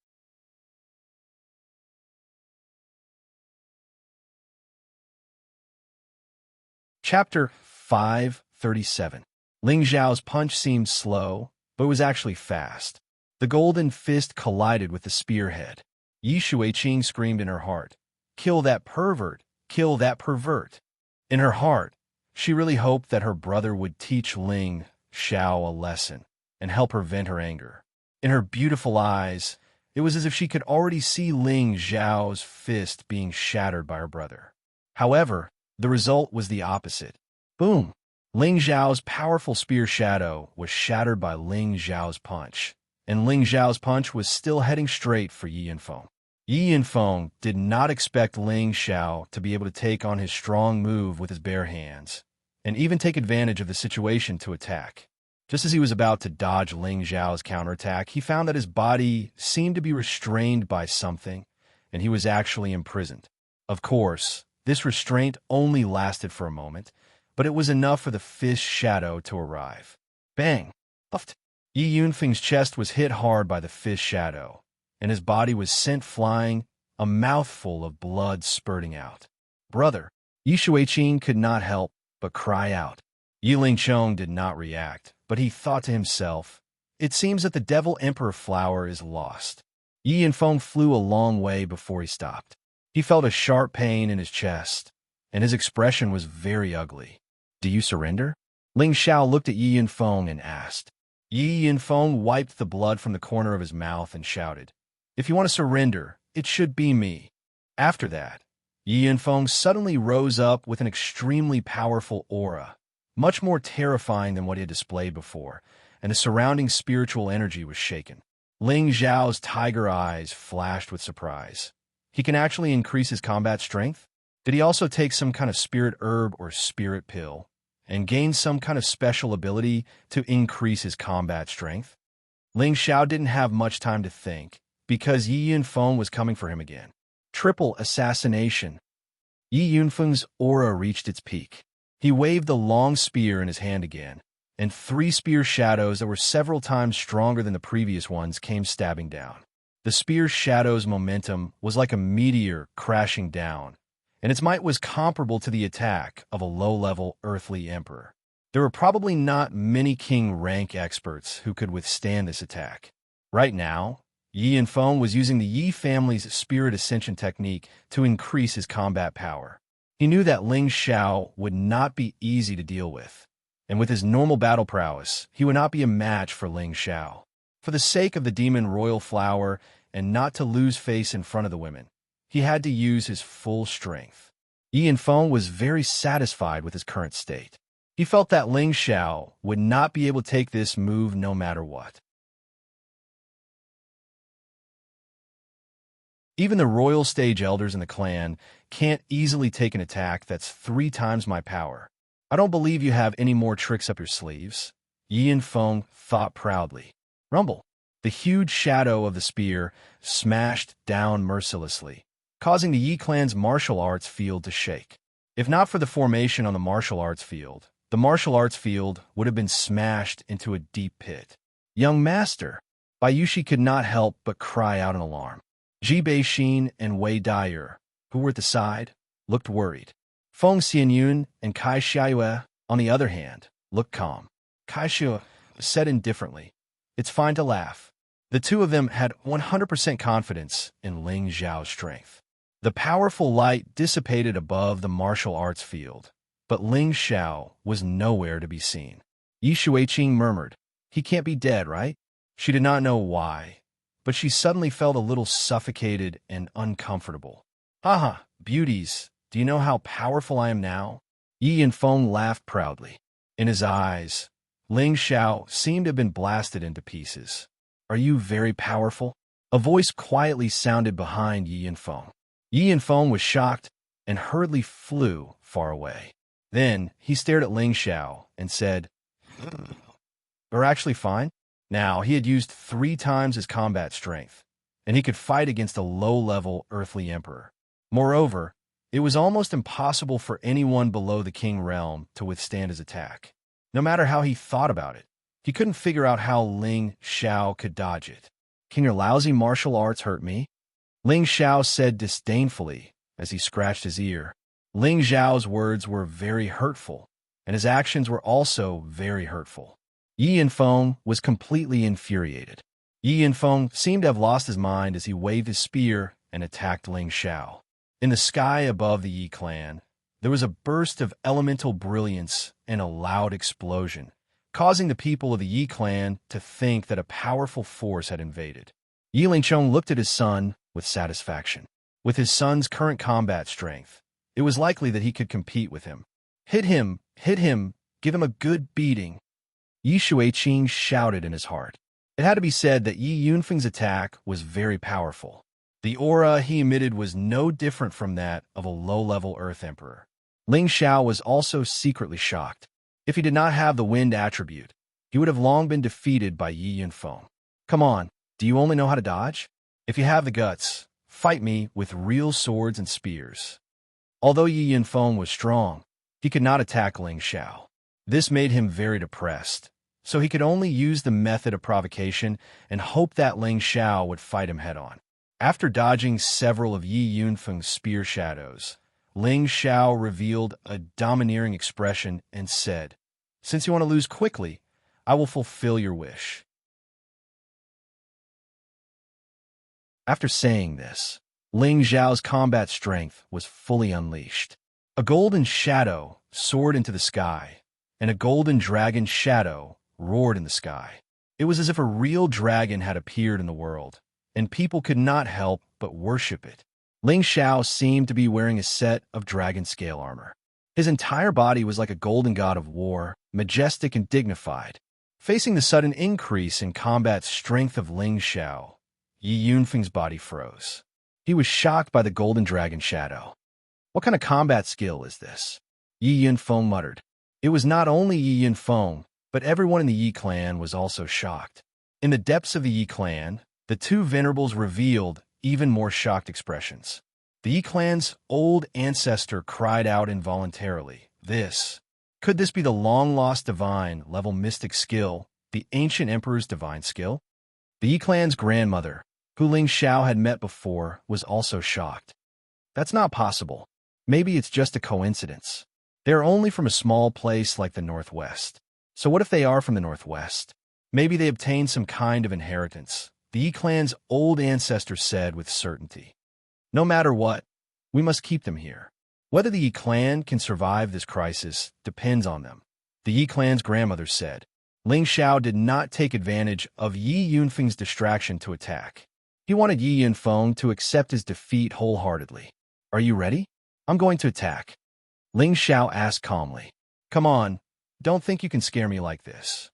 Chapter 537. Ling Xiao's punch seemed slow, but was actually fast. The golden fist collided with the spearhead. Yi Shuiqing screamed in her heart, "Kill that pervert! Kill that pervert!" In her heart, she really hoped that her brother would teach Ling Xiao a lesson and help her vent her anger. In her beautiful eyes, it was as if she could already see Ling Xiao's fist being shattered by her brother. However, the result was the opposite. Boom! Ling Xiao's powerful spear shadow was shattered by Ling Xiao's punch, and Ling Xiao's punch was still heading straight for Yi Yinfeng. Yi Yinfeng did not expect Ling Xiao to be able to take on his strong move with his bare hands, and even take advantage of the situation to attack. Just as he was about to dodge Ling Xiao's counterattack, he found that his body seemed to be restrained by something, and he was actually imprisoned. Of course, this restraint only lasted for a moment, but it was enough for the fist shadow to arrive. Bang! Puffed. Yi Yunfeng's chest was hit hard by the fist shadow, and his body was sent flying, a mouthful of blood spurting out. Brother! Yi Shuiqing could not help but cry out. Yi Lingchong did not react, but he thought to himself, "It seems that the Devil Emperor flower is lost." Yi Yinfeng flew a long way before he stopped. He felt a sharp pain in his chest, and his expression was very ugly. "Do you surrender?" Ling Xiao looked at Yi Yinfeng and asked. Yi Yinfeng wiped the blood from the corner of his mouth and shouted, "If you want to surrender, it should be me." After that, Yi Yinfeng suddenly rose up with an extremely powerful aura, much more terrifying than what he had displayed before, and the surrounding spiritual energy was shaken. Ling Xiao's tiger eyes flashed with surprise. He can actually increase his combat strength? Did he also take some kind of spirit herb or spirit pill and gain some kind of special ability to increase his combat strength? Ling Xiao didn't have much time to think, because Yi Yunfeng was coming for him again. Triple assassination. Yi Yunfeng's aura reached its peak. He waved the long spear in his hand again, and 3 spear shadows that were several times stronger than the previous ones came stabbing down. The spear shadow's momentum was like a meteor crashing down, and its might was comparable to the attack of a low-level earthly emperor. There were probably not many king rank experts who could withstand this attack. Right now, Yi Yinfeng was using the Yi family's spirit ascension technique to increase his combat power. He knew that Ling Xiao would not be easy to deal with, and with his normal battle prowess, he would not be a match for Ling Xiao. For the sake of the demon royal flower and not to lose face in front of the women, he had to use his full strength. Yi Yinfeng was very satisfied with his current state. He felt that Ling Xiao would not be able to take this move no matter what. Even the royal stage elders in the clan can't easily take an attack that's 3 times my power. I don't believe you have any more tricks up your sleeves. Yi Yinfeng thought proudly. Rumble. The huge shadow of the spear smashed down mercilessly, causing the Yi clan's martial arts field to shake. If not for the formation on the martial arts field, the martial arts field would have been smashed into a deep pit. Young master, Bayushi could not help but cry out in alarm. Ji Bei-shin and Wei Daier, who were at the side, looked worried. Feng Xianyun and Kai Xiaoyue, on the other hand, looked calm. Kai Xiaoyue said indifferently, "It's fine to laugh." The two of them had 100% confidence in Ling Zhao's strength. The powerful light dissipated above the martial arts field, but Ling Xiao was nowhere to be seen. Yi Shuiqing murmured, "He can't be dead, right?" She did not know why, but she suddenly felt a little suffocated and uncomfortable. "Haha, beauties, do you know how powerful I am now?" Yi Yinfeng laughed proudly. In his eyes, Ling Xiao seemed to have been blasted into pieces. "Are you very powerful?" A voice quietly sounded behind Yi Yinfeng. Yi Yinfeng was shocked and hurriedly flew far away. Then he stared at Ling Xiao and said, "You're actually fine?" Now he had used 3 times his combat strength, and he could fight against a low-level earthly emperor. Moreover, it was almost impossible for anyone below the king realm to withstand his attack. No matter how he thought about it, he couldn't figure out how Ling Xiao could dodge it. "Can your lousy martial arts hurt me?" Ling Xiao said disdainfully as he scratched his ear. Ling Zhao's words were very hurtful, and his actions were also very hurtful. Yi Yinfeng was completely infuriated. Yi Yinfeng seemed to have lost his mind as he waved his spear and attacked Ling Xiao. In the sky above the Yi clan, there was a burst of elemental brilliance and a loud explosion, causing the people of the Yi clan to think that a powerful force had invaded. Yi Lingchong looked at his son with satisfaction. With his son's current combat strength, it was likely that he could compete with him. Hit him, give him a good beating." Yi Shuiqing shouted in his heart. It had to be said that Yi Yunfeng's attack was very powerful. The aura he emitted was no different from that of a low-level Earth Emperor. Ling Xiao was also secretly shocked. If he did not have the wind attribute, he would have long been defeated by Yi Yunfeng. "Come on, do you only know how to dodge? If you have the guts, fight me with real swords and spears." Although Yi Yunfeng was strong, he could not attack Ling Xiao. This made him very depressed, so he could only use the method of provocation and hope that Ling Xiao would fight him head-on. After dodging several of Yi Yunfeng's spear shadows, Ling Xiao revealed a domineering expression and said, "Since you want to lose quickly, I will fulfill your wish." After saying this, Ling Zhao's combat strength was fully unleashed. A golden shadow soared into the sky, and a golden dragon shadow roared in the sky. It was as if a real dragon had appeared in the world, and people could not help but worship it. Ling Xiao seemed to be wearing a set of dragon scale armor. His entire body was like a golden god of war, majestic and dignified. Facing the sudden increase in combat strength of Ling Xiao, Yi Yunfeng's body froze. He was shocked by the golden dragon shadow. "What kind of combat skill is this?" Yi Yunfeng muttered. It was not only Yi Yunfeng, but everyone in the Yi clan was also shocked. In the depths of the Yi clan, the two venerables revealed even more shocked expressions. The Yi clan's old ancestor cried out involuntarily, Could this be the long-lost divine-level mystic skill, the ancient emperor's divine skill?" The Yi clan's grandmother, who Ling Xiao had met before, was also shocked. "That's not possible. Maybe it's just a coincidence. They're only from a small place like the Northwest. So what if they are from the Northwest? Maybe they obtained some kind of inheritance," the Yi clan's old ancestor said with certainty. "No matter what, we must keep them here. Whether the Yi clan can survive this crisis depends on them," the Yi clan's grandmother said. Ling Xiao did not take advantage of Yi Yunfeng's distraction to attack. He wanted Yi Yunfeng to accept his defeat wholeheartedly. "Are you ready?" "I'm going to attack," Ling Xiao asked calmly. "Come on, don't think you can scare me like this,"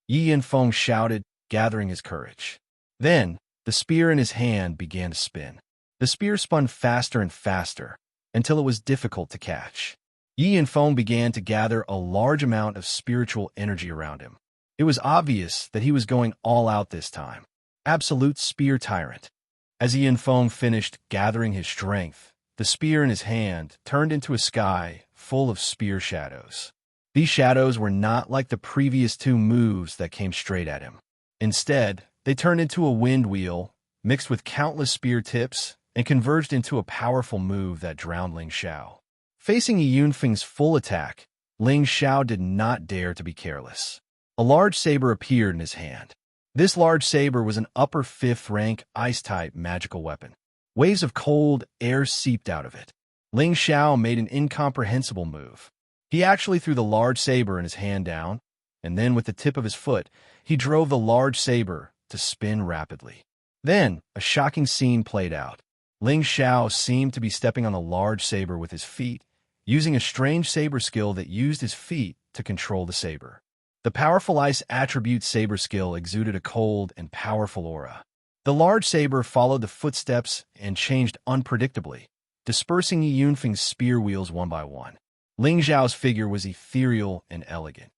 Yi Yunfeng shouted, gathering his courage. Then, the spear in his hand began to spin. The spear spun faster and faster, until it was difficult to catch. Yi Yunfeng began to gather a large amount of spiritual energy around him. It was obvious that he was going all out this time. Absolute spear tyrant. As Yi Yunfeng finished gathering his strength, the spear in his hand turned into a sky full of spear shadows. These shadows were not like the previous two moves that came straight at him. Instead, they turned into a wind wheel, mixed with countless spear tips, and converged into a powerful move that drowned Ling Xiao. Facing Yi Yunfeng's full attack, Ling Xiao did not dare to be careless. A large saber appeared in his hand. This large saber was an upper 5th rank ice-type magical weapon. Waves of cold air seeped out of it. Ling Xiao made an incomprehensible move. He actually threw the large saber in his hand down, and then with the tip of his foot, he drove the large saber to spin rapidly. Then, a shocking scene played out. Ling Xiao seemed to be stepping on the large saber with his feet, using a strange saber skill that used his feet to control the saber. The powerful ice attribute saber skill exuded a cold and powerful aura. The large saber followed the footsteps and changed unpredictably, dispersing Yi Yunfeng's spear wheels one by one. Ling Xiao's figure was ethereal and elegant.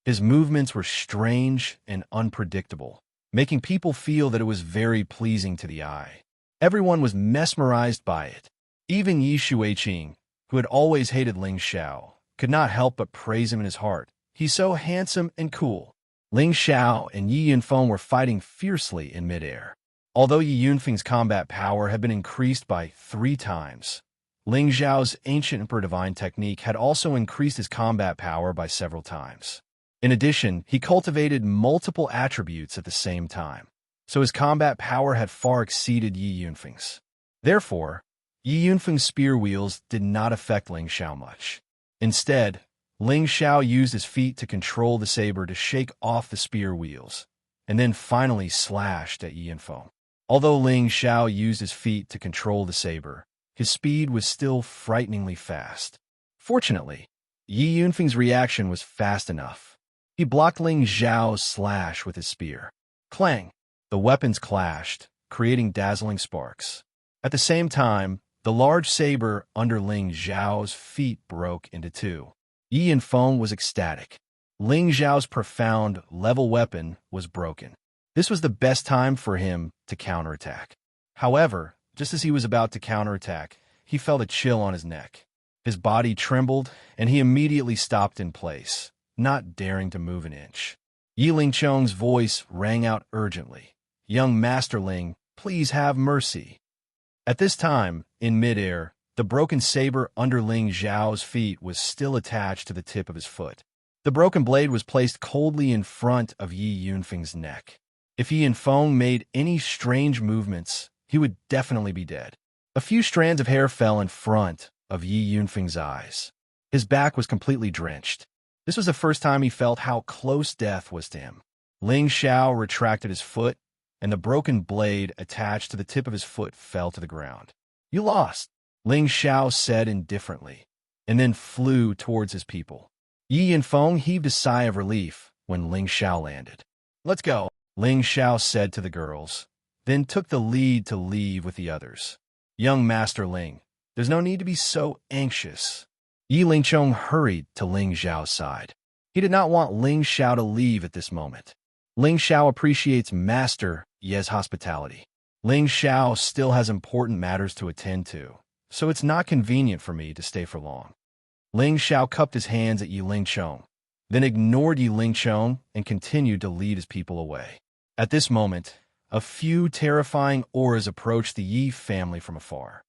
His movements were strange and unpredictable, making people feel that it was very pleasing to the eye. Everyone was mesmerized by it. Even Yi Xueqing, who had always hated Ling Xiao, could not help but praise him in his heart. He's so handsome and cool. Ling Xiao and Yi Yunfeng were fighting fiercely in midair. Although Yi Yunfeng's combat power had been increased by 3 times, Ling Xiao's ancient Emperor Divine technique had also increased his combat power by several times. In addition, he cultivated multiple attributes at the same time, so his combat power had far exceeded Yi Yunfeng's. Therefore, Yi Yunfeng's spear wheels did not affect Ling Xiao much. Instead, Ling Xiao used his feet to control the saber to shake off the spear wheels, and then finally slashed at Yi Yunfeng. Although Ling Xiao used his feet to control the saber, his speed was still frighteningly fast. Fortunately, Yi Yunfeng's reaction was fast enough. He blocked Ling Xiao's slash with his spear. Clang! The weapons clashed, creating dazzling sparks. At the same time, the large saber under Ling Xiao's feet broke into 2. Yi Yunfeng was ecstatic. Ling Xiao's profound level weapon was broken. This was the best time for him to counterattack. However, just as he was about to counterattack, he felt a chill on his neck. His body trembled, and he immediately stopped in place, not daring to move an inch. Yi Lingchong's voice rang out urgently. "Young Master Ling, please have mercy." At this time, in midair, the broken saber under Ling Xiao's feet was still attached to the tip of his foot. The broken blade was placed coldly in front of Yi Yunfeng's neck. If Yi Yunfeng made any strange movements, he would definitely be dead. A few strands of hair fell in front of Yi Yunfeng's eyes. His back was completely drenched. This was the first time he felt how close death was to him. Ling Xiao retracted his foot, and the broken blade attached to the tip of his foot fell to the ground. "You lost," Ling Xiao said indifferently, and then flew towards his people. Yi Yunfeng heaved a sigh of relief when Ling Xiao landed. "Let's go," Ling Xiao said to the girls, then took the lead to leave with the others. "Young Master Ling, there's no need to be so anxious." Yi Lingchong hurried to Ling Xiao's side. He did not want Ling Xiao to leave at this moment. Ling Xiao appreciates Master Ye's hospitality. Ling Xiao still has important matters to attend to, so it's not convenient for me to stay for long. Ling Xiao cupped his hands at Yi Lingchong, then ignored Yi Lingchong and continued to lead his people away. At this moment, a few terrifying auras approached the Yi family from afar.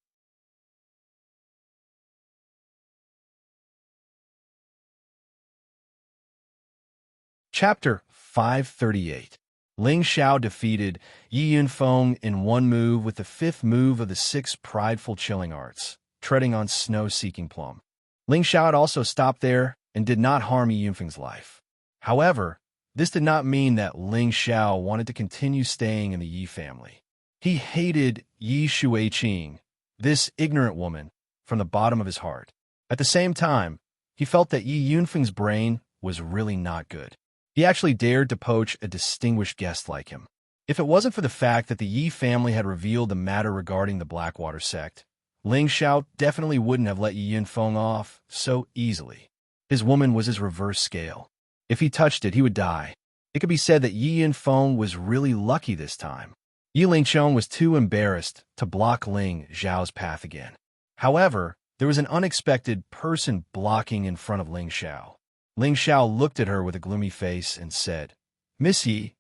Chapter 538. Ling Xiao defeated Yi Yunfeng in one move with the 5th move of the 6 prideful chilling arts, treading on snow-seeking plum. Ling Xiao had also stopped there and did not harm Yi Yunfeng's life. However, this did not mean that Ling Xiao wanted to continue staying in the Yi family. He hated Yi Xueqing, this ignorant woman, from the bottom of his heart. At the same time, he felt that Yi Yunfeng's brain was really not good. He actually dared to poach a distinguished guest like him. If it wasn't for the fact that the Yi family had revealed the matter regarding the Blackwater sect, Ling Xiao definitely wouldn't have let Yi Yunfeng off so easily. His woman was his reverse scale. If he touched it, he would die. It could be said that Yi Yunfeng was really lucky this time. Yi Lingchong was too embarrassed to block Ling Xiao's path again. However, there was an unexpected person blocking in front of Ling Xiao. Ling Xiao looked at her with a gloomy face and said, "Miss Yi,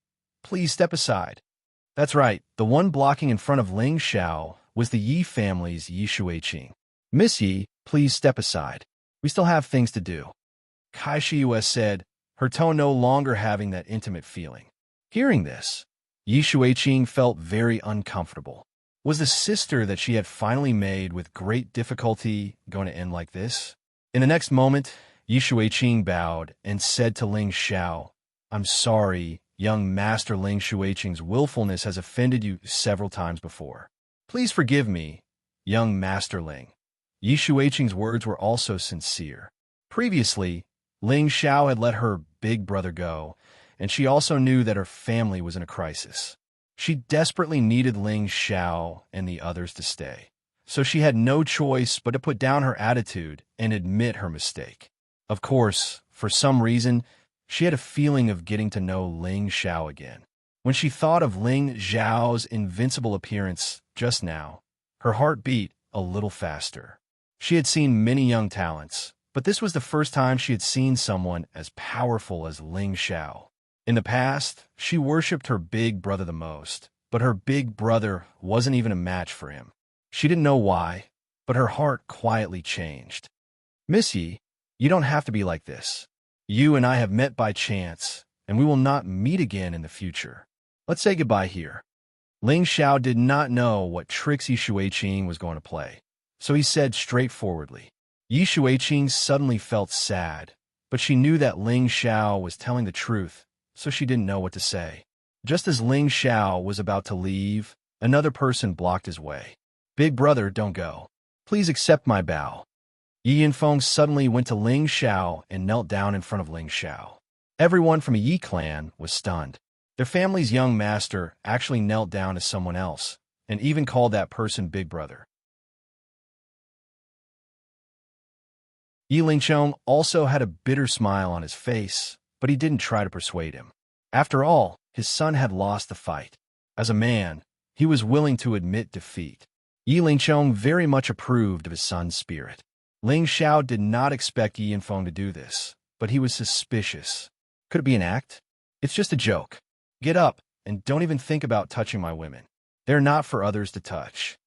please step aside." That's right, the one blocking in front of Ling Xiao was the Yi family's Yi Shuiqing. "Miss Yi, please step aside. We still have things to do," Kai Shiyue said, her tone no longer having that intimate feeling. Hearing this, Yi Shuiqing felt very uncomfortable. Was the sister that she had finally made with great difficulty going to end like this? In the next moment, Yi Shuiqing bowed and said to Ling Xiao, "I'm sorry, young Master Ling Shuiqing's willfulness has offended you several times before. Please forgive me, young Master Ling." Yi Shuiqing's words were also sincere. Previously, Ling Xiao had let her big brother go, and she also knew that her family was in a crisis. She desperately needed Ling Xiao and the others to stay, so she had no choice but to put down her attitude and admit her mistake. Of course, for some reason, she had a feeling of getting to know Ling Xiao again. When she thought of Ling Xiao's invincible appearance just now, her heart beat a little faster. She had seen many young talents, but this was the first time she had seen someone as powerful as Ling Xiao. In the past, she worshipped her big brother the most, but her big brother wasn't even a match for him. She didn't know why, but her heart quietly changed. "Miss Yi, you don't have to be like this. You and I have met by chance, and we will not meet again in the future. Let's say goodbye here." Ling Xiao did not know what tricks Yi Shuiqing was going to play, so he said straightforwardly. Yi Shuiqing suddenly felt sad, but she knew that Ling Xiao was telling the truth, so she didn't know what to say. Just as Ling Xiao was about to leave, another person blocked his way. "Big brother, don't go. Please accept my bow." Yi Yinfeng suddenly went to Ling Xiao and knelt down in front of Ling Xiao. Everyone from a Yi clan was stunned. Their family's young master actually knelt down to someone else, and even called that person big brother. Yi Lingchong also had a bitter smile on his face, but he didn't try to persuade him. After all, his son had lost the fight. As a man, he was willing to admit defeat. Yi Lingchong very much approved of his son's spirit. Ling Xiao did not expect Yi Yinfeng to do this, but he was suspicious. Could it be an act? It's just a joke. Get up, and don't even think about touching my women. They're not for others to touch.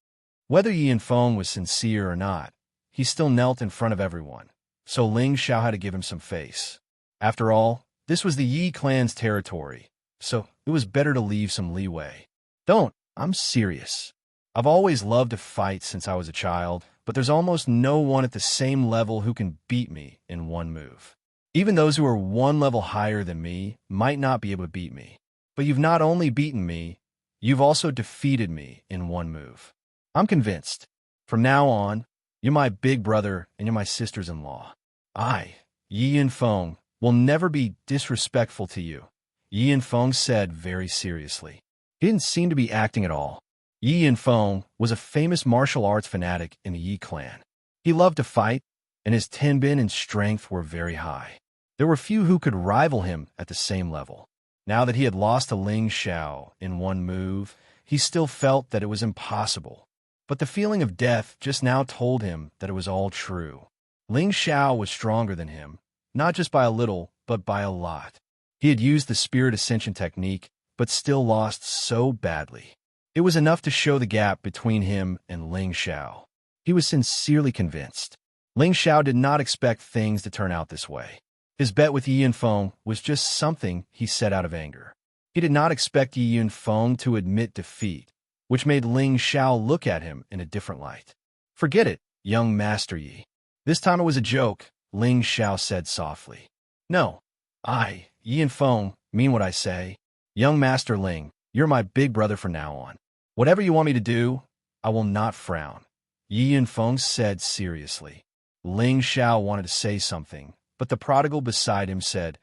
Whether Yi Yinfeng was sincere or not, he still knelt in front of everyone, so Ling Xiao had to give him some face. After all, this was the Yi clan's territory, so it was better to leave some leeway. "Don't, I'm serious. I've always loved to fight since I was a child, but there's almost no one at the same level who can beat me in one move. Even those who are one level higher than me might not be able to beat me. But you've not only beaten me, you've also defeated me in one move. I'm convinced. From now on, you're my big brother and you're my sisters-in-law. I, Yi Yinfeng, will never be disrespectful to you," Yi Yinfeng said very seriously. He didn't seem to be acting at all. Yi Yinfeng was a famous martial arts fanatic in the Yi clan. He loved to fight, and his tenbin and strength were very high. There were few who could rival him at the same level. Now that he had lost to Ling Xiao in one move, he still felt that it was impossible. But the feeling of death just now told him that it was all true. Ling Xiao was stronger than him, not just by a little, but by a lot. He had used the Spirit Ascension technique, but still lost so badly. It was enough to show the gap between him and Ling Xiao. He was sincerely convinced. Ling Xiao did not expect things to turn out this way. His bet with Yi Yinfeng was just something he said out of anger. He did not expect Yi Yinfeng to admit defeat, which made Ling Xiao look at him in a different light. "Forget it, young Master Yi. This time it was a joke," Ling Xiao said softly. "No, I, Yi Yinfeng, mean what I say. Young Master Ling, you're my big brother from now on. Whatever you want me to do, I will not frown," Yi Yinfeng said seriously. Ling Xiao wanted to say something, but the prodigal beside him said,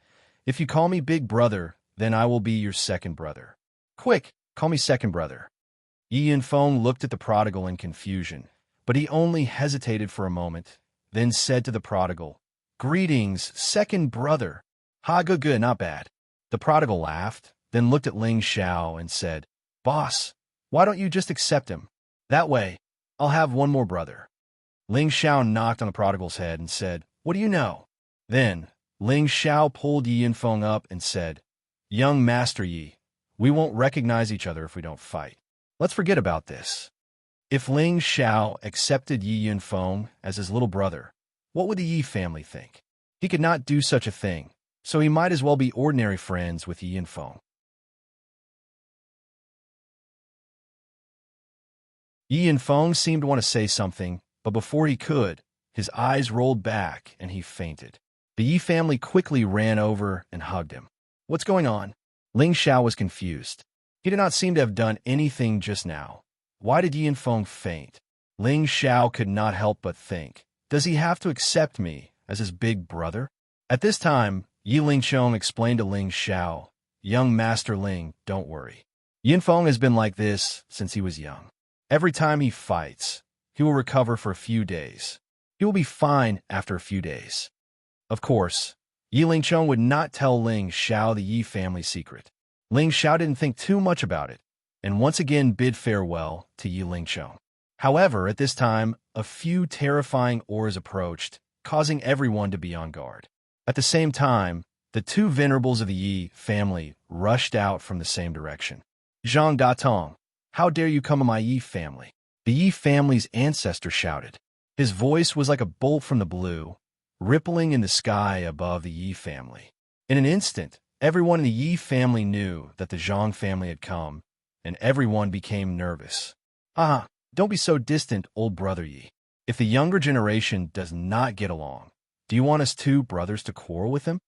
"If you call me big brother, then I will be your second brother. Quick, call me second brother." Yi Yinfeng looked at the prodigal in confusion, but he only hesitated for a moment, then said to the prodigal, "Greetings, second brother." "Ha, good, not bad." The prodigal laughed, then looked at Ling Xiao and said, "Boss, Why don't you just accept him? That way, I'll have one more brother." Ling Xiao knocked on the prodigal's head and said, "What do you know?" Then, Ling Xiao pulled Yi Yinfeng up and said, "Young Master Yi, we won't recognize each other if we don't fight. Let's forget about this." If Ling Xiao accepted Yi Yinfeng as his little brother, what would the Yi family think? He could not do such a thing, so he might as well be ordinary friends with Yi Yinfeng. Yi Yinfeng seemed to want to say something, but before he could, his eyes rolled back and he fainted. The Yi family quickly ran over and hugged him. "What's going on?" Ling Xiao was confused. He did not seem to have done anything just now. Why did Yi Yinfeng faint? Ling Xiao could not help but think, does he have to accept me as his big brother? At this time, Yi Lingchong explained to Ling Xiao, "Young Master Ling, don't worry. Yinfeng has been like this since he was young. Every time he fights, he will recover for a few days. He will be fine after a few days." Of course, Yi Lingchong would not tell Ling Xiao the Yi family secret. Ling Xiao didn't think too much about it, and once again bid farewell to Yi Lingchong. However, at this time, a few terrifying auras approached, causing everyone to be on guard. At the same time, the two venerables of the Yi family rushed out from the same direction. "Zhang Datong, how dare you come to my Yi family?" The Yi family's ancestor shouted. His voice was like a bolt from the blue, rippling in the sky above the Yi family. In an instant, everyone in the Yi family knew that the Zhang family had come, and everyone became nervous. "Ah, don't be so distant, old brother Yi. If the younger generation does not get along, do you want us two brothers to quarrel with him?"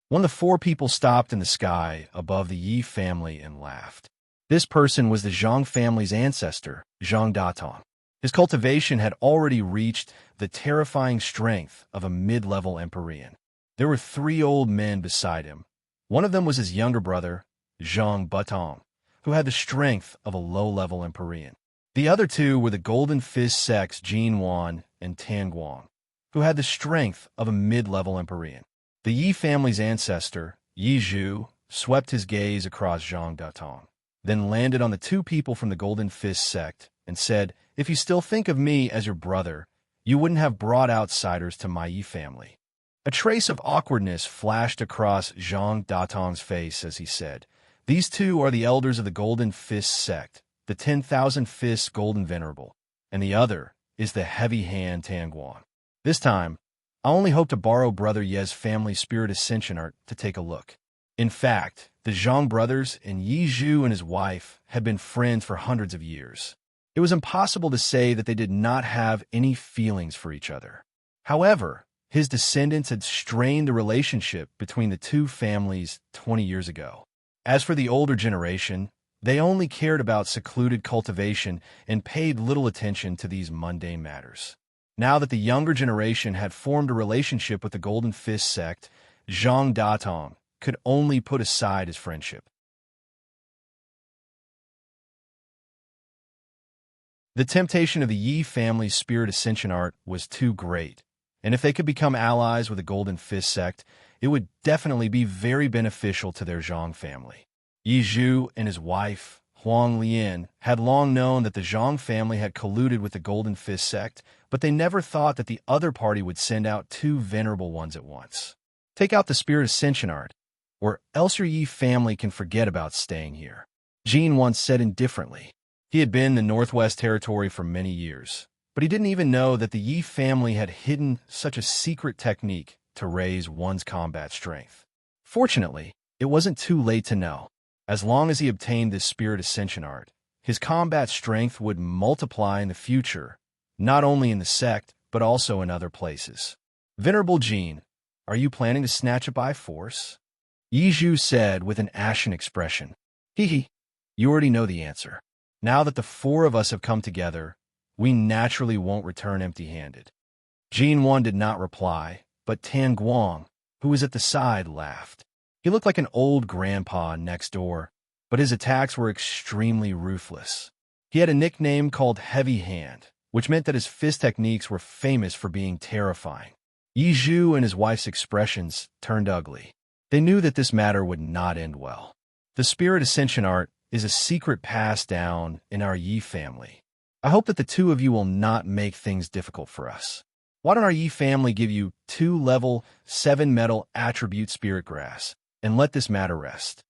One of the four people stopped in the sky above the Yi family and laughed. This person was the Zhang family's ancestor, Zhang Datong. His cultivation had already reached the terrifying strength of a mid-level Empyrean. There were 3 old men beside him. One of them was his younger brother, Zhang Butong, who had the strength of a low-level Empyrean. The other 2 were the Golden Fist sects Jin Wan and Tan Guang, who had the strength of a mid-level Empyrean. The Yi family's ancestor, Yi Zhu, swept his gaze across Zhang Datong, then landed on the 2 people from the Golden Fist sect and said, "If you still think of me as your brother, you wouldn't have brought outsiders to my Yi family." A trace of awkwardness flashed across Zhang Datong's face as he said, "These 2 are the elders of the Golden Fist sect, the 10,000 Fists Golden Venerable, and the other is the Heavy Hand Tanguan. This time, I only hope to borrow Brother Ye's family spirit ascension art to take a look." In fact, the Zhang brothers and Yi Zhu and his wife had been friends for hundreds of years. It was impossible to say that they did not have any feelings for each other. However, his descendants had strained the relationship between the 2 families 20 years ago. As for the older generation, they only cared about secluded cultivation and paid little attention to these mundane matters. Now that the younger generation had formed a relationship with the Golden Fist sect, Zhang Datong could only put aside his friendship. The temptation of the Yi family's spirit ascension art was too great, and if they could become allies with the Golden Fist sect, it would definitely be very beneficial to their Zhang family. Yi Zhu and his wife, Huang Lian, had long known that the Zhang family had colluded with the Golden Fist sect, but they never thought that the other party would send out 2 venerable ones at once. "Take out the spirit ascension art, or else your Yi family can forget about staying here," Jin once said indifferently. He had been in the Northwest Territory for many years, but he didn't even know that the Yi family had hidden such a secret technique to raise one's combat strength. Fortunately, it wasn't too late to know. As long as he obtained this spirit ascension art, his combat strength would multiply in the future, not only in the sect, but also in other places. "Venerable Jin, are you planning to snatch it by force?" Yi Zhu said with an ashen expression. "Hee, you already know the answer. Now that the 4 of us have come together, we naturally won't return empty-handed." Jin Wan did not reply, but Tan Guang, who was at the side, laughed. He looked like an old grandpa next door, but his attacks were extremely ruthless. He had a nickname called Heavy Hand, which meant that his fist techniques were famous for being terrifying. Yi Zhu and his wife's expressions turned ugly. They knew that this matter would not end well. The spirit ascension art is a secret passed down in our Yi family. I hope that the two of you will not make things difficult for us. Why don't our Yi family give you 2 level 7 metal attribute spirit grass, and let this matter rest?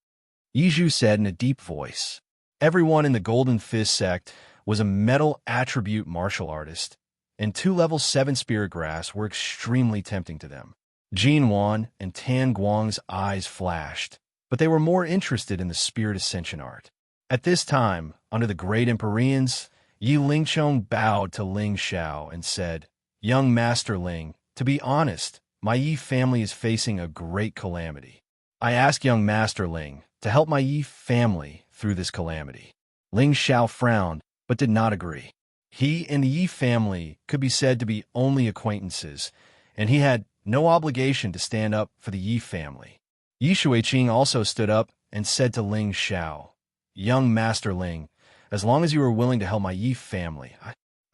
Yizhu said in a deep voice. Everyone in the Golden Fist sect was a metal attribute martial artist, and 2 level 7 spirit grass were extremely tempting to them. Jin Wan and Tan Guang's eyes flashed, but they were more interested in the spirit ascension art. At this time, under the great Empyreans, Yi Lingchong bowed to Ling Xiao and said, "Young Master Ling, to be honest, my Yi family is facing a great calamity. I ask young Master Ling to help my Yi family through this calamity." Ling Xiao frowned, but did not agree. He and the Yi family could be said to be only acquaintances, and he had no obligation to stand up for the Yi family. Yi Shuiqing also stood up and said to Ling Xiao, "Young Master Ling, as long as you are willing to help my Yi family,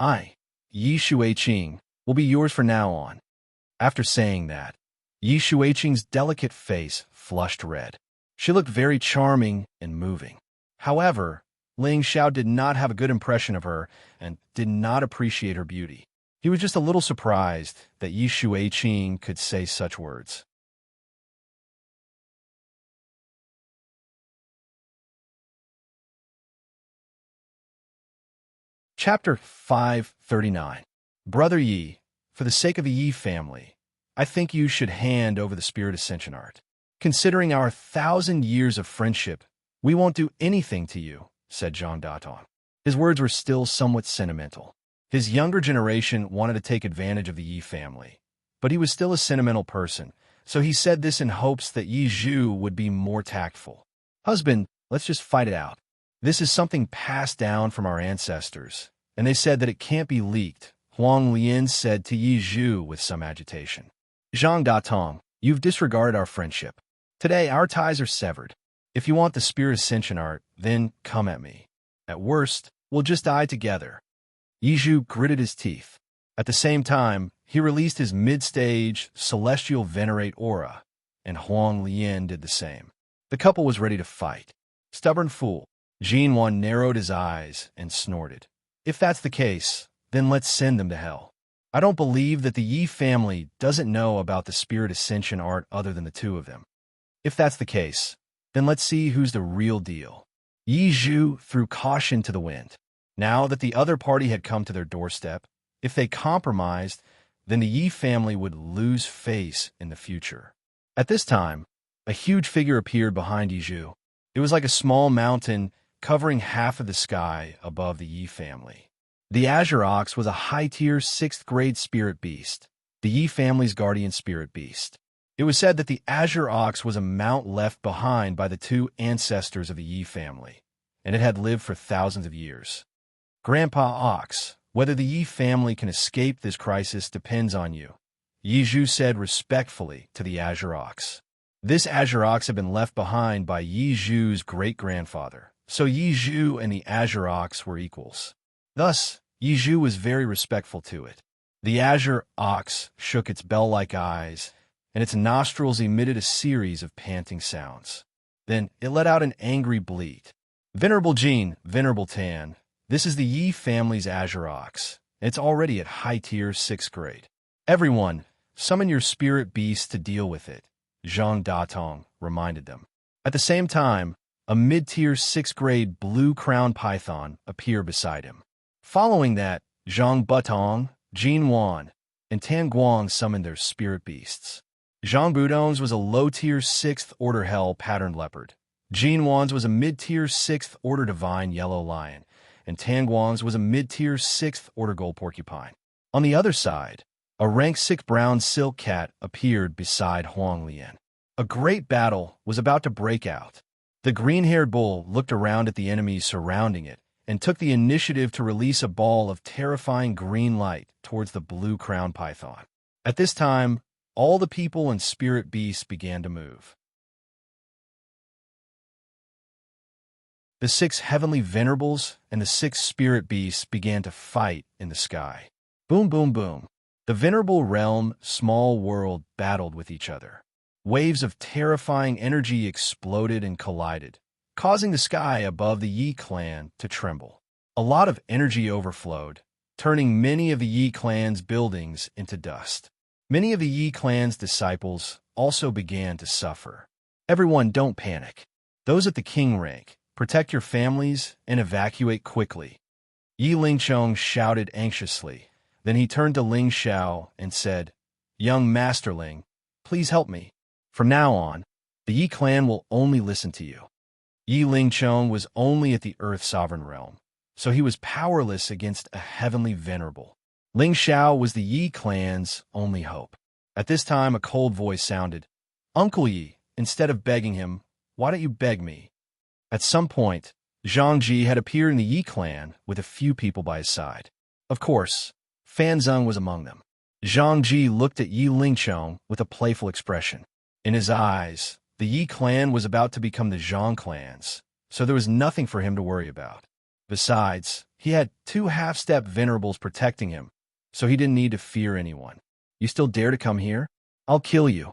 I, Yi Shuiqing, will be yours from now on." After saying that, Yi Shuiqing's delicate face flushed red. She looked very charming and moving. However, Ling Xiao did not have a good impression of her and did not appreciate her beauty. He was just a little surprised that Yi Shuiqing could say such words. Chapter 539. Brother Yi, for the sake of the Yi family, I think you should hand over the spirit ascension art. Considering our 1,000 years of friendship, we won't do anything to you, said Zhang Datong. His words were still somewhat sentimental. His younger generation wanted to take advantage of the Yi family, but he was still a sentimental person, so he said this in hopes that Yi Zhu would be more tactful. Husband, let's just fight it out. This is something passed down from our ancestors, and they said that it can't be leaked, Huang Lian said to Yi Zhu with some agitation. Zhang Datong, you've disregarded our friendship. Today, our ties are severed. If you want the spirit ascension art, then come at me. At worst, we'll just die together. Yi Zhu gritted his teeth. At the same time, he released his mid-stage celestial venerate aura, and Huang Lian did the same. The couple was ready to fight. Stubborn fool. Jin Wan narrowed his eyes and snorted. If that's the case, then let's send them to hell. I don't believe that the Yi family doesn't know about the spirit ascension art other than the two of them. If that's the case, then let's see who's the real deal. Yi Zhu threw caution to the wind. Now that the other party had come to their doorstep, if they compromised, then the Yi family would lose face in the future. At this time, a huge figure appeared behind Yi Zhu. It was like a small mountain covering half of the sky above the Yi family. The Azure Ox was a high-tier 6th-grade spirit beast, the Yi family's guardian spirit beast. It was said that the Azure Ox was a mount left behind by the two ancestors of the Yi family, and it had lived for thousands of years. Grandpa Ox, whether the Yi family can escape this crisis depends on you, Yi Zhu said respectfully to the Azure Ox. This Azure Ox had been left behind by Yi Zhu's great-grandfather, so Yi Zhu and the Azure Ox were equals. Thus, Yi Zhu was very respectful to it. The Azure Ox shook its bell-like eyes, and its nostrils emitted a series of panting sounds. Then it let out an angry bleat. Venerable Jin, Venerable Tan, this is the Yi family's Azure Ox, and it's already at high-tier 6th grade. Everyone, summon your spirit beast to deal with it, Zhang Datong reminded them. At the same time, a mid-tier 6th grade blue crown python appeared beside him. Following that, Zhang Butong, Jin Wan, and Tan Guang summoned their spirit beasts. Zhang Budong's was a low-tier 6th order hell patterned leopard. Jin Wan's was a mid-tier 6th order divine yellow lion, and Tan Guang's was a mid-tier 6th order gold porcupine. On the other side, a rank 6 brown silk cat appeared beside Huang Lian. A great battle was about to break out. The green-haired bull looked around at the enemies surrounding it and took the initiative to release a ball of terrifying green light towards the blue crown python. At this time, all the people and spirit beasts began to move. The 6 heavenly venerables and the 6 spirit beasts began to fight in the sky. Boom, boom, boom. The venerable realm, small world battled with each other. Waves of terrifying energy exploded and collided, causing the sky above the Yi clan to tremble. A lot of energy overflowed, turning many of the Yi clan's buildings into dust. Many of the Yi clan's disciples also began to suffer. Everyone, don't panic. Those at the king rank, protect your families and evacuate quickly. Yi Lingchong shouted anxiously. Then he turned to Ling Xiao and said, Young Masterling, please help me. From now on, the Yi clan will only listen to you. Yi Lingchong was only at the Earth Sovereign Realm, so he was powerless against a heavenly venerable. Ling Xiao was the Yi clan's only hope. At this time, a cold voice sounded, Uncle Yi, instead of begging him, why don't you beg me? At some point, Zhang Ji had appeared in the Yi clan with a few people by his side. Of course, Fan Zeng was among them. Zhang Ji looked at Yi Lingchong with a playful expression. In his eyes, the Yi clan was about to become the Zhang clans, so there was nothing for him to worry about. Besides, he had 2 half-step venerables protecting him, so he didn't need to fear anyone. You still dare to come here? I'll kill you.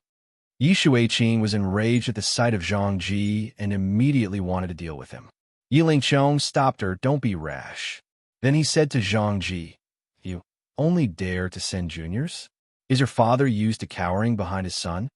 Yi Shuiqing was enraged at the sight of Zhang Ji and immediately wanted to deal with him. Yi Lingchong stopped her, don't be rash. Then he said to Zhang Ji, You only dare to send juniors? Is your father used to cowering behind his son?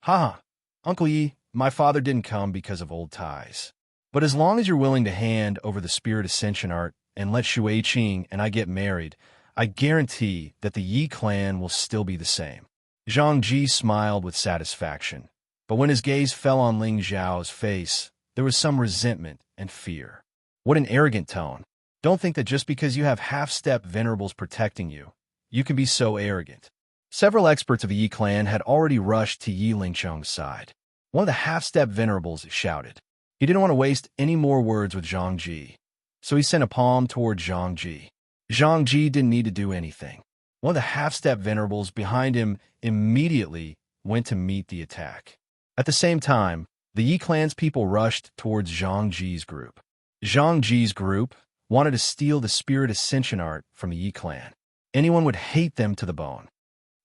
Ha! Uncle Yi, my father didn't come because of old ties. But as long as you're willing to hand over the spirit ascension art and let Shuiqing and I get married, I guarantee that the Yi clan will still be the same. Zhang Ji smiled with satisfaction, but when his gaze fell on Ling Xiao's face, there was some resentment and fear. What an arrogant tone. Don't think that just because you have half-step venerables protecting you, you can be so arrogant. Several experts of the Yi clan had already rushed to Yi Lingchong's side. One of the half-step venerables shouted. He didn't want to waste any more words with Zhang Ji, so he sent a palm toward Zhang Ji. Zhang Ji didn't need to do anything. One of the half-step venerables behind him immediately went to meet the attack. At the same time, the Yi clan's people rushed towards Zhang Ji's group. Zhang Ji's group wanted to steal the spirit ascension art from the Yi clan. Anyone would hate them to the bone.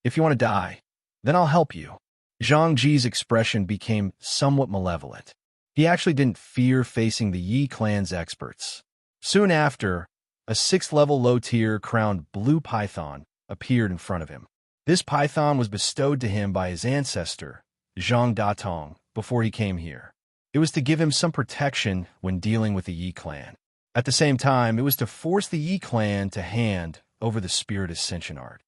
If you want to die, then I'll help you. Zhang Ji's expression became somewhat malevolent. He actually didn't fear facing the Yi clan's experts. Soon after, a 6th-level low-tier crowned blue python appeared in front of him. This python was bestowed to him by his ancestor, Zhang Datong, before he came here. It was to give him some protection when dealing with the Yi clan. At the same time, it was to force the Yi clan to hand over the spirit ascension art.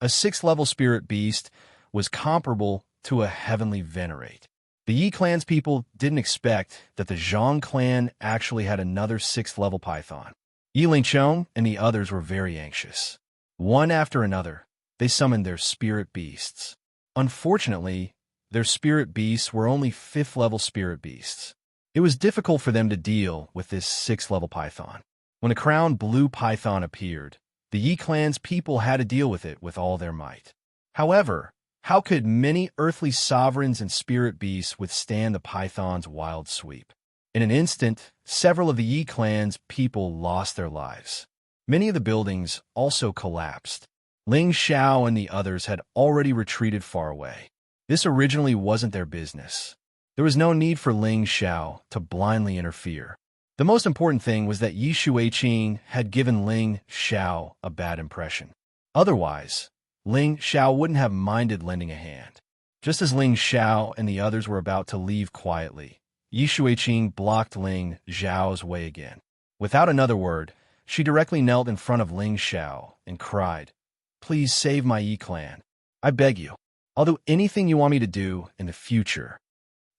A 6th-level spirit beast was comparable to a heavenly venerate. The Yi clan's people didn't expect that the Zhang clan actually had another 6th-level python. Yi Lingchong and the others were very anxious. One after another, they summoned their spirit beasts. Unfortunately, their spirit beasts were only 5th-level spirit beasts. It was difficult for them to deal with this 6th-level python. When a crowned blue python appeared, the Yi clan's people had to deal with it with all their might. However, how could many earthly sovereigns and spirit beasts withstand the python's wild sweep? In an instant, several of the Yi clan's people lost their lives. Many of the buildings also collapsed. Ling Xiao and the others had already retreated far away. This originally wasn't their business. There was no need for Ling Xiao to blindly interfere. The most important thing was that Yi Shuiqing had given Ling Xiao a bad impression. Otherwise, Ling Xiao wouldn't have minded lending a hand. Just as Ling Xiao and the others were about to leave quietly, Yi Shuiqing blocked Ling Xiao's way again. Without another word, she directly knelt in front of Ling Xiao and cried, Please save my Yi clan. I beg you. I'll do anything you want me to do in the future.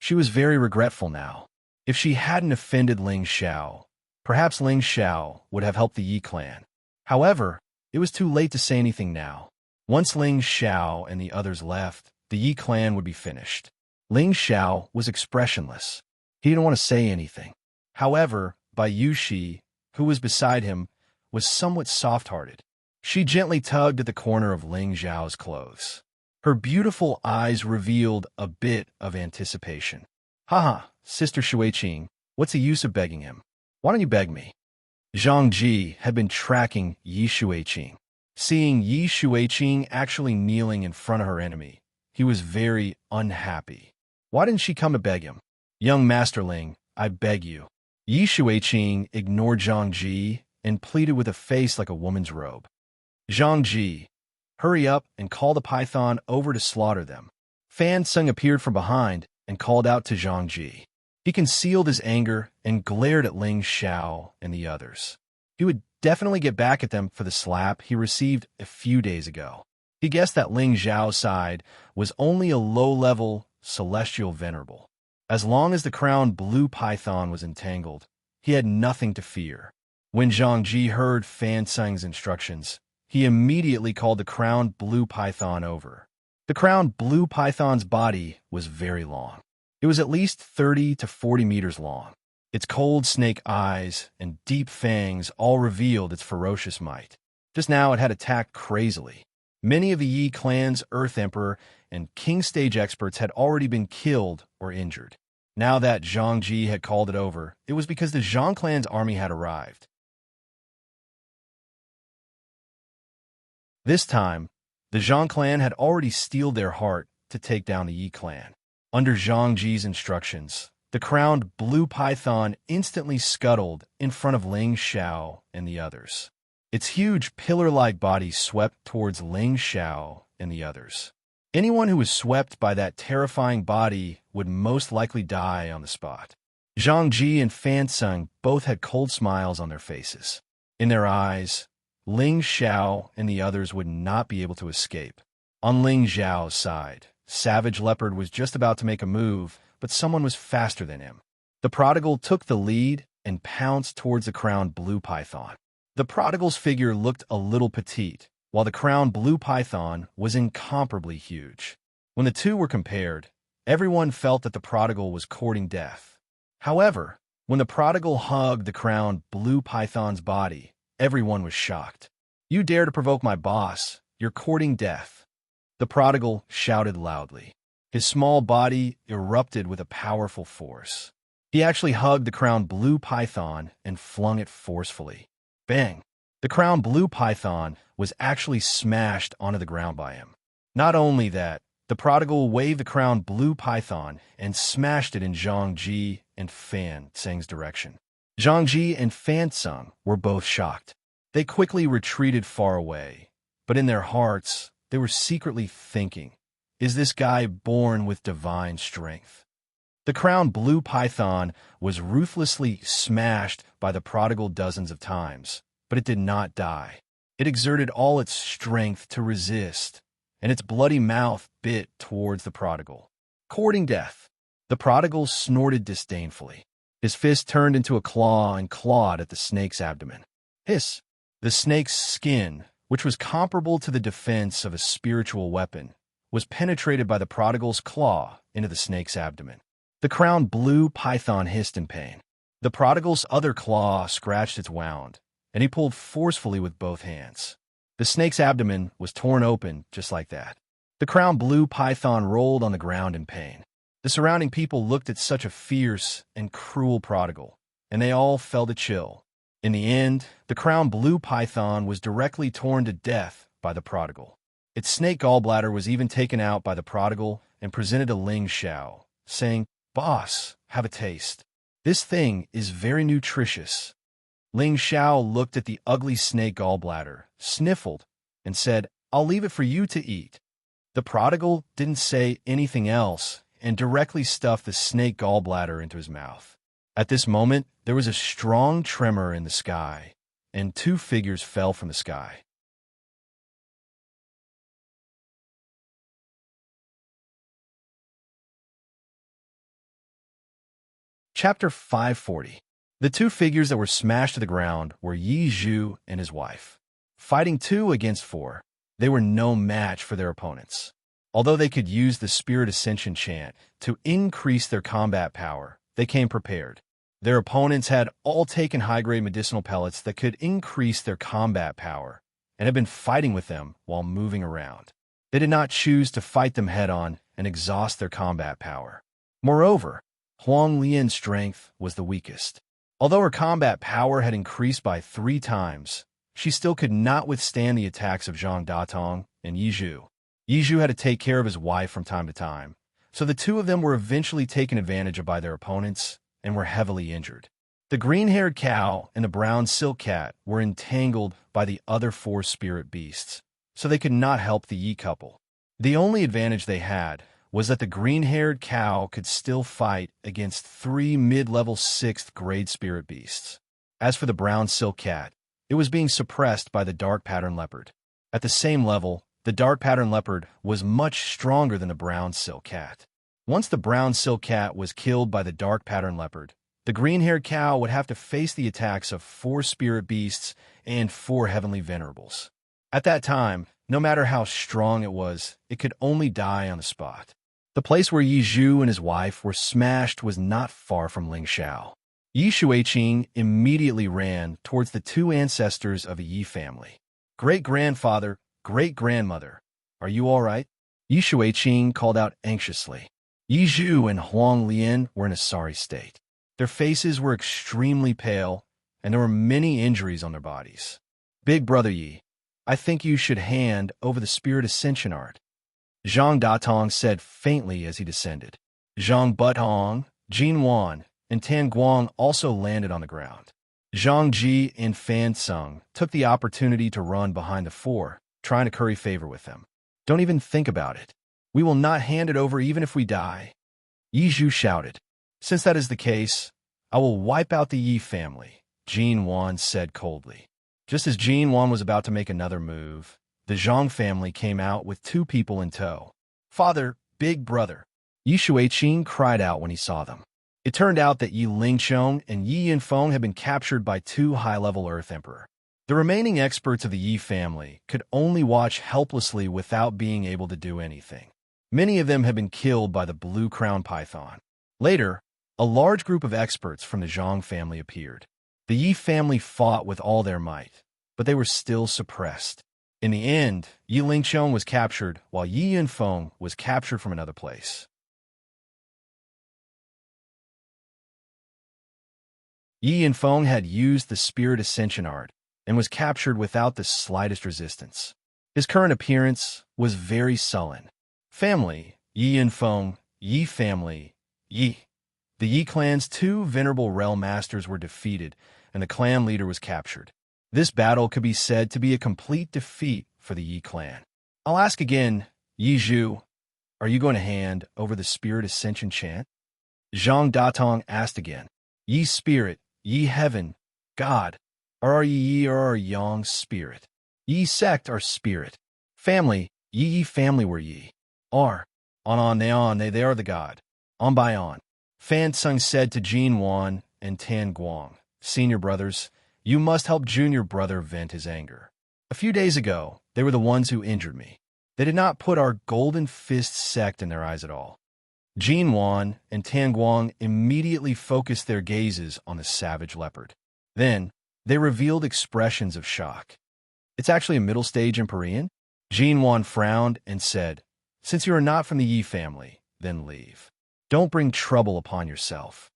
She was very regretful now. If she hadn't offended Ling Xiao, perhaps Ling Xiao would have helped the Yi clan. However, it was too late to say anything now. Once Ling Xiao and the others left, the Yi clan would be finished. Ling Xiao was expressionless. He didn't want to say anything. However, Bai Yushi, who was beside him, was somewhat soft-hearted. She gently tugged at the corner of Ling Xiao's clothes. Her beautiful eyes revealed a bit of anticipation. Haha, Sister Shuiqing, what's the use of begging him? Why don't you beg me? Zhang Ji had been tracking Yi Shuiqing. Seeing Yi Shuiqing actually kneeling in front of her enemy, he was very unhappy. Why didn't she come to beg him? Young Masterling, I beg you. Yi Shuiqing ignored Zhang Ji and pleaded with a face like a woman's robe. Zhang Ji, hurry up and call the python over to slaughter them. Fan Sung appeared from behind and called out to Zhang Ji. He concealed his anger and glared at Ling Xiao and the others. He would definitely get back at them for the slap he received a few days ago. He guessed that Ling Xiao's side was only a low-level celestial venerable. As long as the crowned blue python was entangled, he had nothing to fear. When Zhang Ji heard Fan Sung's instructions, he immediately called the crowned blue python over. The crowned blue python's body was very long. It was at least 30 to 40 meters long. Its cold snake eyes and deep fangs all revealed its ferocious might. Just now it had attacked crazily. Many of the Yi clan's Earth Emperor and King Stage experts had already been killed or injured. Now that Zhang Ji had called it over, it was because the Zhang clan's army had arrived. This time, the Zhang clan had already steeled their heart to take down the Yi clan. Under Zhang Ji's instructions, the crowned blue python instantly scuttled in front of Ling Xiao and the others. Its huge pillar-like body swept towards Ling Xiao and the others. Anyone who was swept by that terrifying body would most likely die on the spot. Zhang Ji and Fan Sung both had cold smiles on their faces. In their eyes, Ling Xiao and the others would not be able to escape. On Ling Xiao's side, Savage Leopard was just about to make a move, but someone was faster than him. The prodigal took the lead and pounced towards the crowned blue python. The prodigal's figure looked a little petite, while the crowned blue python was incomparably huge. When the two were compared, everyone felt that the prodigal was courting death. However, when the prodigal hugged the crowned blue python's body, everyone was shocked. "You dare to provoke my boss, you're courting death." The prodigal shouted loudly. His small body erupted with a powerful force. He actually hugged the crowned blue python and flung it forcefully. Bang! The crowned blue python was actually smashed onto the ground by him. Not only that, the prodigal waved the crowned blue python and smashed it in Zhang Ji and Fan Sung's direction. Zhang Ji and Fan Sung were both shocked. They quickly retreated far away, but in their hearts, they were secretly thinking, is this guy born with divine strength? The crowned blue python was ruthlessly smashed by the prodigal dozens of times, but it did not die. It exerted all its strength to resist, and its bloody mouth bit towards the prodigal. Courting death, the prodigal snorted disdainfully. His fist turned into a claw and clawed at the snake's abdomen. Hiss! The snake's skin, which was comparable to the defense of a spiritual weapon, was penetrated by the prodigal's claw into the snake's abdomen. The crowned blue python hissed in pain. The prodigal's other claw scratched its wound, and he pulled forcefully with both hands. The snake's abdomen was torn open just like that. The crowned blue python rolled on the ground in pain. The surrounding people looked at such a fierce and cruel prodigal, and they all felt a chill. In the end, the crowned blue python was directly torn to death by the prodigal. Its snake gallbladder was even taken out by the prodigal and presented to Ling Xiao, saying, "Boss, have a taste. This thing is very nutritious." Ling Xiao looked at the ugly snake gallbladder, sniffled, and said, "I'll leave it for you to eat." The prodigal didn't say anything else and directly stuffed the snake gallbladder into his mouth. At this moment, there was a strong tremor in the sky, and two figures fell from the sky. Chapter 540. The two figures that were smashed to the ground were Yi Zhu and his wife. Fighting 2 against 4, they were no match for their opponents. Although they could use the Spirit Ascension chant to increase their combat power, they came prepared. Their opponents had all taken high-grade medicinal pellets that could increase their combat power and had been fighting with them while moving around. They did not choose to fight them head-on and exhaust their combat power. Moreover, Huang Lian's strength was the weakest. Although her combat power had increased by 3 times, she still could not withstand the attacks of Zhang Datong and Yi Zhu. Yi Zhu had to take care of his wife from time to time, so the two of them were eventually taken advantage of by their opponents and were heavily injured. The green-haired cow and the brown silk cat were entangled by the other four spirit beasts, so they could not help the Yi couple. The only advantage they had was that the green-haired cow could still fight against 3 mid-level 6th grade spirit beasts. As for the brown silk cat, it was being suppressed by the dark pattern leopard. At the same level, the dark pattern leopard was much stronger than the brown silk cat. Once the brown silk cat was killed by the dark pattern leopard, the green-haired cow would have to face the attacks of 4 spirit beasts and 4 heavenly venerables. At that time, no matter how strong it was, it could only die on the spot. The place where Yi Zhu and his wife were smashed was not far from Ling Xiao. Yi Shuiqing immediately ran towards the 2 ancestors of the Yi family. Great-grandfather, great-grandmother, are you all right? Yi Shuiqing called out anxiously. Yi Zhu and Huang Lian were in a sorry state. Their faces were extremely pale, and there were many injuries on their bodies. Big brother Yi, I think you should hand over the spirit ascension art, Zhang Datong said faintly as he descended. Zhang Butong, Jin Wan, and Tan Guang also landed on the ground. Zhang Ji and Fan Sung took the opportunity to run behind the 4, trying to curry favor with them. Don't even think about it. We will not hand it over even if we die. Yi Zhu shouted. Since that is the case, I will wipe out the Yi family, Jin Wan said coldly. Just as Jin Wan was about to make another move, the Zhang family came out with 2 people in tow. Father, big brother, Yi Shuiqing cried out when he saw them. It turned out that Yi Lingqiong and Yi Yinfeng had been captured by 2 high-level Earth Emperor. The remaining experts of the Yi family could only watch helplessly without being able to do anything. Many of them had been killed by the Blue Crown Python. Later, a large group of experts from the Zhang family appeared. The Yi family fought with all their might, but they were still suppressed. In the end, Yi Lingqiong was captured, while Yi Yinfeng was captured from another place. Yi Yinfeng had used the Spirit Ascension art and was captured without the slightest resistance. His current appearance was very sullen. Family, Yi Yinfeng, Yi family, Yi. The Yi clan's 2 venerable realm masters were defeated, and the clan leader was captured. This battle could be said to be a complete defeat for the Yi clan. I'll ask again, Yi Zhu, are you going to hand over the Spirit Ascension chant? Zhang Datong asked again. Yi spirit, Yi heaven, God, are Yi or are Yang spirit? Yi sect are spirit. Family, Yi family were Yi. Are. On they are the God. On by on. Fan Sung said to Jin Wan and Tan Guang, senior brothers, you must help junior brother vent his anger. A few days ago, they were the ones who injured me. They did not put our Golden Fist sect in their eyes at all. Jin Wan and Tan Guang immediately focused their gazes on the savage leopard. Then, they revealed expressions of shock. It's actually a middle stage Empyrean? Jin Wan frowned and said, since you are not from the Yi family, then leave. Don't bring trouble upon yourself.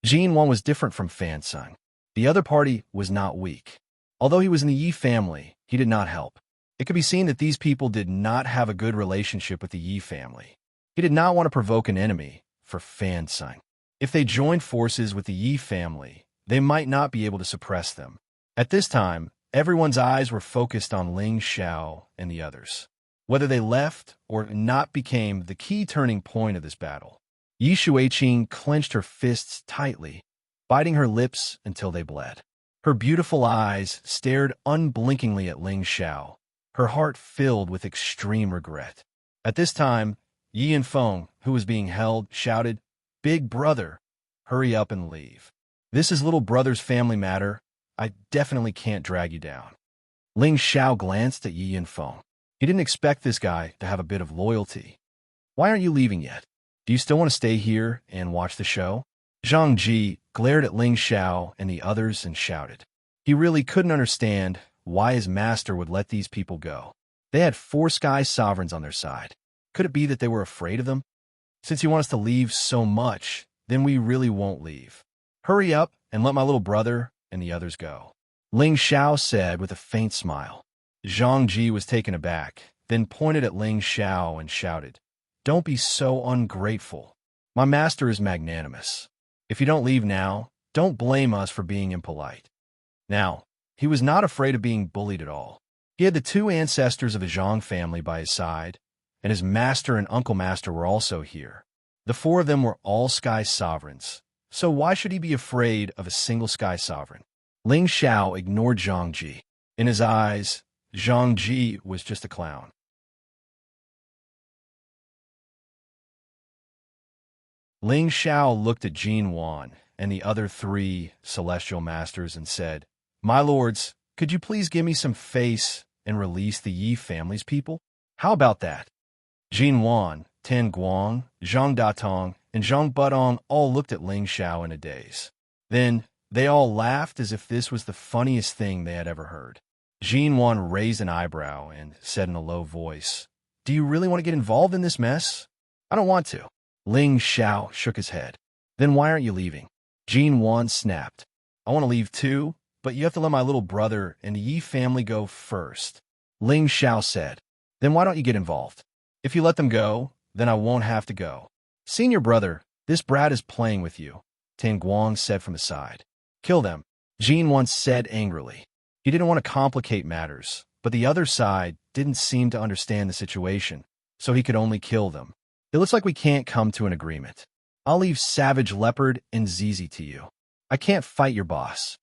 Jin Wan was different from Fan Sung. The other party was not weak. Although he was in the Yi family, he did not help. It could be seen that these people did not have a good relationship with the Yi family. He did not want to provoke an enemy for Fan Sung. If they joined forces with the Yi family, they might not be able to suppress them. At this time, everyone's eyes were focused on Ling Xiao and the others. Whether they left or not became the key turning point of this battle. Yi Shuiqing clenched her fists tightly, biting her lips until they bled. Her beautiful eyes stared unblinkingly at Ling Xiao, her heart filled with extreme regret. At this time, Yi Yinfeng, who was being held, shouted, Big brother, hurry up and leave. This is little brother's family matter. I definitely can't drag you down. Ling Xiao glanced at Yi Yinfeng. He didn't expect this guy to have a bit of loyalty. Why aren't you leaving yet? Do you still want to stay here and watch the show? Zhang Ji glared at Ling Xiao and the others and shouted. He really couldn't understand why his master would let these people go. They had 4 sky sovereigns on their side. Could it be that they were afraid of them? Since you want us to leave so much, then we really won't leave. Hurry up and let my little brother and the others go. Ling Xiao said with a faint smile. Zhang Ji was taken aback then pointed at Ling Xiao and shouted, "Don't be so ungrateful. My master is magnanimous. If you don't leave now, don't blame us for being impolite." Now, he was not afraid of being bullied at all. He had the two ancestors of the Zhang family by his side, and his master and uncle master were also here. The four of them were all sky sovereigns, so why should he be afraid of a single sky sovereign? Ling Xiao ignored Zhang Ji. In his eyes, Zhang Ji was just a clown. Ling Xiao looked at Jin Wan and the other three celestial masters and said, "My lords, could you please give me some face and release the Yi family's people? How about that?" Jin Wan, Tan Guang, Zhang Datong, and Zhang Budong all looked at Ling Xiao in a daze. Then they all laughed as if this was the funniest thing they had ever heard. Jin Wan raised an eyebrow and said in a low voice, "Do you really want to get involved in this mess?" "I don't want to." Ling Xiao shook his head. "Then why aren't you leaving?" Jin Wan snapped, "I want to leave too, but you have to let my little brother and the Yi family go first." Ling Xiao said, "Then why don't you get involved? If you let them go, then I won't have to go." "Senior brother, this brat is playing with you," Tan Guang said from his side. "Kill them," Jin Wan said angrily. He didn't want to complicate matters, but the other side didn't seem to understand the situation, so he could only kill them. "It looks like we can't come to an agreement. I'll leave Savage Leopard and Zizi to you. I can't fight your boss."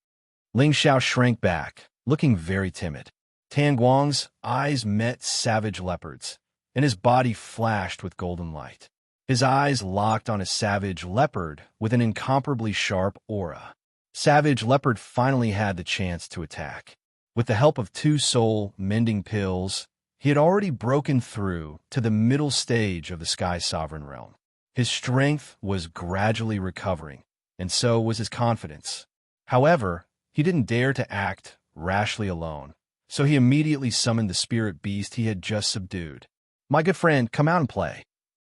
Ling Xiao shrank back, looking very timid. Tan Guang's eyes met Savage Leopard's, and his body flashed with golden light. His eyes locked on a Savage Leopard with an incomparably sharp aura. Savage Leopard finally had the chance to attack. With the help of 2 soul-mending pills, he had already broken through to the middle stage of the Sky Sovereign realm. His strength was gradually recovering, and so was his confidence. However, he didn't dare to act rashly alone, so he immediately summoned the spirit beast he had just subdued. "My good friend, come out and play."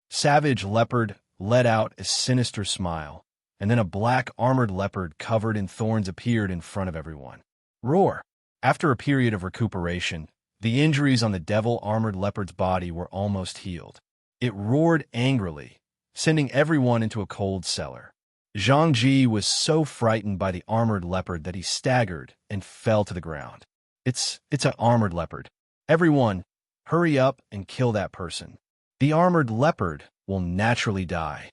Savage Leopard let out a sinister smile, and then a black armored leopard covered in thorns appeared in front of everyone. Roar! After a period of recuperation, the injuries on the devil-armored leopard's body were almost healed. It roared angrily, sending everyone into a cold cellar. Zhang Ji was so frightened by the armored leopard that he staggered and fell to the ground. It's an armored leopard. Everyone, hurry up and kill that person. The armored leopard will naturally die."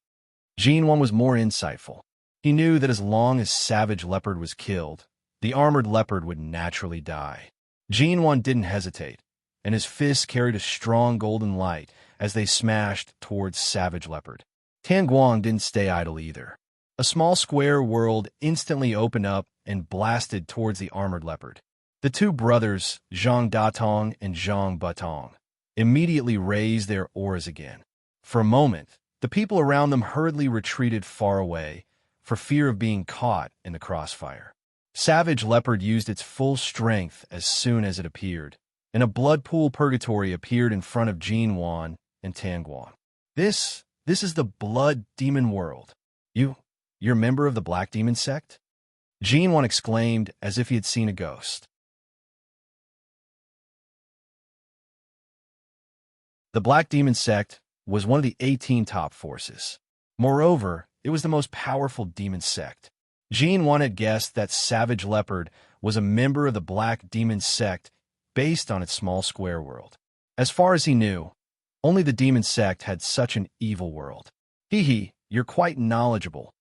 Jin Wan was more insightful. He knew that as long as Savage Leopard was killed, the armored leopard would naturally die. Jin Wan didn't hesitate, and his fists carried a strong golden light as they smashed towards Savage Leopard. Tan Guang didn't stay idle either. A small square world instantly opened up and blasted towards the armored leopard. The two brothers, Zhang Datong and Zhang Butong, immediately raised their auras again. For a moment, the people around them hurriedly retreated far away for fear of being caught in the crossfire. Savage Leopard used its full strength as soon as it appeared, and a blood pool purgatory appeared in front of Jin Wan and Tan Guang. This is the blood demon world. You're a member of the Black Demon sect?" Jin Wan exclaimed as if he had seen a ghost. The Black Demon sect was one of the 18 top forces. Moreover, it was the most powerful demon sect. Jin Wan had guessed that Savage Leopard was a member of the Black Demon sect based on its small square world. As far as he knew, only the demon sect had such an evil world. Hee, you're quite knowledgeable."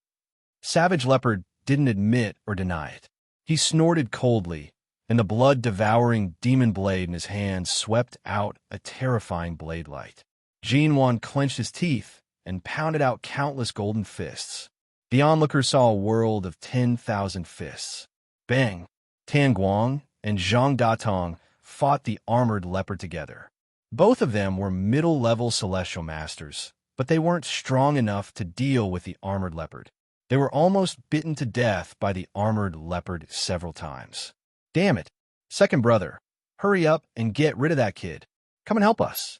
Savage Leopard didn't admit or deny it. He snorted coldly, and the blood-devouring demon blade in his hand swept out a terrifying blade light. Jin Wan clenched his teeth and pounded out countless golden fists. The onlookers saw a world of 10,000 fists. Bang! Tan Guang and Zhang Datong fought the armored leopard together. Both of them were middle-level celestial masters, but they weren't strong enough to deal with the armored leopard. They were almost bitten to death by the armored leopard several times. "Damn it! Second brother, hurry up and get rid of that kid. Come and help us."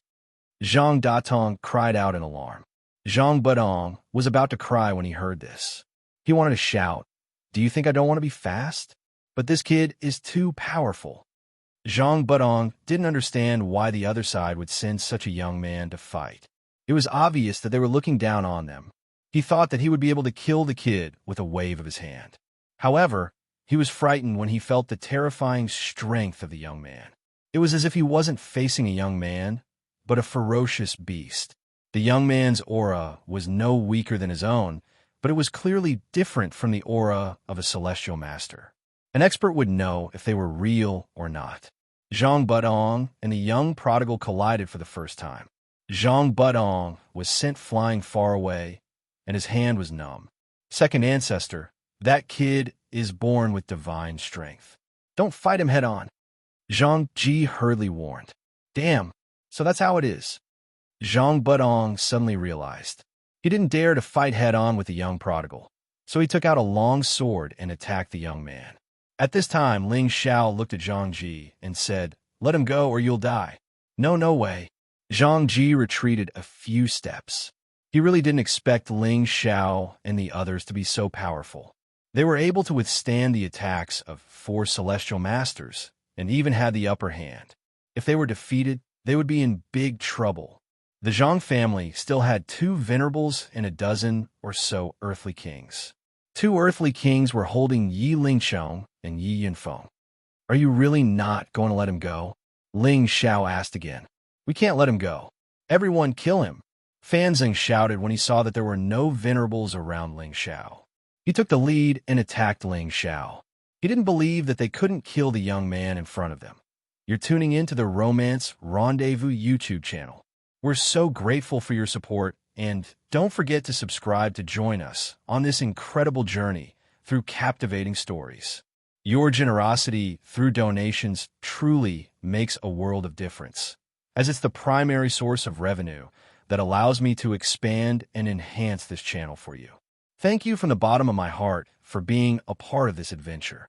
Zhang Datong cried out in alarm. Zhang Budong was about to cry when he heard this. He wanted to shout, "Do you think I don't want to be fast? But this kid is too powerful." Zhang Budong didn't understand why the other side would send such a young man to fight. It was obvious that they were looking down on them. He thought that he would be able to kill the kid with a wave of his hand. However, he was frightened when he felt the terrifying strength of the young man. It was as if he wasn't facing a young man, but a ferocious beast. The young man's aura was no weaker than his own, but it was clearly different from the aura of a celestial master. An expert would know if they were real or not. Zhang Budong and the young prodigal collided for the first time. Zhang Budong was sent flying far away, and his hand was numb. Second ancestor, that kid is born with divine strength. Don't fight him head-on, Zhang Ji hurriedly warned. Damn, so that's how it is. Zhang Budong suddenly realized. He didn't dare to fight head-on with the young prodigal, so he took out a long sword and attacked the young man. At this time, Ling Xiao looked at Zhang Ji and said, "Let him go or you'll die." No way. Zhang Ji retreated a few steps. He really didn't expect Ling Xiao and the others to be so powerful. They were able to withstand the attacks of 4 celestial masters and even had the upper hand. If they were defeated, they would be in big trouble. The Zhang family still had 2 venerables and a dozen or so earthly kings. 2 earthly kings were holding Yi Lingchong and Yi Yinfeng. Are you really not going to let him go? Ling Xiao asked again. We can't let him go. Everyone kill him. Fan Zeng shouted when he saw that there were no venerables around Ling Xiao. He took the lead and attacked Ling Xiao. He didn't believe that they couldn't kill the young man in front of them. You're tuning in to the Romance Rendezvous YouTube channel. We're so grateful for your support, and don't forget to subscribe to join us on this incredible journey through captivating stories. Your generosity through donations truly makes a world of difference, as it's the primary source of revenue that allows me to expand and enhance this channel for you. Thank you from the bottom of my heart for being a part of this adventure.